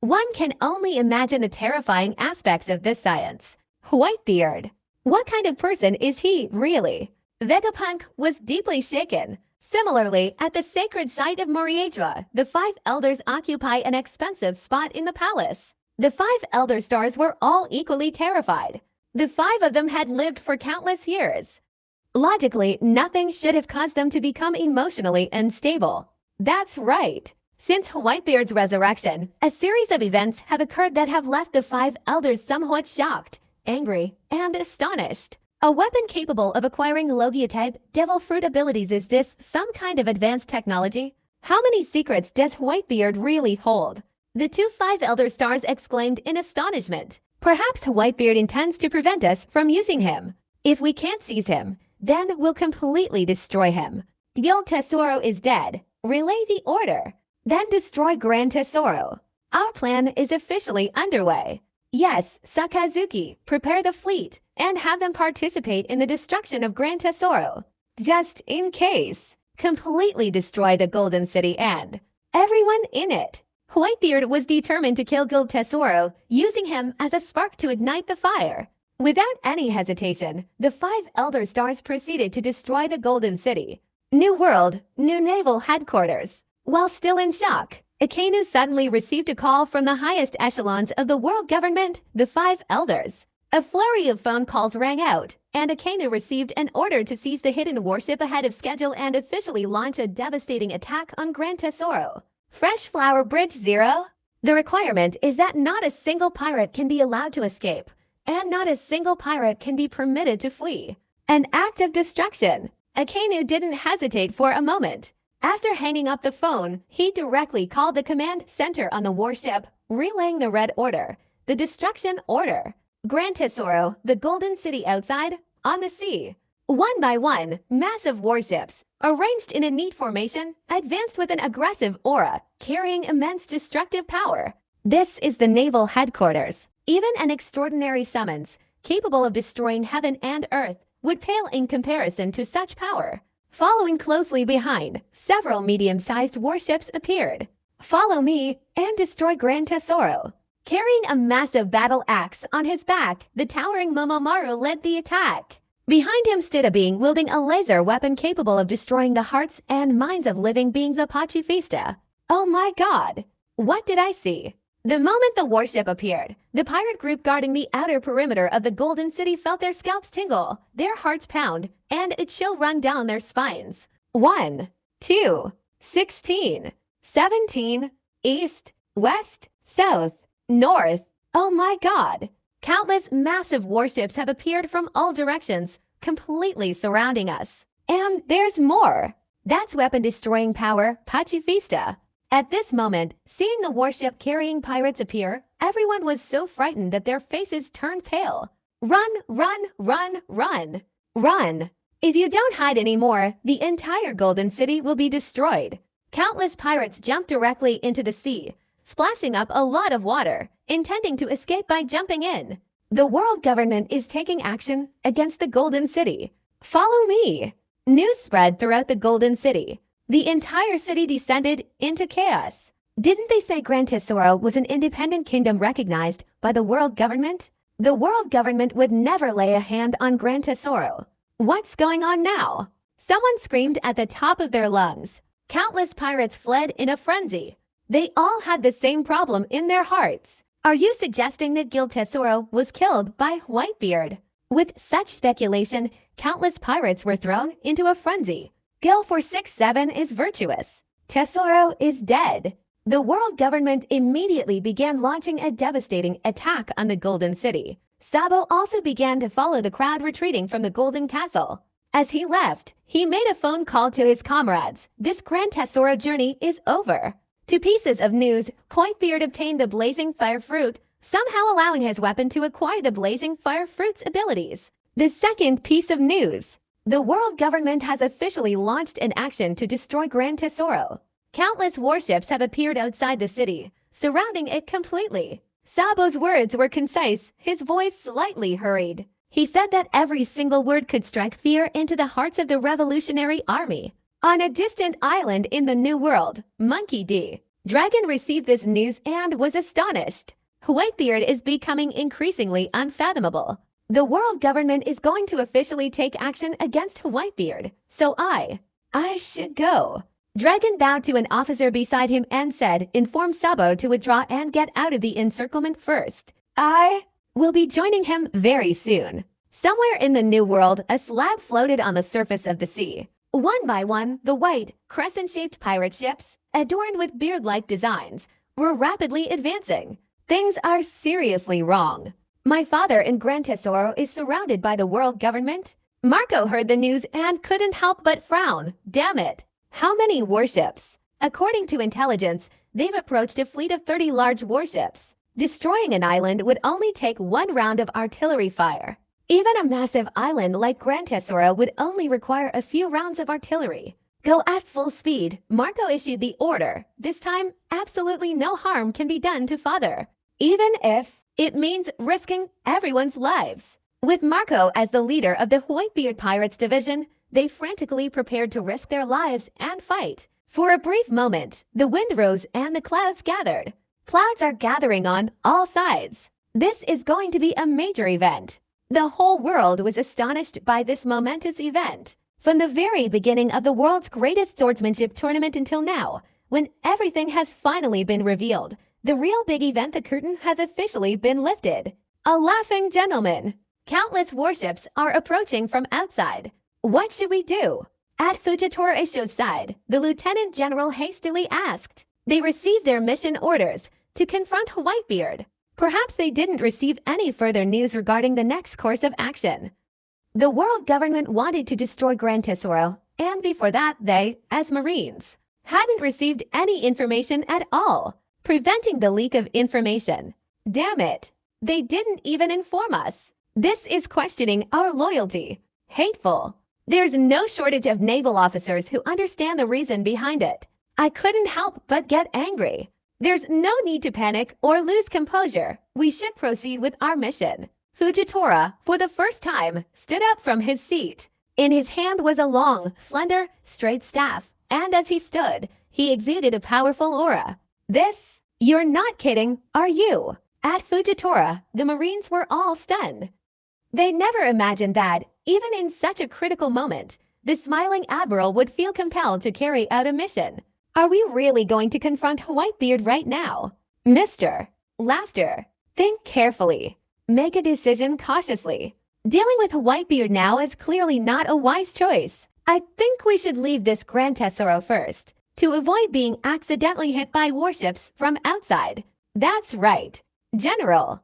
One can only imagine the terrifying aspects of this science. WhiteBeard. What kind of person is he, really? Vegapunk was deeply shaken. Similarly, at the sacred site of Moriadra, the 5 elders occupy an expensive spot in the palace. The 5 elder stars were all equally terrified. The 5 of them had lived for countless years. Logically, nothing should have caused them to become emotionally unstable. That's right. Since WhiteBeard's resurrection, a series of events have occurred that have left the 5 elders somewhat shocked, angry, and astonished. A weapon capable of acquiring Logia-type devil fruit abilities, is this some kind of advanced technology? How many secrets does WhiteBeard really hold? The 5 elder stars exclaimed in astonishment. Perhaps WhiteBeard intends to prevent us from using him. If we can't seize him, then we'll completely destroy him. Guild Tesoro is dead. Relay the order. Then destroy Grand Tesoro. Our plan is officially underway. Yes, Sakazuki, prepare the fleet and have them participate in the destruction of Grand Tesoro. Just in case. Completely destroy the Golden City and everyone in it. WhiteBeard was determined to kill Guild Tesoro, using him as a spark to ignite the fire. Without any hesitation, the 5 Elder Stars proceeded to destroy the Golden City. New world, new naval headquarters. While still in shock, Akainu suddenly received a call from the highest echelons of the world government, the 5 Elders. A flurry of phone calls rang out, and Akainu received an order to seize the hidden warship ahead of schedule and officially launch a devastating attack on Grand Tesoro. Fresh Flower Bridge 0? The requirement is that not a single pirate can be allowed to escape, and not a single pirate can be permitted to flee. An act of destruction. Akainu didn't hesitate for a moment. After hanging up the phone, he directly called the command center on the warship, relaying the red order, the destruction order. Grand Tesoro, the Golden City outside, on the sea. One by one, massive warships, arranged in a neat formation, advanced with an aggressive aura, carrying immense destructive power. This is the naval headquarters. Even an extraordinary summons, capable of destroying heaven and earth, would pale in comparison to such power. Following closely behind, several medium-sized warships appeared. Follow me and destroy Grand Tesoro. Carrying a massive battle axe on his back, the towering Momomaru led the attack. Behind him stood a being wielding a laser weapon capable of destroying the hearts and minds of living beings of Pachifista. Oh my god! What did I see? The moment the warship appeared, the pirate group guarding the outer perimeter of the Golden City felt their scalps tingle, their hearts pound, and a chill run down their spines. 1, 2, 16, 17, east, west, south, north. Oh my god! Countless massive warships have appeared from all directions, completely surrounding us. And there's more. That's weapon-destroying power, Pachifista. At this moment, seeing the warship carrying pirates appear, everyone was so frightened that their faces turned pale. Run, run, run, run. Run. If you don't hide anymore, the entire Golden City will be destroyed. Countless pirates jumped directly into the sea, splashing up a lot of water, intending to escape by jumping in. The world government is taking action against the Golden City. Follow me. News spread throughout the Golden City. The entire city descended into chaos. Didn't they say Grand Tesoro was an independent kingdom recognized by the world government? The world government would never lay a hand on Grand Tesoro. What's going on now? Someone screamed at the top of their lungs. Countless pirates fled in a frenzy. They all had the same problem in their hearts. Are you suggesting that Guild Tesoro was killed by WhiteBeard? With such speculation, countless pirates were thrown into a frenzy. Guild 467 is virtuous. Tesoro is dead. The world government immediately began launching a devastating attack on the Golden City. Sabo also began to follow the crowd retreating from the Golden Castle. As he left, he made a phone call to his comrades. This Grand Tesoro journey is over. Two pieces of news. WhiteBeard obtained the Blazing Fire Fruit, somehow allowing his weapon to acquire the Blazing Fire Fruit's abilities. The second piece of news. The world government has officially launched an action to destroy Grand Tesoro. Countless warships have appeared outside the city, surrounding it completely. Sabo's words were concise, his voice slightly hurried. He said that every single word could strike fear into the hearts of the Revolutionary Army. On a distant island in the New World, Monkey D. Dragon received this news and was astonished. WhiteBeard is becoming increasingly unfathomable. The world government is going to officially take action against WhiteBeard, so I should go. Dragon bowed to an officer beside him and said, inform Sabo to withdraw and get out of the encirclement first. I will be joining him very soon. Somewhere in the New World, a slab floated on the surface of the sea. One by one, the white, crescent-shaped pirate ships, adorned with beard-like designs, were rapidly advancing. Things are seriously wrong. My father in Grand Tesoro is surrounded by the world government. Marco heard the news and couldn't help but frown. Damn it. How many warships? According to intelligence, they've approached a fleet of 30 large warships. Destroying an island would only take one round of artillery fire. Even a massive island like Grand Tesoro would only require a few rounds of artillery. Go at full speed, Marco issued the order. This time, absolutely no harm can be done to father, even if it means risking everyone's lives. With Marco as the leader of the WhiteBeard Pirates division, they frantically prepared to risk their lives and fight. For a brief moment, the wind rose and the clouds gathered. Clouds are gathering on all sides. This is going to be a major event. The whole world was astonished by this momentous event. From the very beginning of the world's greatest swordsmanship tournament until now, when everything has finally been revealed, the real big event, the curtain has officially been lifted. A laughing gentleman. Countless warships are approaching from outside. What should we do? At Fujitora Isho's side, the lieutenant general hastily asked. They received their mission orders to confront WhiteBeard. Perhaps they didn't receive any further news regarding the next course of action. The world government wanted to destroy Grand Tesoro, and before that they, as Marines, hadn't received any information at all, preventing the leak of information. Damn it! They didn't even inform us. This is questioning our loyalty. Hateful. There's no shortage of naval officers who understand the reason behind it. I couldn't help but get angry. There's no need to panic or lose composure. We should proceed with our mission. Fujitora, for the first time, stood up from his seat. In his hand was a long, slender, straight staff, and as he stood, he exuded a powerful aura. This? You're not kidding, are you? At Fujitora, the Marines were all stunned. They never imagined that, even in such a critical moment, the smiling admiral would feel compelled to carry out a mission. Are we really going to confront WhiteBeard right now? Mr. Laughter. Think carefully. Make a decision cautiously. Dealing with WhiteBeard now is clearly not a wise choice. I think we should leave this Grand Tesoro first, to avoid being accidentally hit by warships from outside. That's right. General,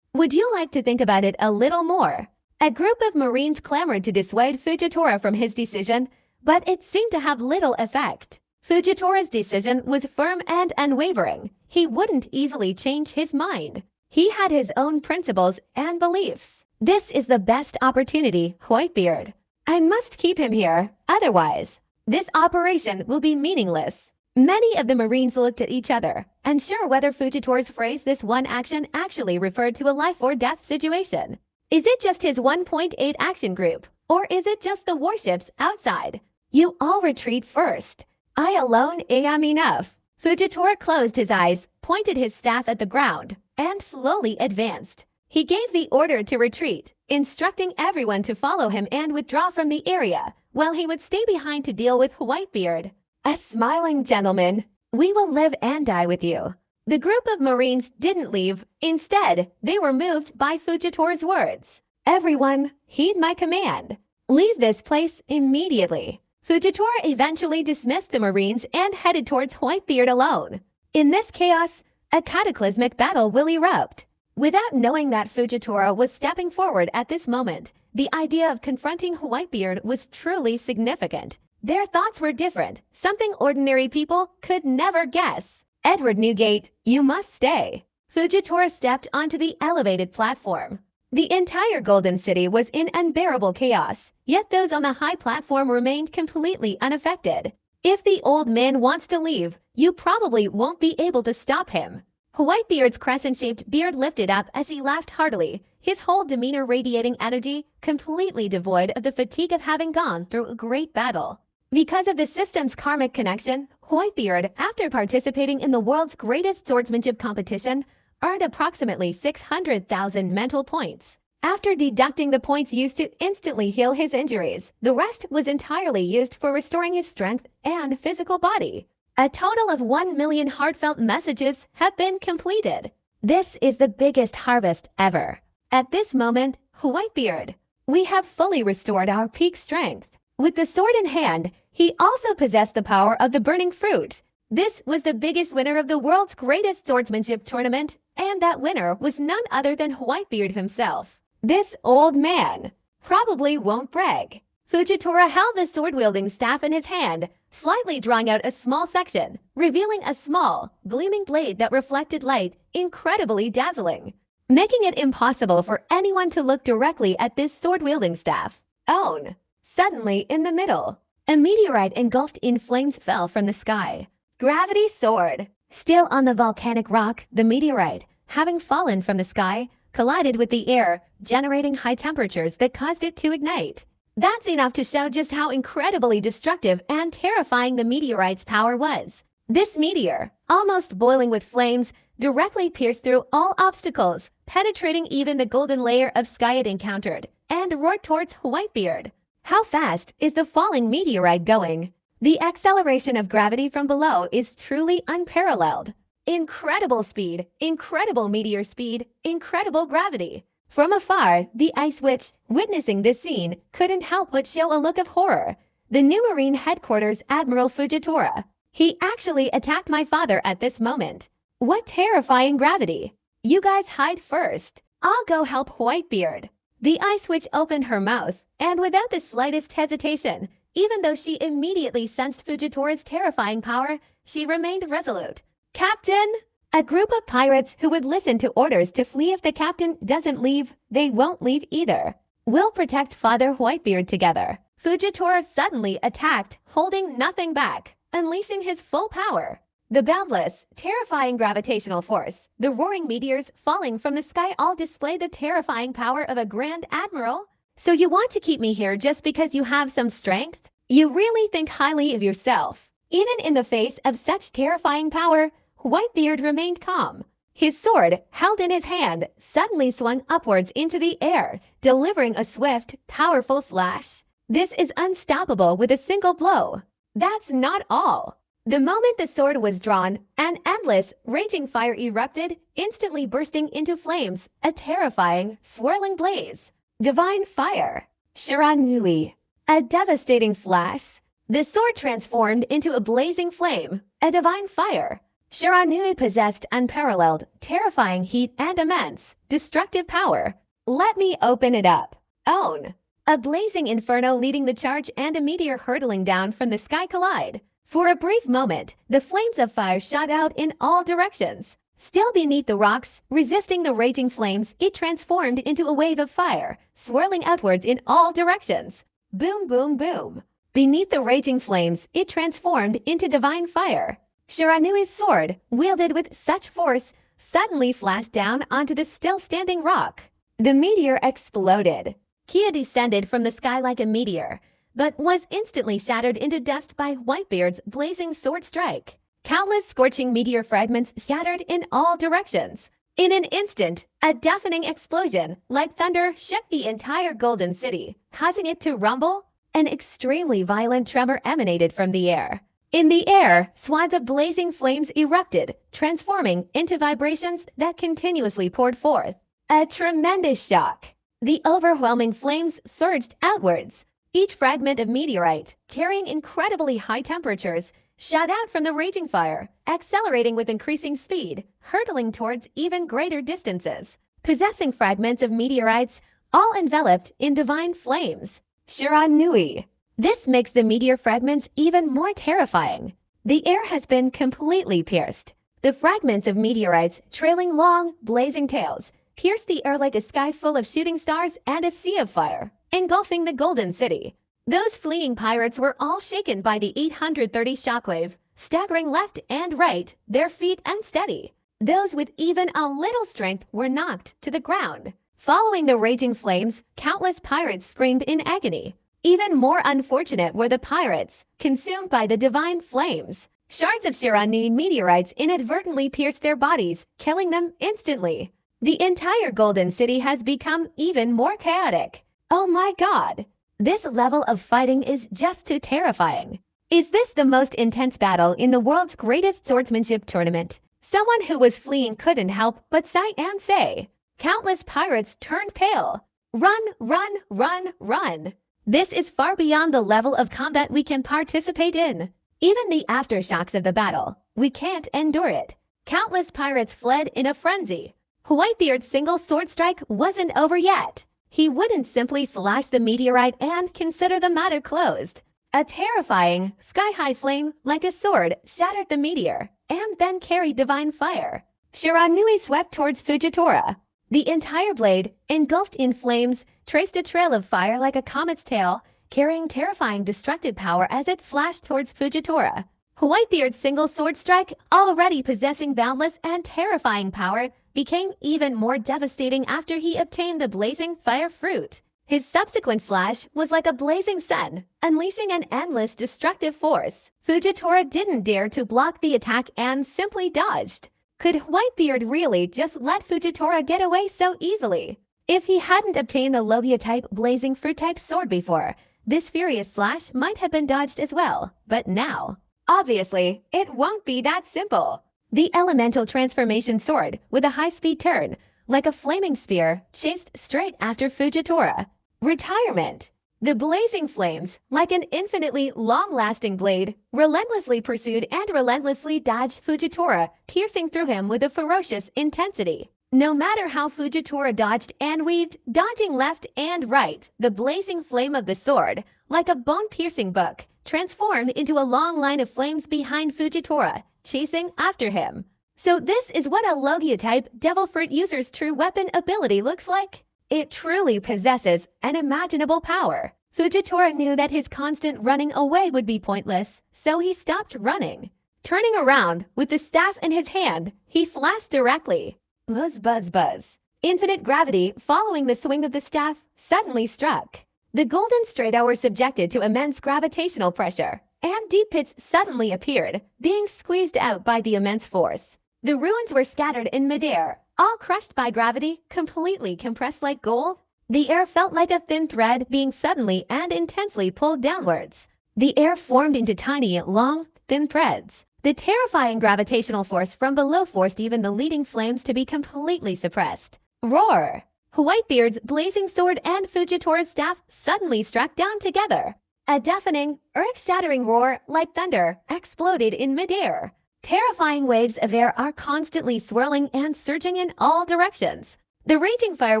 would you like to think about it a little more? A group of Marines clamored to dissuade Fujitora from his decision, but it seemed to have little effect. Fujitora's decision was firm and unwavering. He wouldn't easily change his mind. He had his own principles and beliefs. This is the best opportunity, WhiteBeard. I must keep him here, otherwise, this operation will be meaningless. Many of the Marines looked at each other, unsure whether Fujitora's phrase "this one action" actually referred to a life-or-death situation. Is it just his 1.8 action group, or is it just the warships outside? You all retreat first. I alone am enough. Fujitora closed his eyes, pointed his staff at the ground, and slowly advanced. He gave the order to retreat, instructing everyone to follow him and withdraw from the area, while he would stay behind to deal with WhiteBeard. A smiling gentleman. We will live and die with you. The group of Marines didn't leave. Instead, they were moved by Fujitora's words. Everyone, heed my command. Leave this place immediately. Fujitora eventually dismissed the Marines and headed towards WhiteBeard alone. In this chaos, a cataclysmic battle will erupt. Without knowing that Fujitora was stepping forward at this moment, the idea of confronting Whitebeard was truly significant. Their thoughts were different, something ordinary people could never guess. Edward Newgate, you must stay. Fujitora stepped onto the elevated platform. The entire Golden City was in unbearable chaos, yet those on the high platform remained completely unaffected. If the old man wants to leave, you probably won't be able to stop him. Whitebeard's crescent-shaped beard lifted up as he laughed heartily, his whole demeanor radiating energy, completely devoid of the fatigue of having gone through a great battle. Because of the system's karmic connection, Whitebeard, after participating in the world's greatest swordsmanship competition, earned approximately 600,000 mental points. After deducting the points used to instantly heal his injuries, the rest was entirely used for restoring his strength and physical body. A total of 1 million heartfelt messages have been completed. This is the biggest harvest ever. At this moment, Whitebeard, we have fully restored our peak strength. With the sword in hand, he also possessed the power of the burning fruit. This was the biggest winner of the world's greatest swordsmanship tournament, and that winner was none other than Whitebeard himself. This old man probably won't brag. Fujitora held the sword-wielding staff in his hand, slightly drawing out a small section, revealing a small, gleaming blade that reflected light, incredibly dazzling, making it impossible for anyone to look directly at this sword-wielding staff. Own! Suddenly, in the middle, a meteorite engulfed in flames fell from the sky. Gravity sword! Still on the volcanic rock, the meteorite, having fallen from the sky, collided with the air, generating high temperatures that caused it to ignite. That's enough to show just how incredibly destructive and terrifying the meteorite's power was. This meteor, almost boiling with flames, directly pierced through all obstacles, penetrating even the golden layer of sky it encountered, and roared towards Whitebeard. How fast is the falling meteorite going? The acceleration of gravity from below is truly unparalleled. Incredible speed, incredible meteor speed, incredible gravity. From afar, the Ice Witch, witnessing this scene, couldn't help but show a look of horror. The new Marine Headquarters Admiral Fujitora. He actually attacked my father at this moment. What terrifying gravity! You guys hide first. I'll go help Whitebeard. The Ice Witch opened her mouth, and without the slightest hesitation, even though she immediately sensed Fujitora's terrifying power, she remained resolute. Captain! A group of pirates who would listen to orders to flee if the captain doesn't leave, they won't leave either. We'll protect Father Whitebeard together. Fujitora suddenly attacked, holding nothing back, unleashing his full power. The boundless, terrifying gravitational force, the roaring meteors falling from the sky all display the terrifying power of a Grand Admiral. So you want to keep me here just because you have some strength? You really think highly of yourself. Even in the face of such terrifying power, Whitebeard remained calm. His sword, held in his hand, suddenly swung upwards into the air, delivering a swift, powerful slash. This is unstoppable with a single blow. That's not all. The moment the sword was drawn, an endless, raging fire erupted, instantly bursting into flames, a terrifying, swirling blaze. Divine fire. Shiranui. A devastating flash. The sword transformed into a blazing flame, a divine fire. Shiranui possessed unparalleled, terrifying heat and immense, destructive power. Let me open it up. Own. A blazing inferno leading the charge and a meteor hurtling down from the sky collide. For a brief moment, the flames of fire shot out in all directions. Still beneath the rocks, resisting the raging flames, it transformed into a wave of fire, swirling outwards in all directions. Boom, boom, boom. Beneath the raging flames, it transformed into divine fire. Shiranui's sword, wielded with such force, suddenly flashed down onto the still-standing rock. The meteor exploded. Kia descended from the sky like a meteor, but was instantly shattered into dust by Whitebeard's blazing sword strike. Countless scorching meteor fragments scattered in all directions. In an instant, a deafening explosion, like thunder, shook the entire Golden City, causing it to rumble. An extremely violent tremor emanated from the air. In the air, swaths of blazing flames erupted, transforming into vibrations that continuously poured forth. A tremendous shock. The overwhelming flames surged outwards. Each fragment of meteorite, carrying incredibly high temperatures, shot out from the raging fire, accelerating with increasing speed, hurtling towards even greater distances. Possessing fragments of meteorites, all enveloped in divine flames. Shiranui. This makes the meteor fragments even more terrifying. The air has been completely pierced. The fragments of meteorites, trailing long, blazing tails, pierce the air like a sky full of shooting stars and a sea of fire, engulfing the Golden City. Those fleeing pirates were all shaken by the 830 shockwave, staggering left and right, their feet unsteady. Those with even a little strength were knocked to the ground. Following the raging flames, countless pirates screamed in agony. Even more unfortunate were the pirates, consumed by the divine flames. Shards of Shiranui meteorites inadvertently pierced their bodies, killing them instantly. The entire Golden City has become even more chaotic. Oh my god! This level of fighting is just too terrifying. Is this the most intense battle in the world's greatest swordsmanship tournament? Someone who was fleeing couldn't help but sigh and say. Countless pirates turned pale. Run, run, run, run. This is far beyond the level of combat we can participate in. Even the aftershocks of the battle, we can't endure it. Countless pirates fled in a frenzy. WhiteBeard's single sword strike wasn't over yet. He wouldn't simply slash the meteorite and consider the matter closed. A terrifying, sky-high flame like a sword shattered the meteor and then carried divine fire. Shiranui swept towards Fujitora. The entire blade, engulfed in flames, traced a trail of fire like a comet's tail, carrying terrifying destructive power as it flashed towards Fujitora. WhiteBeard's single sword strike, already possessing boundless and terrifying power, became even more devastating after he obtained the blazing fire fruit. His subsequent flash was like a blazing sun, unleashing an endless destructive force. Fujitora didn't dare to block the attack and simply dodged. Could WhiteBeard really just let Fujitora get away so easily? If he hadn't obtained the Logia-type blazing fruit-type sword before, this furious slash might have been dodged as well. But now, obviously, it won't be that simple. The elemental transformation sword, with a high-speed turn, like a flaming spear, chased straight after Fujitora. Retirement. The blazing flames, like an infinitely long-lasting blade, relentlessly pursued and relentlessly dodged Fujitora, piercing through him with a ferocious intensity. No matter how Fujitora dodged and weaved, dodging left and right, the blazing flame of the sword, like a bone-piercing book, transformed into a long line of flames behind Fujitora, chasing after him. So this is what a Logia-type Devil Fruit user's true weapon ability looks like? It truly possesses unimaginable power. Fujitora knew that his constant running away would be pointless, so he stopped running. Turning around, with the staff in his hand, he slashed directly. Buzz, buzz, buzz. Infinite gravity, following the swing of the staff, suddenly struck. The Golden Strata were subjected to immense gravitational pressure, and deep pits suddenly appeared, being squeezed out by the immense force. The ruins were scattered in midair, all crushed by gravity, completely compressed like gold. The air felt like a thin thread being suddenly and intensely pulled downwards. The air formed into tiny, long, thin threads. The terrifying gravitational force from below forced even the leading flames to be completely suppressed. Roar! WhiteBeard's blazing sword and Fujitora's staff suddenly struck down together. A deafening, earth-shattering roar, like thunder, exploded in midair. Terrifying waves of air are constantly swirling and surging in all directions. The raging fire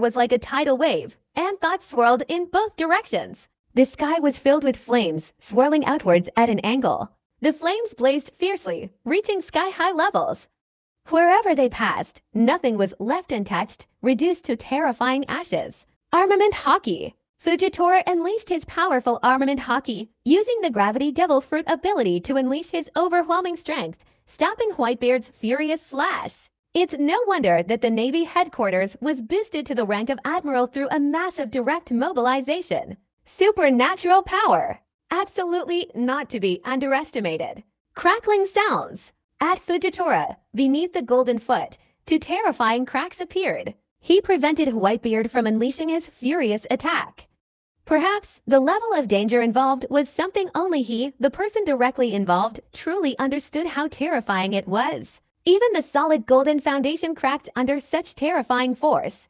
was like a tidal wave, and thoughts swirled in both directions. The sky was filled with flames, swirling outwards at an angle. The flames blazed fiercely, reaching sky-high levels. Wherever they passed, nothing was left untouched, reduced to terrifying ashes. Armament Hockey. Fujitora unleashed his powerful Armament Hockey, using the Gravity Devil Fruit ability to unleash his overwhelming strength, stopping WhiteBeard's furious slash. It's no wonder that the Navy headquarters was boosted to the rank of Admiral through a massive direct mobilization. Supernatural power. Absolutely not to be underestimated. Crackling sounds. At Fujitora, beneath the golden foot, two terrifying cracks appeared. He prevented WhiteBeard from unleashing his furious attack. Perhaps the level of danger involved was something only he, the person directly involved, truly understood how terrifying it was. Even the solid golden foundation cracked under such terrifying force.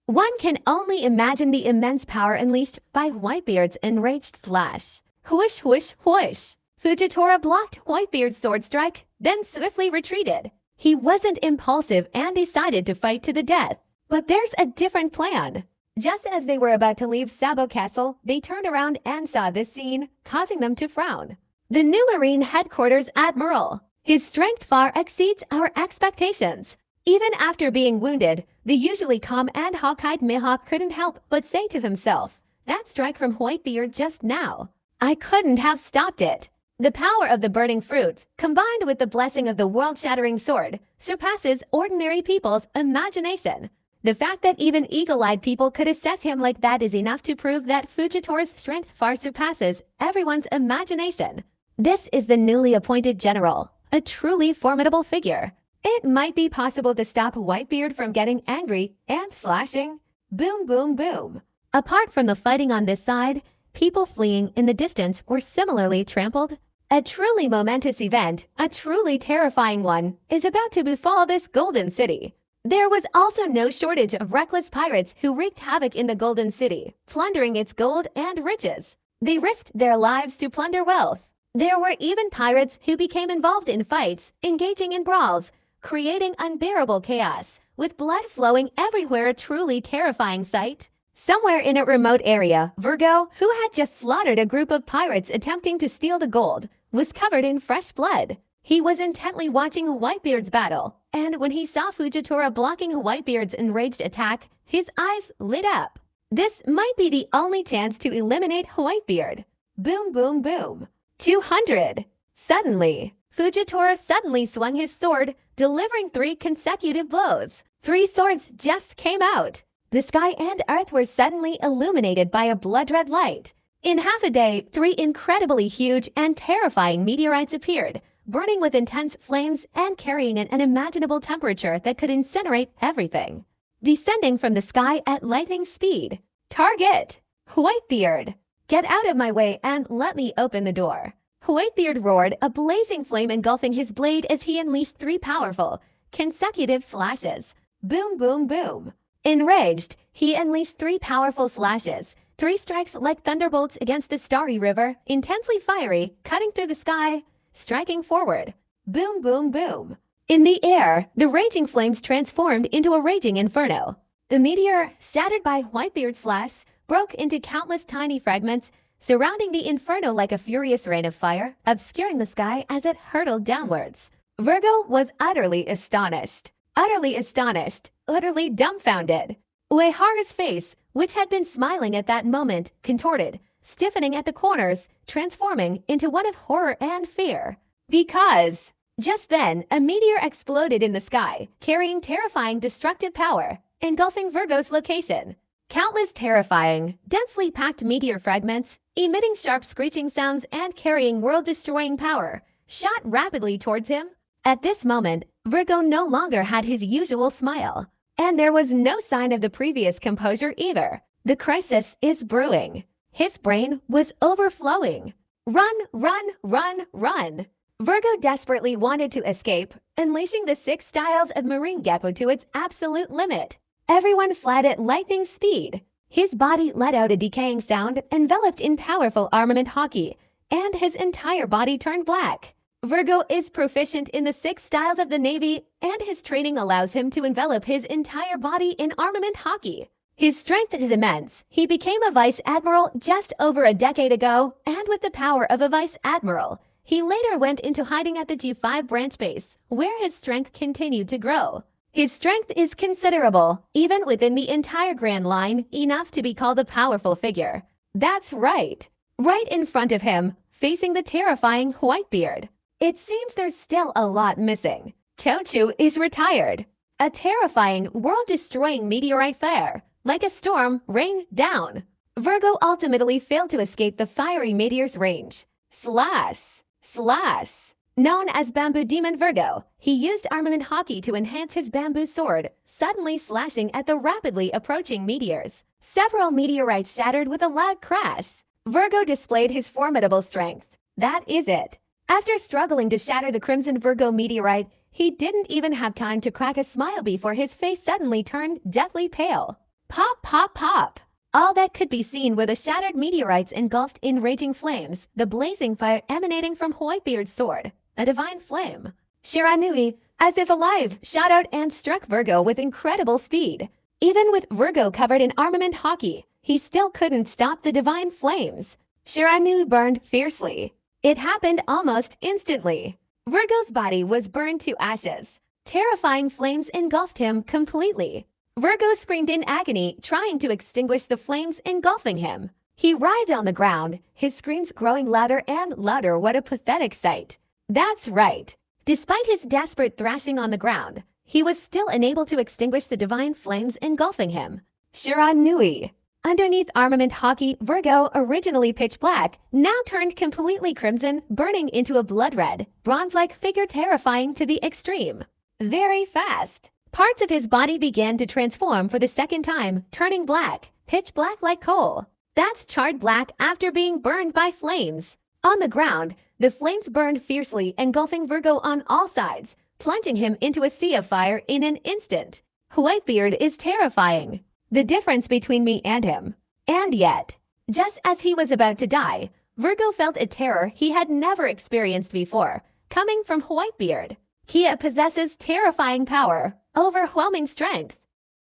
One can only imagine the immense power unleashed by WhiteBeard's enraged slash. Whoosh, whoosh, whoosh. Fujitora blocked WhiteBeard's sword strike, then swiftly retreated. He wasn't impulsive and decided to fight to the death. But there's a different plan. Just as they were about to leave Sabo Castle, they turned around and saw this scene, causing them to frown. The new Marine Headquarters Admiral. His strength far exceeds our expectations. Even after being wounded, the usually calm and hawk-eyed Mihawk couldn't help but say to himself, "That strike from Whitebeard just now. I couldn't have stopped it." The power of the burning fruit, combined with the blessing of the world-shattering sword, surpasses ordinary people's imagination. The fact that even eagle-eyed people could assess him like that is enough to prove that Fujitora's strength far surpasses everyone's imagination. This is the newly appointed general, a truly formidable figure. It might be possible to stop Whitebeard from getting angry and slashing. Boom, boom, boom. Apart from the fighting on this side, people fleeing in the distance were similarly trampled. A truly momentous event, a truly terrifying one, is about to befall this Golden City. There was also no shortage of reckless pirates who wreaked havoc in the Golden City, plundering its gold and riches. They risked their lives to plunder wealth. There were even pirates who became involved in fights, engaging in brawls, creating unbearable chaos, with blood flowing everywhere, a truly terrifying sight. Somewhere in a remote area, Virgo, who had just slaughtered a group of pirates attempting to steal the gold, was covered in fresh blood. He was intently watching Whitebeard's battle, and when he saw Fujitora blocking Whitebeard's enraged attack, his eyes lit up. This might be the only chance to eliminate Whitebeard. Boom, boom, boom. 200. Suddenly, Fujitora suddenly swung his sword, delivering 3 consecutive blows. 3 swords just came out. The sky and earth were suddenly illuminated by a blood-red light. In half a day, 3 incredibly huge and terrifying meteorites appeared, burning with intense flames and carrying an unimaginable temperature that could incinerate everything. Descending from the sky at lightning speed. Target! Whitebeard! Get out of my way and let me open the door. Whitebeard roared, a blazing flame engulfing his blade as he unleashed 3 powerful, consecutive slashes. Boom, boom, boom. Enraged, he unleashed 3 powerful slashes, 3 strikes like thunderbolts against the starry river, intensely fiery, cutting through the sky, striking forward. Boom, boom, boom. In the air, the raging flames transformed into a raging inferno. The meteor, shattered by Whitebeard's slash, broke into countless tiny fragments, surrounding the inferno like a furious rain of fire, obscuring the sky as it hurtled downwards. Virgo was utterly astonished, utterly dumbfounded. Uehara's face, which had been smiling at that moment, contorted, stiffening at the corners, transforming into one of horror and fear. Because just then, a meteor exploded in the sky, carrying terrifying destructive power, engulfing Virgo's location. Countless terrifying, densely packed meteor fragments, emitting sharp screeching sounds and carrying world-destroying power, shot rapidly towards him. At this moment, Virgo no longer had his usual smile. And there was no sign of the previous composure either. The crisis is brewing. His brain was overflowing. Run, run, run, run. Virgo desperately wanted to escape, unleashing the 6 styles of Marine Geppo to its absolute limit. Everyone fled at lightning speed. His body let out a decaying sound, enveloped in powerful armament hockey, and his entire body turned black. Virgo is proficient in the 6 styles of the Navy, and his training allows him to envelop his entire body in armament hockey. His strength is immense. He became a vice admiral just over a decade ago, and with the power of a vice admiral, he later went into hiding at the G5 branch base, where his strength continued to grow. His strength is considerable, even within the entire Grand Line, enough to be called a powerful figure. That's right. Right in front of him, facing the terrifying Whitebeard. It seems there's still a lot missing. Chochu is retired. A terrifying, world-destroying meteorite flare, like a storm, rained down. Virgo ultimately failed to escape the fiery meteor's range. Slash! Slash! Known as Bamboo Demon Virgo, he used armament hockey to enhance his bamboo sword, suddenly slashing at the rapidly approaching meteors. Several meteorites shattered with a loud crash. Virgo displayed his formidable strength. That is it. After struggling to shatter the Crimson Virgo meteorite, he didn't even have time to crack a smile before his face suddenly turned deathly pale. Pop, pop, pop! All that could be seen were the shattered meteorites engulfed in raging flames, the blazing fire emanating from Whitebeard's sword. A divine flame. Shiranui, as if alive, shot out and struck Virgo with incredible speed. Even with Virgo covered in armament hockey, he still couldn't stop the divine flames. Shiranui burned fiercely. It happened almost instantly. Virgo's body was burned to ashes. Terrifying flames engulfed him completely. Virgo screamed in agony, trying to extinguish the flames engulfing him. He writhed on the ground, his screams growing louder and louder. What a pathetic sight. That's right. Despite his desperate thrashing on the ground, he was still unable to extinguish the divine flames engulfing him. Shiranui. Underneath armament hockey, Virgo, originally pitch black, now turned completely crimson, burning into a blood red, bronze-like figure terrifying to the extreme. Very fast. Parts of his body began to transform for the second time, turning black, pitch black like coal. That's charred black after being burned by flames. On the ground, the flames burned fiercely, engulfing Virgo on all sides, plunging him into a sea of fire in an instant. WhiteBeard is terrifying. The difference between me and him. And yet, just as he was about to die, Virgo felt a terror he had never experienced before, coming from WhiteBeard. Kia possesses terrifying power, overwhelming strength.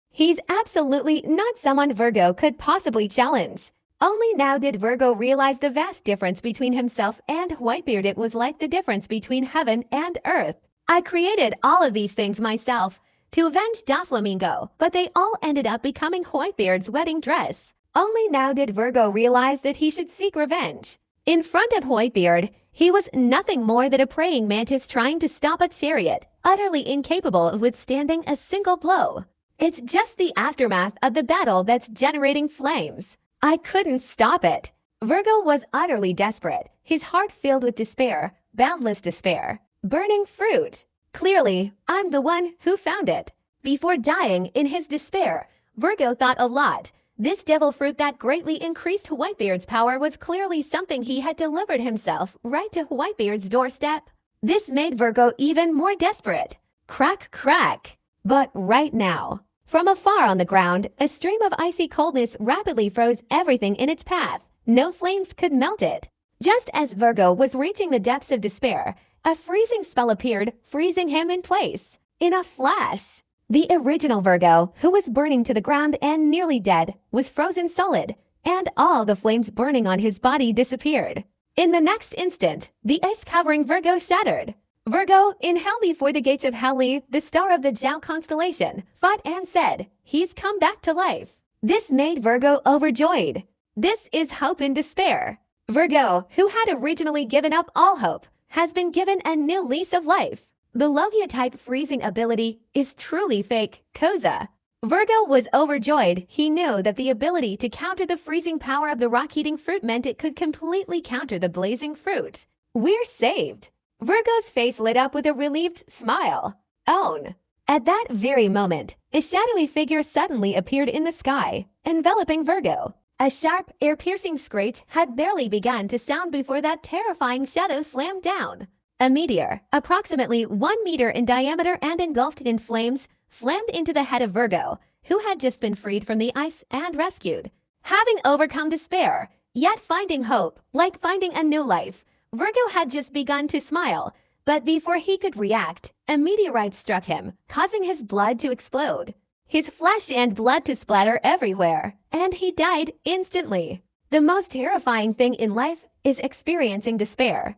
He's absolutely not someone Virgo could possibly challenge. Only now did Virgo realize the vast difference between himself and WhiteBeard. It was like the difference between heaven and earth. I created all of these things myself to avenge Doflamingo, but they all ended up becoming WhiteBeard's wedding dress. Only now did Virgo realize that he should seek revenge. In front of WhiteBeard, he was nothing more than a praying mantis trying to stop a chariot, utterly incapable of withstanding a single blow. It's just the aftermath of the battle that's generating flames. I couldn't stop it. Virgo was utterly desperate, his heart filled with despair, boundless despair. Burning fruit. Clearly, I'm the one who found it. Before dying in his despair, Virgo thought a lot. This devil fruit that greatly increased WhiteBeard's power was clearly something he had delivered himself right to WhiteBeard's doorstep. This made Virgo even more desperate. Crack, crack. But right now, from afar on the ground, a stream of icy coldness rapidly froze everything in its path. No flames could melt it. Just as Virgo was reaching the depths of despair, a freezing spell appeared, freezing him in place. In a flash, the original Virgo, who was burning to the ground and nearly dead, was frozen solid, and all the flames burning on his body disappeared. In the next instant, the ice covering Virgo shattered. Virgo, in hell before the gates of Heli, the star of the Jiao constellation, fought and said, "He's come back to life." This made Virgo overjoyed. This is hope in despair. Virgo, who had originally given up all hope, has been given a new lease of life. The Logia-type freezing ability is truly fake, Koza. Virgo was overjoyed. He knew that the ability to counter the freezing power of the rock-eating fruit meant it could completely counter the blazing fruit. We're saved. Virgo's face lit up with a relieved smile. Own. At that very moment, a shadowy figure suddenly appeared in the sky, enveloping Virgo. A sharp, ear-piercing screech had barely begun to sound before that terrifying shadow slammed down. A meteor, approximately 1 meter in diameter and engulfed in flames, slammed into the head of Virgo, who had just been freed from the ice and rescued. Having overcome despair, yet finding hope, like finding a new life, Virgo had just begun to smile, but before he could react, a meteorite struck him, causing his blood to explode. His flesh and blood to splatter everywhere, and he died instantly. The most terrifying thing in life is experiencing despair.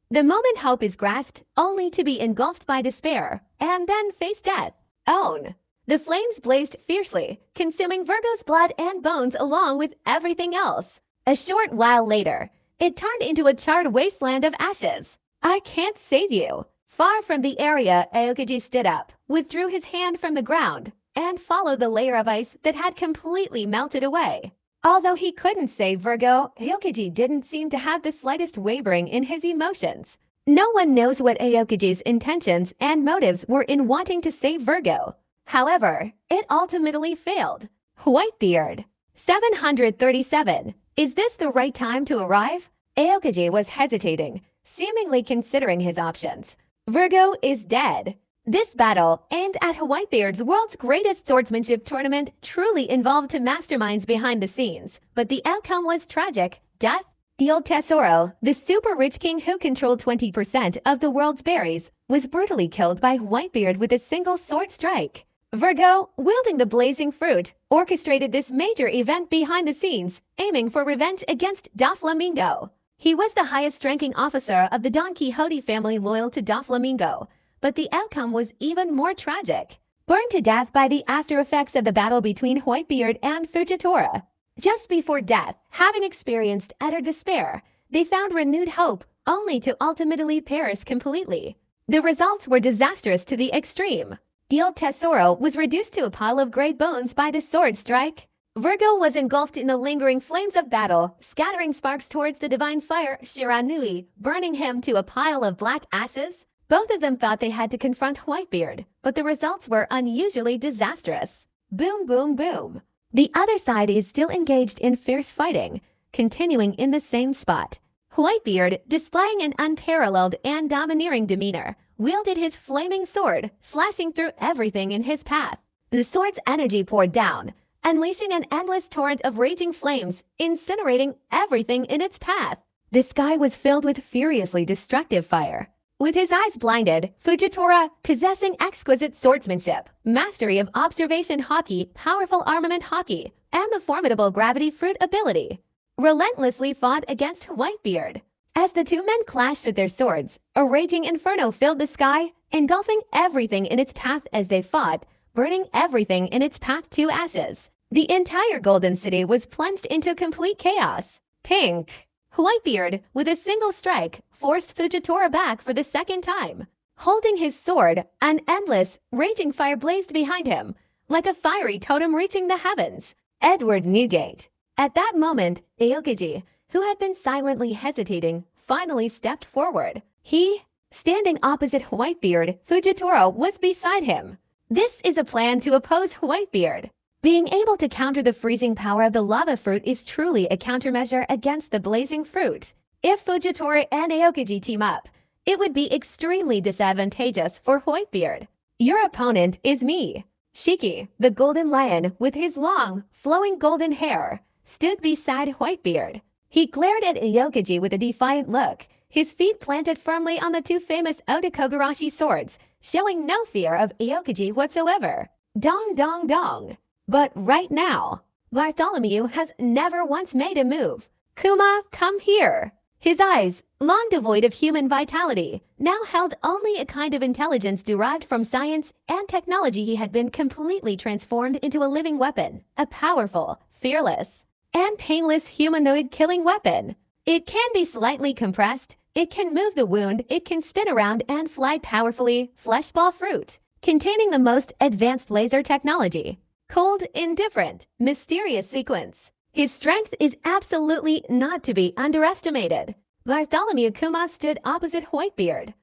The moment hope is grasped, only to be engulfed by despair, and then face death. Own. The flames blazed fiercely, consuming Virgo's blood and bones along with everything else. A short while later, it turned into a charred wasteland of ashes. I can't save you. Far from the area, Aokiji stood up, withdrew his hand from the ground, and followed the layer of ice that had completely melted away. Although he couldn't save Virgo, Aokiji didn't seem to have the slightest wavering in his emotions. No one knows what Aokiji's intentions and motives were in wanting to save Virgo. However, it ultimately failed. WhiteBeard. 737. Is this the right time to arrive? Aokiji was hesitating, seemingly considering his options. Virgo is dead. This battle, aimed at WhiteBeard's world's greatest swordsmanship tournament, truly involved two masterminds behind the scenes, but the outcome was tragic. Death. Il Tesoro, the super-rich king who controlled 20% of the world's berries, was brutally killed by WhiteBeard with a single sword strike. Virgo, wielding the blazing fruit, orchestrated this major event behind the scenes, aiming for revenge against Doflamingo. He was the highest-ranking officer of the Don Quixote family loyal to Doflamingo, but the outcome was even more tragic. Burned to death by the after-effects of the battle between Whitebeard and Fujitora. Just before death, having experienced utter despair, they found renewed hope, only to ultimately perish completely. The results were disastrous to the extreme. Il Tesoro was reduced to a pile of gray bones by the sword strike. Virgo was engulfed in the lingering flames of battle, scattering sparks towards the divine fire Shiranui, burning him to a pile of black ashes. Both of them thought they had to confront Whitebeard, but the results were unusually disastrous. Boom, boom, boom. The other side is still engaged in fierce fighting, continuing in the same spot. Whitebeard, displaying an unparalleled and domineering demeanor, wielded his flaming sword, slashing through everything in his path. The sword's energy poured down, unleashing an endless torrent of raging flames, incinerating everything in its path. The sky was filled with furiously destructive fire. With his eyes blinded, Fujitora, possessing exquisite swordsmanship, mastery of observation hockey, powerful armament hockey, and the formidable gravity fruit ability, relentlessly fought against Whitebeard. As the two men clashed with their swords, a raging inferno filled the sky, engulfing everything in its path as they fought, burning everything in its path to ashes. The entire Golden City was plunged into complete chaos. Pink. Whitebeard, with a single strike, forced Fujitora back for the second time. Holding his sword, an endless, raging fire blazed behind him, like a fiery totem reaching the heavens. Edward Newgate. At that moment, Aokiji, who had been silently hesitating, finally stepped forward. He, standing opposite Whitebeard, Fujitora was beside him. This is a plan to oppose Whitebeard. Being able to counter the freezing power of the lava fruit is truly a countermeasure against the blazing fruit. If Fujitora and Aokiji team up, it would be extremely disadvantageous for Whitebeard. Your opponent is me. Shiki, the golden lion with his long, flowing golden hair, stood beside Whitebeard. He glared at Aokiji with a defiant look, his feet planted firmly on the two famous Otakogarashi swords, showing no fear of Aokiji whatsoever. Dong dong dong. But right now, Bartholomew has never once made a move. Kuma, come here. His eyes, long devoid of human vitality, now held only a kind of intelligence derived from science and technology. He had been completely transformed into a living weapon, a powerful, fearless, and painless humanoid killing weapon. It can be slightly compressed, it can move the wound, it can spin around and fly powerfully, fleshball fruit, containing the most advanced laser technology. Cold, indifferent, mysterious sequence. His strength is absolutely not to be underestimated. Bartholomew Kuma stood opposite Whitebeard.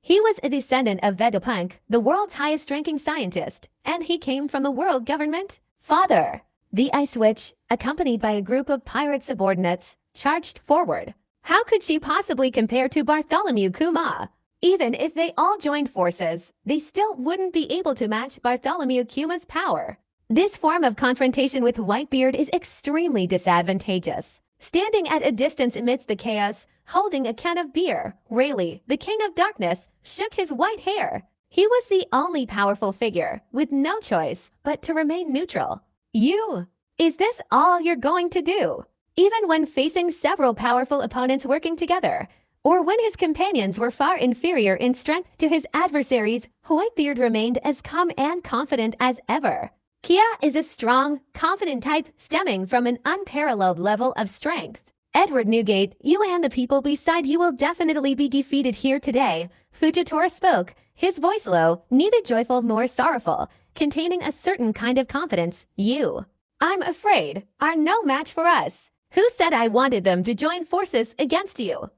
He was a descendant of Vegapunk, the world's highest-ranking scientist, and he came from the world government. Father. The Ice Witch, accompanied by a group of pirate subordinates, charged forward. How could she possibly compare to Bartholomew Kuma? Even if they all joined forces, they still wouldn't be able to match Bartholomew Kuma's power. This form of confrontation with Whitebeard is extremely disadvantageous. Standing at a distance amidst the chaos, holding a can of beer, Rayleigh, the King of Darkness, shook his white hair. He was the only powerful figure, with no choice but to remain neutral. Is this all you're going to do? Even when facing several powerful opponents working together, or when his companions were far inferior in strength to his adversaries, Whitebeard remained as calm and confident as ever. Kia is a strong, confident type stemming from an unparalleled level of strength. Edward Newgate, you and the people beside you will definitely be defeated here today. Fujitora spoke, his voice low, neither joyful nor sorrowful, containing a certain kind of confidence. You, I'm afraid, are no match for us. Who said I wanted them to join forces against you?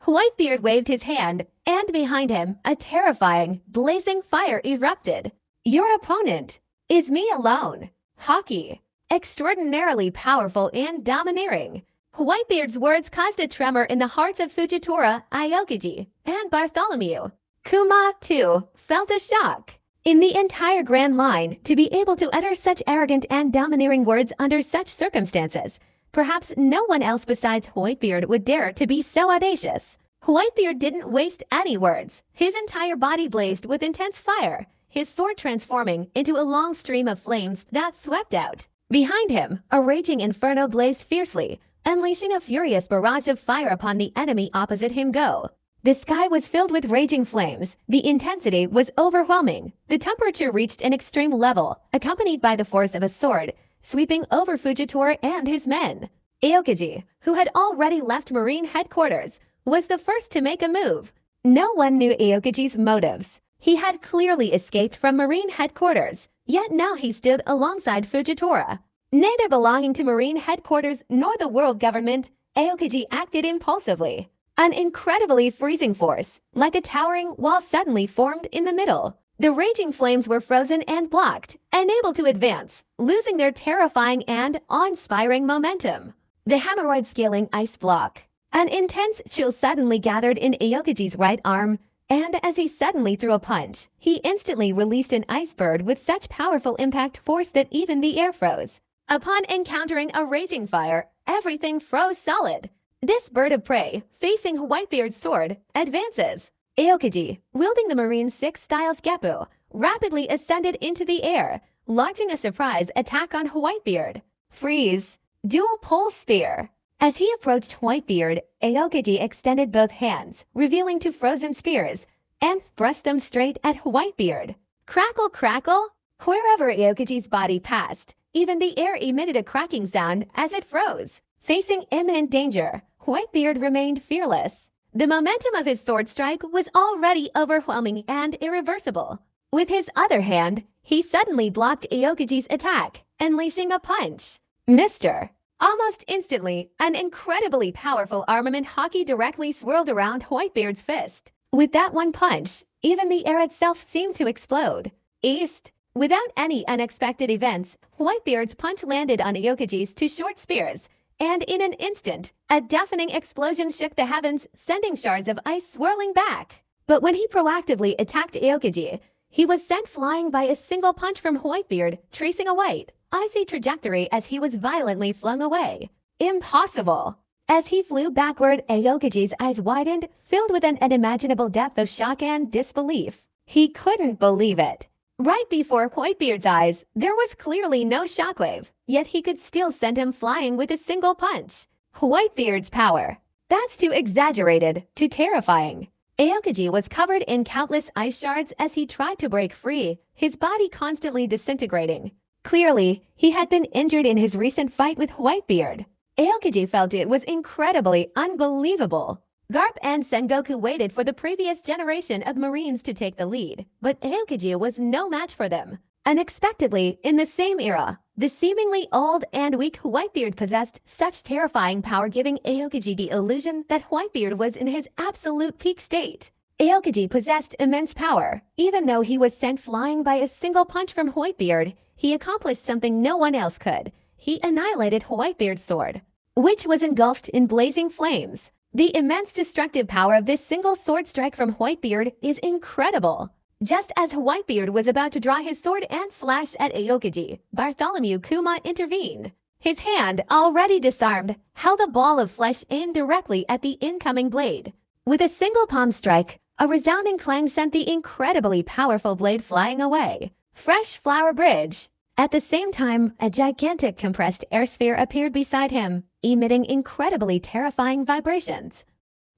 Whitebeard waved his hand, and behind him, a terrifying, blazing fire erupted. Your opponent is me alone. Hockey. Extraordinarily powerful and domineering. Whitebeard's words caused a tremor in the hearts of Fujitora, Aokiji, and Bartholomew. Kuma, too, felt a shock. In the entire Grand Line, to be able to utter such arrogant and domineering words under such circumstances, perhaps no one else besides Whitebeard would dare to be so audacious. Whitebeard didn't waste any words. His entire body blazed with intense fire. his sword transforming into a long stream of flames that swept out. Behind him, a raging inferno blazed fiercely, unleashing a furious barrage of fire upon the enemy opposite him. The sky was filled with raging flames. The intensity was overwhelming. The temperature reached an extreme level, accompanied by the force of a sword, sweeping over Fujitora and his men. Aokiji, who had already left Marine headquarters, was the first to make a move. No one knew Aokiji's motives. He had clearly escaped from Marine headquarters, yet now he stood alongside Fujitora. Neither belonging to Marine headquarters nor the world government, Aokiji acted impulsively. An incredibly freezing force, like a towering wall, suddenly formed in the middle. The raging flames were frozen and blocked, unable to advance, losing their terrifying and awe-inspiring momentum. The hemorrhoid-scaling ice block. An intense chill suddenly gathered in Aokiji's right arm, and as he suddenly threw a punch, he instantly released an ice bird with such powerful impact force that even the air froze. Upon encountering a raging fire, everything froze solid. This bird of prey, facing WhiteBeard's sword, advances. Aokiji, wielding the Marine 6 style's Geppu, rapidly ascended into the air, launching a surprise attack on WhiteBeard. Freeze! Dual Pole Spear. As he approached WhiteBeard, Aokiji extended both hands, revealing two frozen spears, and thrust them straight at WhiteBeard. Crackle, crackle! Wherever Aokiji's body passed, even the air emitted a cracking sound as it froze. Facing imminent danger, WhiteBeard remained fearless. The momentum of his sword strike was already overwhelming and irreversible. With his other hand, he suddenly blocked Aokiji's attack, unleashing a punch. Mister! Almost instantly, an incredibly powerful armament hockey directly swirled around WhiteBeard's fist. With that one punch, even the air itself seemed to explode. East! Without any unexpected events, WhiteBeard's punch landed on Aokiji's two short spears, and in an instant, a deafening explosion shook the heavens, sending shards of ice swirling back. But when he proactively attacked Aokiji, he was sent flying by a single punch from WhiteBeard, tracing a white, icy trajectory as he was violently flung away. Impossible! As he flew backward, Aokiji's eyes widened, filled with an unimaginable depth of shock and disbelief. He couldn't believe it. Right before WhiteBeard's eyes, there was clearly no shockwave, yet he could still send him flying with a single punch. WhiteBeard's power. That's too exaggerated, too terrifying. Aokiji was covered in countless ice shards as he tried to break free, his body constantly disintegrating. Clearly, he had been injured in his recent fight with WhiteBeard. Aokiji felt it was incredibly unbelievable. Garp and Sengoku waited for the previous generation of Marines to take the lead, but Aokiji was no match for them. Unexpectedly, in the same era, the seemingly old and weak WhiteBeard possessed such terrifying power, giving Aokiji the illusion that WhiteBeard was in his absolute peak state. Aokiji possessed immense power. Even though he was sent flying by a single punch from WhiteBeard, he accomplished something no one else could. He annihilated WhiteBeard's sword, which was engulfed in blazing flames. The immense destructive power of this single sword strike from WhiteBeard is incredible. Just as WhiteBeard was about to draw his sword and slash at Aokiji, Bartholomew Kuma intervened. His hand, already disarmed, held a ball of flesh aimed directly at the incoming blade. With a single palm strike, a resounding clang sent the incredibly powerful blade flying away. Fresh Flower Bridge. At the same time, a gigantic compressed air sphere appeared beside him, emitting incredibly terrifying vibrations.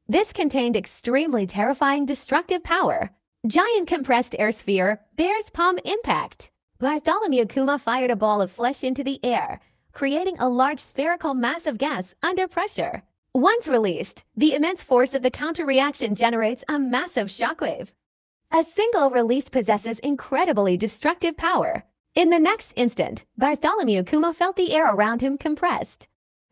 This contained extremely terrifying destructive power. Giant compressed air sphere, Bear's Palm Impact. Bartholomew Kuma fired a ball of flesh into the air, creating a large spherical mass of gas under pressure. Once released, the immense force of the counter-reaction generates a massive shockwave. A single release possesses incredibly destructive power. In the next instant, Bartholomew Kuma felt the air around him compressed.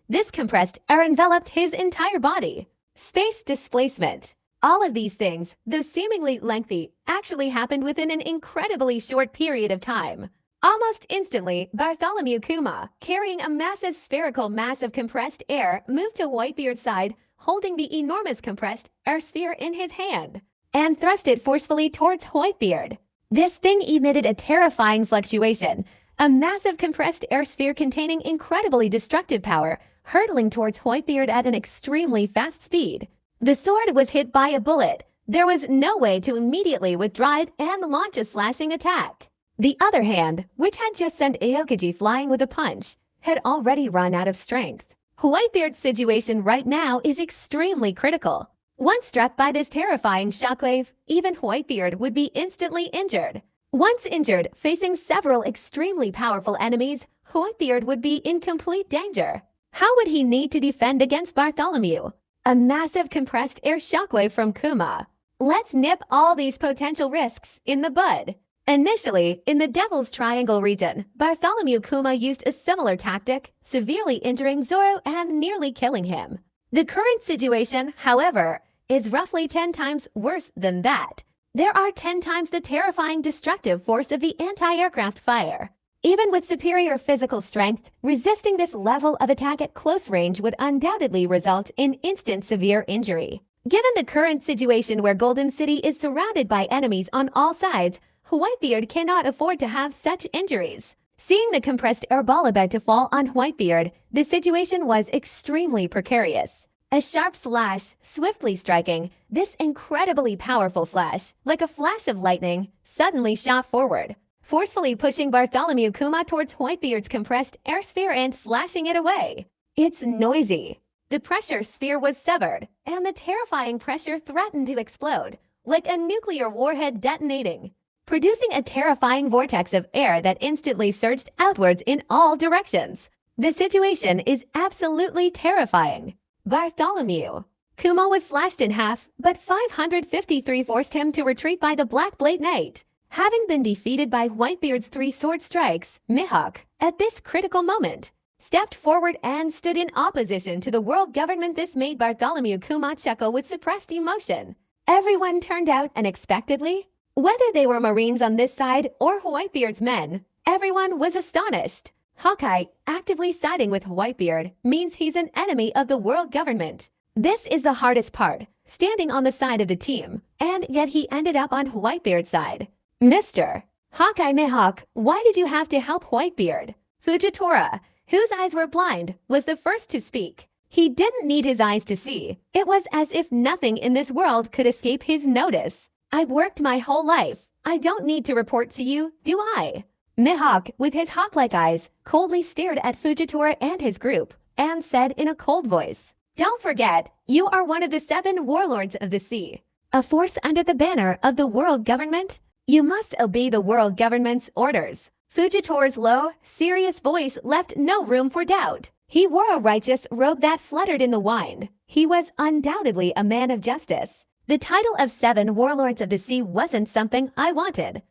This compressed air enveloped his entire body. Space displacement. All of these things, though seemingly lengthy, actually happened within an incredibly short period of time. Almost instantly, Bartholomew Kuma, carrying a massive spherical mass of compressed air, moved to WhiteBeard's side, holding the enormous compressed air sphere in his hand, and thrust it forcefully towards WhiteBeard. This thing emitted a terrifying fluctuation, a massive compressed air sphere containing incredibly destructive power, hurtling towards WhiteBeard at an extremely fast speed. The sword was hit by a bullet, There was no way to immediately withdraw it and launch a slashing attack. The other hand, which had just sent Aokiji flying with a punch, had already run out of strength. WhiteBeard's situation right now is extremely critical. Once struck by this terrifying shockwave, even WhiteBeard would be instantly injured. Once injured, facing several extremely powerful enemies, WhiteBeard would be in complete danger. How would he need to defend against Bartholomew? A massive compressed air shockwave from Kuma. Let's nip all these potential risks in the bud. Initially, in the Devil's Triangle region, Bartholomew Kuma used a similar tactic, severely injuring Zoro and nearly killing him. The current situation, however, is roughly 10 times worse than that. There are 10 times the terrifying destructive force of the anti-aircraft fire. Even with superior physical strength, resisting this level of attack at close range would undoubtedly result in instant severe injury. Given the current situation where Golden City is surrounded by enemies on all sides, WhiteBeard cannot afford to have such injuries. Seeing the compressed air ball about to fall on WhiteBeard, the situation was extremely precarious. A sharp slash, swiftly striking, this incredibly powerful slash, like a flash of lightning, suddenly shot forward, forcefully pushing Bartholomew Kuma towards WhiteBeard's compressed air sphere and slashing it away. It's noisy. The pressure sphere was severed, and the terrifying pressure threatened to explode, like a nuclear warhead detonating, producing a terrifying vortex of air that instantly surged outwards in all directions. The situation is absolutely terrifying. Bartholomew Kuma was slashed in half, but 553 forced him to retreat by the Black Blade Knight. Having been defeated by WhiteBeard's 3 sword strikes, Mihawk, at this critical moment, stepped forward and stood in opposition to the world government. This made Bartholomew Kuma chuckle with suppressed emotion. Everyone turned out unexpectedly. Whether they were Marines on this side or WhiteBeard's men, everyone was astonished. Hawkeye actively siding with WhiteBeard means he's an enemy of the world government. This is the hardest part, standing on the side of the team, and yet he ended up on WhiteBeard's side. Mr. Hawkeye Mihawk, why did you have to help WhiteBeard? Fujitora, whose eyes were blind, was the first to speak. He didn't need his eyes to see. It was as if nothing in this world could escape his notice. I've worked my whole life. I don't need to report to you, do I? Mihawk, with his hawk-like eyes, coldly stared at Fujitora and his group, and said in a cold voice, "Don't forget, you are one of the 7 warlords of the sea, a force under the banner of the world government. You must obey the world government's orders." Fujitora's low, serious voice left no room for doubt. He wore a righteous robe that fluttered in the wind. He was undoubtedly a man of justice. The title of 7 warlords of the sea wasn't something I wanted.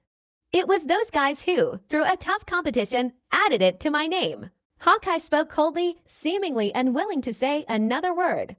It was those guys who, through a tough competition, added it to my name. Hawkeye spoke coldly, seemingly unwilling to say another word.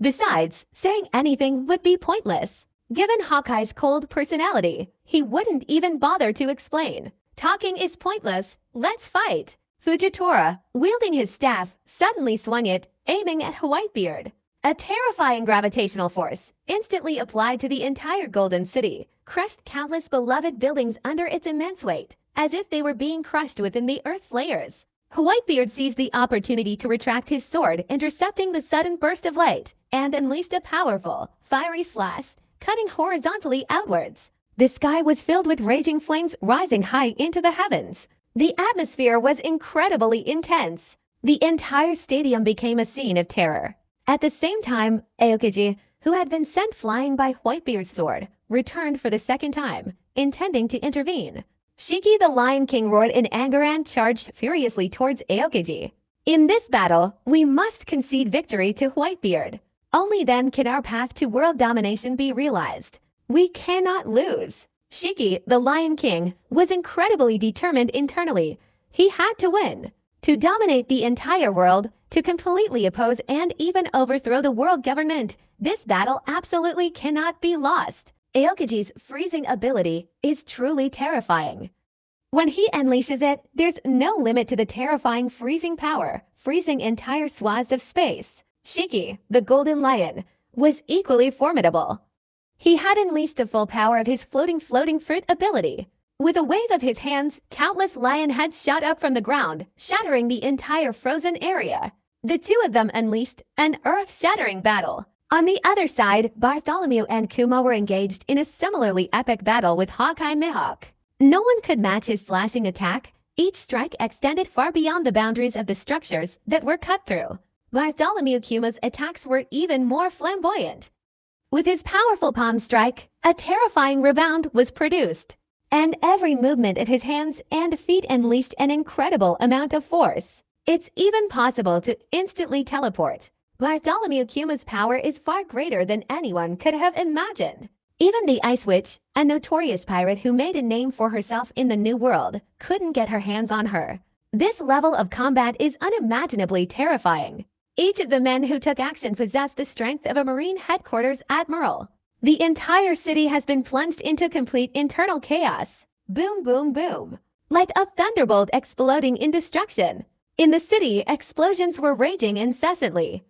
Besides, saying anything would be pointless. Given Hawkeye's cold personality, he wouldn't even bother to explain. Talking is pointless, let's fight. Fujitora, wielding his staff, suddenly swung it, aiming at WhiteBeard. A terrifying gravitational force, instantly applied to the entire Golden City, crushed countless beloved buildings under its immense weight, as if they were being crushed within the Earth's layers. WhiteBeard seized the opportunity to retract his sword, intercepting the sudden burst of light, and unleashed a powerful, fiery slash, cutting horizontally outwards. The sky was filled with raging flames rising high into the heavens. The atmosphere was incredibly intense. The entire stadium became a scene of terror. At the same time, Aokiji, who had been sent flying by WhiteBeard's sword, returned for the second time, intending to intervene. Shiki the Lion King roared in anger and charged furiously towards Aokiji. In this battle, we must concede victory to WhiteBeard. Only then can our path to world domination be realized. We cannot lose. Shiki, the Lion King, was incredibly determined internally. He had to win. To dominate the entire world, to completely oppose and even overthrow the world government, this battle absolutely cannot be lost. Aokiji's freezing ability is truly terrifying. When he unleashes it, there's no limit to the terrifying freezing power, freezing entire swaths of space. Shiki, the Golden Lion, was equally formidable. He had unleashed the full power of his floating fruit ability. With a wave of his hands, countless lion heads shot up from the ground, shattering the entire frozen area. The two of them unleashed an earth-shattering battle. On the other side, Bartholomew and Kuma were engaged in a similarly epic battle with Hawkeye Mihawk. No one could match his slashing attack. Each strike extended far beyond the boundaries of the structures that were cut through. Bartholomew Kuma's attacks were even more flamboyant. With his powerful palm strike, a terrifying rebound was produced, and every movement of his hands and feet unleashed an incredible amount of force. It's even possible to instantly teleport. Bartholomew Kuma's power is far greater than anyone could have imagined. Even the Ice Witch, a notorious pirate who made a name for herself in the New World, couldn't get her hands on her. This level of combat is unimaginably terrifying. Each of the men who took action possessed the strength of a Marine headquarters admiral. The entire city has been plunged into complete internal chaos. Boom, boom, boom. Like a thunderbolt exploding in destruction. In the city, explosions were raging incessantly.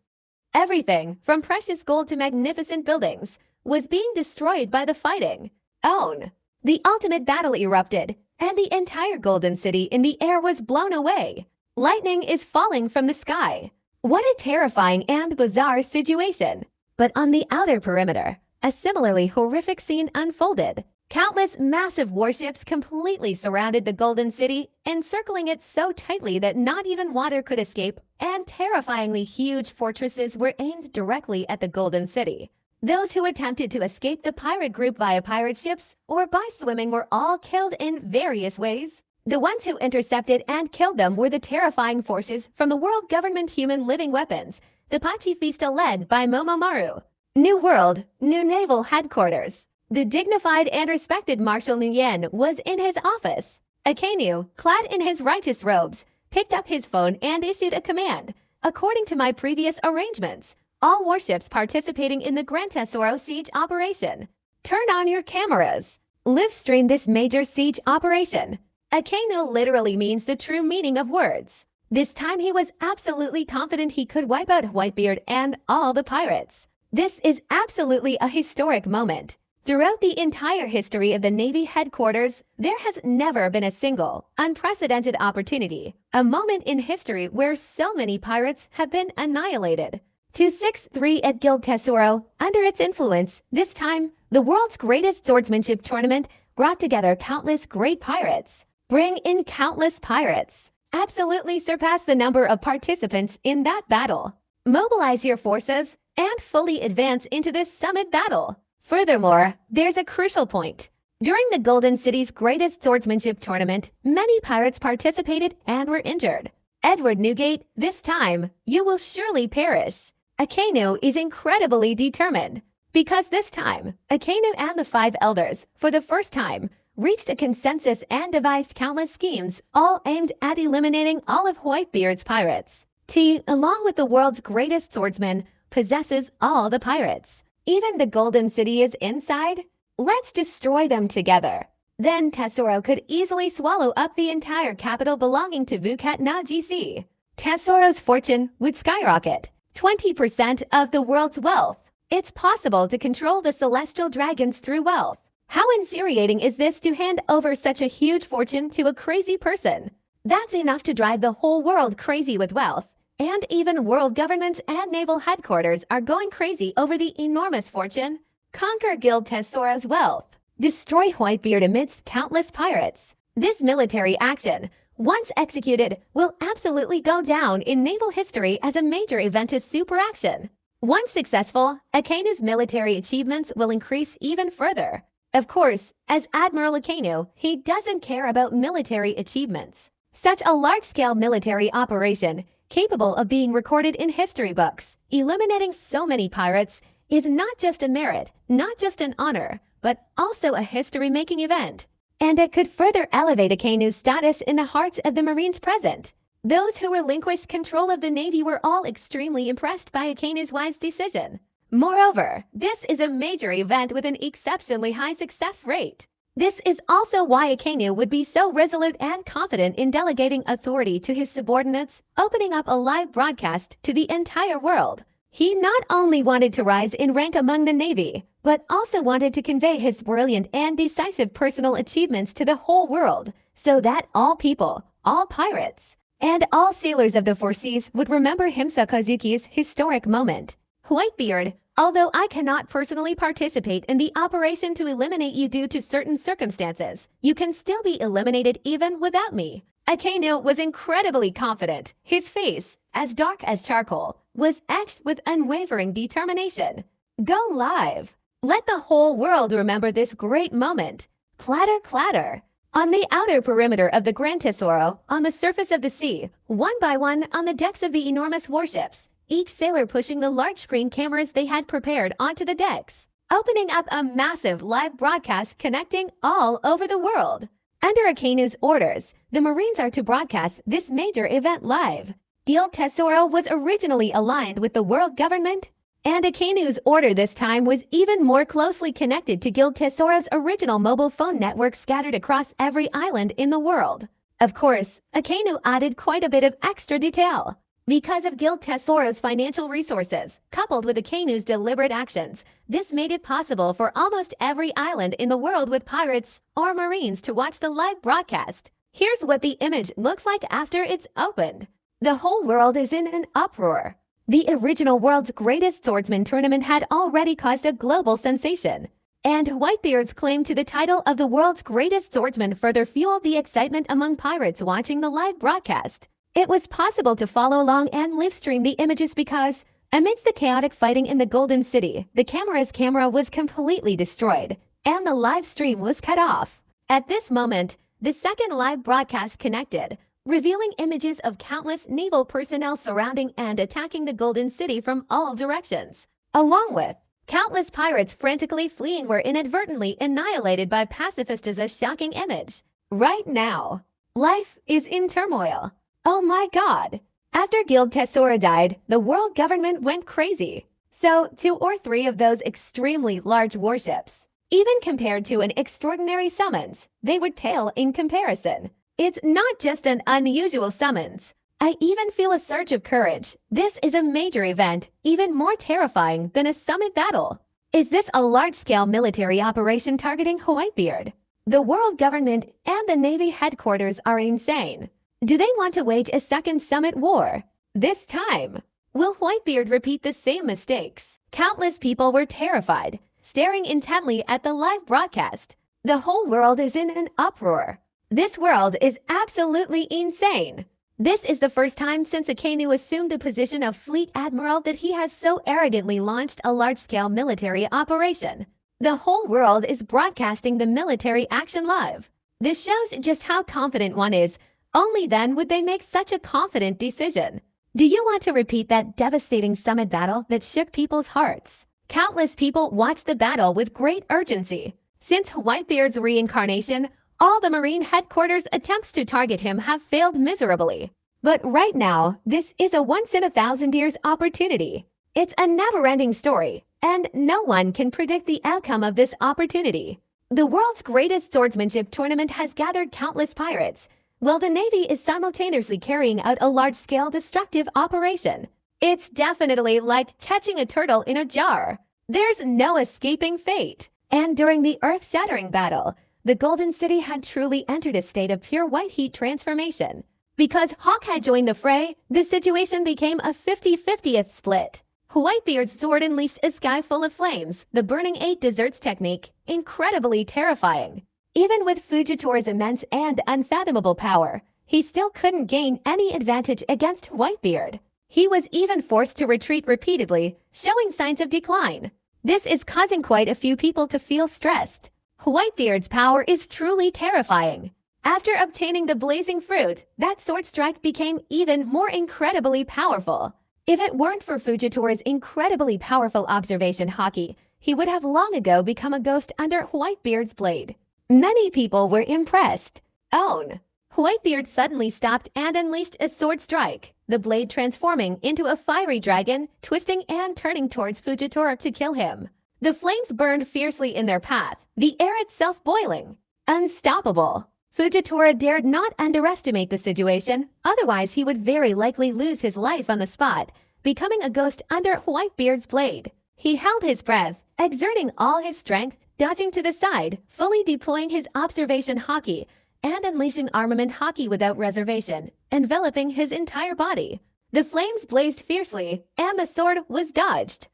Everything, from precious gold to magnificent buildings, was being destroyed by the fighting. The ultimate battle erupted, and the entire Golden City in the air was blown away. Lightning is falling from the sky. What a terrifying and bizarre situation. But on the outer perimeter, a similarly horrific scene unfolded. Countless massive warships completely surrounded the Golden City, encircling it so tightly that not even water could escape, and terrifyingly huge fortresses were aimed directly at the Golden City. Those who attempted to escape the pirate group via pirate ships or by swimming were all killed in various ways. The ones who intercepted and killed them were the terrifying forces from the World Government Human Living Weapons, the Pacifista led by Momomaru. New World, New Naval Headquarters. The dignified and respected Marshal Nguyen was in his office. Akainu, clad in his righteous robes, picked up his phone and issued a command. According to my previous arrangements, all warships participating in the Gran Tesoro siege operation, turn on your cameras. Live stream this major siege operation. Akainu literally means the true meaning of words. This time he was absolutely confident he could wipe out Whitebeard and all the pirates. This is absolutely a historic moment. Throughout the entire history of the Navy headquarters, there has never been a single, unprecedented opportunity, a moment in history where so many pirates have been annihilated. 263 at Guild Tesoro, under its influence, this time, the world's greatest swordsmanship tournament brought together countless great pirates. Bring in countless pirates. Absolutely surpass the number of participants in that battle. Mobilize your forces and fully advance into this summit battle. Furthermore, there's a crucial point. During the Golden City's greatest swordsmanship tournament, many pirates participated and were injured. Edward Newgate, this time, you will surely perish. Akainu is incredibly determined, because this time, Akainu and the 5 elders, for the first time, reached a consensus and devised countless schemes, all aimed at eliminating all of Whitebeard's pirates. T, along with the world's greatest swordsman, possesses all the pirates. Even the Golden City is inside? Let's destroy them together. Then Tesoro could easily swallow up the entire capital belonging to Vukat na GC. Tesoro's fortune would skyrocket. 20% of the world's wealth. It's possible to control the celestial dragons through wealth. How infuriating is this to hand over such a huge fortune to a crazy person? That's enough to drive the whole world crazy with wealth. And even world governments and naval headquarters are going crazy over the enormous fortune. Conquer Guild Tesoro's wealth. Destroy Whitebeard amidst countless pirates. This military action, once executed, will absolutely go down in naval history as a major event of super action. Once successful, Akainu's military achievements will increase even further. Of course, as Admiral Akainu, he doesn't care about military achievements. Such a large-scale military operation, capable of being recorded in history books, eliminating so many pirates, is not just a merit, not just an honor, but also a history-making event. And it could further elevate Akainu's status in the hearts of the Marines present. Those who relinquished control of the Navy were all extremely impressed by Akainu's wise decision. Moreover, this is a major event with an exceptionally high success rate. This is also why Akainu would be so resolute and confident in delegating authority to his subordinates, opening up a live broadcast to the entire world. He not only wanted to rise in rank among the Navy, but also wanted to convey his brilliant and decisive personal achievements to the whole world, so that all people, all pirates, and all sailors of the Four Seas would remember Himsa Kazuki's historic moment. Whitebeard, Although I cannot personally participate in the operation to eliminate you due to certain circumstances, you can still be eliminated even without me." Akainu was incredibly confident. His face, as dark as charcoal, was etched with unwavering determination. "Go live. Let the whole world remember this great moment." Clatter, clatter. On the outer perimeter of the Grand Tesoro, on the surface of the sea, one by one on the decks of the enormous warships, each sailor pushing the large screen cameras they had prepared onto the decks, opening up a massive live broadcast connecting all over the world. Under Akainu's orders, the Marines are to broadcast this major event live. Guild Tesoro was originally aligned with the world government, and Akainu's order this time was even more closely connected to Guild Tesoro's original mobile phone network scattered across every island in the world. Of course, Akainu added quite a bit of extra detail. Because of Guild Tesoro's financial resources, coupled with Akainu's deliberate actions, this made it possible for almost every island in the world with pirates or Marines to watch the live broadcast. Here's what the image looks like after it's opened. The whole world is in an uproar. The original World's Greatest Swordsman tournament had already caused a global sensation, and WhiteBeard's claim to the title of the World's Greatest Swordsman further fueled the excitement among pirates watching the live broadcast. It was possible to follow along and live stream the images because, amidst the chaotic fighting in the Golden City, the camera's camera was completely destroyed, and the live stream was cut off. At this moment, the second live broadcast connected, revealing images of countless naval personnel surrounding and attacking the Golden City from all directions, along with countless pirates frantically fleeing were inadvertently annihilated by Pacifista's shocking image. Right now, life is in turmoil. Oh my god! After Guild Tesoro died, the world government went crazy. So, 2 or 3 of those extremely large warships, even compared to an extraordinary summons, they would pale in comparison. It's not just an unusual summons. I even feel a surge of courage. This is a major event, even more terrifying than a summit battle. Is this a large-scale military operation targeting WhiteBeard? The world government and the Navy headquarters are insane. Do they want to wage a second summit war? This time, will WhiteBeard repeat the same mistakes? Countless people were terrified, staring intently at the live broadcast. The whole world is in an uproar. This world is absolutely insane. This is the first time since Akainu assumed the position of Fleet Admiral that he has so arrogantly launched a large-scale military operation. The whole world is broadcasting the military action live. This shows just how confident one is. Only then would they make such a confident decision. Do you want to repeat that devastating summit battle that shook people's hearts? Countless people watched the battle with great urgency. Since WhiteBeard's reincarnation, all the Marine headquarters' attempts to target him have failed miserably. But right now, this is a once-in-a-thousand-years opportunity. It's a never-ending story, and no one can predict the outcome of this opportunity. The world's greatest swordsmanship tournament has gathered countless pirates, while the Navy is simultaneously carrying out a large-scale destructive operation. It's definitely like catching a turtle in a jar. There's no escaping fate. And during the earth-shattering battle, the Golden City had truly entered a state of pure white heat transformation. Because Hawk had joined the fray, the situation became a 50-50th split. WhiteBeard's sword unleashed a sky full of flames, the Burning 8 Desserts technique, incredibly terrifying. Even with Fujitora's immense and unfathomable power, he still couldn't gain any advantage against WhiteBeard. He was even forced to retreat repeatedly, showing signs of decline. This is causing quite a few people to feel stressed. WhiteBeard's power is truly terrifying. After obtaining the blazing fruit, that sword strike became even more incredibly powerful. If it weren't for Fujitora's incredibly powerful observation haki, he would have long ago become a ghost under WhiteBeard's blade. Many people were impressed. WhiteBeard suddenly stopped and unleashed a sword strike, the blade transforming into a fiery dragon, twisting and turning towards Fujitora to kill him. The flames burned fiercely in their path, the air itself boiling. Unstoppable. Fujitora dared not underestimate the situation, otherwise he would very likely lose his life on the spot, becoming a ghost under WhiteBeard's blade. He held his breath, exerting all his strength, dodging to the side, fully deploying his observation haki, and unleashing armament haki without reservation, enveloping his entire body. The flames blazed fiercely, and the sword was dodged.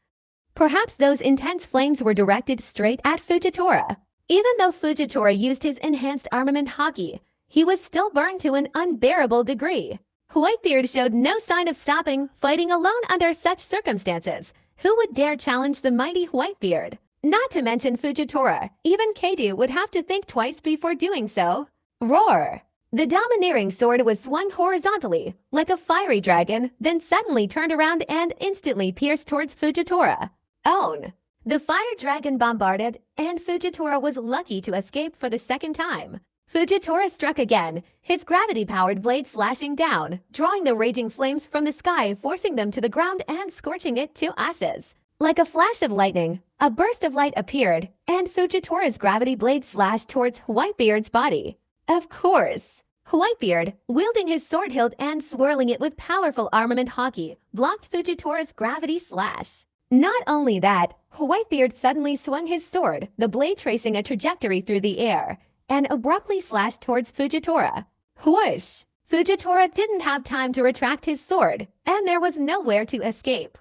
Perhaps those intense flames were directed straight at Fujitora. Even though Fujitora used his enhanced armament haki, he was still burned to an unbearable degree. WhiteBeard showed no sign of stopping, fighting alone under such circumstances. Who would dare challenge the mighty WhiteBeard? Not to mention Fujitora, even Kadu would have to think twice before doing so. Roar! The domineering sword was swung horizontally, like a fiery dragon, then suddenly turned around and instantly pierced towards Fujitora. Own! The fire dragon bombarded, and Fujitora was lucky to escape for the second time. Fujitora struck again, his gravity-powered blade slashing down, drawing the raging flames from the sky, forcing them to the ground and scorching it to ashes. Like a flash of lightning, a burst of light appeared, and Fujitora's gravity blade slashed towards WhiteBeard's body. Of course! WhiteBeard, wielding his sword hilt and swirling it with powerful armament haki, blocked Fujitora's gravity slash. Not only that, WhiteBeard suddenly swung his sword, the blade tracing a trajectory through the air, and abruptly slashed towards Fujitora. Whoosh! Fujitora didn't have time to retract his sword, and there was nowhere to escape.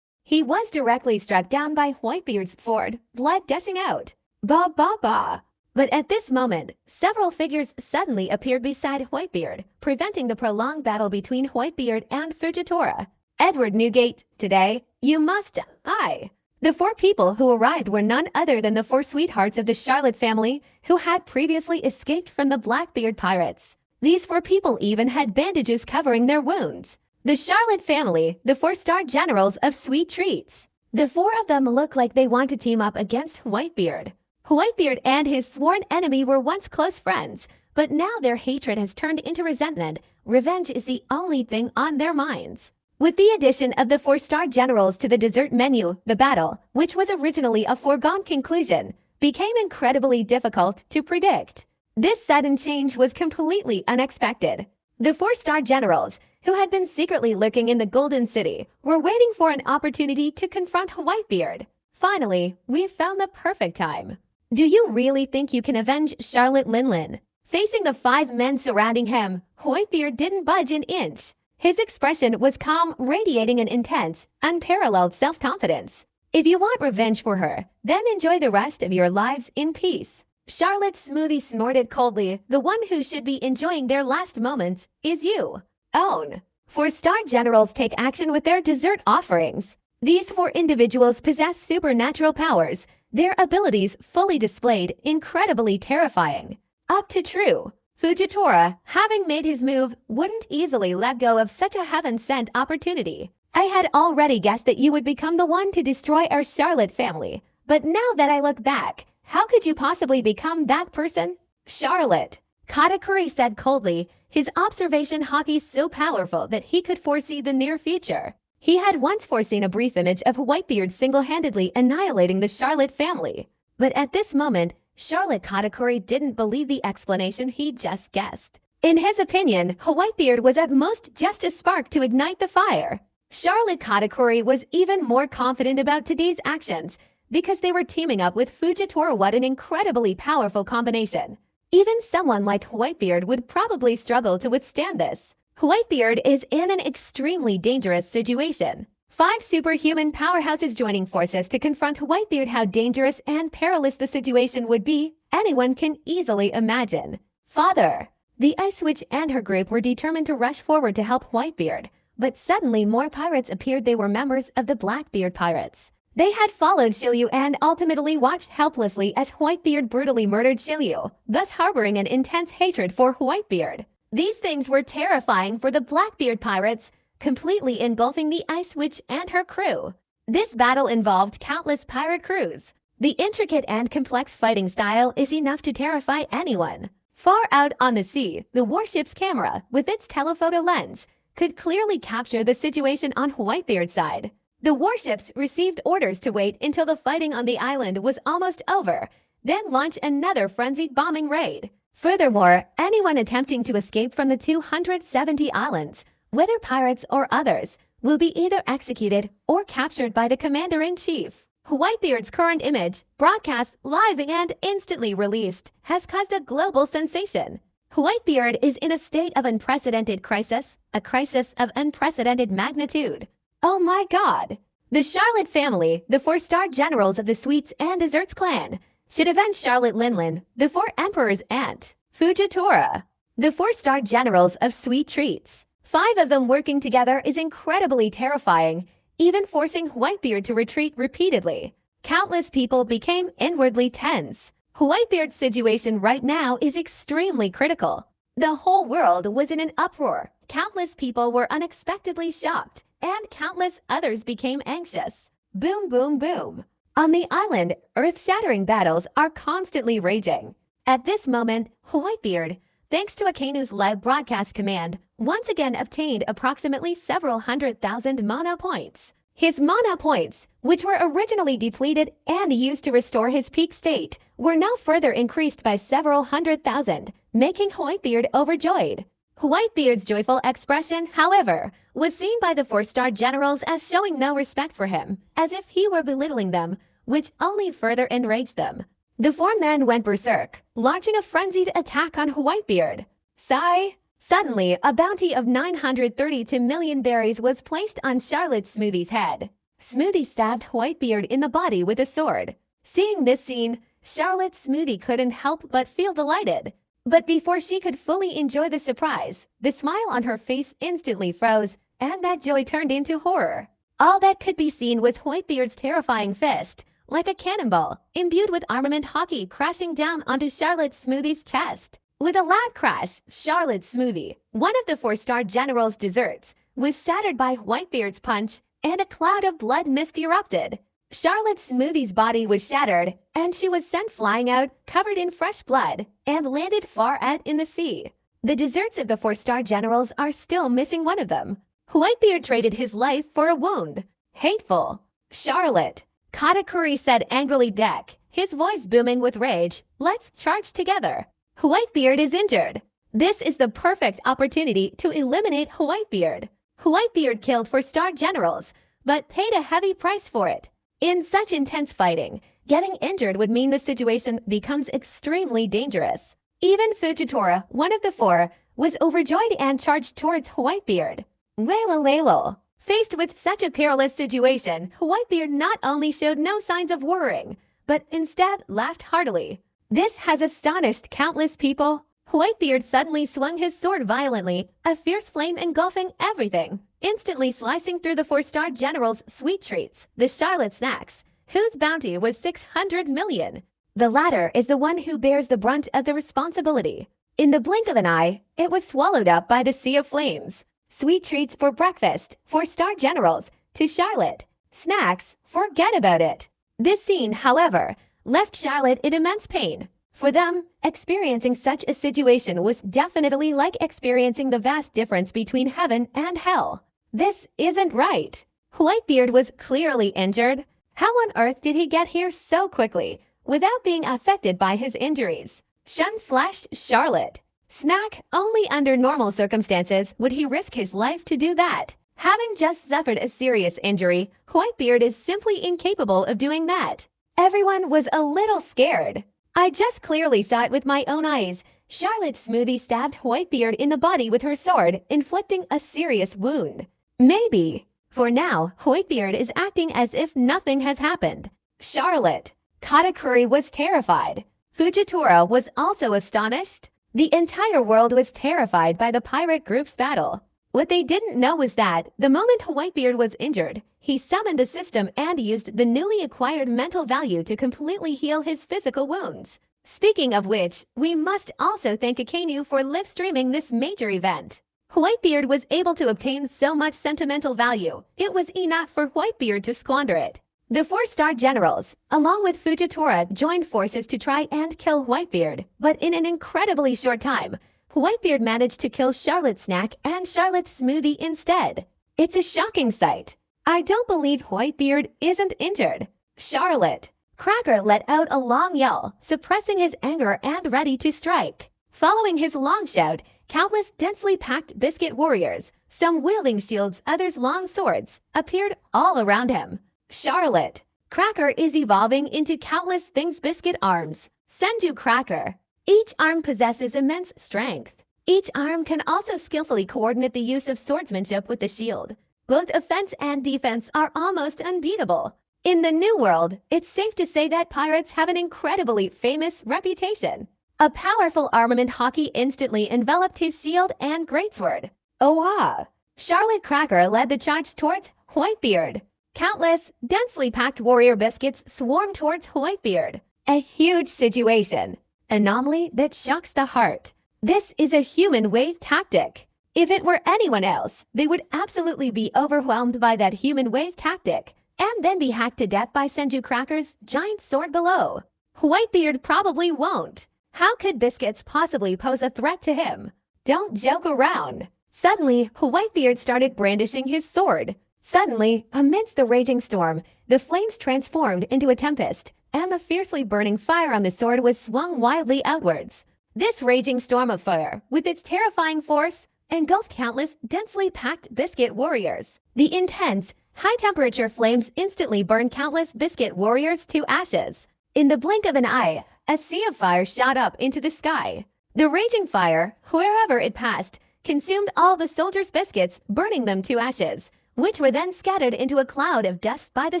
He was directly struck down by WhiteBeard's sword, blood gushing out. Ba ba ba! But at this moment, several figures suddenly appeared beside WhiteBeard, preventing the prolonged battle between WhiteBeard and Fujitora. Edward Newgate, today, you must die. The four people who arrived were none other than the four sweethearts of the Charlotte family who had previously escaped from the Blackbeard pirates. These four people even had bandages covering their wounds. The Charlotte family, the four-star generals of sweet treats. The four of them look like they want to team up against WhiteBeard. WhiteBeard and his sworn enemy were once close friends, but now their hatred has turned into resentment. Revenge is the only thing on their minds. With the addition of the four-star generals to the dessert menu, the battle, which was originally a foregone conclusion, became incredibly difficult to predict. This sudden change was completely unexpected. The four-star generals, who had been secretly lurking in the Golden City, were waiting for an opportunity to confront WhiteBeard. Finally, we've found the perfect time. Do you really think you can avenge Charlotte Linlin? Facing the 5 men surrounding him, WhiteBeard didn't budge an inch. His expression was calm, radiating an intense, unparalleled self-confidence. If you want revenge for her, then enjoy the rest of your lives in peace. Charlotte's smoothie snorted coldly. The one who should be enjoying their last moments is you. Own. 4-star generals take action with their dessert offerings. These 4 individuals possess supernatural powers, their abilities fully displayed, incredibly terrifying. Up to true. Fujitora, having made his move, wouldn't easily let go of such a heaven-sent opportunity. I had already guessed that you would become the one to destroy our Charlotte family, but now that I look back, how could you possibly become that person? Charlotte, Katakuri said coldly, his observation haki so powerful that he could foresee the near future. He had once foreseen a brief image of WhiteBeard single-handedly annihilating the Charlotte family, but at this moment, Charlotte Katakuri didn't believe the explanation he just guessed. In his opinion, WhiteBeard was at most just a spark to ignite the fire. Charlotte Katakuri was even more confident about today's actions because they were teaming up with Fujitora. What an incredibly powerful combination. Even someone like WhiteBeard would probably struggle to withstand this. WhiteBeard is in an extremely dangerous situation. 5 superhuman powerhouses joining forces to confront WhiteBeard. How dangerous and perilous the situation would be, anyone can easily imagine. Father! The Ice Witch and her group were determined to rush forward to help WhiteBeard, but suddenly more pirates appeared. They were members of the Blackbeard pirates. They had followed Shiryu and ultimately watched helplessly as WhiteBeard brutally murdered Shiryu, thus harboring an intense hatred for WhiteBeard. These things were terrifying for the Blackbeard pirates, completely engulfing the Ice Witch and her crew. This battle involved countless pirate crews. The intricate and complex fighting style is enough to terrify anyone. Far out on the sea, the warship's camera, with its telephoto lens, could clearly capture the situation on WhiteBeard's side. The warships received orders to wait until the fighting on the island was almost over, then launch another frenzied bombing raid. Furthermore, anyone attempting to escape from the 270 islands, whether pirates or others, will be either executed or captured by the commander-in-chief. WhiteBeard's current image, broadcast live and instantly released, has caused a global sensation. WhiteBeard is in a state of unprecedented crisis, a crisis of unprecedented magnitude. Oh my God! The Charlotte family, the four-star generals of the sweets and desserts clan, should avenge Charlotte Linlin, the four emperors' aunt, Fujitora. The four-star generals of sweet treats. 5 of them working together is incredibly terrifying, even forcing WhiteBeard to retreat repeatedly. Countless people became inwardly tense. WhiteBeard's situation right now is extremely critical. The whole world was in an uproar. Countless people were unexpectedly shocked, and countless others became anxious. Boom, boom, boom. On the island, earth-shattering battles are constantly raging. At this moment, WhiteBeard, thanks to Akanu's live broadcast command, once again obtained approximately several 100,000 mana points. His mana points, which were originally depleted and used to restore his peak state, were now further increased by several 100,000, making WhiteBeard overjoyed. WhiteBeard's joyful expression, however, was seen by the four-star generals as showing no respect for him, as if he were belittling them, which only further enraged them. The 4 men went berserk, launching a frenzied attack on WhiteBeard. Sigh. Suddenly, a bounty of 932 million berries was placed on Charlotte Smoothie's head. Smoothie stabbed WhiteBeard in the body with a sword. Seeing this scene, Charlotte Smoothie couldn't help but feel delighted. But before she could fully enjoy the surprise, the smile on her face instantly froze, and that joy turned into horror. All that could be seen was WhiteBeard's terrifying fist, like a cannonball, imbued with armament hockey, crashing down onto Charlotte Smoothie's chest. With a loud crash, Charlotte Smoothie, one of the four-star general's desserts, was shattered by WhiteBeard's punch, and a cloud of blood mist erupted. Charlotte Smoothie's body was shattered, and she was sent flying out, covered in fresh blood, and landed far out in the sea. The desserts of the four-star generals are still missing one of them. WhiteBeard traded his life for a wound. Hateful. Charlotte. Katakuri said angrily deck, his voice booming with rage. Let's charge together. WhiteBeard is injured. This is the perfect opportunity to eliminate WhiteBeard. WhiteBeard killed four-star generals, but paid a heavy price for it. In such intense fighting, getting injured would mean the situation becomes extremely dangerous. Even Fujitora, one of the 4, was overjoyed and charged towards WhiteBeard. Lalo. Faced with such a perilous situation, WhiteBeard not only showed no signs of worrying, but instead laughed heartily. This has astonished countless people. WhiteBeard suddenly swung his sword violently, a fierce flame engulfing everything, instantly slicing through the four-star general's sweet treats, the Charlotte snacks, whose bounty was 600 million. The latter is the one who bears the brunt of the responsibility. In the blink of an eye, it was swallowed up by the sea of flames. Sweet treats for breakfast, four-star generals, to Charlotte. Snacks, forget about it. This scene, however, left Charlotte in immense pain. For them, experiencing such a situation was definitely like experiencing the vast difference between heaven and hell. This isn't right. WhiteBeard was clearly injured. How on earth did he get here so quickly, without being affected by his injuries? Charlotte. Snack, only under normal circumstances would he risk his life to do that. Having just suffered a serious injury, WhiteBeard is simply incapable of doing that. Everyone was a little scared. I just clearly saw it with my own eyes. Charlotte Smoothie stabbed WhiteBeard in the body with her sword, inflicting a serious wound. Maybe. For now, WhiteBeard is acting as if nothing has happened. Charlotte. Katakuri was terrified. Fujitora was also astonished. The entire world was terrified by the pirate group's battle. What they didn't know was that, the moment WhiteBeard was injured, he summoned the system and used the newly acquired mental value to completely heal his physical wounds. Speaking of which, we must also thank Akanu for live streaming this major event. WhiteBeard was able to obtain so much sentimental value, it was enough for WhiteBeard to squander it. The four-star generals, along with Fujitora, joined forces to try and kill WhiteBeard, but in an incredibly short time, WhiteBeard managed to kill Charlotte Snack and Charlotte Smoothie instead. It's a shocking sight. I don't believe WhiteBeard isn't injured. Charlotte. Cracker let out a long yell, suppressing his anger and ready to strike. Following his long shout, countless densely packed biscuit warriors, some wielding shields, others long swords, appeared all around him. Charlotte. Cracker is evolving into countless things biscuit arms. Senju Cracker. Each arm possesses immense strength. Each arm can also skillfully coordinate the use of swordsmanship with the shield. both offense and defense are almost unbeatable. In the New World, it's safe to say that pirates have an incredibly famous reputation. A powerful armament hockey instantly enveloped his shield and greatsword. Oh ah! Charlotte Cracker led the charge towards WhiteBeard. Countless, densely packed warrior biscuits swarmed towards WhiteBeard. A huge situation. Anomaly that shocks the heart. This is a human wave tactic. If it were anyone else, they would absolutely be overwhelmed by that human wave tactic, and then be hacked to death by Senju Cracker's giant sword below. WhiteBeard probably won't. How could biscuits possibly pose a threat to him? Don't joke around. Suddenly, WhiteBeard started brandishing his sword. Suddenly, amidst the raging storm, the flames transformed into a tempest, and the fiercely burning fire on the sword was swung wildly outwards. This raging storm of fire, with its terrifying force, engulfed countless densely packed biscuit warriors. The intense, high-temperature flames instantly burned countless biscuit warriors to ashes. In the blink of an eye, a sea of fire shot up into the sky. The raging fire, wherever it passed, consumed all the soldiers' biscuits, burning them to ashes, which were then scattered into a cloud of dust by the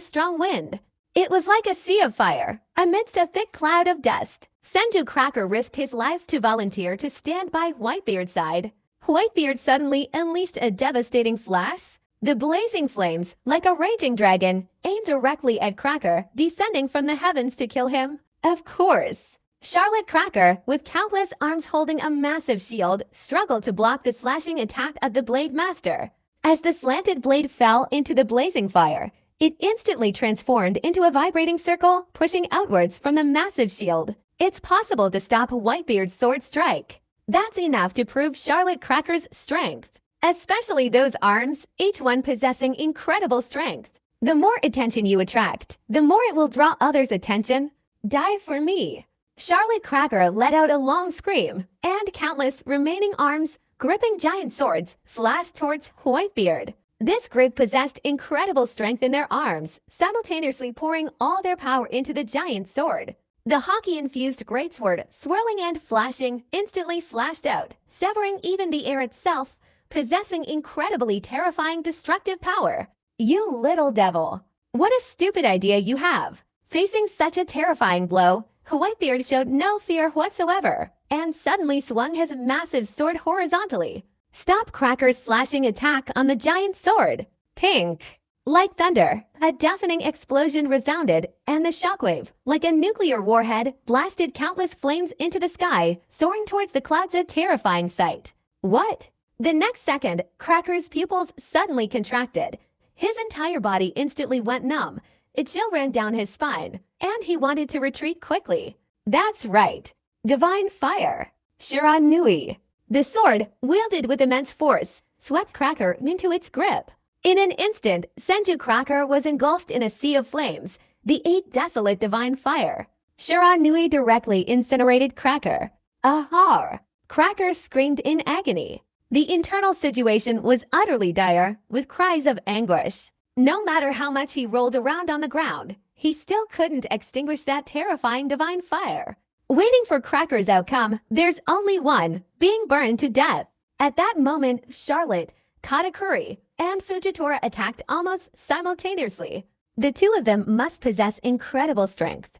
strong wind. It was like a sea of fire, amidst a thick cloud of dust. Senju Cracker risked his life to volunteer to stand by WhiteBeard's side. WhiteBeard suddenly unleashed a devastating flash. The blazing flames, like a raging dragon, aimed directly at Cracker, descending from the heavens to kill him. Of course. Charlotte Cracker, with countless arms holding a massive shield, struggled to block the slashing attack of the Blade Master. As the slanted blade fell into the blazing fire, it instantly transformed into a vibrating circle, pushing outwards from the massive shield. It's possible to stop WhiteBeard's sword strike. That's enough to prove Charlotte Cracker's strength. Especially those arms, each one possessing incredible strength. The more attention you attract, the more it will draw others' attention. Die for me. Charlotte Cracker let out a long scream, and countless remaining arms, gripping giant swords, slashed towards WhiteBeard. This group possessed incredible strength in their arms, simultaneously pouring all their power into the giant sword. The hockey-infused greatsword, swirling and flashing, instantly slashed out, severing even the air itself, possessing incredibly terrifying destructive power. You little devil. What a stupid idea you have. Facing such a terrifying blow, WhiteBeard showed no fear whatsoever, and suddenly swung his massive sword horizontally. Stop Cracker's slashing attack on the giant sword. Pink. Like thunder, a deafening explosion resounded, and the shockwave, like a nuclear warhead, blasted countless flames into the sky, soaring towards the clouds, a terrifying sight. What? The next second, Cracker's pupils suddenly contracted. His entire body instantly went numb. A chill ran down his spine, and he wanted to retreat quickly. That's right. Divine Fire. Shiranui. The sword, wielded with immense force, swept Cracker into its grip. In an instant, Senju Cracker was engulfed in a sea of flames, the eight desolate divine fire. Shiranui directly incinerated Cracker. Ahar! Cracker screamed in agony. The internal situation was utterly dire, with cries of anguish. No matter how much he rolled around on the ground, he still couldn't extinguish that terrifying divine fire. Waiting for Cracker's outcome, there's only one, being burned to death. At that moment, Charlotte, Katakuri, and Fujitora attacked almost simultaneously. The two of them must possess incredible strength.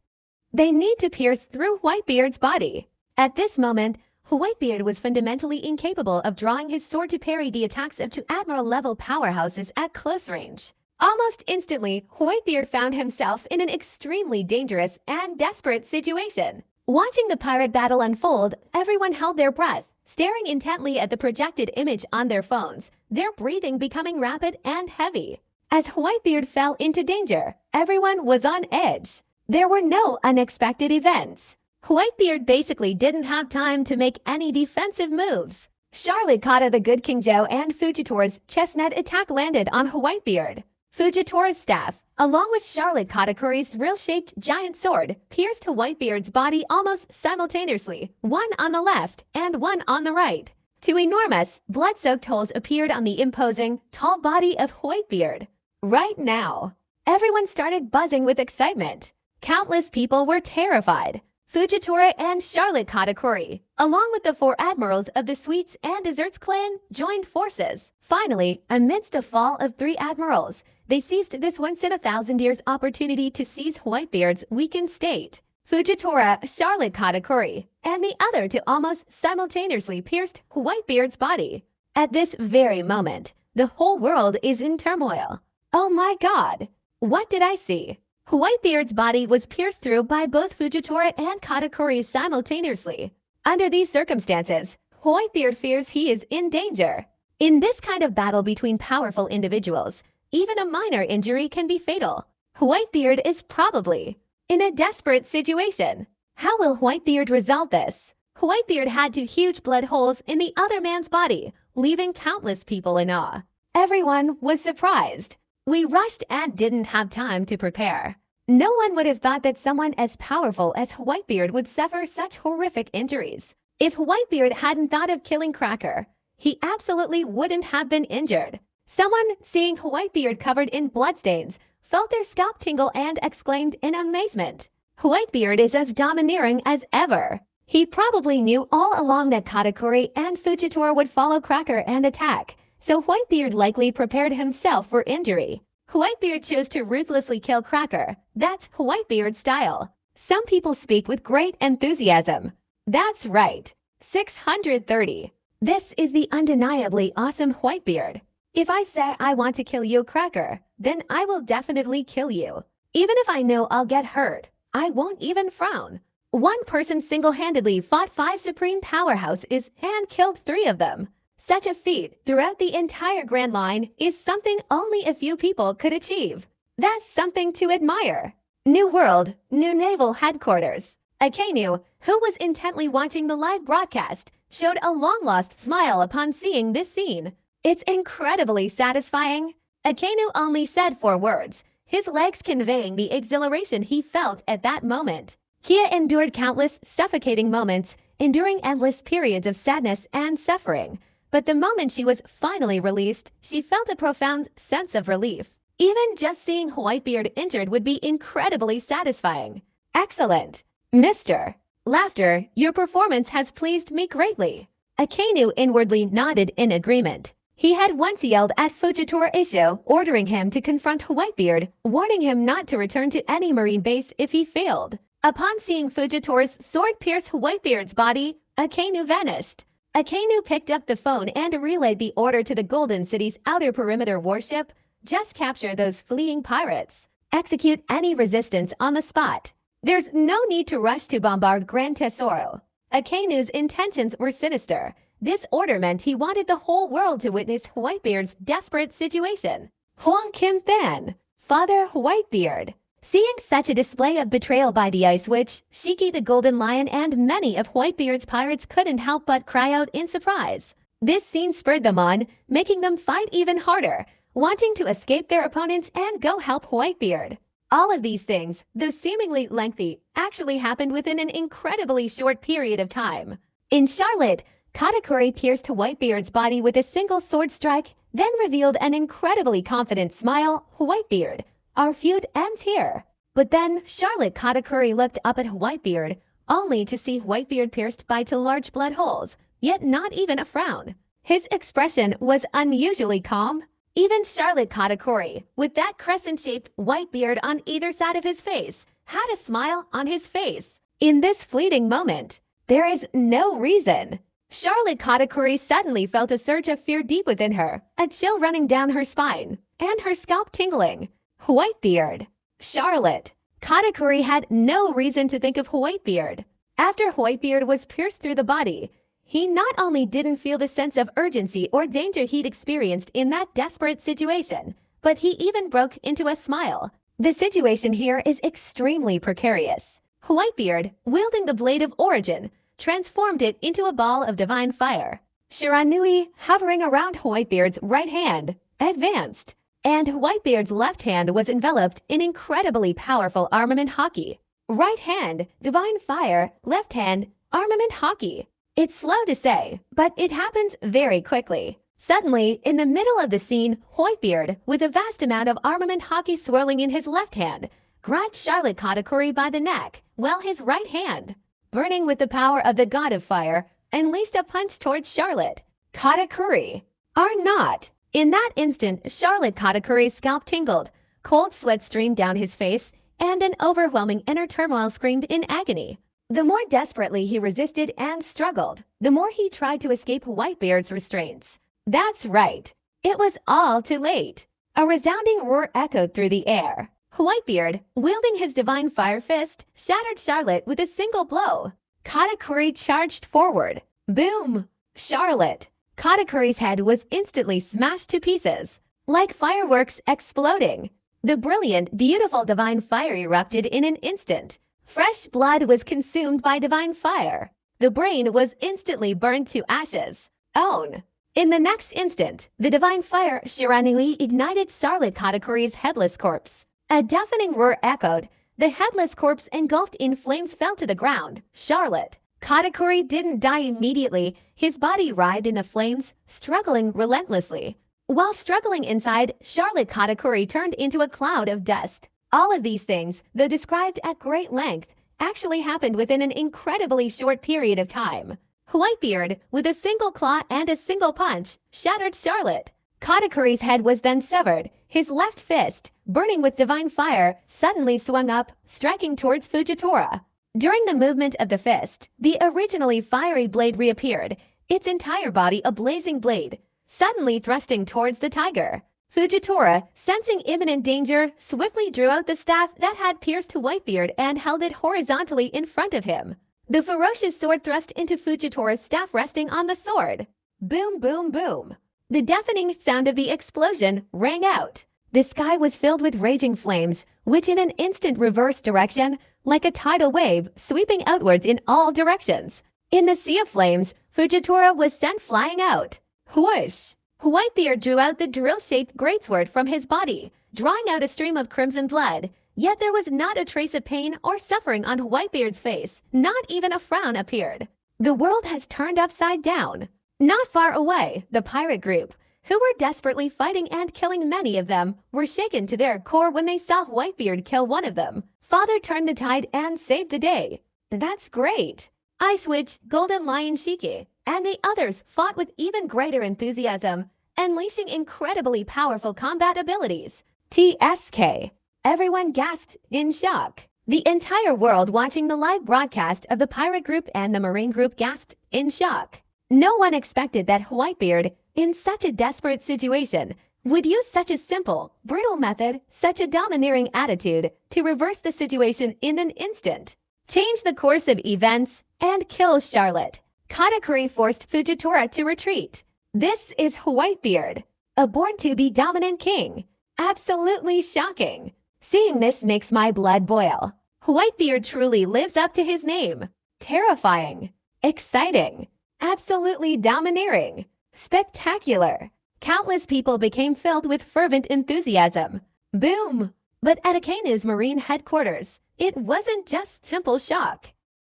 They need to pierce through WhiteBeard's body. At this moment, WhiteBeard was fundamentally incapable of drawing his sword to parry the attacks of two Admiral-level powerhouses at close range. Almost instantly, WhiteBeard found himself in an extremely dangerous and desperate situation. Watching the pirate battle unfold, everyone held their breath, staring intently at the projected image on their phones, their breathing becoming rapid and heavy. As WhiteBeard fell into danger, everyone was on edge. There were no unexpected events. WhiteBeard basically didn't have time to make any defensive moves. Charlotte caught the good King Joe and Fujitora's chestnut attack landed on WhiteBeard. Fujitora's staff, along with Charlotte Katakuri's real-shaped giant sword, pierced WhiteBeard's body almost simultaneously, one on the left and one on the right. Two enormous, blood-soaked holes appeared on the imposing, tall body of WhiteBeard. Right now, everyone started buzzing with excitement. Countless people were terrified. Fujitora and Charlotte Katakuri, along with the 4 admirals of the Sweets and Desserts clan, joined forces. Finally, amidst the fall of 3 admirals, they seized this once-in-a-thousand-years opportunity to seize Whitebeard's weakened state. Fujitora, Charlotte Katakuri, and the other to almost simultaneously pierced Whitebeard's body. At this very moment, the whole world is in turmoil. Oh my god! What did I see? Whitebeard's body was pierced through by both Fujitora and Katakuri simultaneously. Under these circumstances, Whitebeard fears he is in danger. In this kind of battle between powerful individuals, even a minor injury can be fatal. Whitebeard is probably in a desperate situation. How will Whitebeard resolve this? Whitebeard had 2 huge blood holes in the other man's body, leaving countless people in awe. Everyone was surprised. We rushed and didn't have time to prepare. No one would have thought that someone as powerful as Whitebeard would suffer such horrific injuries. If Whitebeard hadn't thought of killing Cracker, he absolutely wouldn't have been injured. Someone, seeing Whitebeard covered in bloodstains, felt their scalp tingle and exclaimed in amazement. Whitebeard is as domineering as ever. He probably knew all along that Katakuri and Fujitora would follow Cracker and attack, so Whitebeard likely prepared himself for injury. Whitebeard chose to ruthlessly kill Cracker. That's Whitebeard's style. Some people speak with great enthusiasm. That's right. 630. This is the undeniably awesome Whitebeard. If I say I want to kill you, Cracker, then I will definitely kill you. Even if I know I'll get hurt, I won't even frown. One person single-handedly fought 5 supreme powerhouses and killed 3 of them. Such a feat throughout the entire Grand Line is something only a few people could achieve. That's something to admire. New World, New Naval Headquarters. Akainu, who was intently watching the live broadcast, showed a long-lost smile upon seeing this scene. It's incredibly satisfying. Akainu only said 4 words, his legs conveying the exhilaration he felt at that moment. Kia endured countless suffocating moments, enduring endless periods of sadness and suffering. But the moment she was finally released, she felt a profound sense of relief. Even just seeing Whitebeard injured would be incredibly satisfying. Excellent. Mr. Laughter, your performance has pleased me greatly. Akainu inwardly nodded in agreement. He had once yelled at Fujitora Isho, ordering him to confront Whitebeard, warning him not to return to any marine base if he failed. Upon seeing Fujitora's sword pierce Whitebeard's body, Akainu vanished. Akainu picked up the phone and relayed the order to the Golden City's outer perimeter warship. Just capture those fleeing pirates. Execute any resistance on the spot. There's no need to rush to bombard Grand Tesoro. Akainu's intentions were sinister. This order meant he wanted the whole world to witness Whitebeard's desperate situation. Huang Kim Fan, Father Whitebeard. Seeing such a display of betrayal by the Ice Witch, Shiki the Golden Lion and many of Whitebeard's pirates couldn't help but cry out in surprise. This scene spurred them on, making them fight even harder, wanting to escape their opponents and go help Whitebeard. All of these things, though seemingly lengthy, actually happened within an incredibly short period of time. In Charlotte, Katakuri pierced Whitebeard's body with a single sword strike, then revealed an incredibly confident smile. Whitebeard, our feud ends here. But then Charlotte Katakuri looked up at Whitebeard, only to see Whitebeard pierced by 2 large blood holes, yet not even a frown. His expression was unusually calm. Even Charlotte Katakuri, with that crescent-shaped white beard on either side of his face, had a smile on his face. In this fleeting moment, there is no reason. Charlotte Katakuri suddenly felt a surge of fear deep within her, a chill running down her spine, and her scalp tingling. Whitebeard. Charlotte. Katakuri had no reason to think of Whitebeard. After Whitebeard was pierced through the body, he not only didn't feel the sense of urgency or danger he'd experienced in that desperate situation, but he even broke into a smile. The situation here is extremely precarious. Whitebeard, wielding the Blade of Origin, transformed it into a ball of divine fire. Shiranui, hovering around Whitebeard's right hand, advanced, and Whitebeard's left hand was enveloped in incredibly powerful armament hockey. Right hand, divine fire, left hand, armament hockey. It's slow to say, but it happens very quickly. Suddenly, in the middle of the scene, Whitebeard, with a vast amount of armament hockey swirling in his left hand, grabbed Charlotte Katakuri by the neck, while his right hand burning with the power of the god of fire, unleashed a punch towards Charlotte. Katakuri. Are not. In that instant, Charlotte Katakuri's scalp tingled. Cold sweat streamed down his face, and an overwhelming inner turmoil screamed in agony. The more desperately he resisted and struggled, the more he tried to escape Whitebeard's restraints. That's right. It was all too late. A resounding roar echoed through the air. Whitebeard, wielding his divine fire fist, shattered Charlotte with a single blow. Katakuri charged forward. Boom! Charlotte. Katakuri's head was instantly smashed to pieces, like fireworks exploding. The brilliant, beautiful divine fire erupted in an instant. Fresh blood was consumed by divine fire. The brain was instantly burned to ashes. Own. In the next instant, the divine fire Shiranui ignited Charlotte Katakuri's headless corpse. A deafening roar echoed. The headless corpse engulfed in flames fell to the ground. Charlotte Katakuri didn't die immediately. His body writhed in the flames, struggling relentlessly. While struggling inside, Charlotte Katakuri turned into a cloud of dust. All of these things, though described at great length, actually happened within an incredibly short period of time. Whitebeard, with a single claw and a single punch, shattered Charlotte. Katakuri's head was then severed. His left fist, burning with divine fire, suddenly swung up, striking towards Fujitora. During the movement of the fist, the originally fiery blade reappeared, its entire body a blazing blade, suddenly thrusting towards the tiger. Fujitora, sensing imminent danger, swiftly drew out the staff that had pierced Whitebeard and held it horizontally in front of him. The ferocious sword thrust into Fujitora's staff resting on the sword. Boom, boom, boom. The deafening sound of the explosion rang out. The sky was filled with raging flames, which in an instant reversed direction, like a tidal wave, sweeping outwards in all directions. In the sea of flames, Fujitora was sent flying out. Whoosh! Whitebeard drew out the drill-shaped greatsword from his body, drawing out a stream of crimson blood. Yet there was not a trace of pain or suffering on Whitebeard's face. Not even a frown appeared. The world has turned upside down. Not far away, the pirate group, who were desperately fighting and killing many of them, were shaken to their core when they saw Whitebeard kill one of them. Father turned the tide and saved the day. That's great. Ice Witch, Golden Lion Shiki, and the others fought with even greater enthusiasm, unleashing incredibly powerful combat abilities. TSK. Everyone gasped in shock. The entire world watching the live broadcast of the pirate group and the marine group gasped in shock. No one expected that Whitebeard, in such a desperate situation, would use such a simple, brutal method, such a domineering attitude, to reverse the situation in an instant, change the course of events, and kill Charlotte. Katakuri forced Fujitora to retreat. This is Whitebeard, a born-to-be dominant king. Absolutely shocking. Seeing this makes my blood boil. Whitebeard truly lives up to his name. Terrifying. Exciting. Absolutely domineering. Spectacular. Countless people became filled with fervent enthusiasm. Boom! But at Akanu's marine headquarters, it wasn't just simple shock.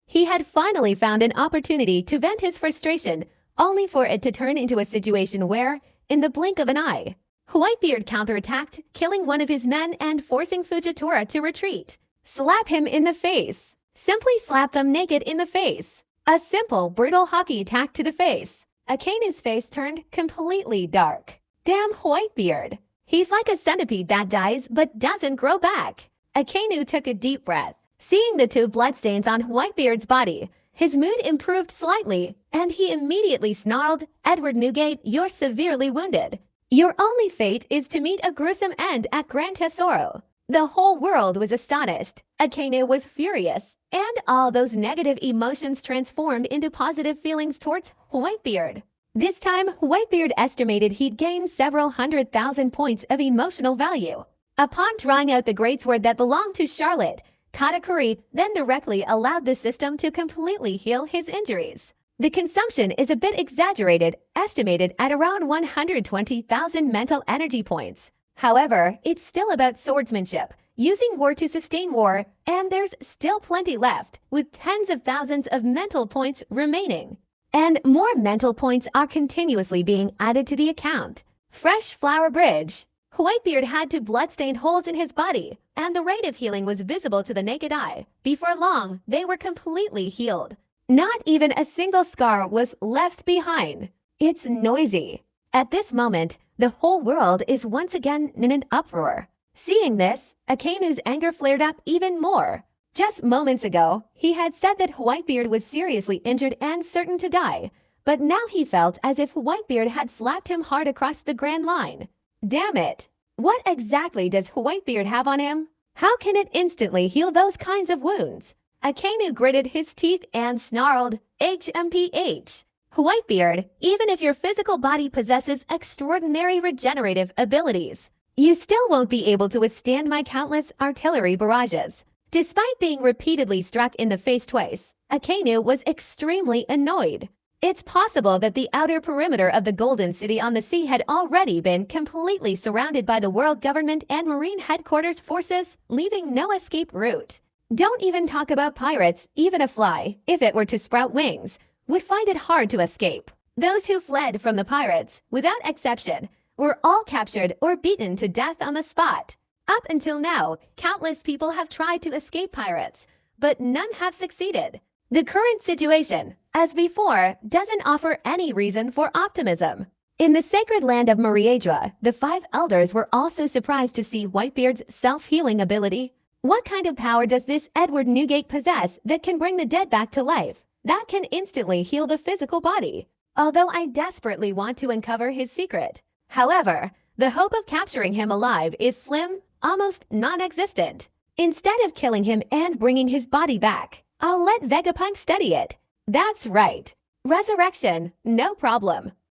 He had finally found an opportunity to vent his frustration, only for it to turn into a situation where, in the blink of an eye, Whitebeard counterattacked, killing one of his men and forcing Fujitora to retreat. Slap him in the face. Simply slap them naked in the face. A simple, brutal hockey attack to the face. Akanu's face turned completely dark. Damn Whitebeard. He's like a centipede that dies but doesn't grow back. Akanu took a deep breath. Seeing the two bloodstains on Whitebeard's body, his mood improved slightly, and he immediately snarled, "Edward Newgate, you're severely wounded. Your only fate is to meet a gruesome end at Gran Tesoro." The whole world was astonished. Akanu was furious, and all those negative emotions transformed into positive feelings towards Whitebeard. This time, Whitebeard estimated he'd gained several 100,000 points of emotional value. Upon drawing out the greatsword that belonged to Charlotte, Katakuri then directly allowed the system to completely heal his injuries. The consumption is a bit exaggerated, estimated at around 120,000 mental energy points. However, it's still about swordsmanship, using war to sustain war, and there's still plenty left, with tens of thousands of mental points remaining. And more mental points are continuously being added to the account. Fresh Flower Bridge. Whitebeard had two blood-stained holes in his body, and the rate of healing was visible to the naked eye. Before long, they were completely healed. Not even a single scar was left behind. It's noisy. At this moment, the whole world is once again in an uproar. Seeing this, Akanu's anger flared up even more. Just moments ago, he had said that Whitebeard was seriously injured and certain to die, but now he felt as if Whitebeard had slapped him hard across the grand line. Damn it! What exactly does Whitebeard have on him? How can it instantly heal those kinds of wounds? Akanu gritted his teeth and snarled, HMPH. Whitebeard, even if your physical body possesses extraordinary regenerative abilities, you still won't be able to withstand my countless artillery barrages. Despite being repeatedly struck in the face twice, Akanu was extremely annoyed. It's possible that the outer perimeter of the Golden City on the sea had already been completely surrounded by the world government and Marine headquarters forces, leaving no escape route. Don't even talk about pirates. Even a fly, if it were to sprout wings, would find it hard to escape. Those who fled from the pirates, without exception, were all captured or beaten to death on the spot. Up until now, countless people have tried to escape pirates, but none have succeeded. The current situation, as before, doesn't offer any reason for optimism. In the sacred land of Mariedra, the 5 elders were also surprised to see Whitebeard's self-healing ability. What kind of power does this Edward Newgate possess that can bring the dead back to life, that can instantly heal the physical body? Although I desperately want to uncover his secret. However, the hope of capturing him alive is slim, almost non-existent. Instead of killing him and bringing his body back, I'll let Vegapunk study it. That's right. Resurrection, no problem.